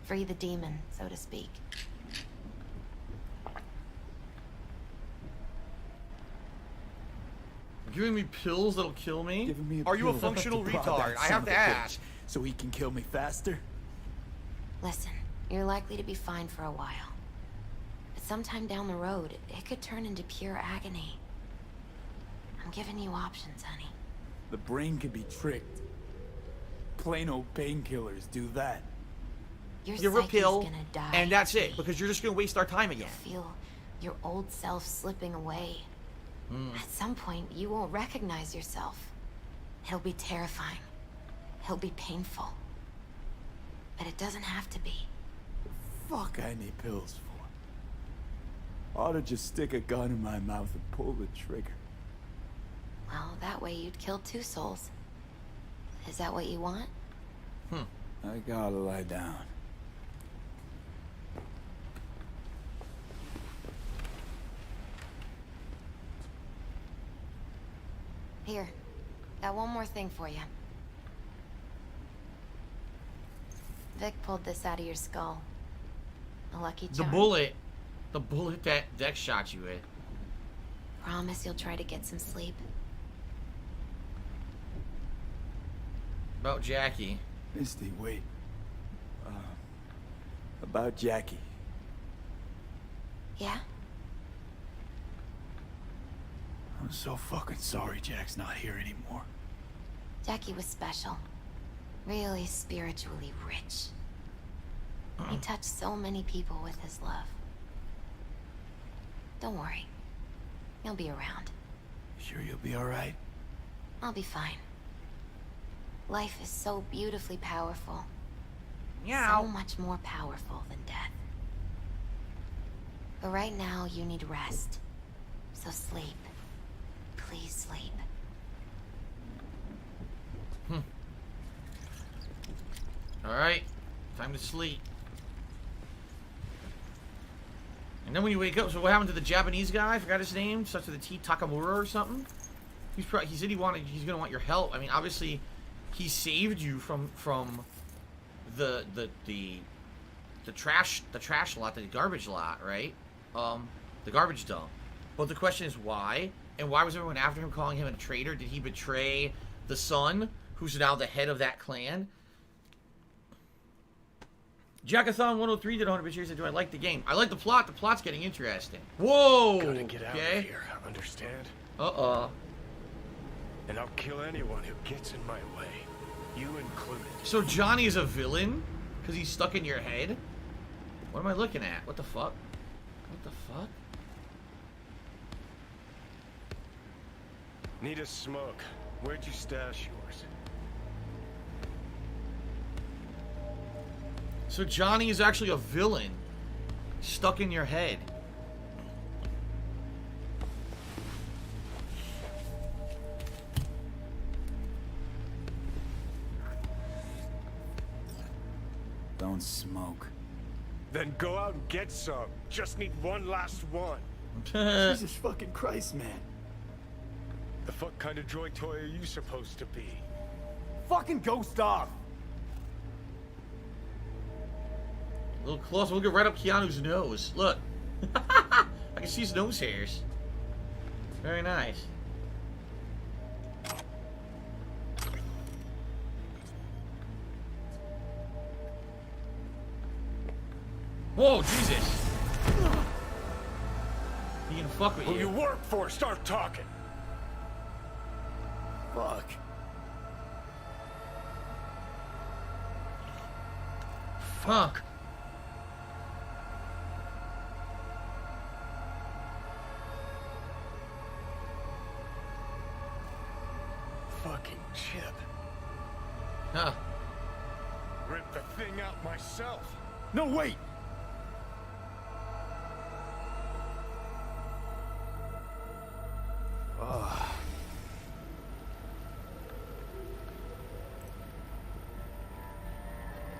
Free the demon, so to speak. Giving me pills that'll kill me? Giving me Are you a pill functional to prod retard? that I son have of to a bitch, ask. So he can kill me faster? Listen, you're likely to be fine for a while. But sometime down the road, it could turn into pure agony. I'm giving you options, honey. The brain can be tricked. Plain old painkillers do that. Your Give her a psyche's pill, gonna die. and that's it, because you're just gonna waste our time again. Feel your old self slipping away. At some point, you won't recognize yourself. It'll be terrifying. It'll be painful. But it doesn't have to be. Fuck I need pills for? Ought to just stick a gun in my mouth and pull the trigger. Well, that way you'd kill 2 souls. Is that what you want? I gotta lie down. Here, got one more thing for you. Vic pulled this out of your skull. A lucky The charm. bullet that Dex shot you with. Promise you'll try to get some sleep. About Jackie. Misty, wait. About Jackie. Yeah? I'm so fucking sorry Jack's not here anymore. Jackie was special. Really spiritually rich. He touched so many people with his love. Don't worry. He'll be around. Sure you'll be alright? I'll be fine. Life is so beautifully powerful. Meow. So much more powerful than death. But right now, you need rest. So sleep. Please sleep. Alright. Time to sleep. And then when you wake up, so what happened to the Japanese guy? I forgot his name. Starts with a T, Takamura or something. He said he's gonna want your help. I mean, obviously, he saved you from the trash lot, the garbage lot, right? The garbage dump. But the question is why? And why was everyone after him, calling him a traitor? Did he betray the son, who's now the head of that clan? Jackathon 103 did 100 years. Do I like the game? I like the plot. The plot's getting interesting. Whoa! Gotta get out of here, understand? And I'll kill anyone who gets in my way. You included. So Johnny is a villain? Because he's stuck in your head? What am I looking at? What the fuck? What the fuck? Need a smoke. Where'd you stash yours? So Johnny is actually a villain. Stuck in your head. Don't smoke. Then go out and get some. Just need one last one. Jesus fucking Christ, man. The fuck kind of droid toy are you supposed to be? Fucking go stop. A little closer. We'll get right up Keanu's nose. Look. I can see his nose hairs. Very nice. Whoa, Jesus. He can fuck with you. Who you work for, start talking. Fuck. Fuck. Fucking chip. Huh. Rip the thing out myself. No, wait.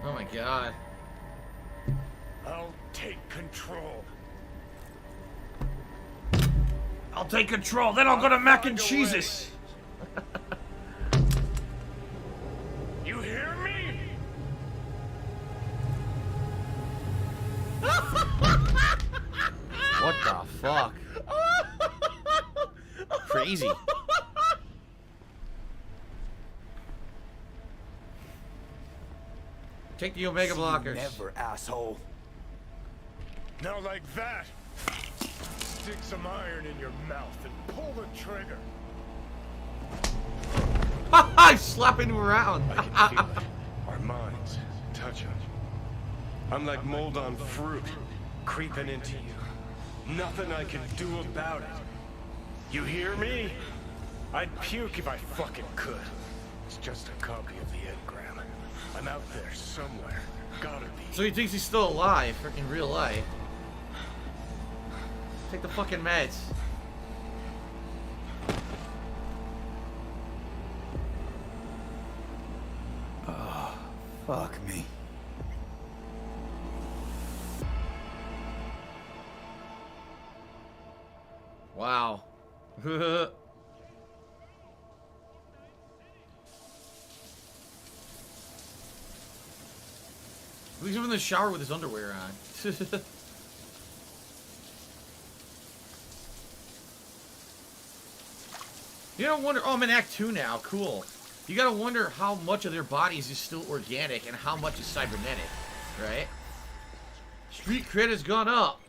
Oh my god. I'll take control. I'll take control, then I'll go to mac and cheeses. You hear me? What the fuck? Crazy. Take the Omega blockers. Never, asshole. Now like that. Stick some iron in your mouth and pull the trigger. I'm slapping him around. I can feel it. Our minds touch them. I'm like mold on fruit, creeping into you. Nothing I can do about it. You hear me? I'd puke if I fucking could. It's just a copy of the engram. I'm out there somewhere. Gotta be. So he thinks he's still alive in real life. Take the fucking meds. Oh, fuck me. Wow. He's in the shower with his underwear on. You gotta wonder... Oh, I'm in Act 2 now. Cool. You gotta wonder how much of their bodies is still organic and how much is cybernetic, right? Street cred has gone up.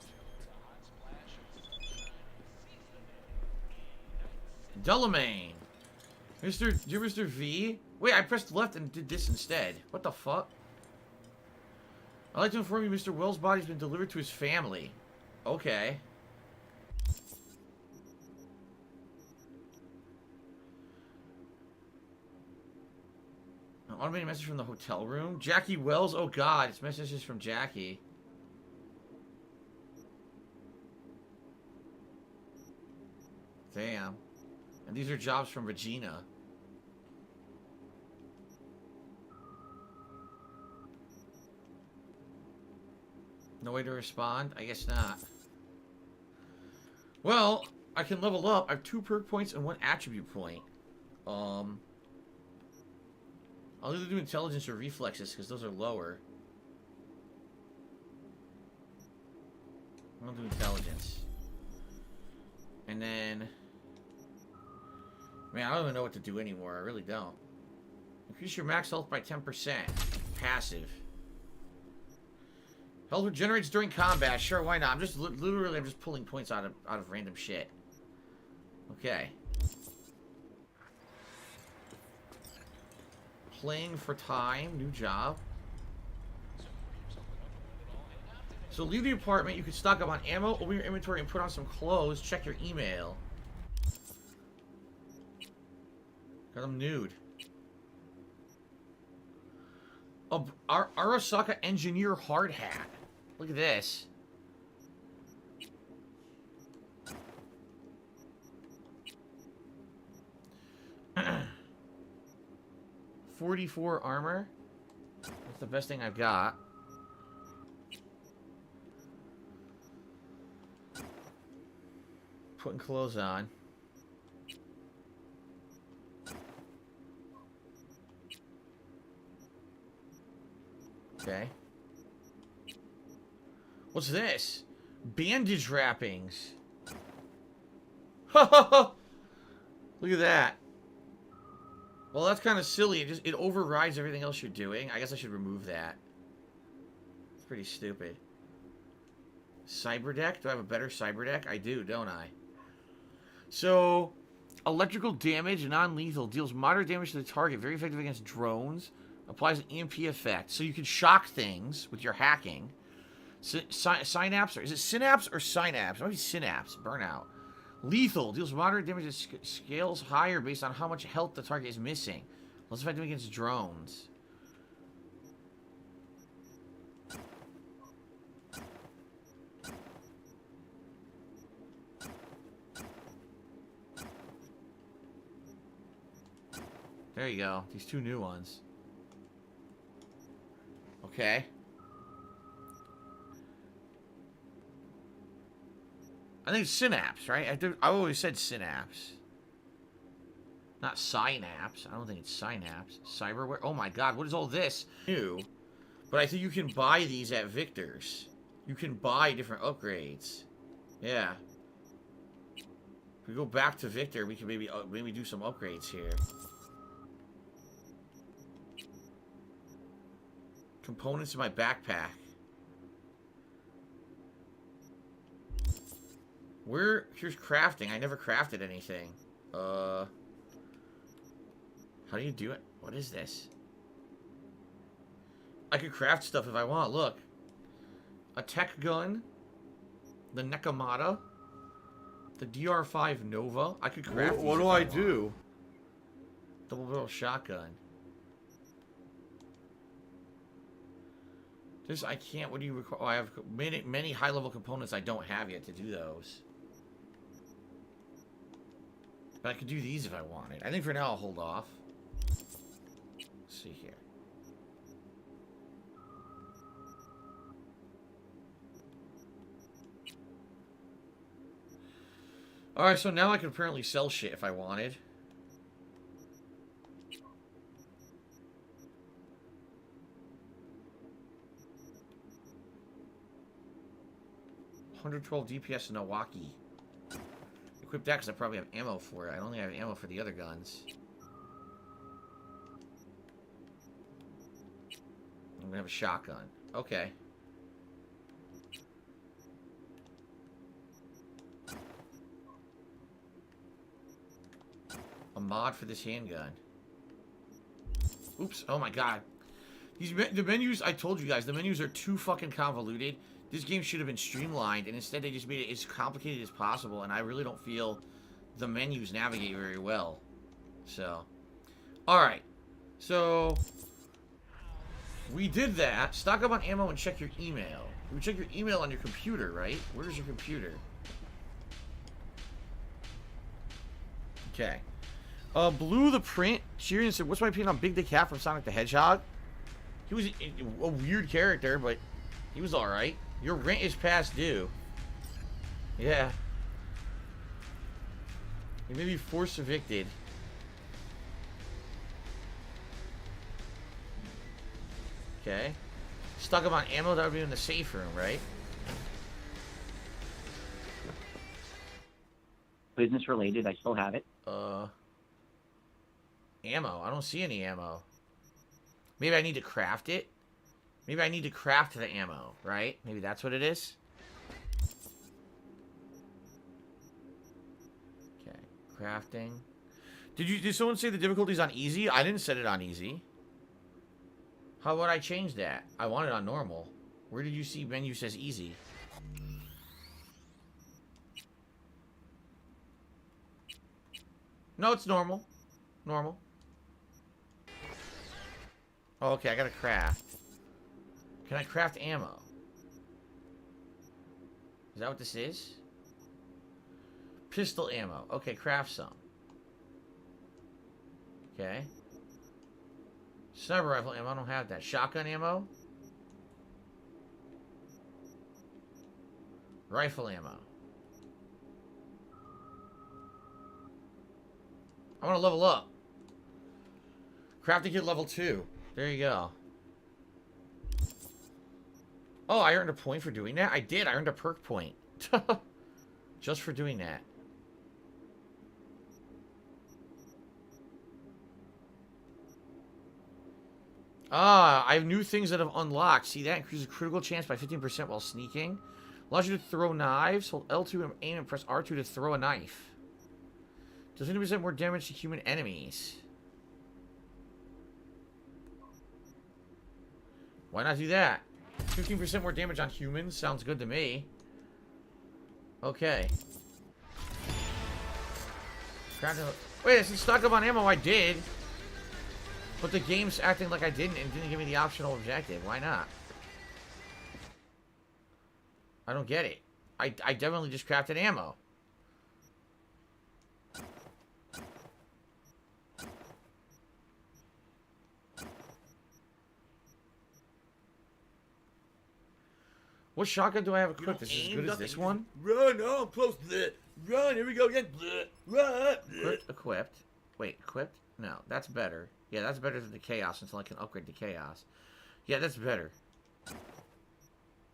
Delamain. You're Mr. V? Wait, I pressed left and did this instead. What the fuck? I'd like to inform you Mr. Wells' body's been delivered to his family. Okay. An automated message from the hotel room? Jackie Wells? Oh god, it's messages from Jackie. Damn. And these are jobs from Regina. No way to respond? I guess not. Well, I can level up. I have 2 perk points and 1 attribute point. I'll either do intelligence or reflexes because those are lower. I'll do intelligence. And then... Man, I don't even know what to do anymore. I really don't. Increase your max health by 10%. Passive. Health regenerates during combat. Sure, why not? I'm just literally I'm just pulling points out of random shit. Okay. Playing for time. New job. So leave the apartment. You can stock up on ammo, open your inventory, and put on some clothes. Check your email. Cause I'm nude. Arasaka Engineer Hard Hat. Look at this. .44 armor. That's the best thing I've got. Putting clothes on. Okay. What's this? Bandage wrappings. Look at that. Well, that's kind of silly. It overrides everything else you're doing. I guess I should remove that. It's pretty stupid. Cyber deck? Do I have a better cyber deck? I do, don't I? So, electrical damage, non-lethal, deals moderate damage to the target, very effective against drones. Applies an EMP effect. So you can shock things with your hacking. Synapse, or is it synapse or synapse? It might be synapse. Burnout. Lethal. Deals moderate damage that scales higher based on how much health the target is missing. Less effective against drones. There you go. These 2 new ones. Okay. I think it's synapse, right? I always said synapse. Not synapse. I don't think it's synapse. Cyberware. Oh my god, what is all this? New. But I think you can buy these at Victor's. You can buy different upgrades. Yeah. If we go back to Victor, we can maybe do some upgrades here. Components in my backpack. Here's crafting. I never crafted anything. How do you do it? What is this? I could craft stuff if I want. Look. A tech gun. The Nekomata. The DR5 Nova. I could craft these. What do I do? Double barrel shotgun. This I can't. What do you require? Oh, I have many high-level components I don't have yet to do those. But I could do these if I wanted. I think for now I'll hold off. Let's see here. Alright, so now I can apparently sell shit if I wanted. 112 DPS in Milwaukee. Equip that because I probably have ammo for it. I only have ammo for the other guns. I'm gonna have a shotgun. Okay. A mod for this handgun. Oops. Oh my god. The menus, I told you guys, the menus are too fucking convoluted. This game should have been streamlined, and instead they just made it as complicated as possible, and I really don't feel the menus navigate very well. So, alright. So, we did that. Stock up on ammo and check your email. You check your email on your computer, right? Where's your computer? Okay. Blue the Print. Tyrion said, what's my opinion on Big the Cat from Sonic the Hedgehog? He was a weird character, but he was alright. Your rent is past due. Yeah. You may be forced evicted. Okay. Stuck up on ammo, that would be in the safe room, right? Business related, I still have it. Ammo. I don't see any ammo. Maybe I need to craft it. Maybe I need to craft the ammo, right? Maybe that's what it is. Okay. Crafting. Did someone say the difficulty's on easy? I didn't set it on easy. How would I change that? I want it on normal. Where did you see menu says easy? No, it's normal. Normal. Oh, okay, I gotta craft. Can I craft ammo? Is that what this is? Pistol ammo. Okay, craft some. Okay. Sniper rifle ammo, I don't have that. Shotgun ammo. Rifle ammo. I want to level up. Crafting kit level 2. There you go. Oh, I earned a point for doing that? I did. I earned a perk point. Just for doing that. Ah, I have new things that have unlocked. See, that increases critical chance by 15% while sneaking. Allows you to throw knives. Hold L2 and aim and press R2 to throw a knife. Does 50% more damage to human enemies. Why not do that? 15% more damage on humans. Sounds good to me. Okay. Wait, I said stock up on ammo. I did. But the game's acting like I didn't and didn't give me the optional objective. Why not? I don't get it. I definitely just crafted ammo. What shotgun do I have equipped? Is as good as this one? Run! Oh, I'm close to that. Run! Here we go again. Run! Equipped. Wait, equipped? No, that's better. Yeah, that's better than the Chaos until I can upgrade the Chaos. Yeah, that's better.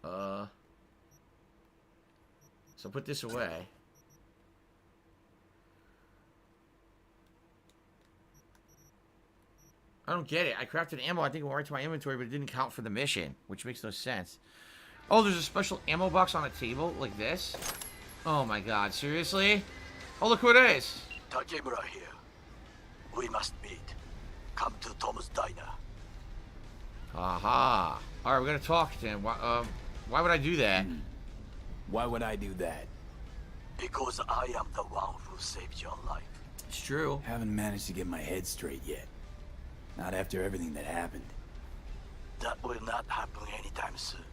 So put this away. I don't get it. I crafted ammo, I think it went right to my inventory, but it didn't count for the mission, which makes no sense. Oh, there's a special ammo box on a table like this? Oh my god, seriously? Oh, look who it is! Takemura here. We must meet. Come to Tom's Diner. Aha. Alright, we're gonna talk to him. Why would I do that? Why would I do that? Because I am the one who saved your life. It's true. Haven't managed to get my head straight yet. Not after everything that happened. That will not happen anytime soon.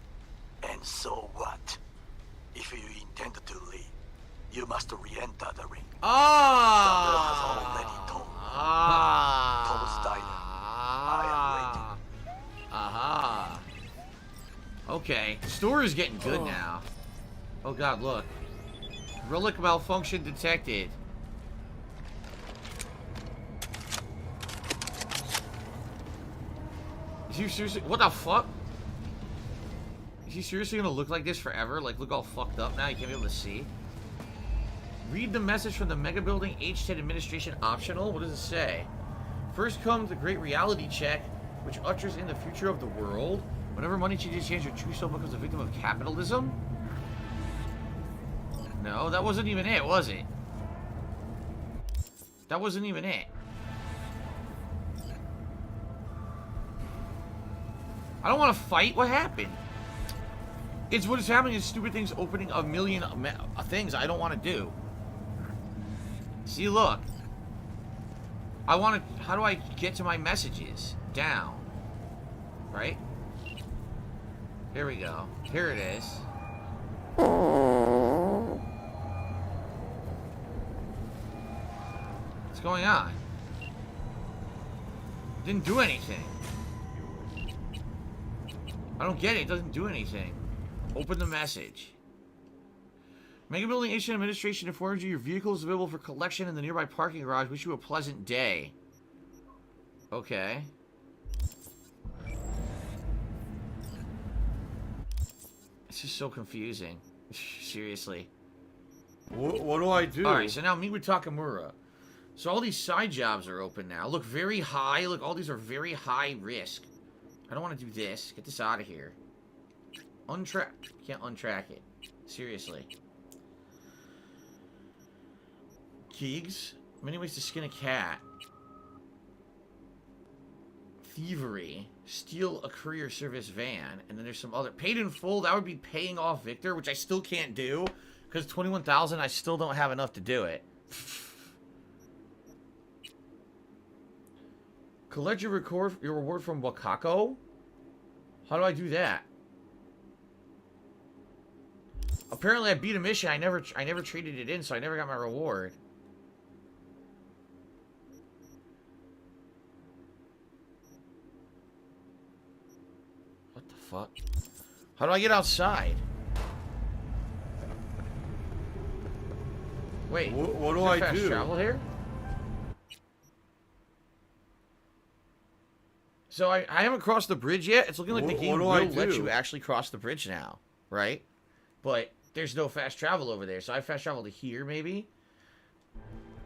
And so what? If you intend to leave, you must re-enter the ring. Thunder has already told me. Tom's Diner. I am waiting. Aha. Okay. The store is getting good now. Oh god, look. Relic malfunction detected. Is you seriously? What the fuck? Is he seriously gonna look like this forever? Like, look all fucked up now? You can't be able to see? Read the message from the Mega Building H10 Administration optional? What does it say? First comes the great reality check, which ushers in the future of the world. Whenever money changes hands, your true self becomes a victim of capitalism? No, that wasn't even it, was it? That wasn't even it. I don't want to fight. What happened? It's what is happening is stupid things opening a million things I don't want to do. See, look. I want to... How do I get to my messages? Down. Right? Here we go. Here it is. What's going on? Didn't do anything. I don't get it. It doesn't do anything. Open the message. Mega Building H10 Administration informs you your vehicle is available for collection in the nearby parking garage. Wish you a pleasant day. Okay. This is so confusing. Seriously. What do I do? Alright, so now meet with Takamura. So all these side jobs are open now. Look, very high. Look, all these are very high risk. I don't want to do this. Get this out of here. Untrack. Can't untrack it. Seriously. Gigs. Many ways to skin a cat. Thievery. Steal a courier service van. And then there's some other... Paid in full. That would be paying off Victor, which I still can't do. Because 21,000, I still don't have enough to do it. Collect your reward from Wakako? How do I do that? Apparently I beat a mission. I never traded it in, so I never got my reward. What the fuck? How do I get outside? Wait, what do I fast do? Travel here? So I haven't crossed the bridge yet. It's looking like the game will let you actually cross the bridge now, right? But there's no fast travel over there. So I fast travel to here, maybe?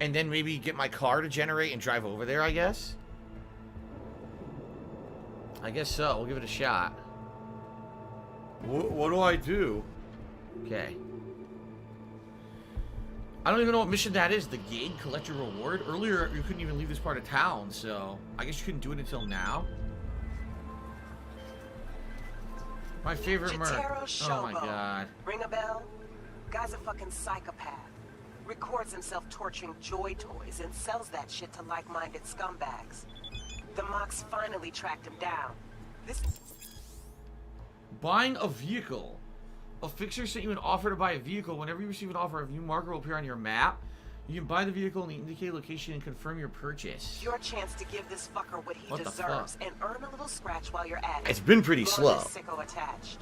And then maybe get my car to generate and drive over there, I guess? I guess so. We'll give it a shot. What do I do? Okay. I don't even know what mission that is. The gig, collect your reward. Earlier, you couldn't even leave this part of town, so I guess you couldn't do it until now. My favorite merc. Oh my god. Ring a bell? Guy's a fucking psychopath. Records himself torturing joy toys and sells that shit to like-minded scumbags. The Mox finally tracked him down. This... Buying a vehicle. A fixer sent you an offer to buy a vehicle. Whenever you receive an offer, a new marker will appear on your map. You can buy the vehicle in the indicated location and confirm your purchase. Your chance to give this fucker what he deserves and earn a little scratch while you're at it. It's been pretty slow. Sicko attached.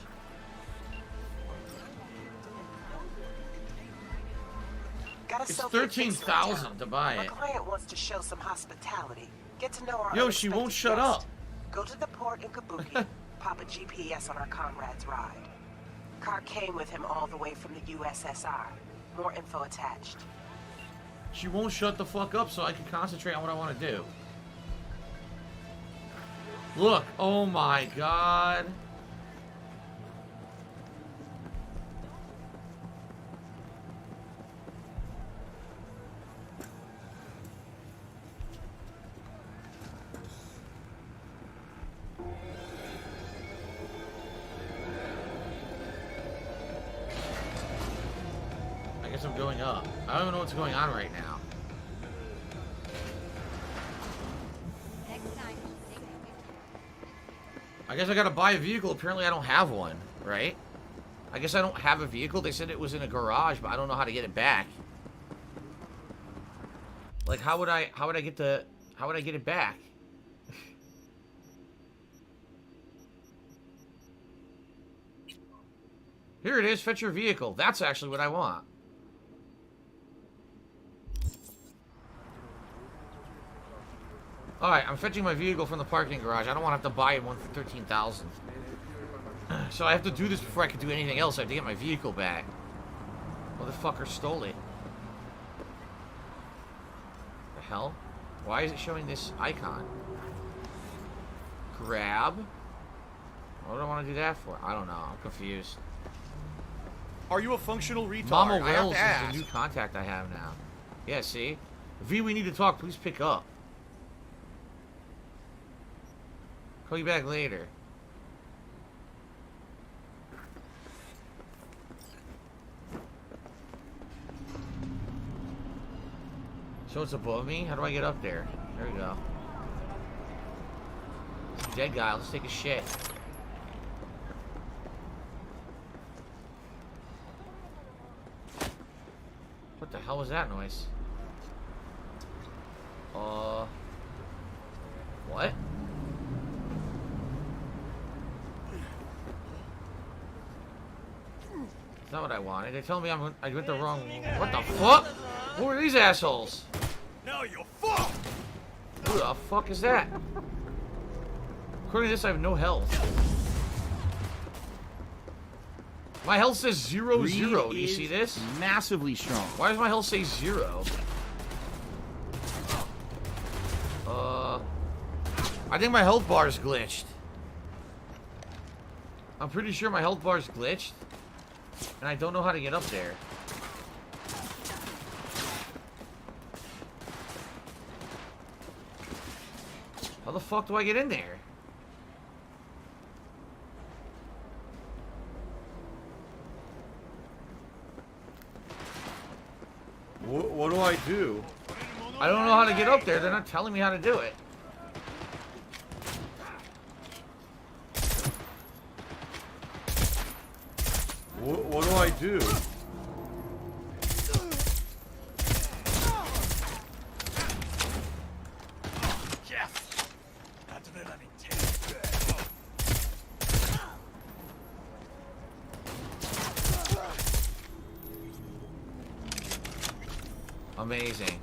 It's 13,000 to buy it. My client wants to show some hospitality. Get to know our Yo, she won't shut up. Go to the port in Kabuki. Pop a GPS on our comrade's ride. Car came with him all the way from the USSR. More info attached. She won't shut the fuck up so I can concentrate on what I want to do. Look, oh my god. I'm going up. I don't even know what's going on right now. I guess I gotta buy a vehicle. Apparently I don't have one, right? I guess I don't have a vehicle. They said it was in a garage, but I don't know how to get it back. Like how would I get it back? Here it is, fetch your vehicle. That's actually what I want. Alright, I'm fetching my vehicle from the parking garage. I don't want to have to buy one for 13,000. So I have to do this before I can do anything else. I have to get my vehicle back. Motherfucker stole it. The hell? Why is it showing this icon? Grab? What do I want to do that for? I don't know. I'm confused. Are you a functional retard? Mama I have Wells to is ask. the new contact I have now. Yeah, see? V, we need to talk. Please pick up. Call you back later. So it's above me? How do I get up there? There we go. Dead guy. Let's take a shit. What the hell was that noise? What? That's not what I wanted. They tell me I went the wrong... What the fuck? Who are these assholes? Now you're fucked! Who the fuck is that? According to this, I have no health. My health says 0, 0. Do you see this? Massively strong. Why does my health say 0? I think my health bar is glitched. I'm pretty sure my health bar is glitched. And I don't know how to get up there. How the fuck do I get in there? What do I do? I don't know how to get up there. They're not telling me how to do it. What do I do? Amazing.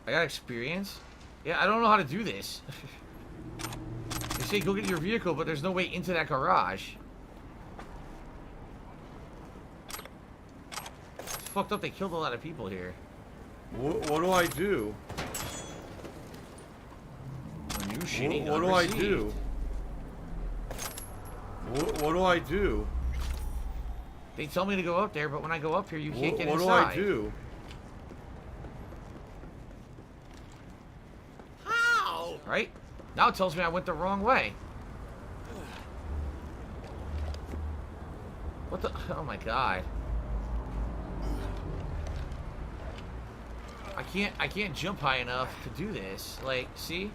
I got experience? Yeah, I don't know how to do this. They say go get your vehicle, but there's no way into that garage. It's fucked up. They killed a lot of people here. What do I do? A new shitty What do I do? What do I do? They tell me to go up there, but when I go up here, you can't get inside. What do I do? How? Right? Now it tells me I went the wrong way. What the? Oh my god. I can't jump high enough to do this. Like, see?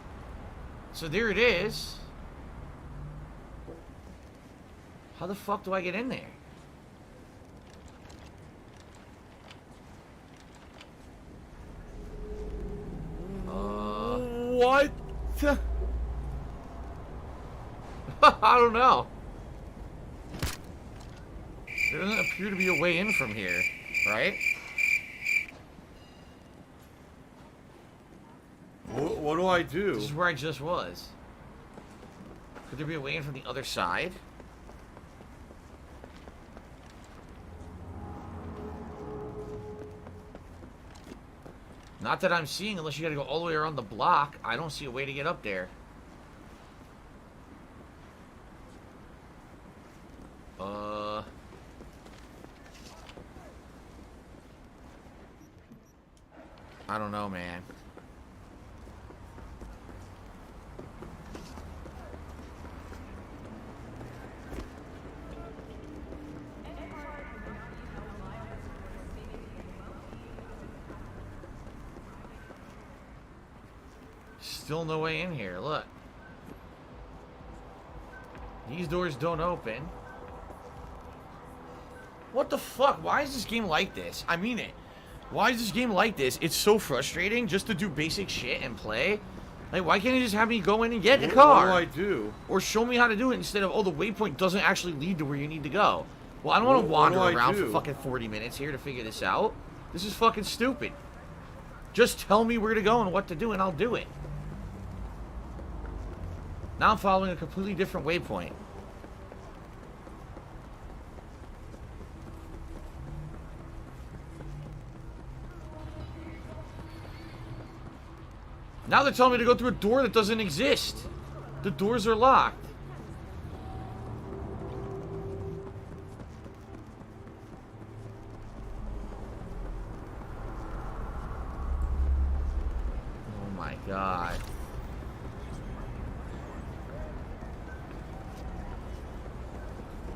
So there it is. How the fuck do I get in there? What? I don't know. There doesn't appear to be a way in from here, right? What do I do? This is where I just was. Could there be a way in from the other side? Not that I'm seeing, unless you gotta go all the way around the block. I don't see a way to get up there. I don't know, man. Still no way in here. Look. These doors don't open. What the fuck? Why is this game like this? I mean it. Why is this game like this? It's so frustrating just to do basic shit and play. Like, why can't you just have me go in and get the car? What do I do? Or show me how to do it instead of, oh, the waypoint doesn't actually lead to where you need to go. Well, I don't want to wander around for fucking 40 minutes here to figure this out. This is fucking stupid. Just tell me where to go and what to do and I'll do it. Now I'm following a completely different waypoint. Now they're telling me to go through a door that doesn't exist. The doors are locked. Oh my God.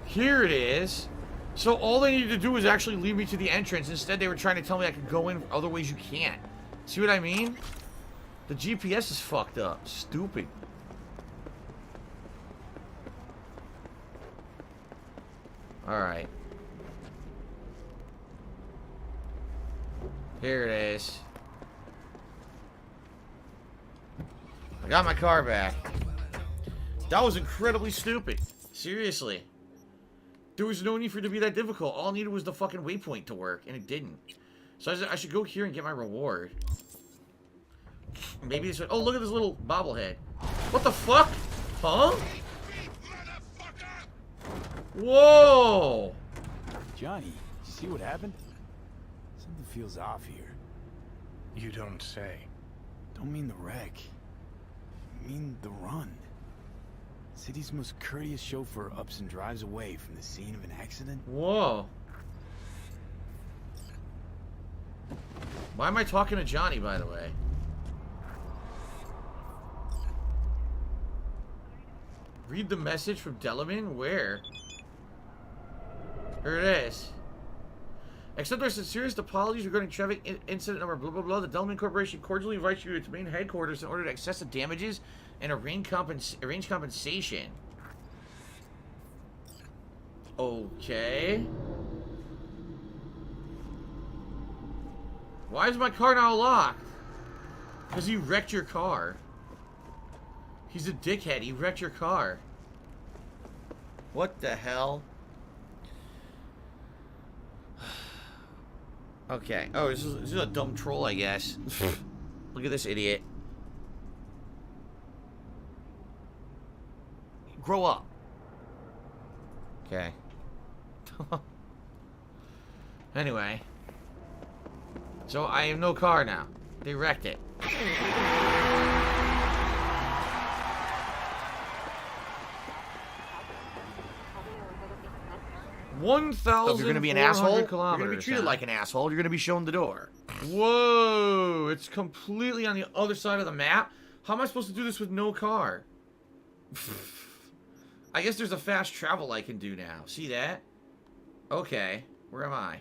Here it is. So all they needed to do was actually lead me to the entrance. Instead, they were trying to tell me I could go in other ways you can't. See what I mean? The GPS is fucked up. Stupid. Alright. Here it is. I got my car back. That was incredibly stupid. Seriously. There was no need for it to be that difficult. All I needed was the fucking waypoint to work, and it didn't. So I should go here and get my reward. Maybe this. Oh, look at this little bobblehead. What the fuck? Huh? Whoa! Johnny, see what happened? Something feels off here. You don't say. Don't mean the wreck. I mean the run. City's most courteous chauffeur ups and drives away from the scene of an accident. Whoa. Why am I talking to Johnny, by the way? Read the message from Delamain? Where? Here it is. Accept our sincerest apologies regarding traffic incident number blah blah blah. The Delamain Corporation cordially invites you to its main headquarters in order to assess the damages and arrange compensation. Okay. Why is my car now locked? Because he wrecked your car. He's a dickhead. He wrecked your car. What the hell? Okay. Oh, this is a dumb troll, I guess. Look at this idiot. Grow up. Okay. Anyway. So I have no car now. They wrecked it. 1,000. So if you're gonna be an asshole, you're gonna be treated like an asshole. You're gonna be shown the door. Whoa! It's completely on the other side of the map. How am I supposed to do this with no car? I guess there's a fast travel I can do now. See that? Okay. Where am I?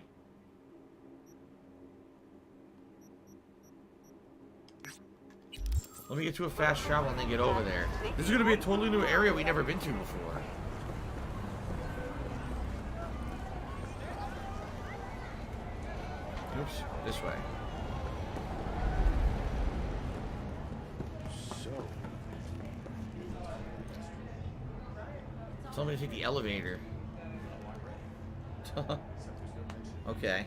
Let me get to a fast travel and then get over there. This is gonna be a totally new area we've never been to before. Oops, this way. So. Tell me to take the elevator. Okay.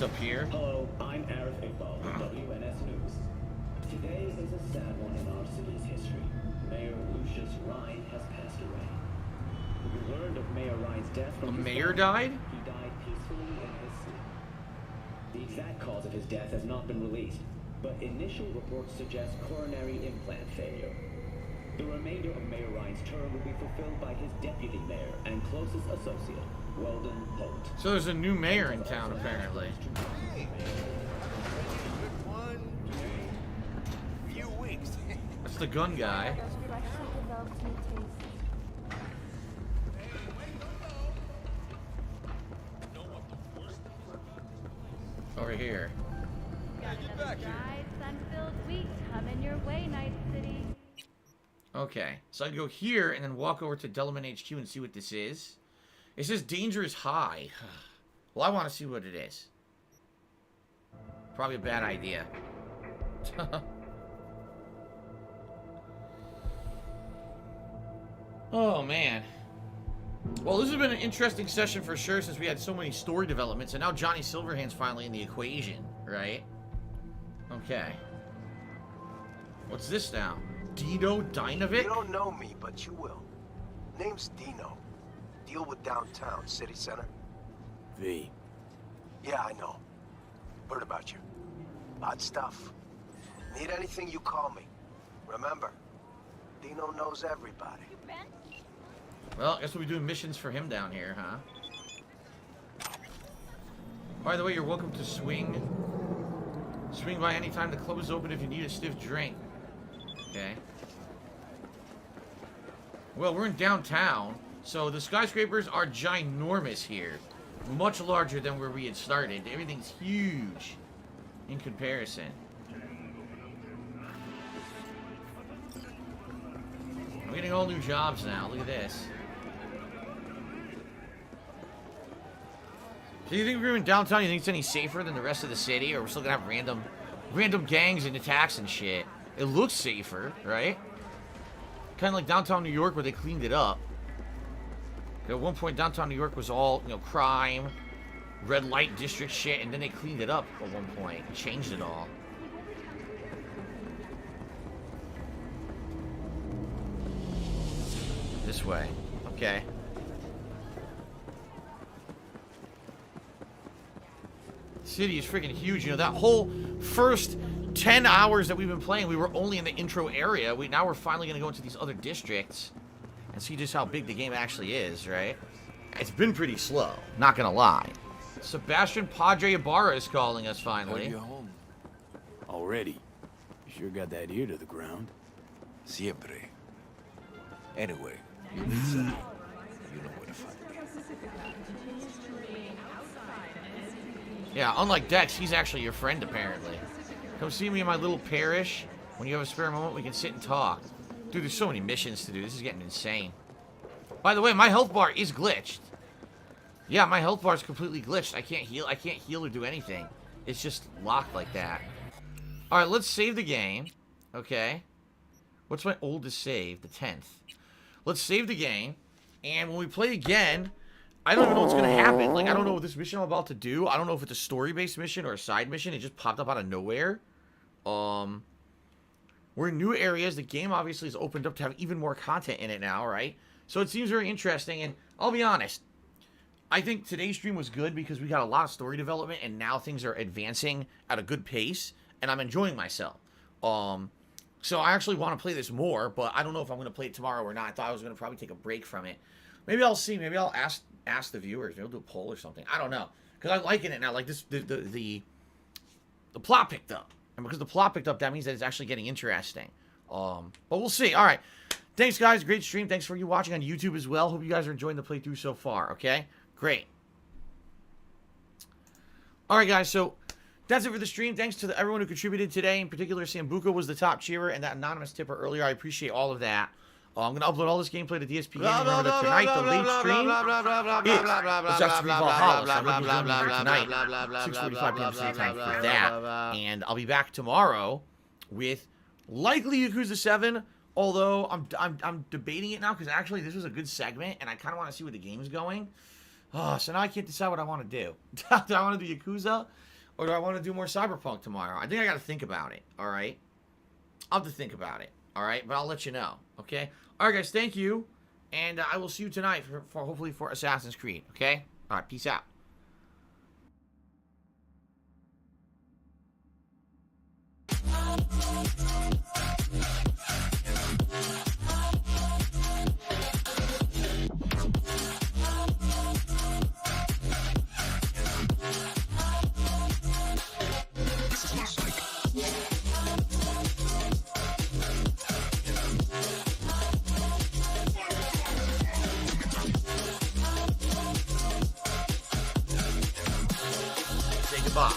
Up here. Hello, I'm Arif Iqbal with WNS News. Today is a sad one in our city's history. Mayor Lucius Ryan has passed away. We learned of Mayor Ryan's death from the mayor died? He died peacefully in his sleep. The exact cause of his death has not been released, but initial reports suggest coronary implant failure. The remainder of Mayor Ryan's term will be fulfilled by his deputy mayor and closest associate, Weldon Holt. So there's a new mayor in town, apparently. Few weeks. That's the gun guy. Over here. Okay, so I can go here and then walk over to Delamain HQ and see what this is. It says danger is high. Well, I want to see what it is. Probably a bad idea. Oh, man. Well, this has been an interesting session for sure since we had so many story developments, and now Johnny Silverhand's finally in the equation, right? Okay. What's this now? Dino Dinovic? You don't know me, but you will. Name's Dino. Deal with downtown, city center. V. Yeah, I know. Heard about you. Odd stuff. Need anything, you call me. Remember, Dino knows everybody. Well, I guess we'll be doing missions for him down here, huh? By the way, you're welcome to swing. Swing by any time. The club is open if you need a stiff drink. Okay. Well, we're in downtown, so the skyscrapers are ginormous here. Much larger than where we had started. Everything's huge in comparison. I'm getting all new jobs now. Look at this. So you think we're in downtown, you think it's any safer than the rest of the city? Or we're still gonna have random gangs and attacks and shit? It looks safer, right? Kind of like downtown New York where they cleaned it up. At one point, downtown New York was all, you know, crime, red light district shit, and then they cleaned it up at one point. Changed it all. This way. Okay. City is freaking huge. You know, that whole first 10 hours that we've been playing, we were only in the intro area. Now we're finally going to go into these other districts and see just how big the game actually is, right? It's been pretty slow, not going to lie. Sebastian Padre Ibarra is calling us finally. You're home. Already? You sure got that ear to the ground. Siempre. Anyway, you need something. You know where to find me. Yeah, unlike Dex, he's actually your friend, apparently. Come see me in my little parish. When you have a spare moment, we can sit and talk. Dude, there's so many missions to do. This is getting insane. By the way, my health bar is glitched. Yeah, my health bar is completely glitched. I can't heal or do anything. It's just locked like that. Alright, let's save the game. Okay. What's my oldest save? The 10th. Let's save the game. And when we play again, I don't even know what's going to happen. Like, I don't know what this mission I'm about to do. I don't know if it's a story-based mission or a side mission. It just popped up out of nowhere. We're in new areas. The game obviously is opened up to have even more content in it now, right? So it seems very interesting. And I'll be honest. I think today's stream was good because we got a lot of story development. And now things are advancing at a good pace. And I'm enjoying myself. So I actually want to play this more. But I don't know if I'm going to play it tomorrow or not. I thought I was going to probably take a break from it. Maybe I'll see. Maybe I'll ask the viewers. Maybe I'll do a poll or something. I don't know. Because I'm liking it now. Like, this, the plot picked up. And because the plot picked up, that means that it's actually getting interesting. But we'll see. All right. Thanks, guys. Great stream. Thanks for you watching on YouTube as well. Hope you guys are enjoying the playthrough so far. Okay? Great. All right, guys. So that's it for the stream. Thanks to everyone who contributed today. In particular, Sambuca was the top cheerer and that anonymous tipper earlier. I appreciate all of that. I'm going to upload all this gameplay to DSP Gaming. Remember that tonight, the late stream is Assassin's Creed Valhalla. So I'm going to be doing it tonight, 6:45 p.m. Pacific time for that. And I'll be back tomorrow with likely Yakuza 7. Although I'm debating it now because actually this was a good segment and I kind of want to see where the game's going. So now I can't decide what I want to do. Do I want to do Yakuza or do I want to do more Cyberpunk tomorrow? I think I got to think about it. All right, I'll have to think about it. All right, but I'll let you know. Okay. All right, guys. Thank you, and I will see you tonight for hopefully for Assassin's Creed. Okay. All right. Peace out. Say goodbye.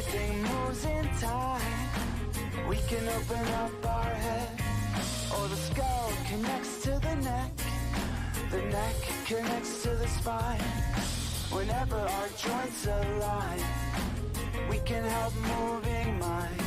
everything moves in time. We can open up our head, or the skull connects to the neck connects to the spine. Whenever our joints align, we can help moving minds.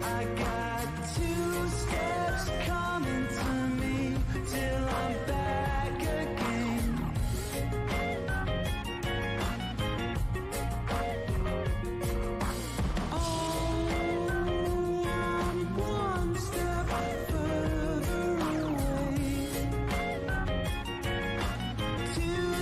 I got 2 steps coming to me till I'm back again. Oh, I'm 1 step further away. 2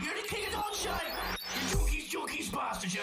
You're the king of dog shit! You junkies, bastard, you!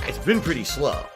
It's been pretty slow.